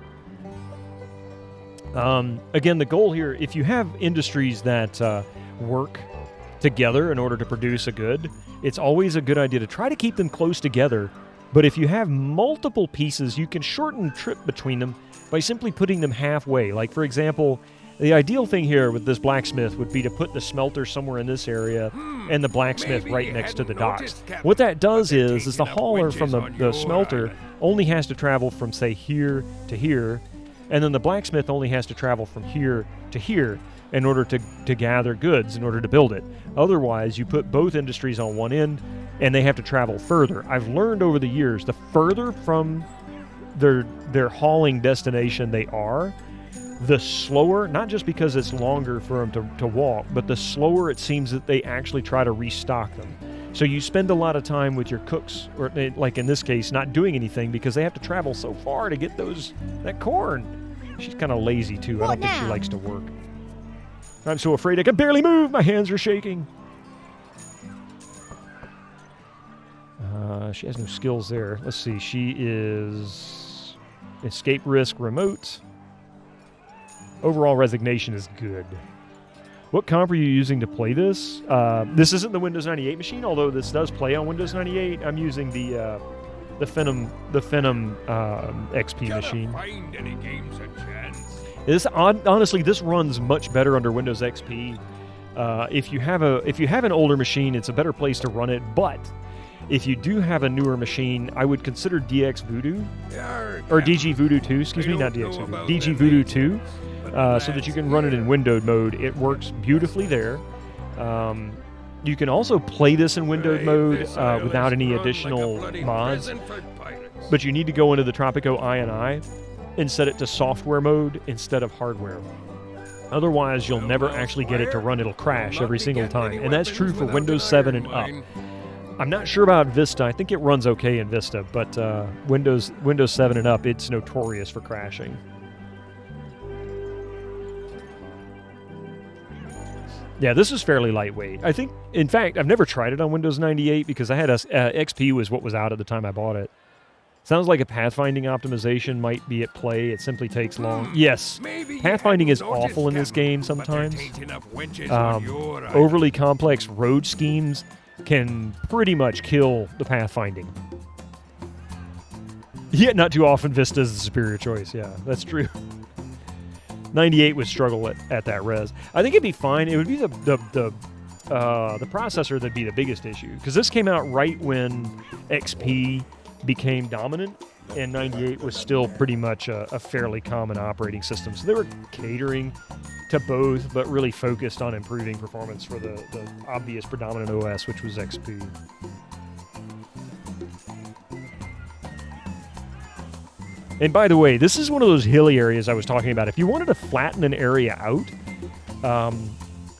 Again, the goal here, if you have industries that work together in order to produce a good, it's always a good idea to try to keep them close together. But if you have multiple pieces, you can shorten the trip between them by simply putting them halfway. Like, for example, the ideal thing here with this blacksmith would be to put the smelter somewhere in this area and the blacksmith right next to the docks. What that does is the hauler from the smelter only has to travel from, say, here to here, and then the blacksmith only has to travel from here to here in order to gather goods, in order to build it. Otherwise, you put both industries on one end, and they have to travel further. I've learned over the years, the further from their hauling destination they are, the slower, not just because it's longer for them to walk, but the slower it seems that they actually try to restock them. So you spend a lot of time with your cooks, or like in this case, not doing anything because they have to travel so far to get that corn. She's kind of lazy too. I don't think she likes to work. I'm so afraid I can barely move. My hands are shaking. She has no skills there. Let's see. She is escape risk remote. Overall resignation is good. What comp are you using to play this? This isn't the Windows 98 machine, although this does play on Windows 98. I'm using the Phenom XP machine. Find any games a chance. Honestly, this runs much better under Windows XP. If you have an older machine, it's a better place to run it. But if you do have a newer machine, I would consider DX Voodoo or DG Voodoo 2. Excuse me, not DX Voodoo, DG Voodoo 2, so that you can run it in windowed mode. It works beautifully there. You can also play this in windowed mode without any additional mods, but you need to go into the Tropico INI and set it to software mode instead of hardware. Otherwise, you'll never actually get it to run. It'll crash every single time, and that's true for Windows 7 and up. I'm not sure about Vista. I think it runs okay in Vista, but Windows 7 and up, it's notorious for crashing. Yeah, this is fairly lightweight. I think, in fact, I've never tried it on Windows 98 because I had XP was what was out at the time I bought it. Sounds like a pathfinding optimization might be at play. It simply takes long. Yes, pathfinding is awful in this game sometimes. Overly complex road schemes can pretty much kill the pathfinding. Yet not too often Vista is the superior choice. Yeah, that's true. 98 would struggle at that res. I think it'd be fine. It would be the processor that'd be the biggest issue, because this came out right when XP became dominant, and 98 was still pretty much a fairly common operating system. So they were catering to both, but really focused on improving performance for the obvious predominant OS, which was XP. And by the way, this is one of those hilly areas I was talking about. If you wanted to flatten an area out,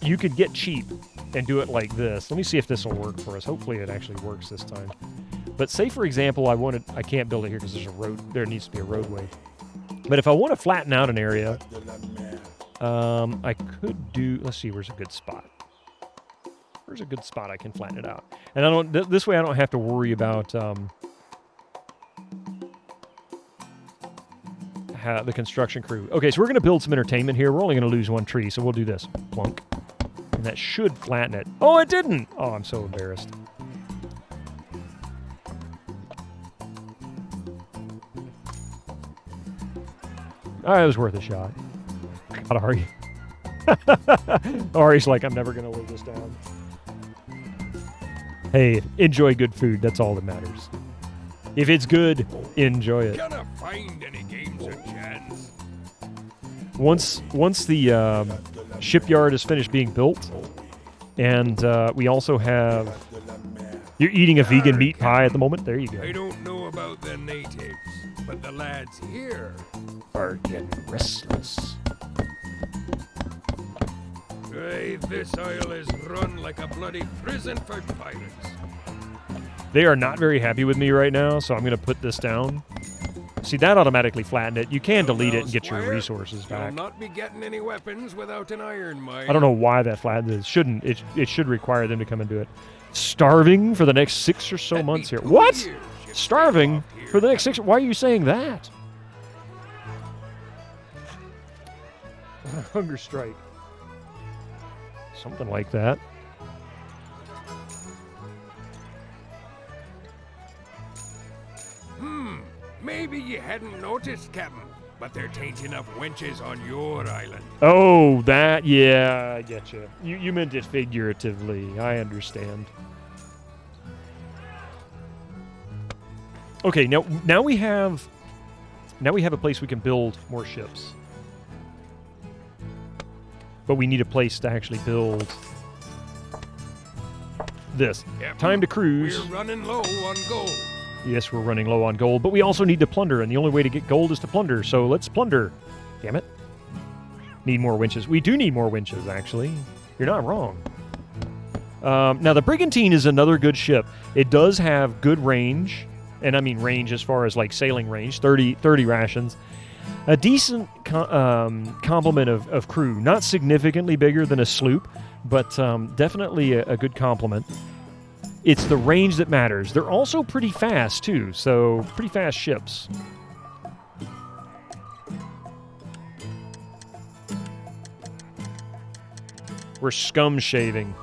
you could get cheap and do it like this. Let me see if this will work for us. Hopefully it actually works this time. But say, for example, I can't build it here because there's a road. There needs to be a roadway. But if I want to flatten out an area, I could do, let's see, where's a good spot? Where's a good spot I can flatten it out? And this way I don't have to worry about the construction crew. Okay, so we're going to build some entertainment here. We're only going to lose one tree, so we'll do this. Plunk. And that should flatten it. Oh, it didn't! Oh, I'm so embarrassed. All right, it was worth a shot. God, Ari. Ari's like, I'm never going to live this down. Hey, enjoy good food. That's all that matters. If it's good, enjoy it. Gonna find any games a chance. Once the shipyard is finished being built, and we also have... You're eating a vegan meat pie at the moment? There you go. I don't know about the natives, but the lads here are getting restless. Hey, this isle is run like a bloody prison for pirates. They are not very happy with me right now, so I'm going to put this down. See, that automatically flattened it. You can delete it and get your resources back. You'll not be getting any weapons without an iron mine. I don't know why that flattened it. It should require them to come and do it. Starving for the next 6 or so months here. What? Starving for the next 6? Why are you saying that? Hunger strike. Something like that. hadn't noticed, Captain, but there tain't enough wenches on your island. Oh, that, yeah, I get you. You meant it figuratively. I understand. Okay, now we have a place we can build more ships. But we need a place to actually build this. Captain, Time to cruise. We're running low on gold. Yes, we're running low on gold, but we also need to plunder, and the only way to get gold is to plunder, so let's plunder. Damn it. Need more winches. We do need more winches, actually. You're not wrong. Now, the Brigantine is another good ship. It does have good range, and I mean range as far as like sailing range, 30 rations. A decent complement of crew. Not significantly bigger than a sloop, but definitely a good complement. It's the range that matters. They're also pretty fast, too, so pretty fast ships. We're scum shaving.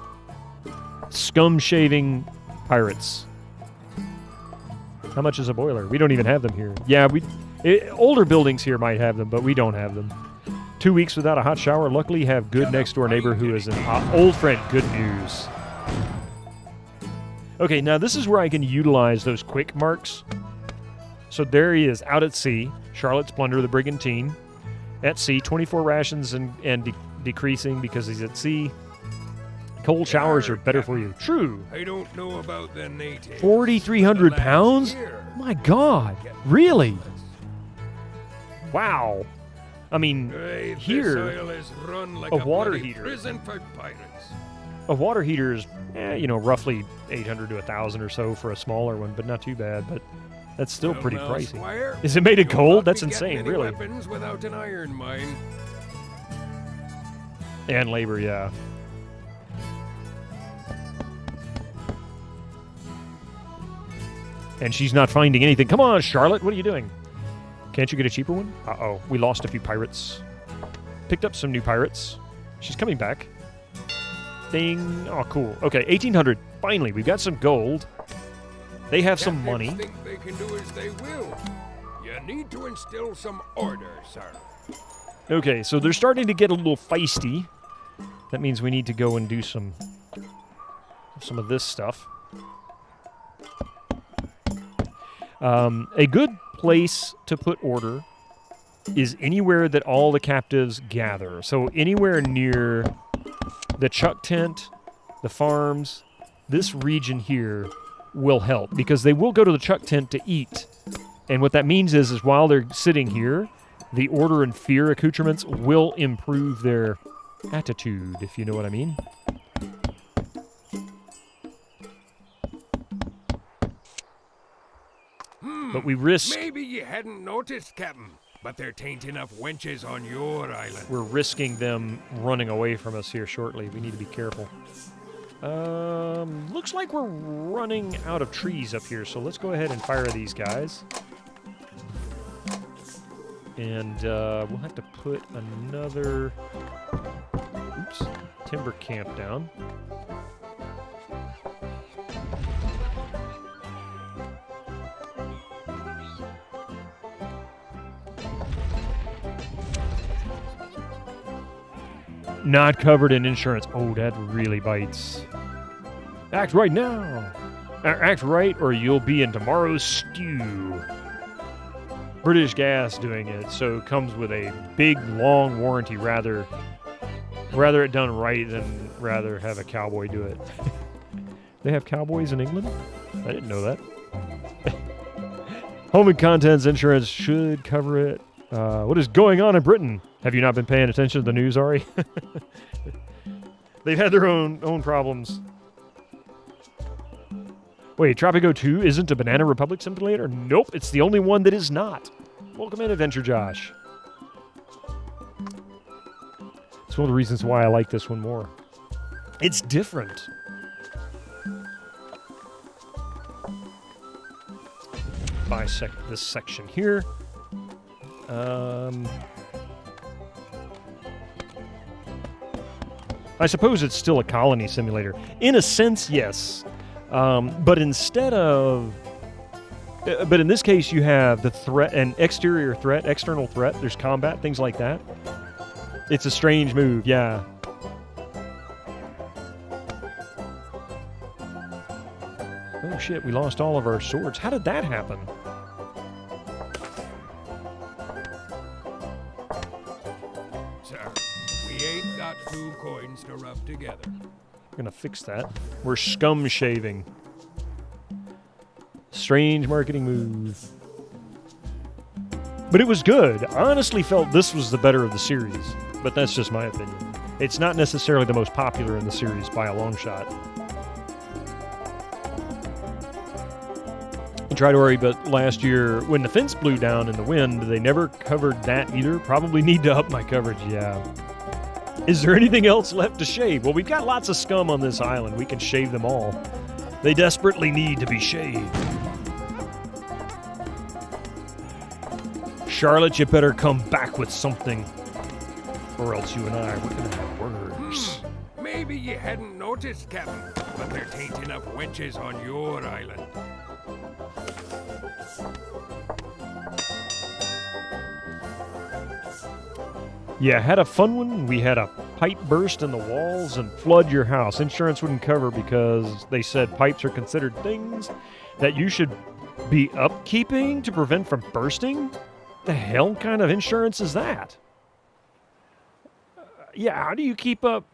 Scum shaving pirates. How much is a boiler? We don't even have them here. Yeah, older buildings here might have them, but we don't have them. 2 weeks without a hot shower. Luckily, have good next door neighbor who is an old friend. Good news. Okay, now this is where I can utilize those quick marks. So there he is, out at sea. Charlotte's Plunder, the Brigantine. At sea, 24 rations and decreasing because he's at sea. Cold showers are better for you. True. I don't know about the natives. 4,300 pounds? My God. Really? Wow. I mean, here, this isle is run like a a water bloody heater. prison for pirates. A water heater is, roughly 800 to 1,000 or so for a smaller one, but not too bad. But that's still Well, pretty now, pricey. Squire, Is it made of you'll gold? not That's be getting insane, any really. Weapons without an iron mine. And labor, yeah. And she's not finding anything. Come on, Charlotte, what are you doing? Can't you get a cheaper one? Uh-oh, we lost a few pirates. Picked up some new pirates. She's coming back. Ding. Oh, cool. Okay, 1,800. Finally, we've got some gold. They have some money. Think they can do as they will. You need to instill some order, sir. Okay, so they're starting to get a little feisty. That means we need to go and do some of this stuff. A good place to put order is anywhere that all the captives gather. So anywhere near the chuck tent, the farms, this region here will help because they will go to the chuck tent to eat. And what that means is while they're sitting here, the order and fear accoutrements will improve their attitude, if you know what I mean. But we risk... Maybe you hadn't noticed, Captain, but there tain't enough wenches on your island. We're risking them running away from us here shortly. We need to be careful. Looks like we're running out of trees up here, so let's go ahead and fire these guys. And we'll have to put another... Oops. Timber camp down. Not covered in insurance. Oh, that really bites. Act right now. Act right or you'll be in tomorrow's stew. British Gas doing it, so it comes with a big, long warranty. Rather it done right than rather have a cowboy do it. They have cowboys in England? I didn't know that. Home and contents insurance should cover it. What is going on in Britain? Have you not been paying attention to the news, Ari? They've had their own problems. Wait, Tropico 2 isn't a Banana Republic simulator? Nope, it's the only one that is not. Welcome in, Adventure Josh. It's one of the reasons why I like this one more. It's different. Bisect this section here. I suppose it's still a colony simulator. In a sense, yes. But instead of But in this case, you have the threat, an exterior threat, external threat. There's combat, things like that. It's a strange move, yeah. Oh shit, we lost all of our swords. How did that happen? Sir, we ain't got 2 coins to rub together. I'm gonna fix that. We're scum shaving. Strange marketing move. But it was good. I honestly felt this was the better of the series, but that's just my opinion. It's not necessarily the most popular in the series by a long shot. Try to worry, but last year, when the fence blew down in the wind, they never covered that either. Probably need to up my coverage, yeah. Is there anything else left to shave? Well, we've got lots of scum on this island. We can shave them all. They desperately need to be shaved. Charlotte, you better come back with something, or else you and I, we're gonna have words. Maybe you hadn't noticed, Captain, but there ain't enough wenches on your island. Yeah, had a fun one. We had a pipe burst in the walls and flood your house. Insurance wouldn't cover because they said pipes are considered things that you should be upkeeping to prevent from bursting. The hell kind of insurance is that? Yeah, how do you keep up?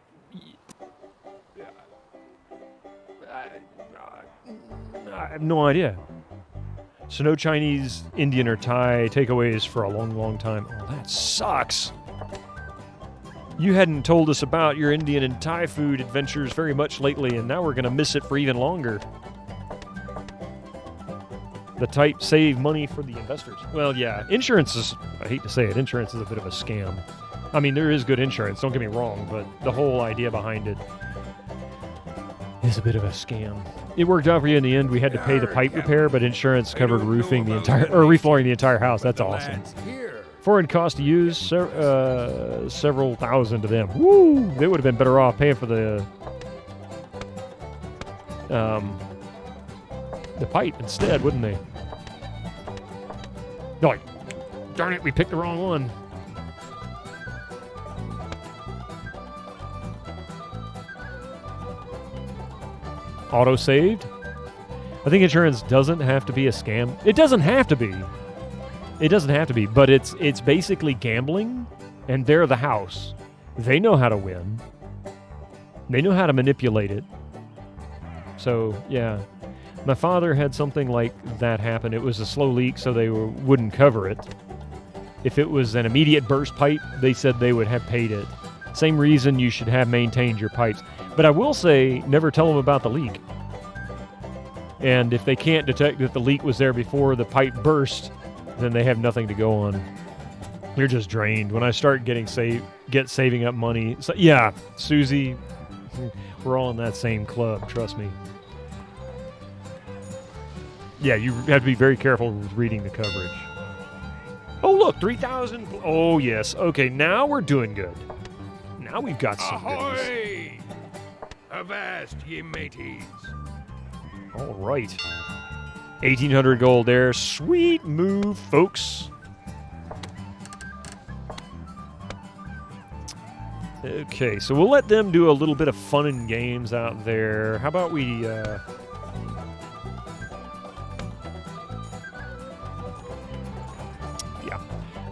I have no idea. So no Chinese, Indian, or Thai takeaways for a long, long time. Oh, that sucks. You hadn't told us about your Indian and Thai food adventures very much lately, and now we're going to miss it for even longer. The type save money for the investors. Well, yeah, insurance is, I hate to say it, insurance is a bit of a scam. I mean, there is good insurance, don't get me wrong, but the whole idea behind it is a bit of a scam. It worked out for you in the end. We had to pay the pipe repair, but insurance covered roofing the entire, or reflooring the entire house. That's awesome. Foreign cost to use, several thousand to them. Woo! They would have been better off paying for the pipe instead, wouldn't they? No, like, darn it, we picked the wrong one. Auto-saved? I think insurance doesn't have to be a scam. It doesn't have to be. It doesn't have to be, but it's basically gambling, and they're the house. They know how to win. They know how to manipulate it. So, yeah. My father had something like that happen. It was a slow leak, so they wouldn't cover it. If it was an immediate burst pipe, they said they would have paid it. Same reason you should have maintained your pipes. But I will say, never tell them about the leak. And if they can't detect that the leak was there before the pipe burst, then they have nothing to go on. You're just drained. When I start saving up money, so, yeah, Susie, we're all in that same club, trust me. Yeah, you have to be very careful with reading the coverage. Oh, look, 3,000. Oh, yes. Okay, now we're doing good. Now we've got some goodies. Ahoy! Avast, ye mateys. All right. 1,800 gold there. Sweet move, folks. Okay, so we'll let them do a little bit of fun and games out there. How about we... Yeah.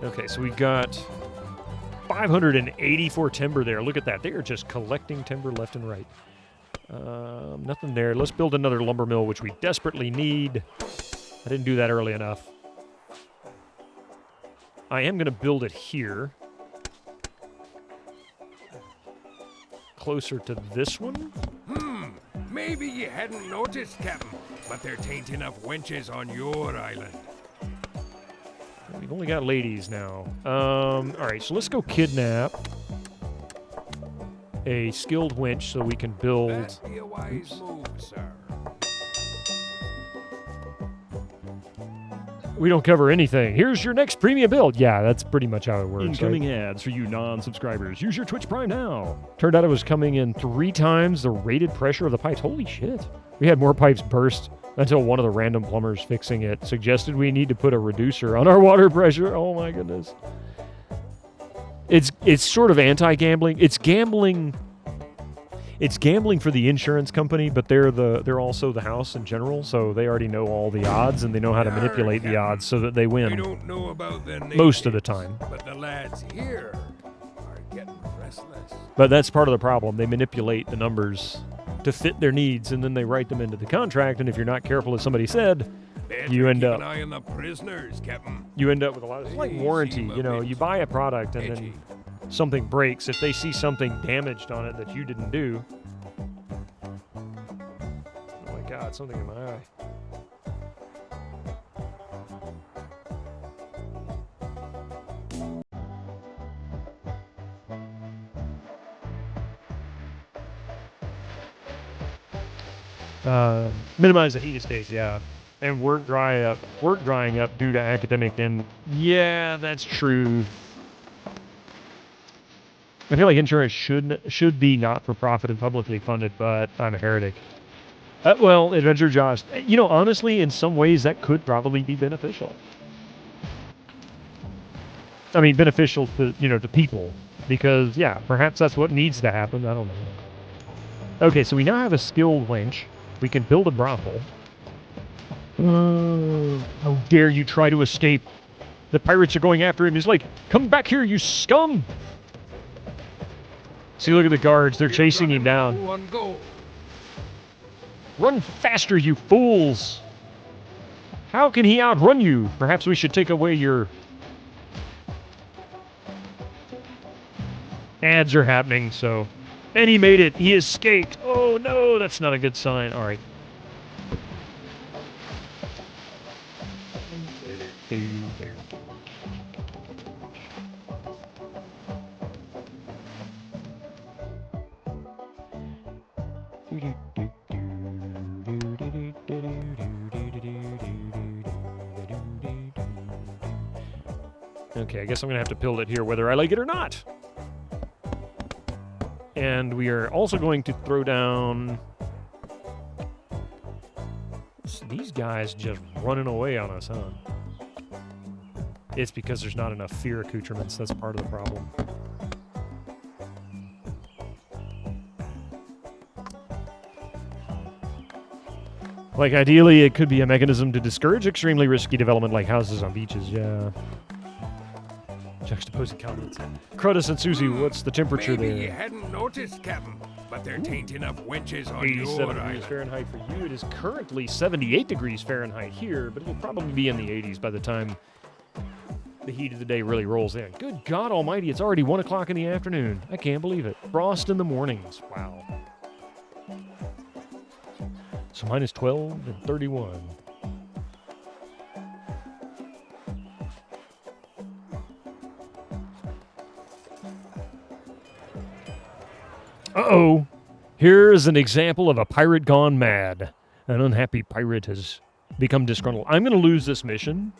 Okay, so we've got 584 timber there. Look at that. They are just collecting timber left and right. Nothing there. Let's build another lumber mill, which we desperately need. I didn't do that early enough. I am going to build it here. Closer to this one. Maybe you hadn't noticed, Captain, but there ain't enough wenches on your island. We've only got ladies now. All right, so let's go kidnap a skilled wench so we can build... That'd be a wise move, sir. We don't cover anything. Here's your next premium build. Yeah, that's pretty much how it works. Incoming right? ads for you non-subscribers. Use your Twitch Prime now. Turned out it was coming in 3 times the rated pressure of the pipes. Holy shit. We had more pipes burst Until one of the random plumbers fixing it suggested we need to put a reducer on our water pressure. Oh my goodness. It's sort of anti-gambling. It's gambling. It's gambling for the insurance company, but they're also the house in general, so they already know all the odds and they know how to manipulate the odds so that they win. I don't know about the natives, most of the time. But the lads here are getting restless. But that's part of the problem. They manipulate the numbers to fit their needs, and then they write them into the contract. And if you're not careful, as somebody said, you end up. Keep an eye on the prisoners, Captain. You end up with a lot of. It's like warranty. You know, you buy a product and then something breaks. If they see something damaged on it that you didn't do. Oh my God! Something in my eye. Minimize the heat stage, yeah. And work drying up due to academic and yeah, that's true. I feel like insurance should be not for profit and publicly funded, but I'm a heretic. Well, Adventure Josh, you know, honestly, in some ways that could probably be beneficial. I mean, beneficial to, you know, to people, because yeah, perhaps that's what needs to happen. I don't know. Okay, so we now have a skilled winch. We can build a brothel. How dare you try to escape? The pirates are going after him. He's like, come back here, you scum! See, look at the guards. They're chasing him down. One go. Run faster, you fools! How can he outrun you? Perhaps we should take away your... Ads are happening, so... And he made it. He escaped. Oh, no, that's not a good sign. All right. Okay, I guess I'm going to have to build it here whether I like it or not. And we are also going to throw down... These guys just running away on us, huh? It's because there's not enough fear accoutrements. That's part of the problem. Like, ideally, it could be a mechanism to discourage extremely risky development like houses on beaches, yeah. Juxtaposing comments. Crudus and Susie, what's the temperature Maybe there? you hadn't noticed, Captain, but there ain't enough winches on 87 your degrees island. Fahrenheit for you. It is currently 78 degrees Fahrenheit here, but it'll probably be in the 80s by the time the heat of the day really rolls in. Good God almighty, it's already 1 o'clock in the afternoon. I can't believe it. Frost in the mornings. Wow. So minus 12 and 31. Uh-oh. Here is an example of a pirate gone mad. An unhappy pirate has become disgruntled. I'm going to lose this mission.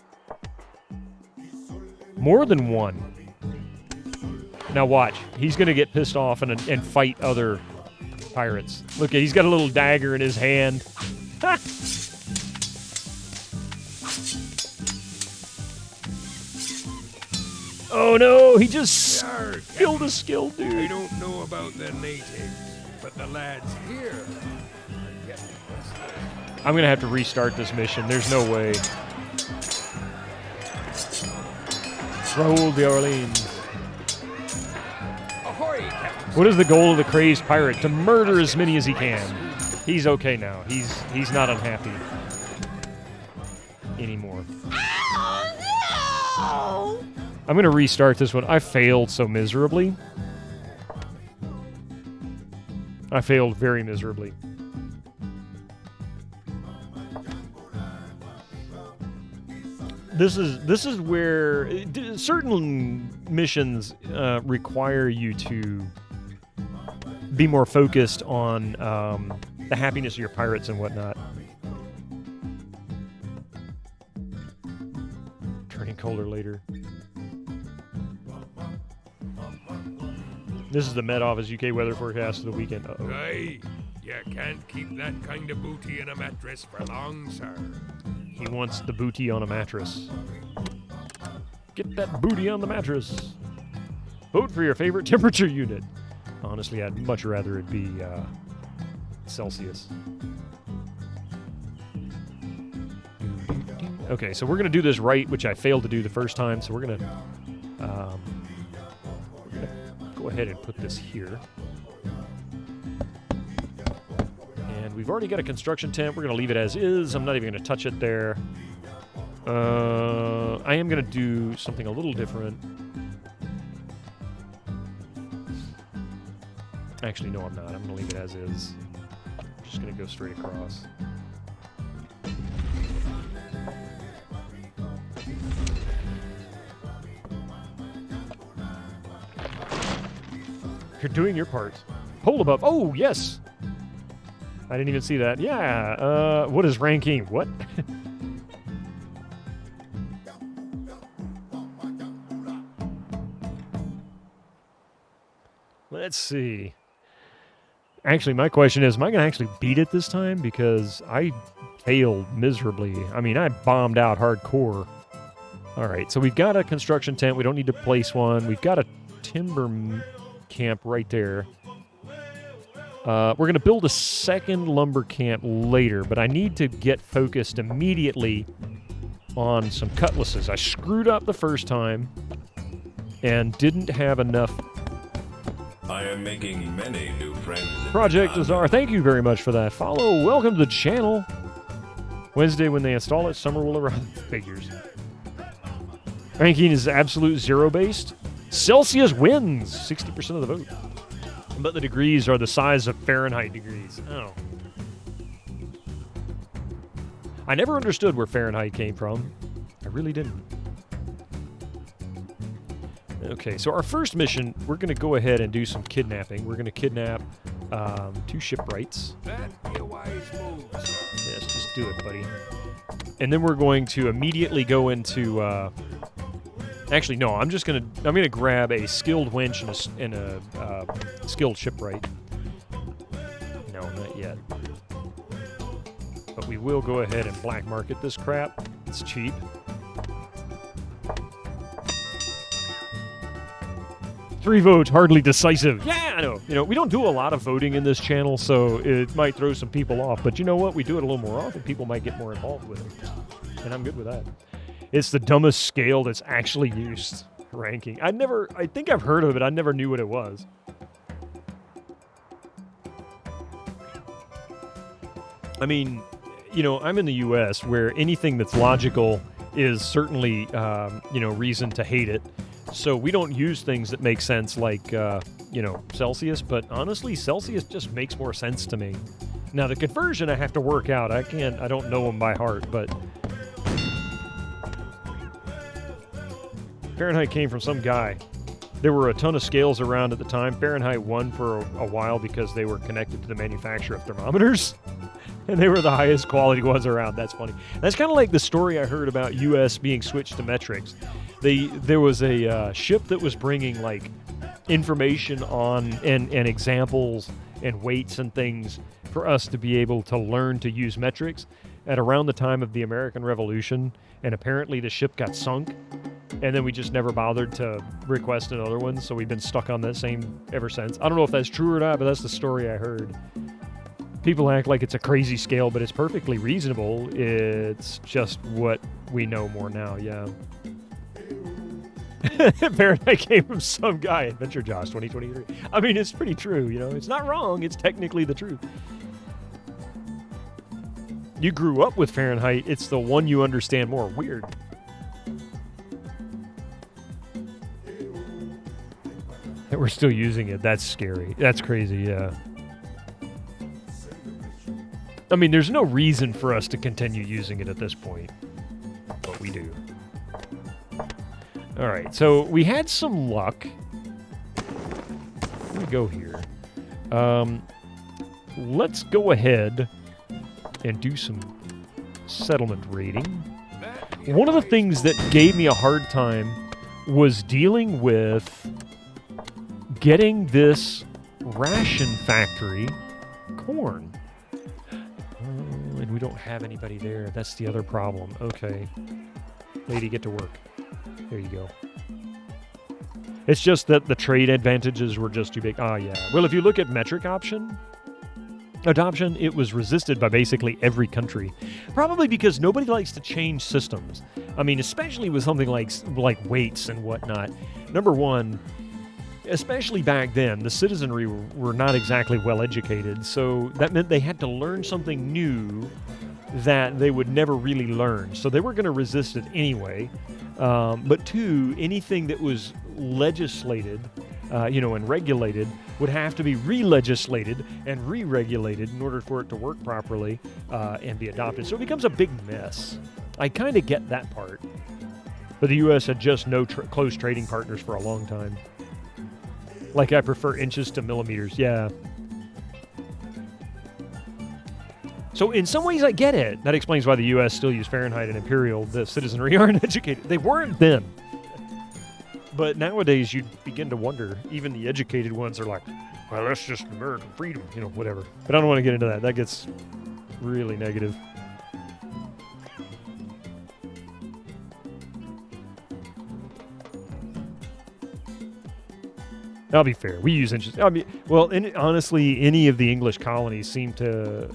More than one. Now watch. He's going to get pissed off and fight other pirates. Look, he's got a little dagger in his hand. Ha! Oh no, he just killed a skilled dude. I don't know about the natives, but the lads here are getting restless. I'm going to have to restart this mission. There's no way. Raoul de Orleans. Ahoy, Captain. What is the goal of the crazed pirate? To murder as many as he can. He's okay now. He's not unhappy anymore. I'm going to restart this one. I failed so miserably. I failed very miserably. This is where certain missions require you to be more focused on the happiness of your pirates and whatnot. Turning colder later. This is the Met Office UK weather forecast of the weekend. Uh-oh. Aye. You can't keep that kind of booty in a mattress for long, sir. He wants the booty on a mattress. Get that booty on the mattress. Vote for your favorite temperature unit. Honestly, I'd much rather it be Celsius. Okay, so we're going to do this right, which I failed to do the first time, so we're going to go ahead and put this here. And we've already got a construction tent. We're going to leave it as is. I'm not even going to touch it there. I am going to do something a little different. Actually, no, I'm not. I'm going to leave it as is. I'm just going to go straight across. You're doing your part. Pole above. Oh, yes! I didn't even see that. Yeah, what is ranking? What? Let's see. Actually, my question is, am I going to actually beat it this time? Because I failed miserably. I mean, I bombed out hardcore. All right, so we've got a construction tent. We don't need to place one. We've got a timber camp right there. We're going to build a second lumber camp later, but I need to get focused immediately on some cutlasses. I screwed up the first time and didn't have enough. I am making many new friends. Project Azar, thank you very much for that. Follow, welcome to the channel. Wednesday when they install it, summer will arrive. Figures. Ranking is absolute zero based. Celsius wins 60% of the vote. But the degrees are the size of Fahrenheit degrees. Oh. I never understood where Fahrenheit came from. I really didn't. Okay, so our first mission, we're going to go ahead and do some kidnapping. We're going to kidnap 2 shipwrights. That'd be a wise move, sir. Yes, just do it, buddy. And then we're going to immediately go into... actually, no, I'm gonna grab a skilled winch and a skilled shipwright. No, not yet. But we will go ahead and black market this crap. It's cheap. Three votes, hardly decisive. Yeah, I know. You know, we don't do a lot of voting in this channel, so it might throw some people off. But you know what? We do it a little more often. People might get more involved with it. And I'm good with that. It's the dumbest scale that's actually used. Ranking. I think I've heard of it. I never knew what it was. I mean, you know, I'm in the U.S. where anything that's logical is certainly, reason to hate it. So we don't use things that make sense like, Celsius. But honestly, Celsius just makes more sense to me. Now, the conversion I have to work out. I don't know them by heart, but... Fahrenheit came from some guy. There were a ton of scales around at the time. Fahrenheit won for a while because they were connected to the manufacturer of thermometers. And they were the highest quality ones around. That's funny. That's kind of like the story I heard about U.S. being switched to metrics. There was a ship that was bringing, like, information on and examples and weights and things for us to be able to learn to use metrics at around the time of the American Revolution. And apparently the ship got sunk. And then we just never bothered to request another one, so we've been stuck on that same ever since. I don't know if that's true or not, but that's the story I heard. People act like it's a crazy scale, but it's perfectly reasonable. It's just what we know more now, yeah. Fahrenheit came from some guy, Adventure Josh 2023. I mean, it's pretty true, you know. It's not wrong. It's technically the truth. You grew up with Fahrenheit. It's the one you understand more. Weird. And we're still using it. That's scary. That's crazy, yeah. I mean, there's no reason for us to continue using it at this point. But we do. Alright, so we had some luck. Let me go here. Let's go ahead and do some settlement raiding. One of the things that gave me a hard time was dealing with getting this ration factory corn. And we don't have anybody there. That's the other problem. Okay. Lady, get to work. There you go. It's just that the trade advantages were just too big. Ah, yeah. Well, if you look at metric adoption, it was resisted by basically every country. Probably because nobody likes to change systems. I mean, especially with something like weights and whatnot. Number one, especially back then, the citizenry were not exactly well educated, so that meant they had to learn something new that they would never really learn. So they were going to resist it anyway. But two, anything that was legislated, and regulated would have to be re-legislated and re-regulated in order for it to work properly and be adopted. So it becomes a big mess. I kind of get that part. But the U.S. had just no close trading partners for a long time. Like, I prefer inches to millimeters. Yeah. So in some ways, I get it. That explains why the U.S. still use Fahrenheit and imperial. The citizenry aren't educated. They weren't then. But nowadays, you begin to wonder. Even the educated ones are like, well, that's just American freedom, whatever. But I don't want to get into that. That gets really negative. I'll be fair. We use inches. Honestly, any of the English colonies seem to,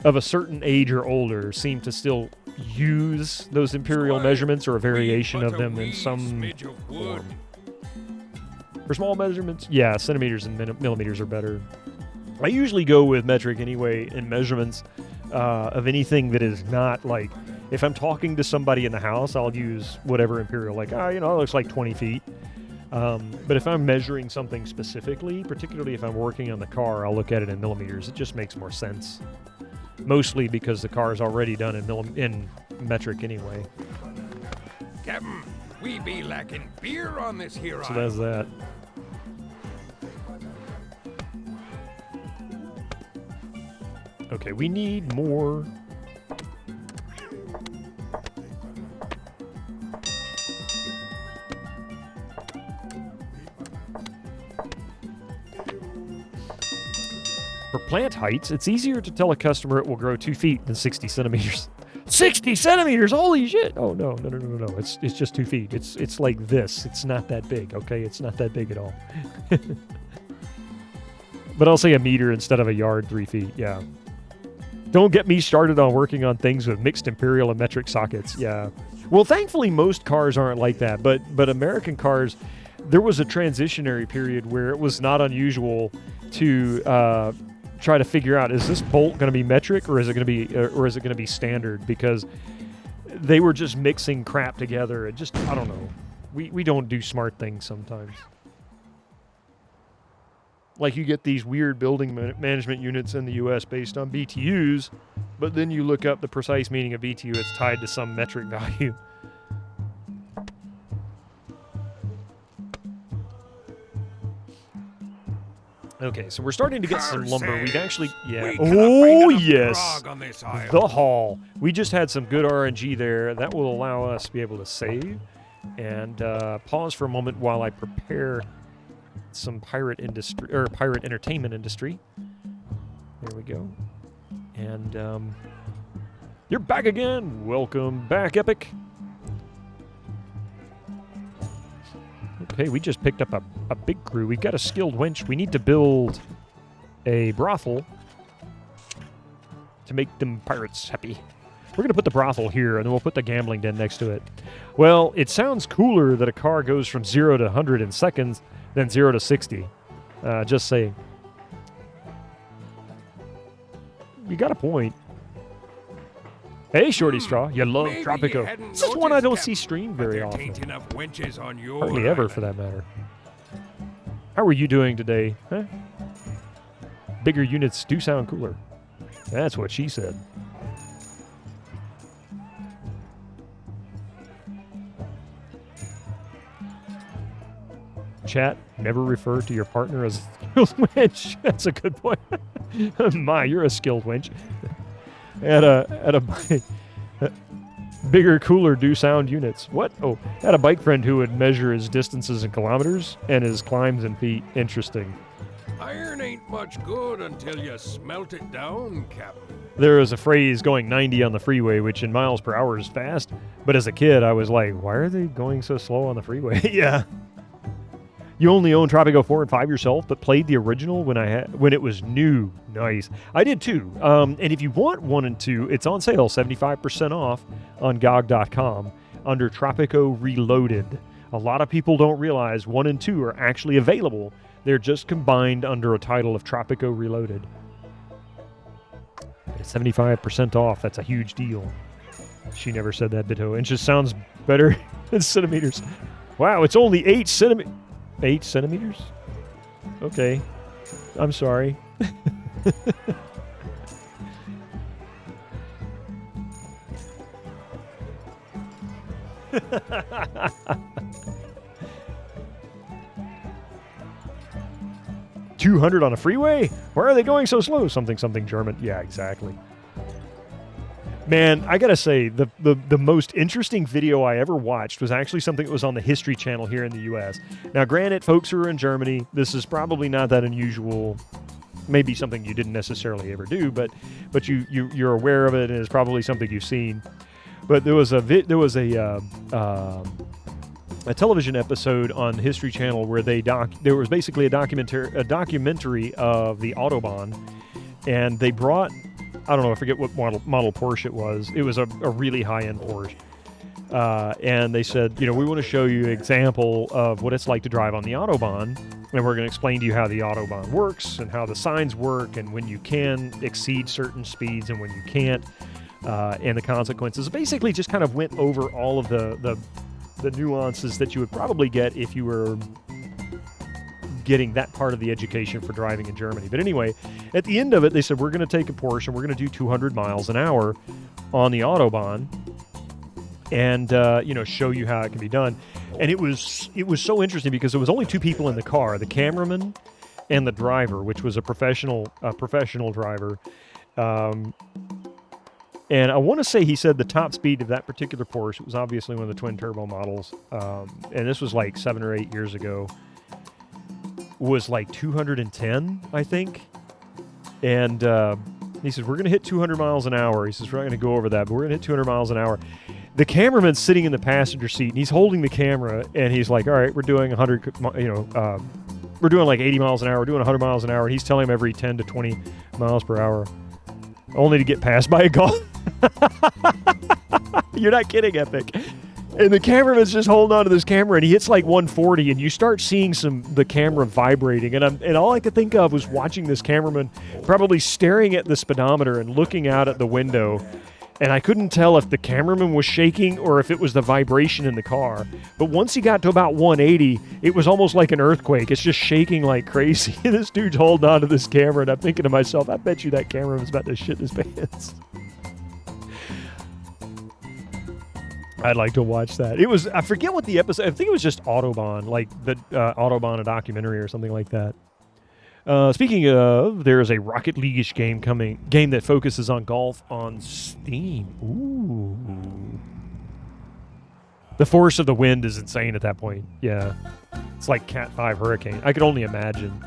of a certain age or older, seem to still use those imperial measurements or a variation of them in some form. For small measurements, yeah, centimeters and millimeters are better. I usually go with metric anyway in measurements of anything that is not like, if I'm talking to somebody in the house, I'll use whatever imperial, like, it looks like 20 feet. But if I'm measuring something specifically, particularly if I'm working on the car, I'll look at it in millimeters. It just makes more sense. Mostly because the car is already done in metric anyway. Captain, we be lacking beer on this here So that's that. Okay, we need more. For plant heights, it's easier to tell a customer it will grow 2 feet than 60 centimeters. 60 centimeters! Holy shit! Oh, no. It's just 2 feet. It's like this. It's not that big, okay? It's not that big at all. But I'll say a meter instead of a yard, 3 feet, yeah. Don't get me started on working on things with mixed imperial and metric sockets, yeah. Well, thankfully, most cars aren't like that, but American cars, there was a transitionary period where it was not unusual to try to figure out, is this bolt going to be metric or is it going to be standard? Because they were just mixing crap together. And just, I don't know. We don't do smart things sometimes. Like, you get these weird building management units in the U.S. based on BTUs, but then you look up the precise meaning of BTU, it's tied to some metric value. Okay, so we're starting to get some lumber. We've actually, yeah. Oh, yes. The haul. We just had some good RNG there. That will allow us to be able to save. And pause for a moment while I prepare some pirate entertainment industry. There we go. And you're back again. Welcome back, Epic. Okay, we just picked up a big crew. We've got a skilled wench. We need to build a brothel to make them pirates happy. We're going to put the brothel here, and then we'll put the gambling den next to it. Well, it sounds cooler that a car goes from 0 to 100 in seconds than 0 to 60. Just saying. You got a point. Hey, Shorty Straw, you love Tropico. This is one I don't see streamed very often. Hardly ever, for that matter. How are you doing today? Huh? Bigger units do sound cooler. That's what she said. Chat, never refer to your partner as a skilled wench. That's a good point. My, you're a skilled wench. At a bigger, cooler, do sound units. What? Oh, had a bike friend who would measure his distances in kilometers and his climbs in feet. Interesting. Iron ain't much good until you smelt it down, Captain. There is a phrase going 90 on the freeway, which in miles per hour is fast. But as a kid, I was like, why are they going so slow on the freeway? Yeah. You only own Tropico 4 and 5 yourself, but played the original when it was new. Nice. I did too. And if you want 1 and 2, it's on sale, 75% off on GOG.com under Tropico Reloaded. A lot of people don't realize 1 and 2 are actually available. They're just combined under a title of Tropico Reloaded. It's 75% off. That's a huge deal. She never said that, Bito. Inches sounds better than centimeters. Wow, it's only 8 centimeters. 8 centimeters? Okay. I'm sorry. $200 on a freeway? Why are they going so slow? Something German. Yeah, exactly. Man, I gotta say, the most interesting video I ever watched was actually something that was on the History Channel here in the U.S. Now, granted, folks who are in Germany, this is probably not that unusual. Maybe something you didn't necessarily ever do, but you're aware of it, and it's probably something you've seen. But there was a television episode on History Channel where there was basically a documentary of the Autobahn, and they brought, I don't know, I forget what model Porsche it was. It was a really high-end Porsche. And they said, we want to show you an example of what it's like to drive on the Autobahn, and we're going to explain to you how the Autobahn works and how the signs work and when you can exceed certain speeds and when you can't, and the consequences. Basically just kind of went over all of the nuances that you would probably get if you were getting that part of the education for driving in Germany. But anyway, at the end of it, they said, we're going to take a Porsche and we're going to do 200 miles an hour on the Autobahn and, show you how it can be done. And it was so interesting because there was only 2 people in the car, the cameraman and the driver, which was a professional driver. And I want to say he said the top speed of that particular Porsche, it was obviously one of the twin turbo models, and this was like 7 or 8 years ago, was like 210, I think. And he says, we're going to hit 200 miles an hour. He says, we're not going to go over that, but we're going to hit 200 miles an hour. The cameraman's sitting in the passenger seat, and he's holding the camera, and he's like, all right, we're doing 100, we're doing like 80 miles an hour, we're doing 100 miles an hour, and he's telling him every 10 to 20 miles per hour, only to get passed by a golf. You're not kidding, Epic. And the cameraman's just holding on to this camera, and he hits like 140, and you start seeing the camera vibrating. And all I could think of was watching this cameraman probably staring at the speedometer and looking out at the window. And I couldn't tell if the cameraman was shaking or if it was the vibration in the car. But once he got to about 180, it was almost like an earthquake. It's just shaking like crazy. And this dude's holding on to this camera, and I'm thinking to myself, I bet you that cameraman's about to shit his pants. I'd like to watch that. It was, I forget what the episode, I think it was just Autobahn, like the Autobahn, a documentary or something like that. Speaking of, there is a Rocket League-ish game that focuses on golf on Steam. Ooh. The force of the wind is insane at that point. Yeah. It's like Cat 5 hurricane. I could only imagine.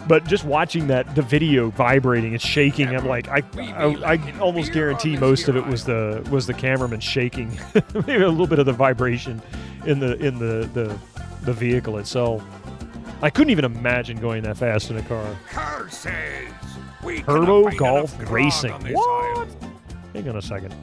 But just watching the video vibrating and shaking, I'm like, I almost guarantee most of it was the cameraman shaking. Maybe a little bit of the vibration in the vehicle itself. I couldn't even imagine going that fast in a car. Curses! Turbo Golf Racing. What? Hang on a second.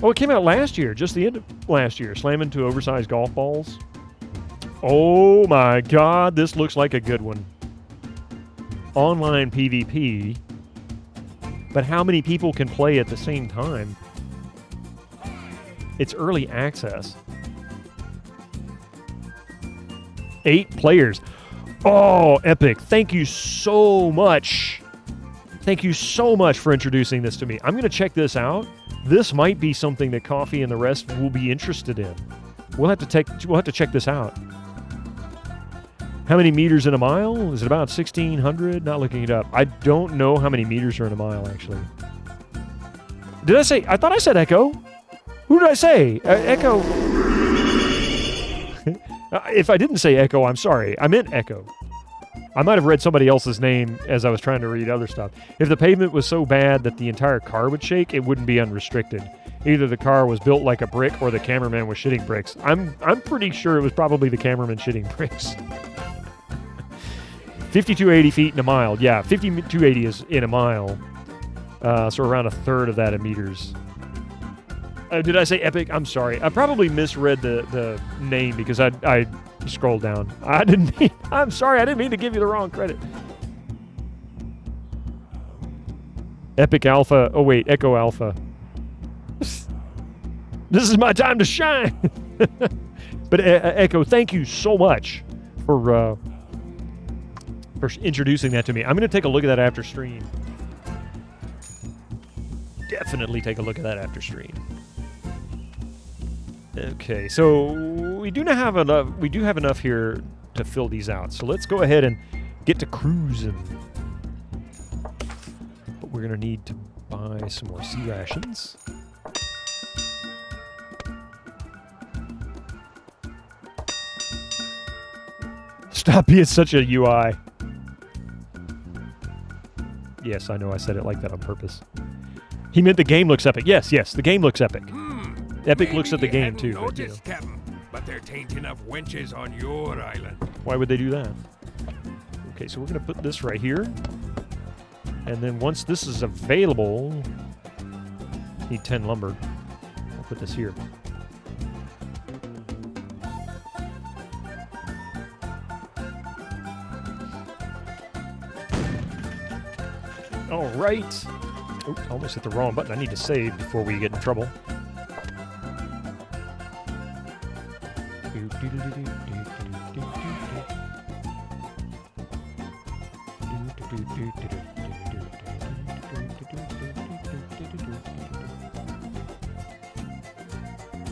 Oh, it came out last year, just the end of last year. Slam into oversized golf balls. Oh my God, this looks like a good one. Online PvP, but how many people can play at the same time? It's early access. 8 players. Oh, Epic. Thank you so much. Thank you so much for introducing this to me. I'm going to check this out. This might be something that Coffee and the rest will be interested in. We'll have to check this out. How many meters in a mile? Is it about 1,600? Not looking it up. I don't know how many meters are in a mile, actually. Did I say? I thought I said Echo. Who did I say? Echo. If I didn't say Echo, I'm sorry. I meant Echo. I might have read somebody else's name as I was trying to read other stuff. If the pavement was so bad that the entire car would shake, it wouldn't be unrestricted. Either the car was built like a brick or the cameraman was shitting bricks. I'm pretty sure it was probably the cameraman shitting bricks. 5,280 feet in a mile. Yeah, 5,280 is in a mile. So around a third of that in meters. Did I say epic? I'm sorry. I probably misread the name because I scrolled down. I'm sorry. I didn't mean to give you the wrong credit. Epic Alpha. Oh, wait. Echo Alpha. This is my time to shine. But Echo, thank you so much for introducing that to me. I'm going to take a look at that after stream. Definitely take a look at that after stream. Okay, so we do have enough here to fill these out. So let's go ahead and get to cruising. But we're going to need to buy some more sea rations. Stop being such a UI. Yes, I know I said it like that on purpose. He meant the game looks epic. Yes, the game looks epic. Epic looks at the game too. Noticed, Captain, but they're tainting enough wenches on your island. Why would they do that? Okay, so we're gonna put this right here, and then once this is available, need 10 lumber. I'll put this here. All right. Oops, I almost hit the wrong button. I need to save before we get in trouble.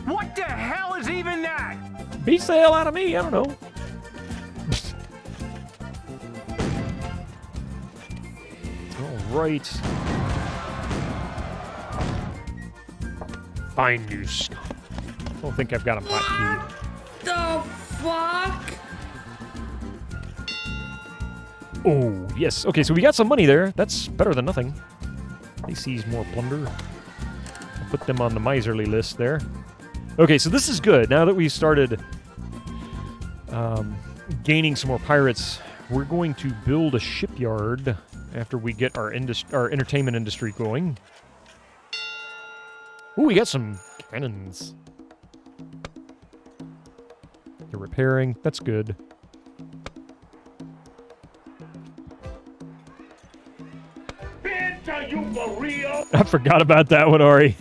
What the hell is even that? Beats the hell out of me. I don't know. All right. Find new stuff. I don't think I've got a hotkey. The fuck? Oh, yes. Okay, so we got some money there. That's better than nothing. They seize more plunder. I'll put them on the miserly list there. Okay, so this is good. Now that we've started gaining some more pirates, we're going to build a shipyard after we get our entertainment industry going. Ooh, we got some cannons. They're repairing. That's good. Bitch, are you for real? I forgot about that one, Ari.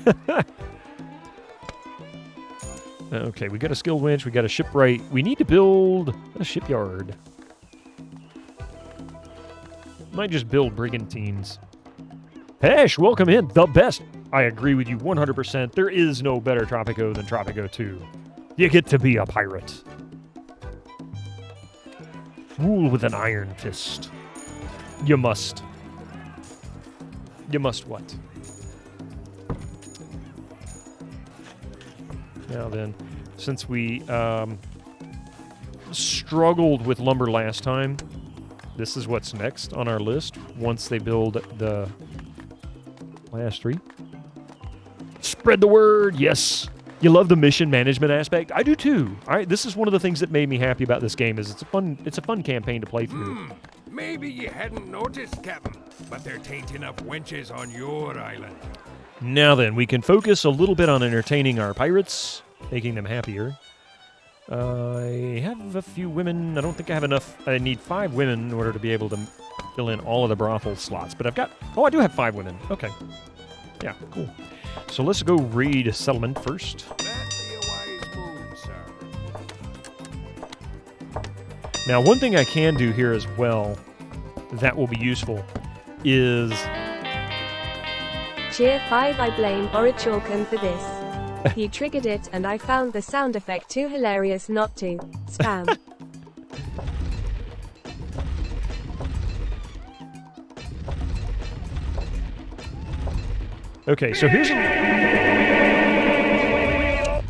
Okay, we got a skill winch. We got a shipwright. We need to build a shipyard. Might just build brigantines. Hesh, welcome in. The best. I agree with you 100%. There is no better Tropico than Tropico 2. You get to be a pirate. Rule with an iron fist. You must. You must what? Now then, since we struggled with lumber last time, this is what's next on our list once they build the last three. Spread the word, yes. You love the mission management aspect? I do too. This is one of the things that made me happy about this game is it's a fun campaign to play through. Maybe you hadn't noticed, Captain, but they're tainting enough wenches on your island. Now then, we can focus a little bit on entertaining our pirates, making them happier. I have a few women. I don't think I have enough. I need 5 women in order to be able to fill in all of the brothel slots. But I've got... Oh, I do have 5 women. Okay. Yeah, cool. So let's go raid a settlement first. That'd be a wise move, sir. Now, one thing I can do here as well that will be useful is... Cheer 5. I blame Orichalkan for this. He triggered it and I found the sound effect too hilarious not to. Spam. Okay, so here's...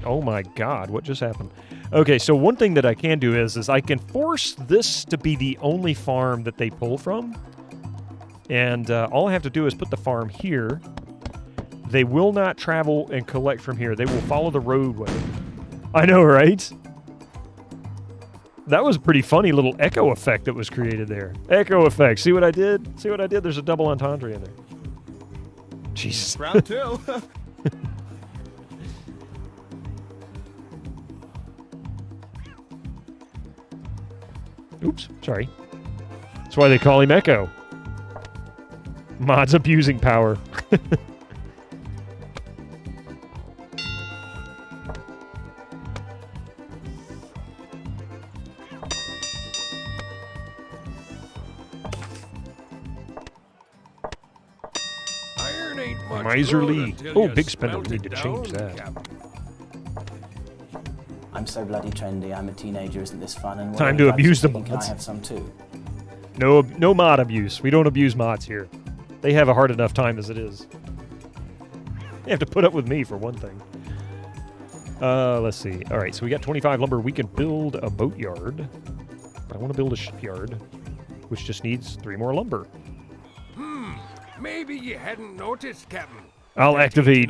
Oh my god, what just happened? Okay, so one thing that I can do is I can force this to be the only farm that they pull from. And all I have to do is put the farm here. They will not travel and collect from here. They will follow the roadway. I know, right? That was a pretty funny little echo effect that was created there. Echo effect. See what I did? See what I did? There's a double entendre in there. Jesus. Round 2. Oops, sorry. That's why they call him Echo. Mods abusing power. Iron ain't much Miserly. good Oh, until big you spender. smelt We need it to change down, that. Captain. I'm so bloody trendy. I'm a teenager. Isn't this fun? And Time whatever to drugs abuse you're the taking, Can I mods. have some too? No mod abuse. We don't abuse mods here. They have a hard enough time as it is. They have to put up with me for one thing. Let's see. All right, so we got 25 lumber. We can build a boatyard. I want to build a shipyard, which just needs 3 more lumber. Maybe you hadn't noticed, Captain. I'll activate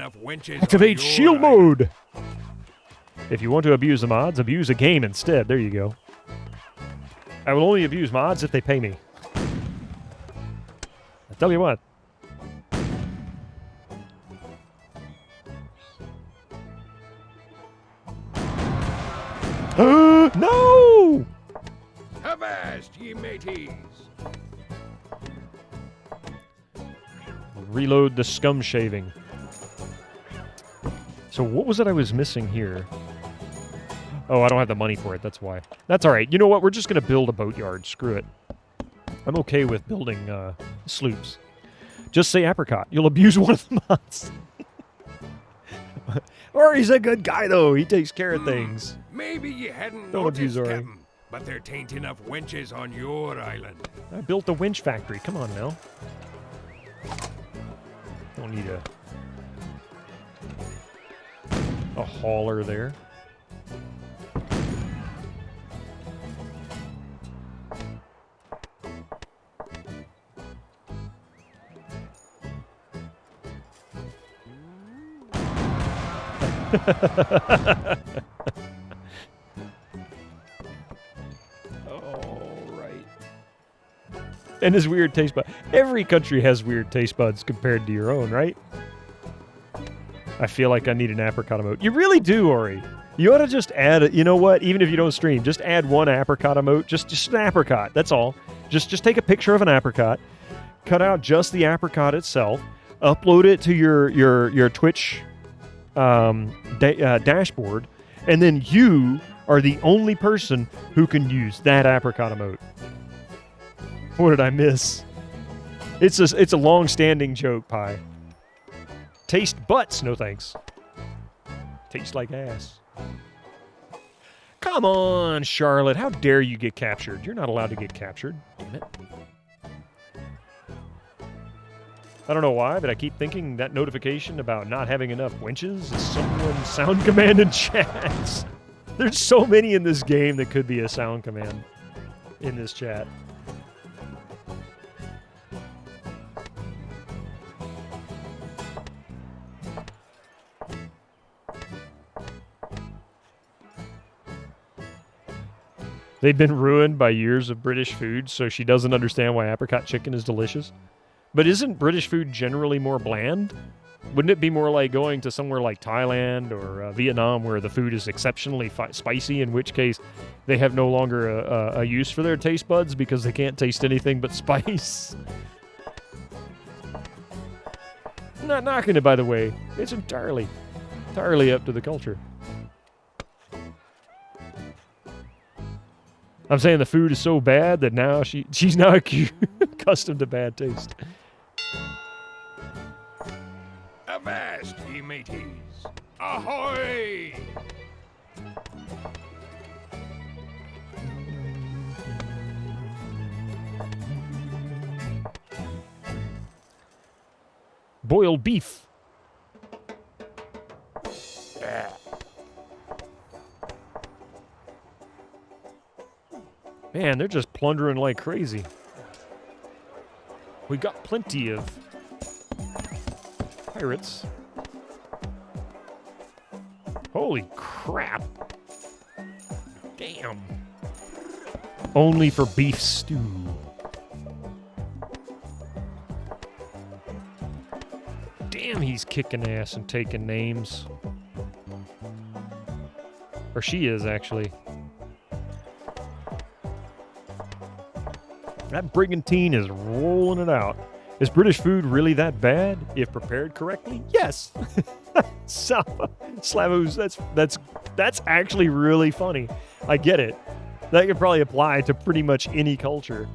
shield mode. If you want to abuse the mods, abuse a game instead. There you go. I will only abuse mods if they pay me. I tell you what. No! Avast, ye mateys! Reload the scum shaving. So what was it I was missing here? Oh, I don't have the money for it. That's why. That's all right. You know what? We're just going to build a boatyard. Screw it. I'm okay with building sloops. Just say apricot. You'll abuse one of the mods. Or he's a good guy, though. He takes care of things. Maybe you hadn't Don't abuse noticed, Ori. Captain, but there tain't enough wenches on your island. I built a winch factory. Come on now. Don't need a hauler there. And his weird taste bud. Every country has weird taste buds compared to your own, right? I feel like I need an apricot emote. You really do, Ori. You ought to just add, you know what? Even if you don't stream, just add one apricot emote. Just an apricot. That's all. Just take a picture of an apricot, cut out just the apricot itself, upload it to your Twitch dashboard, and then you are the only person who can use that apricot emote. What did I miss? It's a long-standing joke, Pie. Taste butts, no thanks. Taste like ass. Come on, Charlotte. How dare you get captured? You're not allowed to get captured. Damn it. I don't know why, but I keep thinking that notification about not having enough winches is someone's sound command in chat. There's so many in this game that could be a sound command in this chat. They've been ruined by years of British food, so she doesn't understand why apricot chicken is delicious. But isn't British food generally more bland? Wouldn't it be more like going to somewhere like Thailand or Vietnam where the food is exceptionally spicy, in which case they have no longer a use for their taste buds because they can't taste anything but spice? I'm not knocking it, by the way. It's entirely up to the culture. I'm saying the food is so bad that now she's now accustomed to bad taste. Avast, ye mateys! Ahoy! Boiled beef. Man, they're just plundering like crazy. We got plenty of pirates. Holy crap. Damn. Only for beef stew. Damn, he's kicking ass and taking names. Or she is, actually. That brigantine is rolling it out. Is British food really that bad if prepared correctly? Yes. So, Slavos, that's actually really funny. I get it. That could probably apply to pretty much any culture.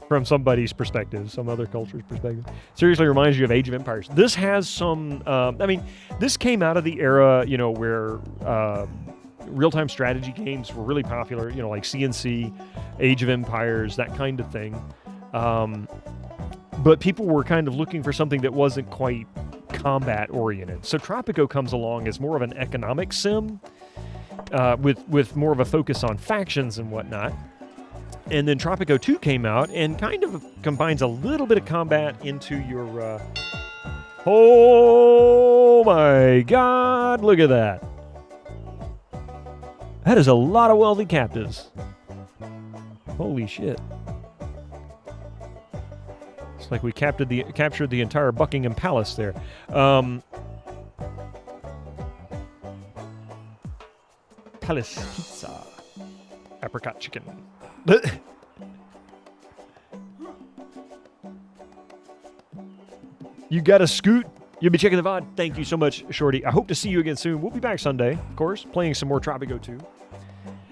From somebody's perspective, some other culture's perspective. Seriously reminds you of Age of Empires. This has some, I mean, this came out of the era, you know, where real-time strategy games were really popular, you know, like CNC, Age of Empires, that kind of thing. But people were kind of looking for something that wasn't quite combat-oriented. So Tropico comes along as more of an economic sim, with more of a focus on factions and whatnot. And then Tropico 2 came out and kind of combines a little bit of combat into your... Oh my god, look at that. That is a lot of wealthy captives. Holy shit. It's like we captured the entire Buckingham Palace there. Palace pizza. Apricot chicken. You got a scoot? You'll be checking the VOD. Thank you so much, Shorty. I hope to see you again soon. We'll be back Sunday, of course, playing some more Tropico 2.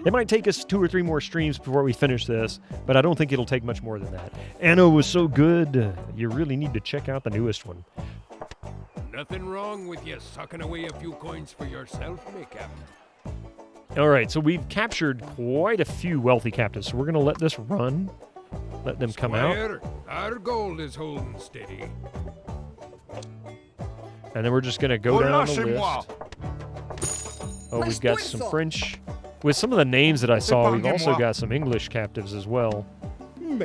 It might take us 2 or 3 more streams before we finish this, but I don't think it'll take much more than that. Anno was so good. You really need to check out the newest one. Nothing wrong with you sucking away a few coins for yourself, me Captain. All right, so we've captured quite a few wealthy captives, so we're going to let this run. Let them come out. Our gold is holding steady. And then we're just going to go down the list. Oh, we've got some French. With some of the names that I saw, we've also got some English captives as well. Sound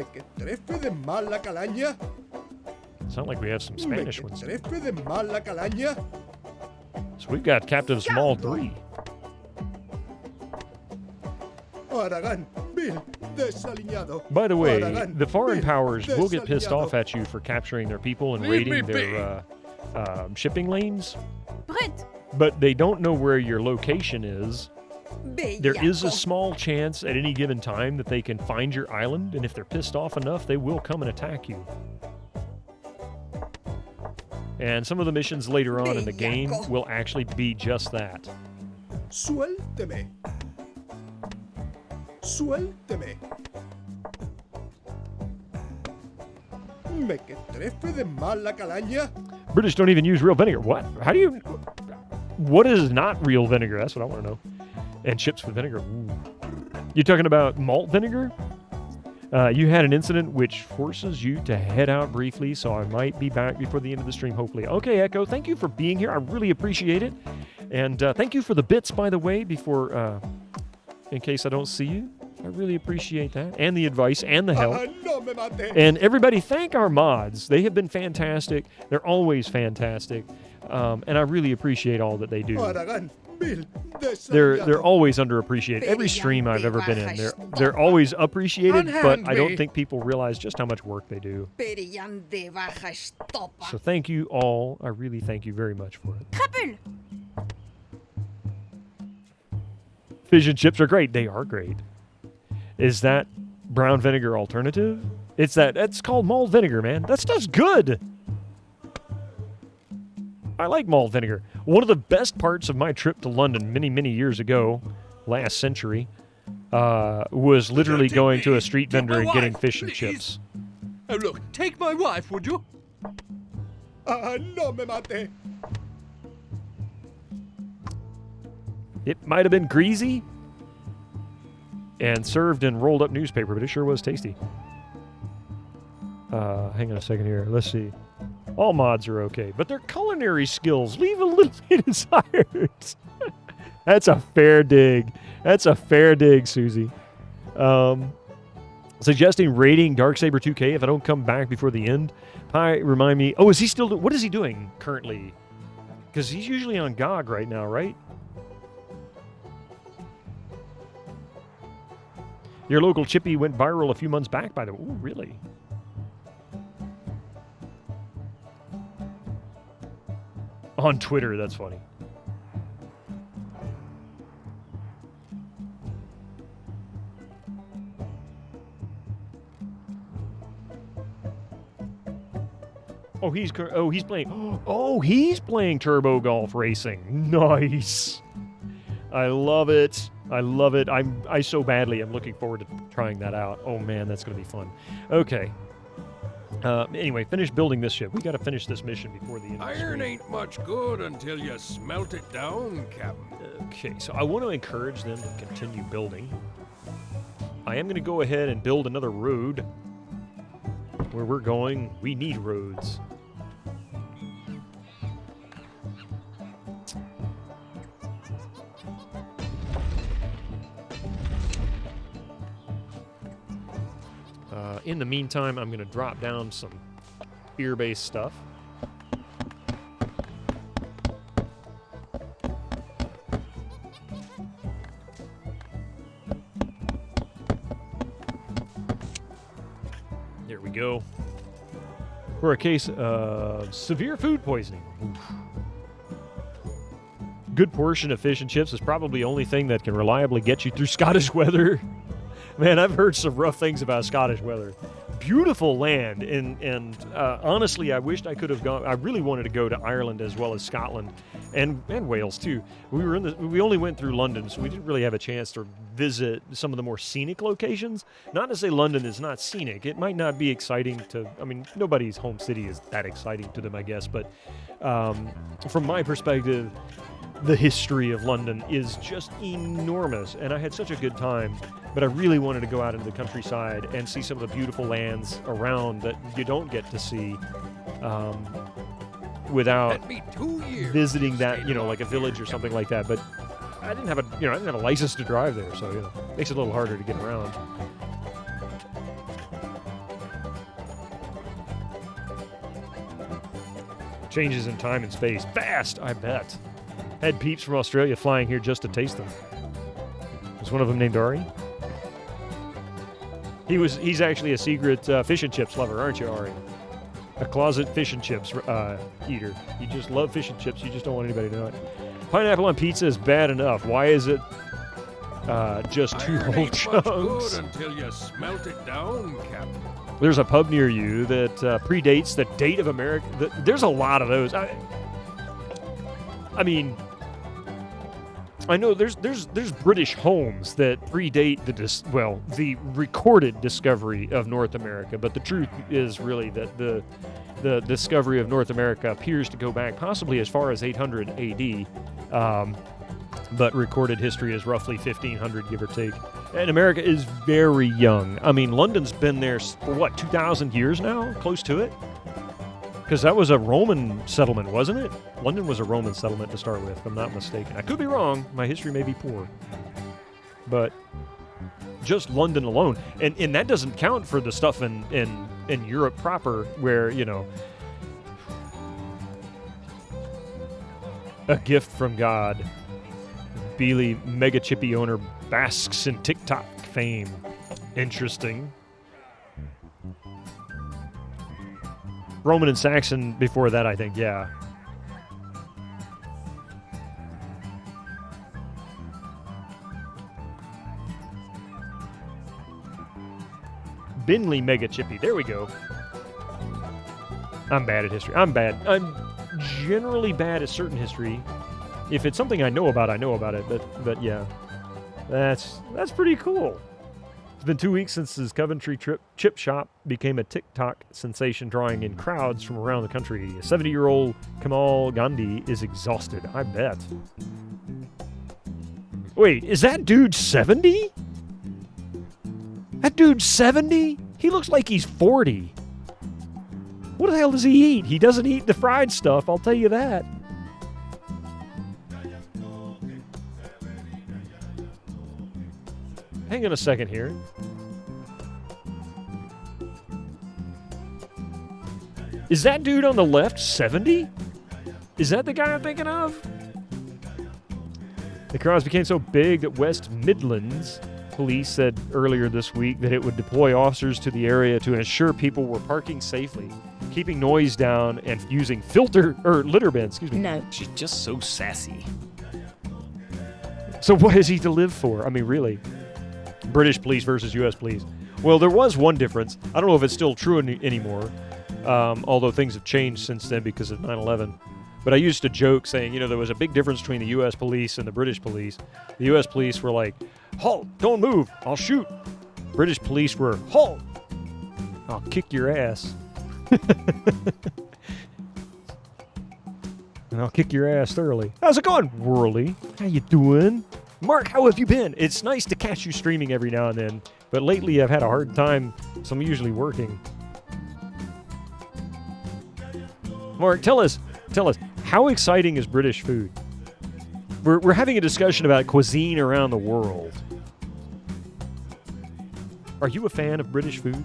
like we have some Spanish ones. So we've got captives from all 3. By the way, the foreign powers will get pissed off at you for capturing their people and raiding their shipping lanes. But they don't know where your location is. There is a small chance at any given time that they can find your island, and if they're pissed off enough, they will come and attack you. And some of the missions later on in the game will actually be just that. Suélteme. Suélteme. Me que trefe de mala calaña. British don't even use real vinegar. What? How do you... What is not real vinegar? That's what I want to know. And chips with vinegar. Ooh. You talking about malt vinegar? You had an incident which forces you to head out briefly, so I might be back before the end of the stream, hopefully. Okay, Echo, thank you for being here. I really appreciate it. And thank you for the bits, by the way, before, in case I don't see you. I really appreciate that. And the advice and the help. And everybody, thank our mods. They have been fantastic. They're always fantastic. And I really appreciate all that they do. They're always underappreciated. Every stream I've ever been in, they're always appreciated, but I don't think people realize just how much work they do. So thank you all. I really thank you very much for it. Fish and chips are great. They are great. Is that brown vinegar alternative? It's called malt vinegar, man. That stuff's good. I like malt vinegar. One of the best parts of my trip to London many, many years ago, last century, was literally going to a street vendor and getting fish and chips. Oh, look, take my wife, would you? No me mate. It might have been greasy and served in rolled up newspaper, but it sure was tasty. Hang on a second here. Let's see. All mods are okay, but their culinary skills leave a little bit desired. That's a fair dig. That's a fair dig, Susie. Suggesting raiding Darksaber 2K if I don't come back before the end. Pi, remind me. Oh, is he still... What is he doing currently? Because he's usually on GOG right now, right? Your local chippy went viral a few months back, by the way. Ooh, really? On Twitter, that's funny. He's playing. Oh, he's playing Turbo Golf Racing. Nice. I love it. I love it. I so badly am looking forward to trying that out. Oh man, that's gonna be fun. Okay. Anyway, finish building this ship. We got to finish this mission before the end. Iron ain't much good until you smelt it down, Captain. Okay, so I want to encourage them to continue building. I am going to go ahead and build another road. Where we're going, we need roads. In the meantime, I'm going to drop down some ear-based stuff. There we go. For a case of severe food poisoning. Oof. Good portion of fish and chips is probably the only thing that can reliably get you through Scottish weather. Man, I've heard some rough things about Scottish weather. Beautiful land, and honestly, I wished I could have gone. I really wanted to go to Ireland as well as Scotland, and Wales too. We only went through London, so we didn't really have a chance to visit some of the more scenic locations. Not to say London is not scenic. It might not be exciting to. I mean, nobody's home city is that exciting to them, I guess. But from my perspective, the history of London is just enormous, and I had such a good time. But I really wanted to go out into the countryside and see some of the beautiful lands around that you don't get to see without visiting that, like a village or something like that. But I didn't have a license to drive there, so it makes it a little harder to get around. Changes in time and space, fast, I bet. Had peeps from Australia flying here just to taste them. Was one of them named Ari? He's actually a secret fish and chips lover, aren't you, Ari? A closet fish and chips eater. You just love fish and chips. You just don't want anybody to know it. Pineapple on pizza is bad enough. Why is it just two whole chunks? Good until you smelt it down, Captain. There's a pub near you that predates the date of America. There's a lot of those. I mean, I know there's British homes that predate the recorded discovery of North America, but the truth is really that the discovery of North America appears to go back possibly as far as 800 AD, but recorded history is roughly 1500, give or take. And America is very young. I mean, London's been there for 2,000 years now, close to it. Because that was a Roman settlement, wasn't it? London was a Roman settlement to start with, if I'm not mistaken. I could be wrong. My history may be poor. But just London alone. And that doesn't count for the stuff in Europe proper where, a gift from God. Beely Mega Chippy owner basks in TikTok fame. Interesting. Roman and Saxon before that, I think, yeah. Binley Mega Chippy, there we go. I'm bad at history. I'm generally bad at certain history. If it's something I know about it, but yeah. That's pretty cool. It's been 2 weeks since his Coventry chip shop became a TikTok sensation, drawing in crowds from around the country. A 70-year-old Kamal Gandhi is exhausted, I bet. Wait, is that dude 70? That dude's 70? He looks like he's 40. What the hell does he eat? He doesn't eat the fried stuff, I'll tell you that. hang on a second here. Is that dude on the left 70? Is that the guy I'm thinking of? The crowds became so big that West Midlands police said earlier this week that it would deploy officers to the area to ensure people were parking safely, keeping noise down, and using litter bins. Excuse me. No. She's just so sassy. So what is he to live for? I mean, really? British police versus U.S. police. Well, there was one difference. I don't know if it's still true anymore, although things have changed since then because of 9/11. But I used to joke saying, there was a big difference between the U.S. police and the British police. The U.S. police were like, halt, don't move, I'll shoot. British police were, halt, I'll kick your ass. And I'll kick your ass thoroughly. How's it going, Whirly? How you doing? Mark, how have you been? It's nice to catch you streaming every now and then, but lately I've had a hard time, so I'm usually working. Mark, tell us, how exciting is British food? We're having a discussion about cuisine around the world. Are you a fan of British food?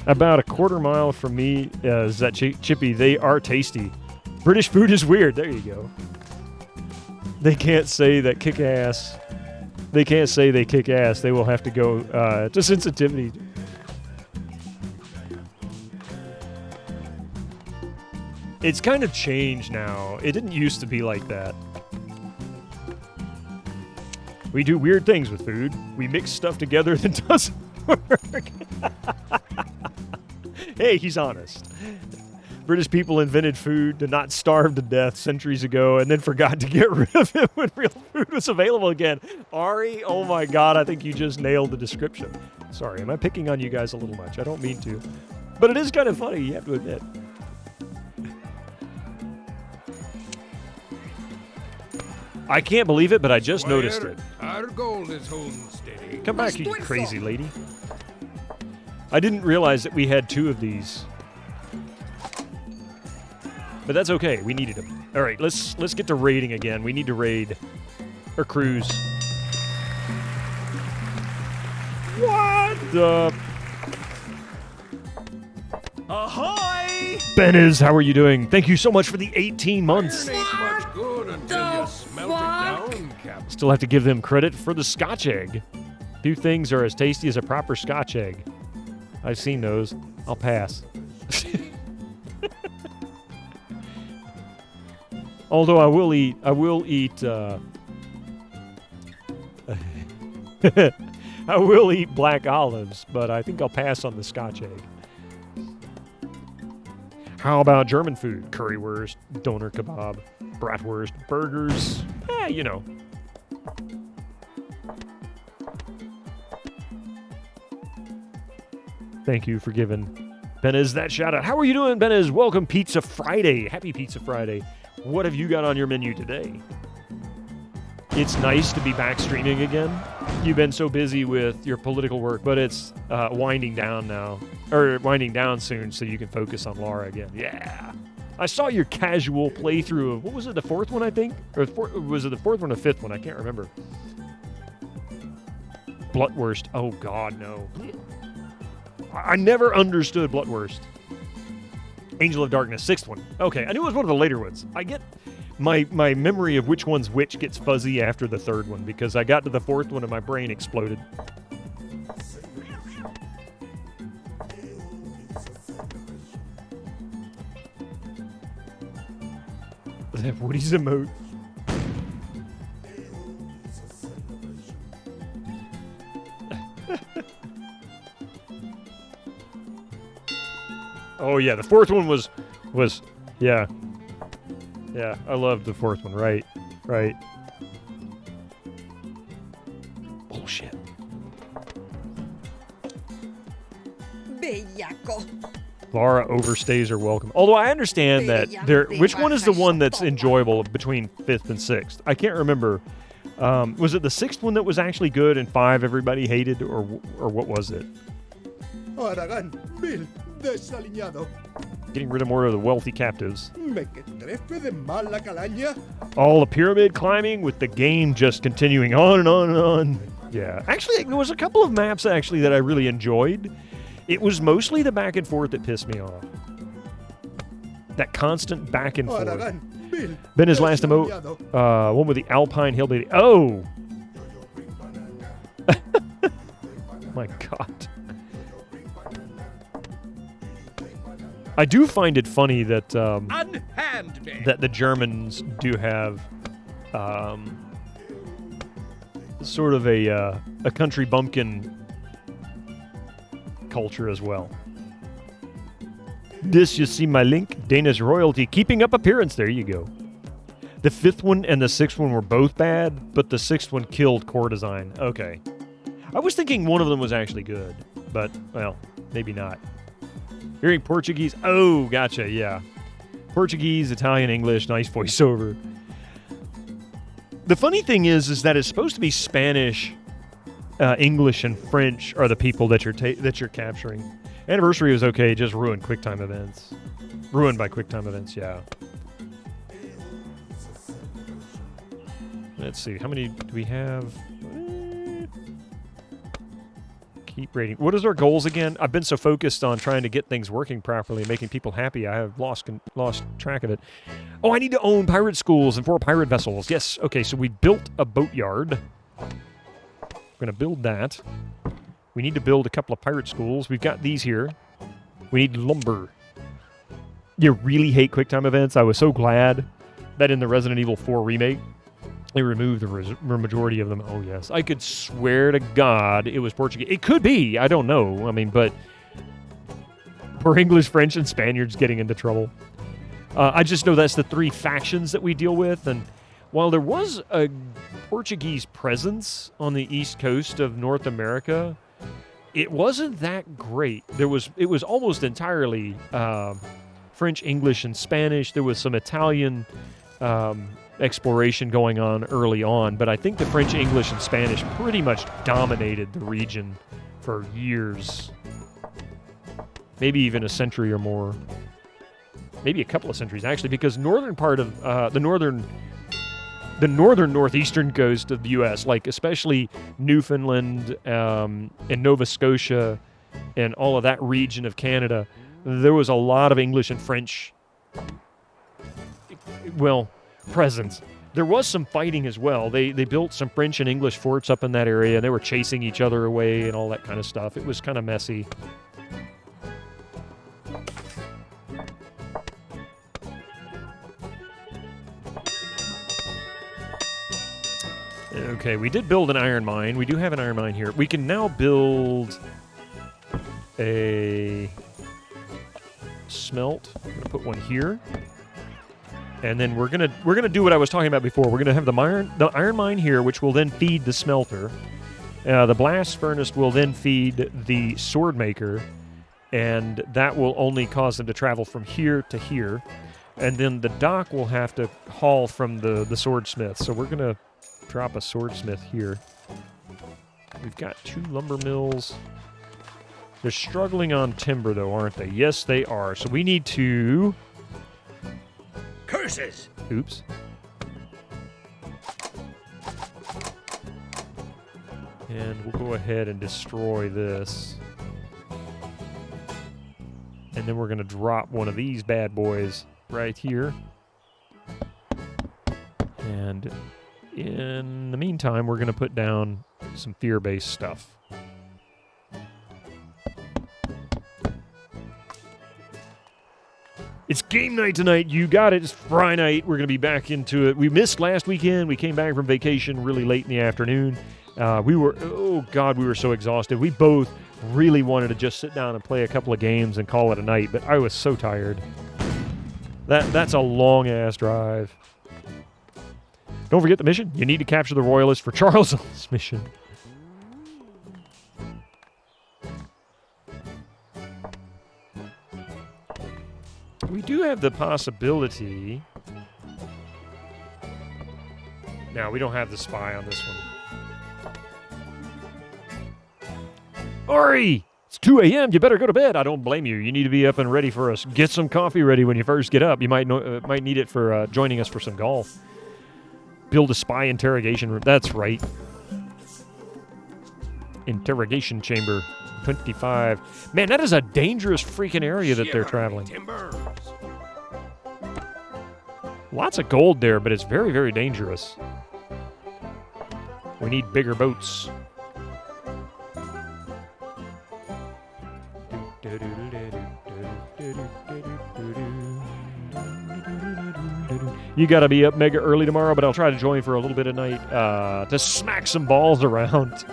About a quarter mile from me is that Chippy. They are tasty. British food is weird. There you go. They can't say that kick ass. They can't say they kick ass. They will have to go to sensitivity. It's kind of changed now. It didn't used to be like that. We do weird things with food. We mix stuff together that doesn't work. Hey, he's honest. British people invented food to not starve to death centuries ago and then forgot to get rid of it when real food was available again. Ari, oh my God, I think you just nailed the description. Sorry, am I picking on you guys a little much? I don't mean to. But it is kind of funny, you have to admit. I can't believe it, but I just noticed it. Our gold is holding steady. Come back, you crazy lady. I didn't realize that we had 2 of these. But that's okay. We needed them. All right, let's get to raiding again. We need to raid or cruise. What the? Ahoy! Beniz, how are you doing? Thank you so much for the 18 months. Ain't much good until you smelt it down, Captain. Still have to give them credit for the Scotch egg. Few things are as tasty as a proper Scotch egg. I've seen those. I'll pass. Although I will eat I will eat black olives, but I think I'll pass on the Scotch egg. How about German food? Currywurst, doner kebab, bratwurst, burgers. You know. Thank you for giving Beniz that shout out. How are you doing, Beniz? Welcome Pizza Friday. Happy Pizza Friday. What have you got on your menu today? It's nice to be back streaming again. You've been so busy with your political work, but it's winding down now. Or winding down soon so you can focus on Laura again. Yeah. I saw your casual playthrough of, what was it, the 4th one, I think? Or was it the 4th one or 5th one? I can't remember. Blutwurst. Oh, God, no. I never understood Blutwurst. Angel of Darkness, 6th one. Okay, I knew it was one of the later ones. I get my memory of which one's which gets fuzzy after the 3rd one because I got to the 4th one and my brain exploded. That Woody's emote. Oh yeah, the 4th one was yeah. Yeah, I loved the 4th one, right. Bullshit. Bellaco. Laura overstays her welcome. Although I understand that which one is the one that's enjoyable between 5th and 6th? I can't remember. Was it the 6th one that was actually good and 5 everybody hated, or what was it? Aragán, Bill, desaliñado. getting rid of more of the wealthy captives. Me que trefe de mal la calaña. All the pyramid climbing with the game just continuing on and on and on. Yeah. Actually, there was a couple of maps, actually, that I really enjoyed. It was mostly the back and forth that pissed me off. That constant back and forth. Been his last emote. One with the Alpine Hillbilly. Oh! My God. I do find it funny that that the Germans do have sort of a country bumpkin culture as well. This, you see my link, Danish royalty, keeping up appearance. There you go. The 5th one and the 6th one were both bad, but the 6th one killed core design. Okay. I was thinking one of them was actually good, but, well, maybe not. Hearing Portuguese. Oh, gotcha, yeah. Portuguese, Italian, English, nice voiceover. The funny thing is that it's supposed to be Spanish, English, and French are the people that you're capturing. Anniversary was okay, just ruined QuickTime events. Ruined by QuickTime events, yeah. Let's see, how many do we have? Keep rating. What is our goals again? I've been so focused on trying to get things working properly and making people happy, I have lost track of it. Oh, I need to own pirate schools and 4 pirate vessels. Yes, okay, so we built a boatyard. We're going to build that. We need to build a couple of pirate schools. We've got these here. We need lumber. You really hate QuickTime events. I was so glad that in the Resident Evil 4 remake, they removed the majority of them. Oh, yes. I could swear to God it was Portuguese. It could be. I don't know. I mean, but poor English, French, and Spaniards getting into trouble. I just know that's the 3 factions that we deal with. And while there was a Portuguese presence on the east coast of North America, it wasn't that great. It was almost entirely French, English, and Spanish. There was some Italian exploration going on early on, but I think the French, English, and Spanish pretty much dominated the region for years. Maybe even a century or more. Maybe a couple of centuries, actually, because northern part of the northern northeastern coast of the U.S., like especially Newfoundland and Nova Scotia and all of that region of Canada, there was a lot of English and French, well, presence. There was some fighting as well. They built some French and English forts up in that area, and they were chasing each other away and all that kind of stuff. It was kind of messy. Okay, we did build an iron mine. We do have an iron mine here. We can now build a smelt. I'm going to put one here. And then we're gonna do what I was talking about before. We're gonna have the iron mine here, which will then feed the smelter. The blast furnace will then feed the sword maker, and that will only cause them to travel from here to here. And then the dock will have to haul from the swordsmith. So we're gonna drop a swordsmith here. We've got 2 lumber mills. They're struggling on timber, though, aren't they? Yes, they are. So we need to... Curses! Oops. And we'll go ahead and destroy this. And then we're going to drop one of these bad boys right here. And in the meantime, we're going to put down some fear-based stuff. It's game night tonight. You got it. It's Friday night. We're going to be back into it. We missed last weekend. We came back from vacation really late in the afternoon. We were so exhausted. We both really wanted to just sit down and play a couple of games and call it a night, but I was so tired. That's a long-ass drive. Don't forget the mission. You need to capture the Royalists for Charles' mission. We do have the possibility... No, we don't have the spy on this one. Ori! It's 2 a.m. You better go to bed. I don't blame you. You need to be up and ready for us. Get some coffee ready when you first get up. You might need it for joining us for some golf. Build a spy interrogation room. That's right. Interrogation chamber. 25. Man, that is a dangerous freaking area that they're traveling. Lots of gold there, but it's very, very dangerous. We need bigger boats. You gotta be up mega early tomorrow, but I'll try to join for a little bit of night to smack some balls around.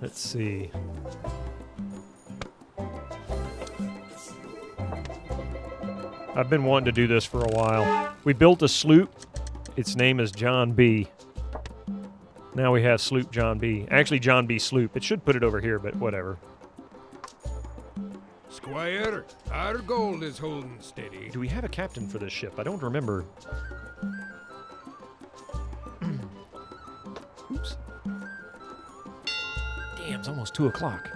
Let's see. I've been wanting to do this for a while. We built a sloop. Its name is John B. Now we have sloop John B. Actually, John B. sloop. It should put it over here, but whatever. Squire, our gold is holding steady. Do we have a captain for this ship? I don't remember. Oops. Damn, it's almost 2 o'clock.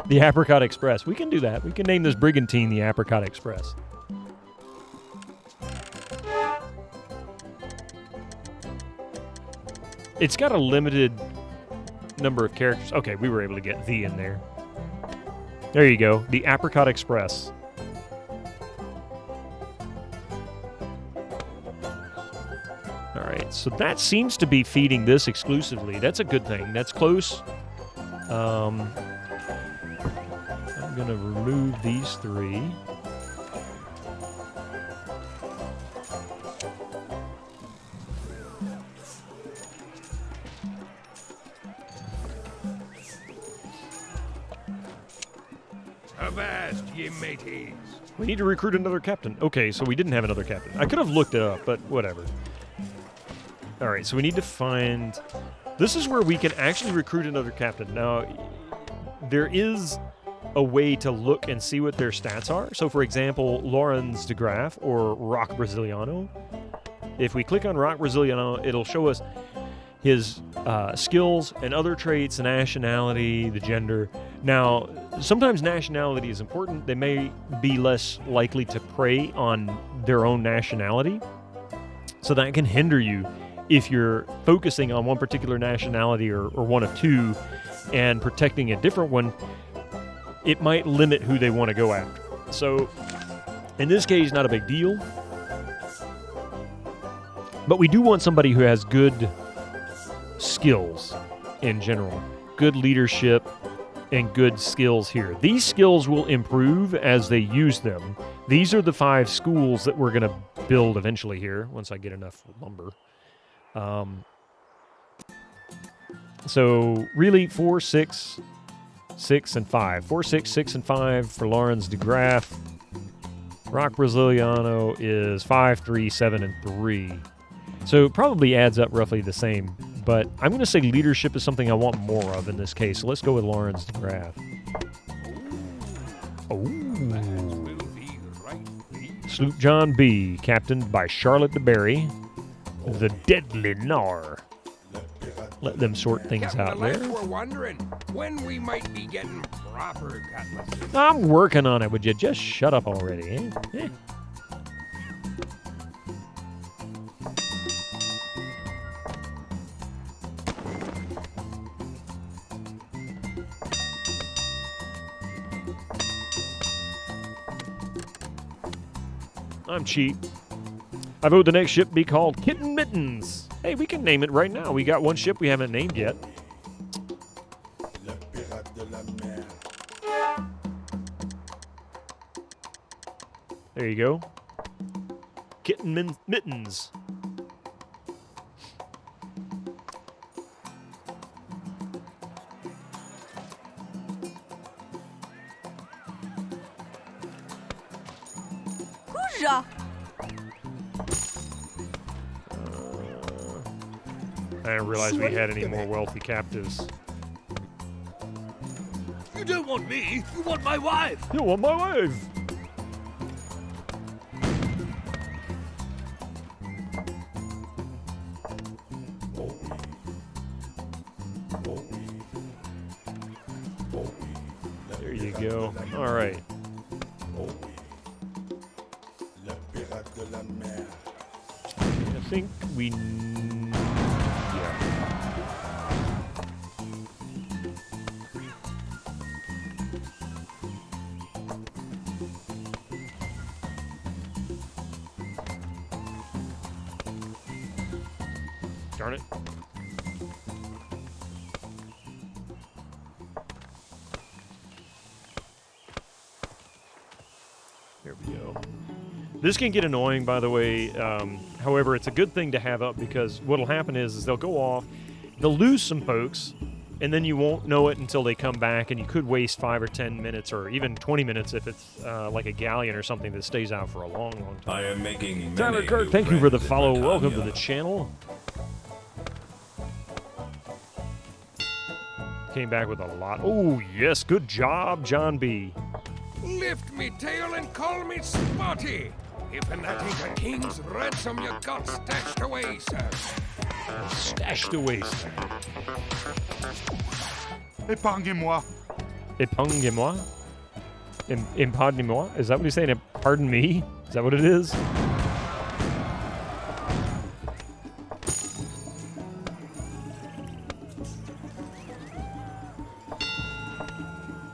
The Apricot Express. We can do that. We can name this brigantine the Apricot Express. It's got a limited number of characters. Okay, we were able to get the in there. There you go. The Apricot Express. All right, so that seems to be feeding this exclusively. That's a good thing. That's close. I'm going to remove these 3. Avast, ye mateys. We need to recruit another captain. Okay, so we didn't have another captain. I could have looked it up, but whatever. All right, so we need to find... This is where we can actually recruit another captain. Now, there is a way to look and see what their stats are. So, for example, Lawrence de Graaf or Rock Brasiliano. If we click on Rock Brasiliano, it'll show us his skills and other traits, the nationality, the gender. Now, sometimes nationality is important. They may be less likely to prey on their own nationality. So that can hinder you if you're focusing on one particular nationality or one of 2 and protecting a different one. It might limit who they want to go after. So, in this case, not a big deal. But we do want somebody who has good skills in general. Good leadership and good skills here. These skills will improve as they use them. These are the 5 schools that we're going to build eventually here, once I get enough lumber. So, really, 4, 6, 6, and 5. 4, 6, 6, and 5 for Lawrence de Graaf. Rock Brasiliano is 5, 3, 7, and 3. So, it probably adds up roughly the same. But I'm going to say leadership is something I want more of in this case. So let's go with Lawrence de Graaf. Oh. Sloop John B., captained by Charlotte de Berry. The Deadly Gnar. Let them sort things out there. We're wondering when we might be getting proper cutlasses. I'm working on it. Would you just shut up already, eh? I'm cheap. I vote the next ship be called Kitten Mittens. Hey, we can name it right now. We got one ship we haven't named yet. There you go. Kitten Mittens. I didn't realize we had any more wealthy captives. You don't want me, you want my wife. You want my wife. There you go. All right. I think we... Yeah. Darn it. There we go. This can get annoying, by the way. However, it's a good thing to have up because what'll happen is they'll go off, they'll lose some folks, and then you won't know it until they come back, and you could waste 5 or 10 minutes or even 20 minutes if it's like a galleon or something that stays out for a long, long time. I am making Tyler many Kirk, new thank you for the friends in follow. Welcome to Britannia. the channel. Came back with a lot. Oh, yes. Good job, John B. Lift me tail and call me Spotty. If and that ain't a king's ransom you got stashed away, sir. Stashed away, sir. Épargnez-moi. Épargnez-moi? Épargnez-moi? Is that what he's saying? Pardon me? Is that what it is?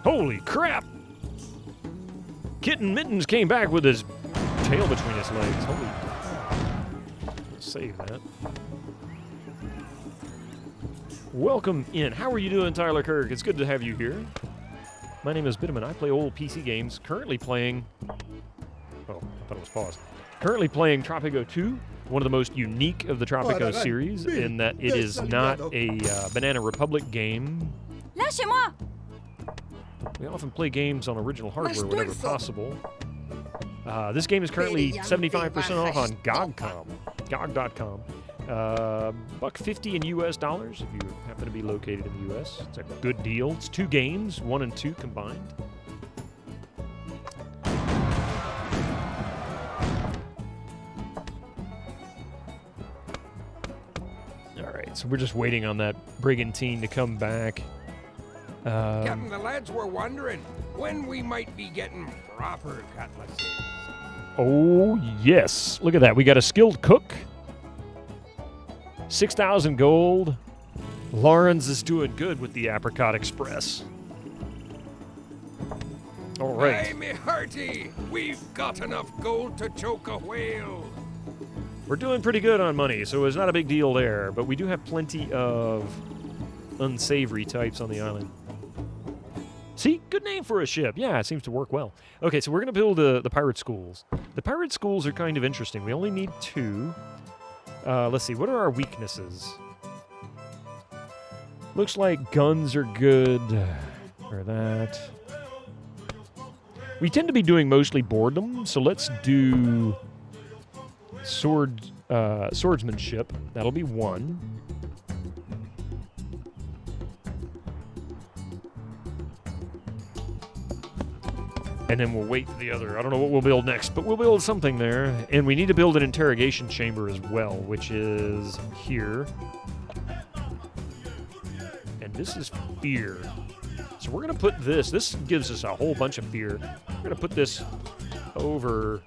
Holy crap! Kitten Mittens came back with his tail between his legs. Holy crap. Save that. Welcome in. How are you doing, Tyler Kirk? It's good to have you here. My name is Bitterman. I play old PC games. Currently playing... Oh, I thought it was paused. Currently playing Tropico 2, one of the most unique of the Tropico series, in that it is not a Banana Republic game. Lâchez-moi! We often play games on original hardware whenever possible. This game is currently 75% off on GOG.com. $1.50 in US dollars if you happen to be located in the US. It's a good deal. It's 2 games, 1 and 2 combined. All right, so we're just waiting on that brigantine to come back. Captain, the lads were wondering when we might be getting proper cutlasses. Oh, yes. Look at that. We got a skilled cook. 6,000 gold. Lawrence is doing good with the Apricot Express. All right. Aye, me hearty, we've got enough gold to choke a whale. We're doing pretty good on money, so it's not a big deal there. But we do have plenty of unsavory types on the island. See? Good name for a ship. Yeah, it seems to work well. Okay, so we're going to build the pirate schools. The pirate schools are kind of interesting. We only need 2. Let's see. What are our weaknesses? Looks like guns are good. Or that. We tend to be doing mostly boredom, so let's do swordsmanship. That'll be 1. And then we'll wait for the other. I don't know what we'll build next, but we'll build something there. And we need to build an interrogation chamber as well, which is here. And this is fear. So we're going to put this. This gives us a whole bunch of fear. We're going to put this over.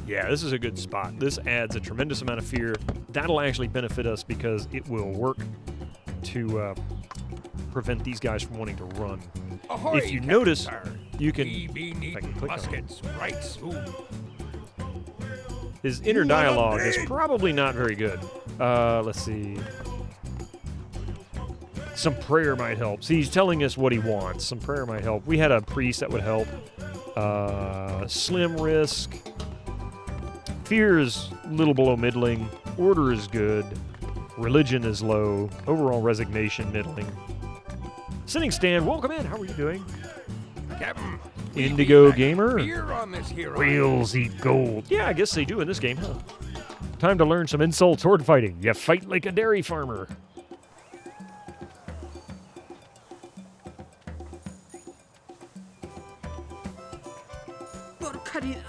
Yeah, this is a good spot. This adds a tremendous amount of fear. That'll actually benefit us because it will work to prevent these guys from wanting to run. Ahoy, if you notice, Captain, you can... we be needing muskets right soon. His inner dialogue is probably not very good. Let's see. Some prayer might help. See, he's telling us what he wants. Some prayer might help. We had a priest that would help. Slim risk. Fear is a little below middling. Order is good. Religion is low. Overall resignation, middling. Sitting stand, welcome in. How are you doing? Captain, Indigo Gamer. beer on this here Whales eat gold. Yeah, I guess they do in this game, huh? Time to learn some insult sword fighting. You fight like a dairy farmer. Porcaria.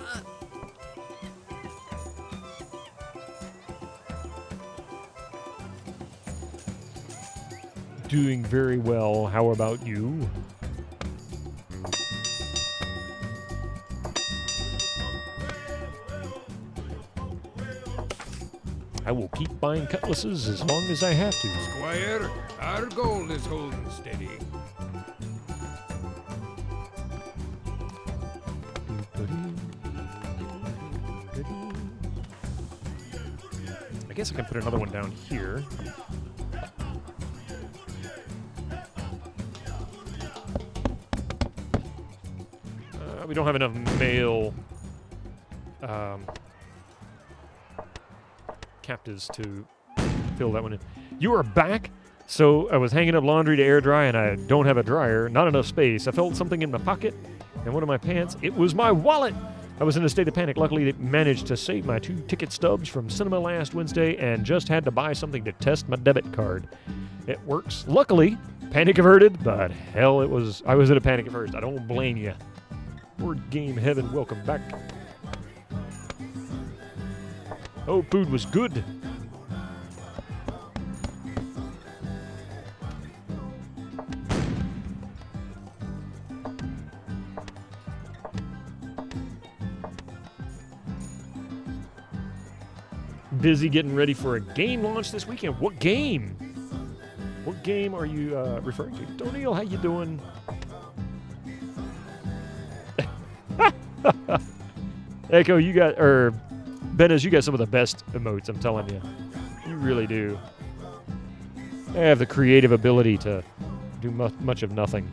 doing very well. How about you? I will keep buying cutlasses as long as I have to. Squire, our gold is holding steady. I guess I can put another one down here. We don't have enough mail captives to fill that one in. You are back? So I was hanging up laundry to air dry and I don't have a dryer. Not enough space. I felt something in my pocket and one of my pants. It was my wallet! I was in a state of panic. Luckily, they managed to save my 2 ticket stubs from cinema last Wednesday and just had to buy something to test my debit card. It works. Luckily, panic averted, but hell, I was in a panic at first. I don't blame you. Word Game Heaven, welcome back. Oh, food was good. Busy getting ready for a game launch this weekend. What game? What game are you referring to? Donil, how you doing? Echo, you got, or Benez, you got some of the best emotes, I'm telling you. You really do. I have the creative ability to do much of nothing.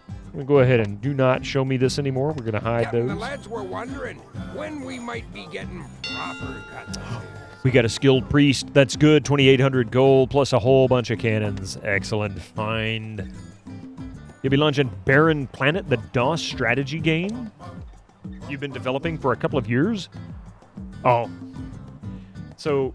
I'm going to go ahead and do not show me this anymore. We're going to hide Captain, those. the lads were wondering when we might be getting proper cutlasses. We got a skilled priest. That's good. 2,800 gold plus a whole bunch of cannons. Excellent find. You'll be launching Barren Planet, the DOS strategy game you've been developing for a couple of years. Oh. So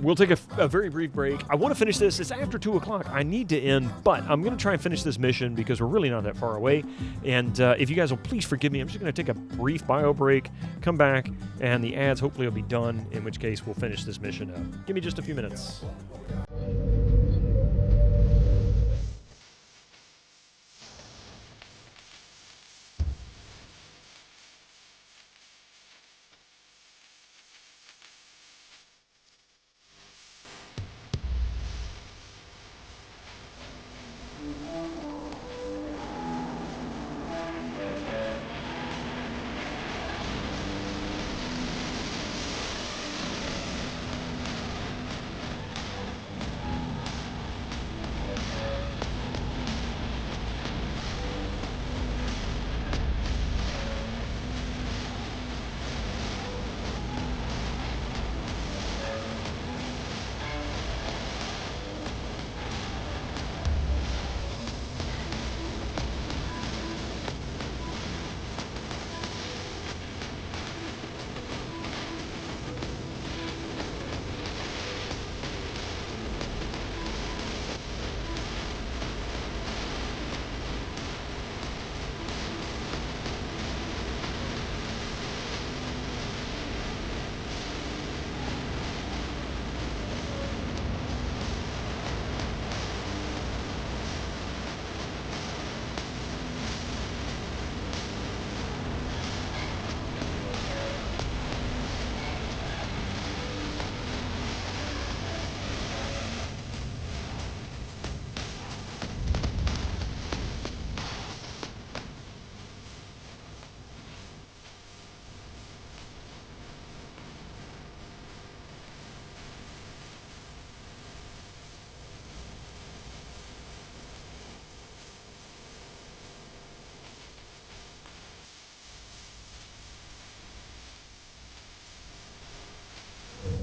we'll take a very brief break. I want to finish this. It's after 2 o'clock. I need to end, but I'm going to try and finish this mission because we're really not that far away. And if you guys will please forgive me, I'm just going to take a brief bio break, come back, and the ads hopefully will be done, in which case we'll finish this mission up. Give me just a few minutes.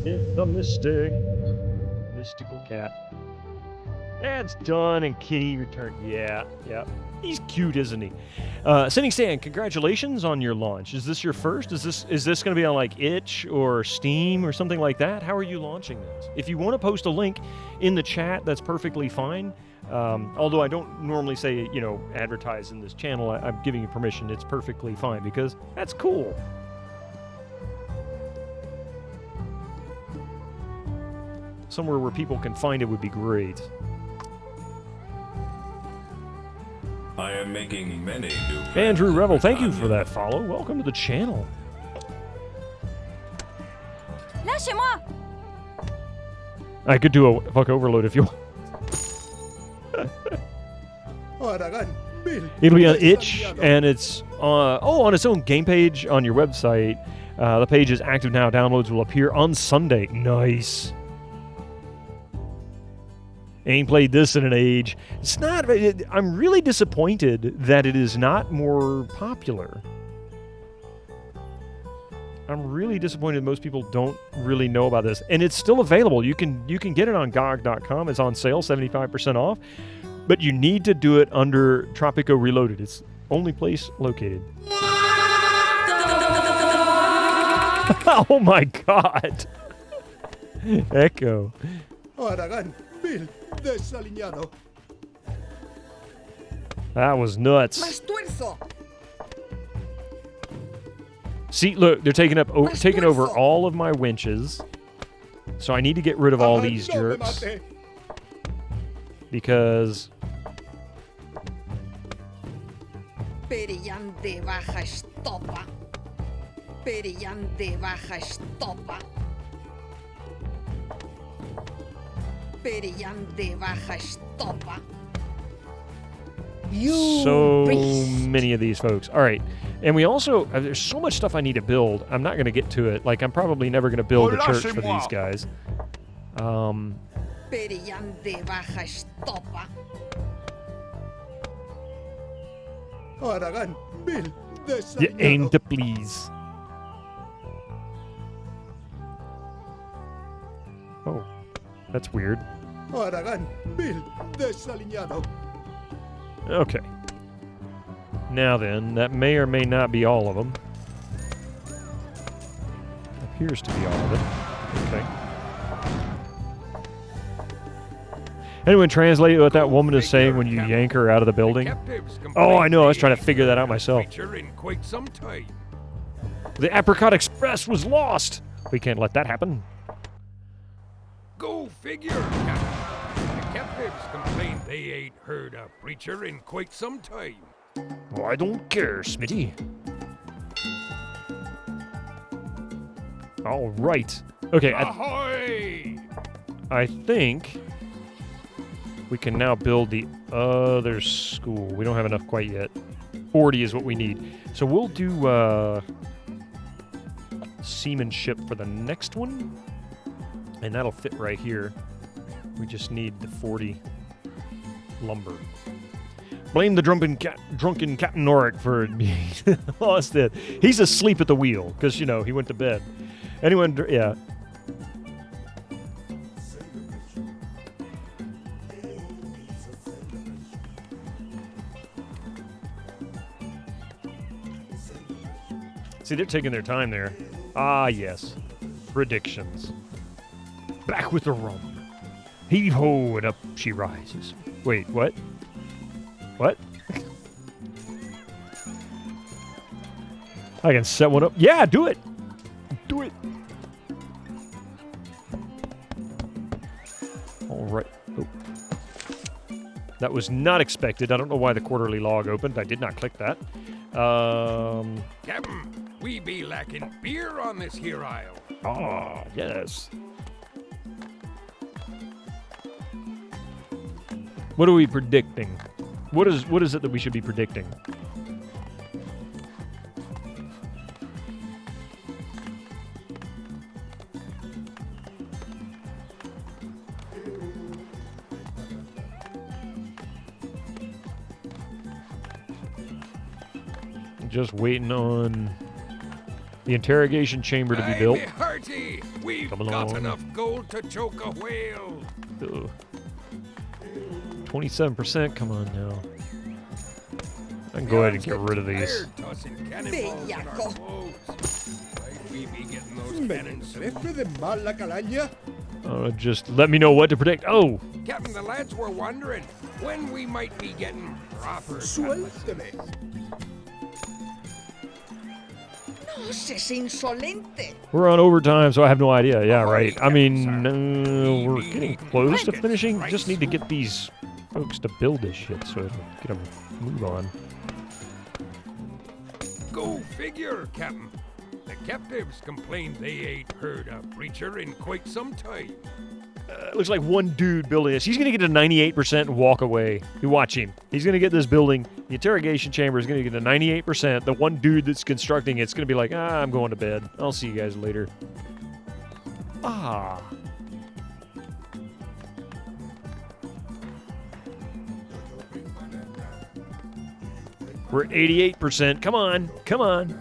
It's the mystical cat. That's done, and Kenny returned. Yeah. He's cute, isn't he? Sending Stan, congratulations on your launch. Is this your first? Is this going to be on like Itch or Steam or something like that? How are you launching this? If you want to post a link in the chat, that's perfectly fine. Although I don't normally say, advertise in this channel, I'm giving you permission. It's perfectly fine because that's cool. Somewhere where people can find it would be great. I am making many new friends. Andrew Revel, thank you for that follow. Welcome to the channel. Lâchez-moi! I could do a fuck overload if you want. It'll be on itch, and it's on its own game page on your website. The page is active now. Downloads will appear on Sunday. Nice. Ain't played this in an age. It's not. I'm really disappointed that it is not more popular. I'm really disappointed most people don't really know about this, and it's still available. You can get it on GOG.com. It's on sale, 75% off. But you need to do it under Tropico Reloaded. It's the only place located. Oh my God! Echo. That was nuts. See, look, they're taking over all of my winches. So I need to get rid of all these jerks. Because so many of these folks. All right. And we also, there's so much stuff I need to build. I'm not going to get to it. Like, I'm probably never going to build a church for these guys. You aim to please. Oh, that's weird. Okay. Now then, that may or may not be all of them. Appears to be all of it. Okay. Anyone translate what that woman is saying when you yank her out of the building? Oh, I know. I was trying to figure that out myself. The Apricot Express was lost. We can't let that happen. Go figure, Captain. The captives complain they ain't heard a preacher in quite some time. Oh, I don't care, Smitty. All right. Okay. Ahoy! I think we can now build the other school. We don't have enough quite yet. 40 is what we need. So we'll do seamanship for the next one. And that'll fit right here. We just need the 40 lumber. Blame the drunken Captain Noric for being lost it. He's asleep at the wheel because, you know, he went to bed. Anyone, yeah. See, they're taking their time there. Ah, yes. Predictions. Back with the rum. Heave-ho, and up she rises. Wait, what? What? I can set one up. Yeah, do it. Do it. All right. Oh. That was not expected. I don't know why the quarterly log opened. I did not click that. Captain, we be lacking beer on this here isle. Ah, yes. What are we predicting? What is it that we should be predicting? Just waiting on the interrogation chamber to be built. Hearty. We've got enough gold to choke a whale. Ugh. 27%, come on now. I can go ahead and get rid of these. Just let me know what to predict. Oh! Captain, the lads were wondering when we might be getting proper. We're on overtime, so I have no idea. Yeah, right. I mean, we're getting close to finishing. Just need to get these folks to build this shit so it'll get them move on. Go figure, Captain. The captives complained they ain't heard a preacher in quite some time. It looks like one dude building this. He's going to get a 98% and walk away. You watch him. He's going to get this building. The interrogation chamber is going to get a 98%. The one dude that's constructing it's going to be like, I'm going to bed. I'll see you guys later. Ah. We're at 88%. Come on. Come on.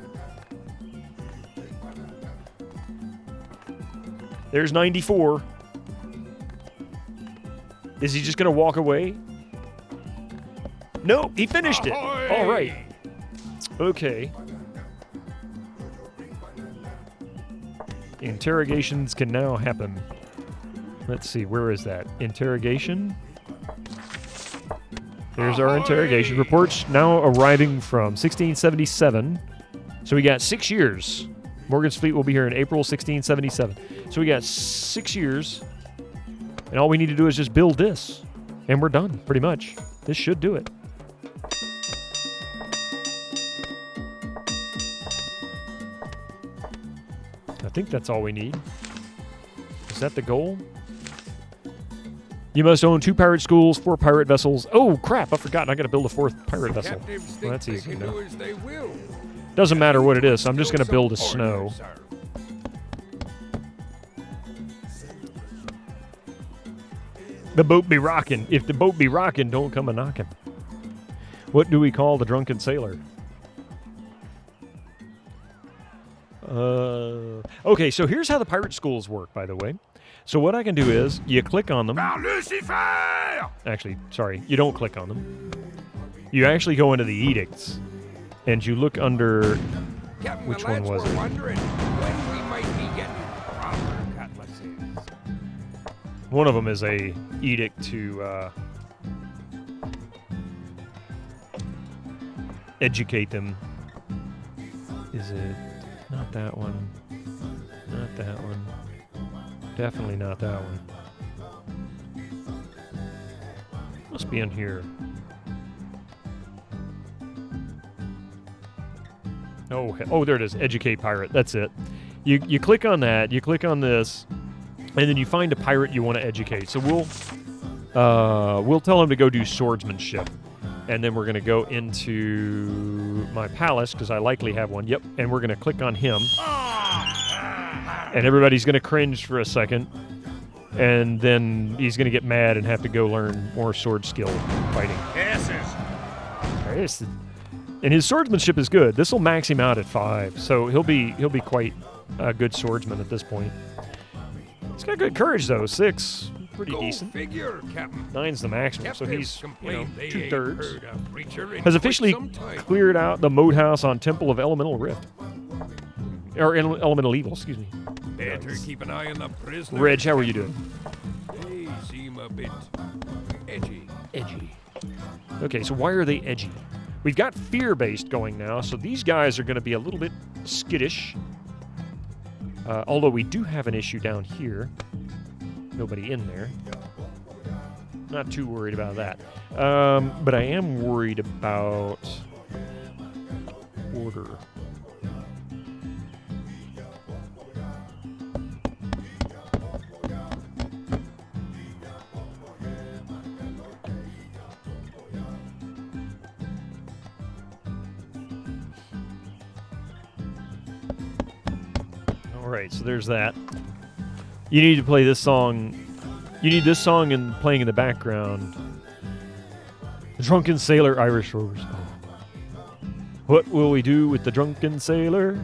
There's 94. Is he just going to walk away? No, he finished it. All right. Okay. Interrogations can now happen. Let's see, where is that? Interrogation. There's our interrogation. Reports now arriving from 1677. So we got 6 years. Morgan's fleet will be here in April 1677. So we got 6 years. And all we need to do is just build this. And we're done, pretty much. This should do it. I think that's all we need. Is that the goal? You must own 2 pirate schools, 4 pirate vessels. Oh, crap, I forgot. I got to build a 4th pirate vessel. Well, that's easy enough. Doesn't matter what it is. I'm just going to build a snow. The boat be rocking. If the boat be rocking, don't come a knocking. What do we call the drunken sailor? Okay, so here's how the pirate schools work, by the way. So what I can do is, you click on them. Actually, sorry, you don't click on them. You actually go into the edicts, and you look under... Captain, which one was it? Wondering when we might be getting proper cutlasses. One of them is a edict to educate them. Is it not that one? Not that one. Definitely not that one. Must be in here. Oh, there it is. Educate pirate. That's it. You click on that. You click on this, and then you find a pirate you want to educate. So we'll tell him to go do swordsmanship, and then we're going to go into my palace because I likely have one. Yep, and we're going to click on him, and everybody's going to cringe for a second, and then he's going to get mad and have to go learn more sword skill fighting. Yes. And his swordsmanship is good. This will max him out at 5, so he'll be quite a good swordsman at this point. He's got good courage though. 6, pretty decent. Figure, Captain. 9's the maximum, so he's 2/3. Has Has officially cleared out the moat house on Temple of Elemental Rift, or Elemental Evil. Excuse me. Better keep an eye on the prisoner. Reg, how are you doing? They seem a bit edgy. Edgy. Okay, so why are they edgy? We've got fear-based going now, so these guys are going to be a little bit skittish. Although we do have an issue down here. Nobody in there. Not too worried about that. But I am worried about order. Alright, so there's that. You need to play this song. You need this song and playing in the background. The Drunken Sailor, Irish Rovers. Oh. What will we do with the drunken sailor?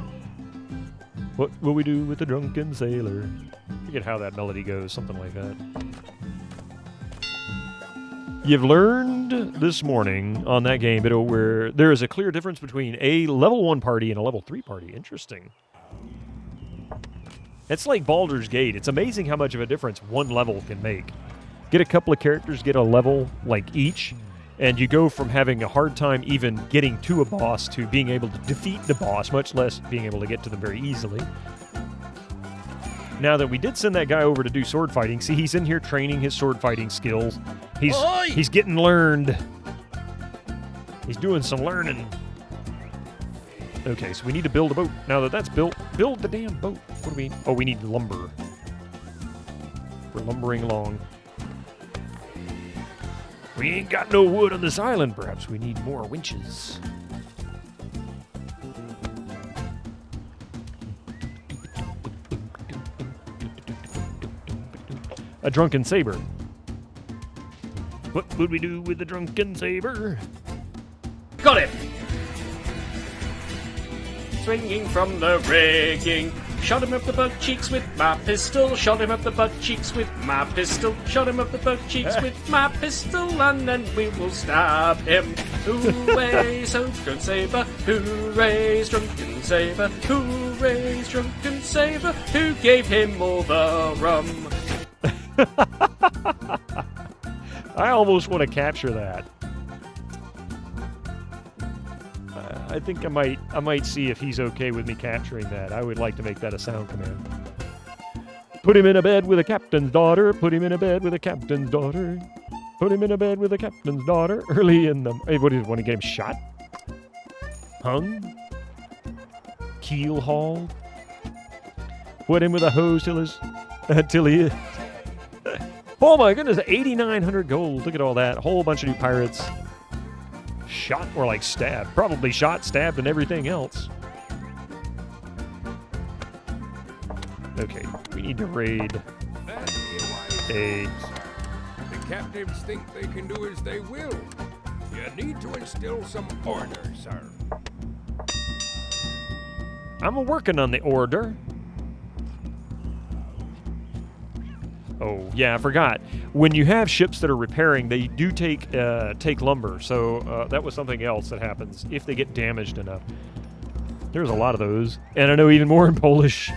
What will we do with the drunken sailor? I forget how that melody goes, something like that. You've learned this morning on that game where there is a clear difference between a level 1 party and a level 3 party. Interesting. It's like Baldur's Gate. It's amazing how much of a difference one level can make. Get a couple of characters, get a level like each, and you go from having a hard time even getting to a boss to being able to defeat the boss, much less being able to get to them very easily. Now that we did send that guy over to do sword fighting, see, he's in here training his sword fighting skills. He's getting learned. He's doing some learning. Okay, so we need to build a boat. Now that that's built, build the damn boat. What do we... Oh, we need lumber. We're lumbering along. We ain't got no wood on this island. Perhaps we need more winches. A drunken saber. What would we do with the drunken saber? Got it! Swinging from the rigging. Shot him up the butt cheeks with my pistol. Shot him up the butt cheeks with my pistol. Shot him up the butt cheeks with my pistol. And then we will stab him. Hooray, so drunken saber. Hooray, drunken saber. Hooray, drunken saber. Who gave him all the rum? I almost want to capture that. I think I might see if he's okay with me capturing that. I would like to make that a sound command. Put him in a bed with a captain's daughter. Put him in a bed with a captain's daughter. Put him in a bed with a captain's daughter. Early in the... Hey, what do you want to get him shot? Hung? Keel hauled? Put him with a hose till he is... Oh my goodness, 8,900 gold. Look at all that. A whole bunch of new pirates. Shot or like stabbed. Probably shot, stabbed, and everything else. Okay, we need to raid a... The captives think they can do as they will. You need to instill some order, sir. I'm working on the order. Oh, yeah, I forgot. When you have ships that are repairing, they do take lumber. So that was something else that happens if they get damaged enough. There's a lot of those. And I know even more in Polish.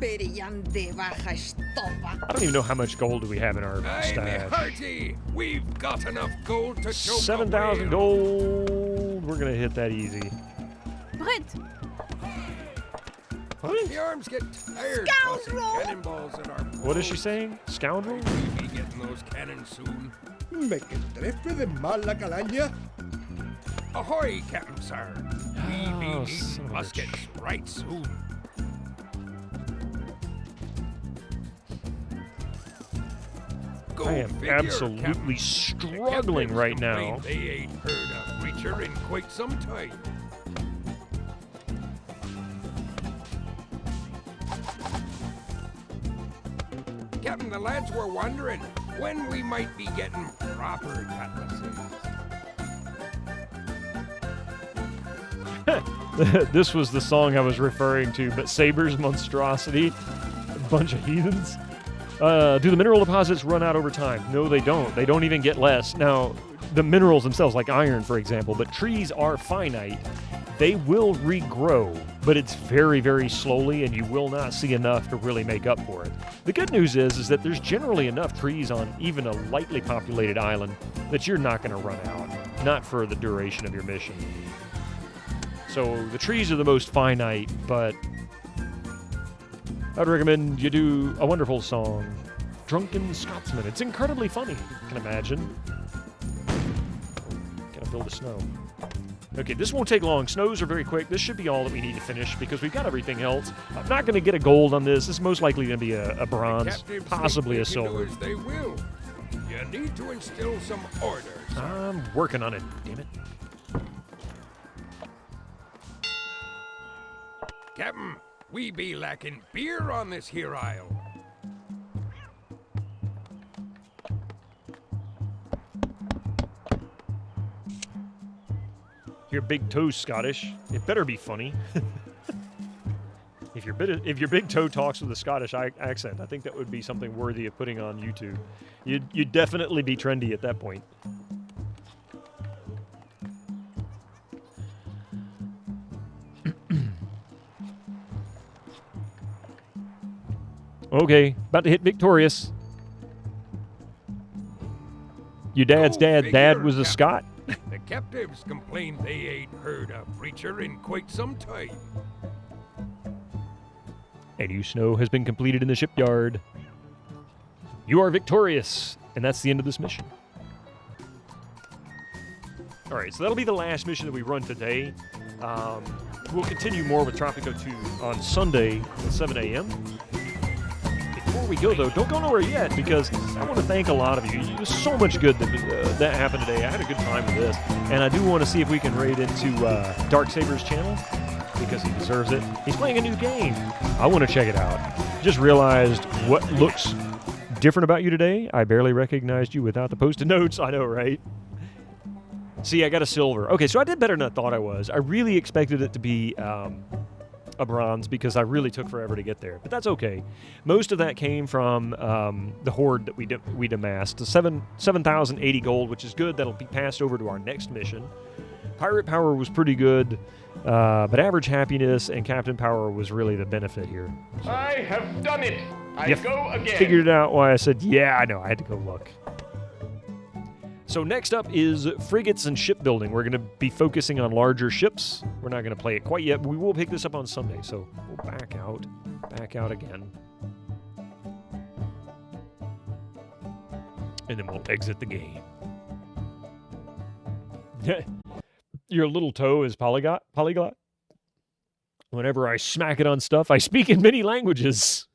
I don't even know how much gold do we have in our stash. Hearty, we've got enough gold to choke 7,000 gold. We're going to hit that easy. What? The arms get tired tossing cannonballs at our What is she saying? Scoundrel? We'll be getting those cannons soon. Me que trefe de mal la calaña. Ahoy, Captain, sir. We'll be needing muskets right soon. I am absolutely struggling right now. They ain't heard a preacher in quite some time. Captain, the lads were wondering when we might be getting proper cutlasses. This was the song I was referring to, but Saber's monstrosity. A bunch of heathens. Do the mineral deposits run out over time? No, they don't. They don't even get less. Now, the minerals themselves, like iron, for example, but trees are finite. They will regrow, but it's very, very slowly, and you will not see enough to really make up for it. The good news is that there's generally enough trees on even a lightly populated island that you're not going to run out, not for the duration of your mission. So the trees are the most finite, but I'd recommend you do a wonderful song, Drunken Scotsman. It's incredibly funny, you can imagine. Gotta build a snow. Okay, this won't take long. Snows are very quick. This should be all that we need to finish because we've got everything else. I'm not going to get a gold on this. This is most likely going to be a bronze, possibly a silver. They will. You need to instill some order. I'm working on it, damn it. Captain, we be lacking beer on this here isle. Your big toe's Scottish. It better be funny. If your big toe talks with a Scottish accent, I think that would be something worthy of putting on YouTube. You'd definitely be trendy at that point. Okay, about to hit victorious. Your dad's dad was a Scot. The captives complain they ain't heard a preacher in quite some time. A new snow has been completed in the shipyard. You are victorious. And that's the end of this mission. All right, so that'll be the last mission that we run today. We'll continue more with Tropico 2 on Sunday at 7 a.m. Before we go, though, don't go nowhere yet, because I want to thank a lot of you. It was so much good that happened today. I had a good time with this. And I do want to see if we can raid into Darksaber's channel, because he deserves it. He's playing a new game. I want to check it out. Just realized what looks different about you today. I barely recognized you without the post-it notes. I know, right? See, I got a silver. Okay, so I did better than I thought I was. I really expected it to be a bronze because I really took forever to get there. But that's okay. Most of that came from the hoard that we'd amassed. The 7,080 gold, which is good. That'll be passed over to our next mission. Pirate power was pretty good. But average happiness and captain power was really the benefit here. So, I have done it. I go again. Figured it out why I said, yeah, I know. I had to go look. So next up is frigates and shipbuilding. We're going to be focusing on larger ships. We're not going to play it quite yet, but we will pick this up on Sunday. So we'll back out again. And then we'll exit the game. Your little toe is polyglot? Whenever I smack it on stuff, I speak in many languages.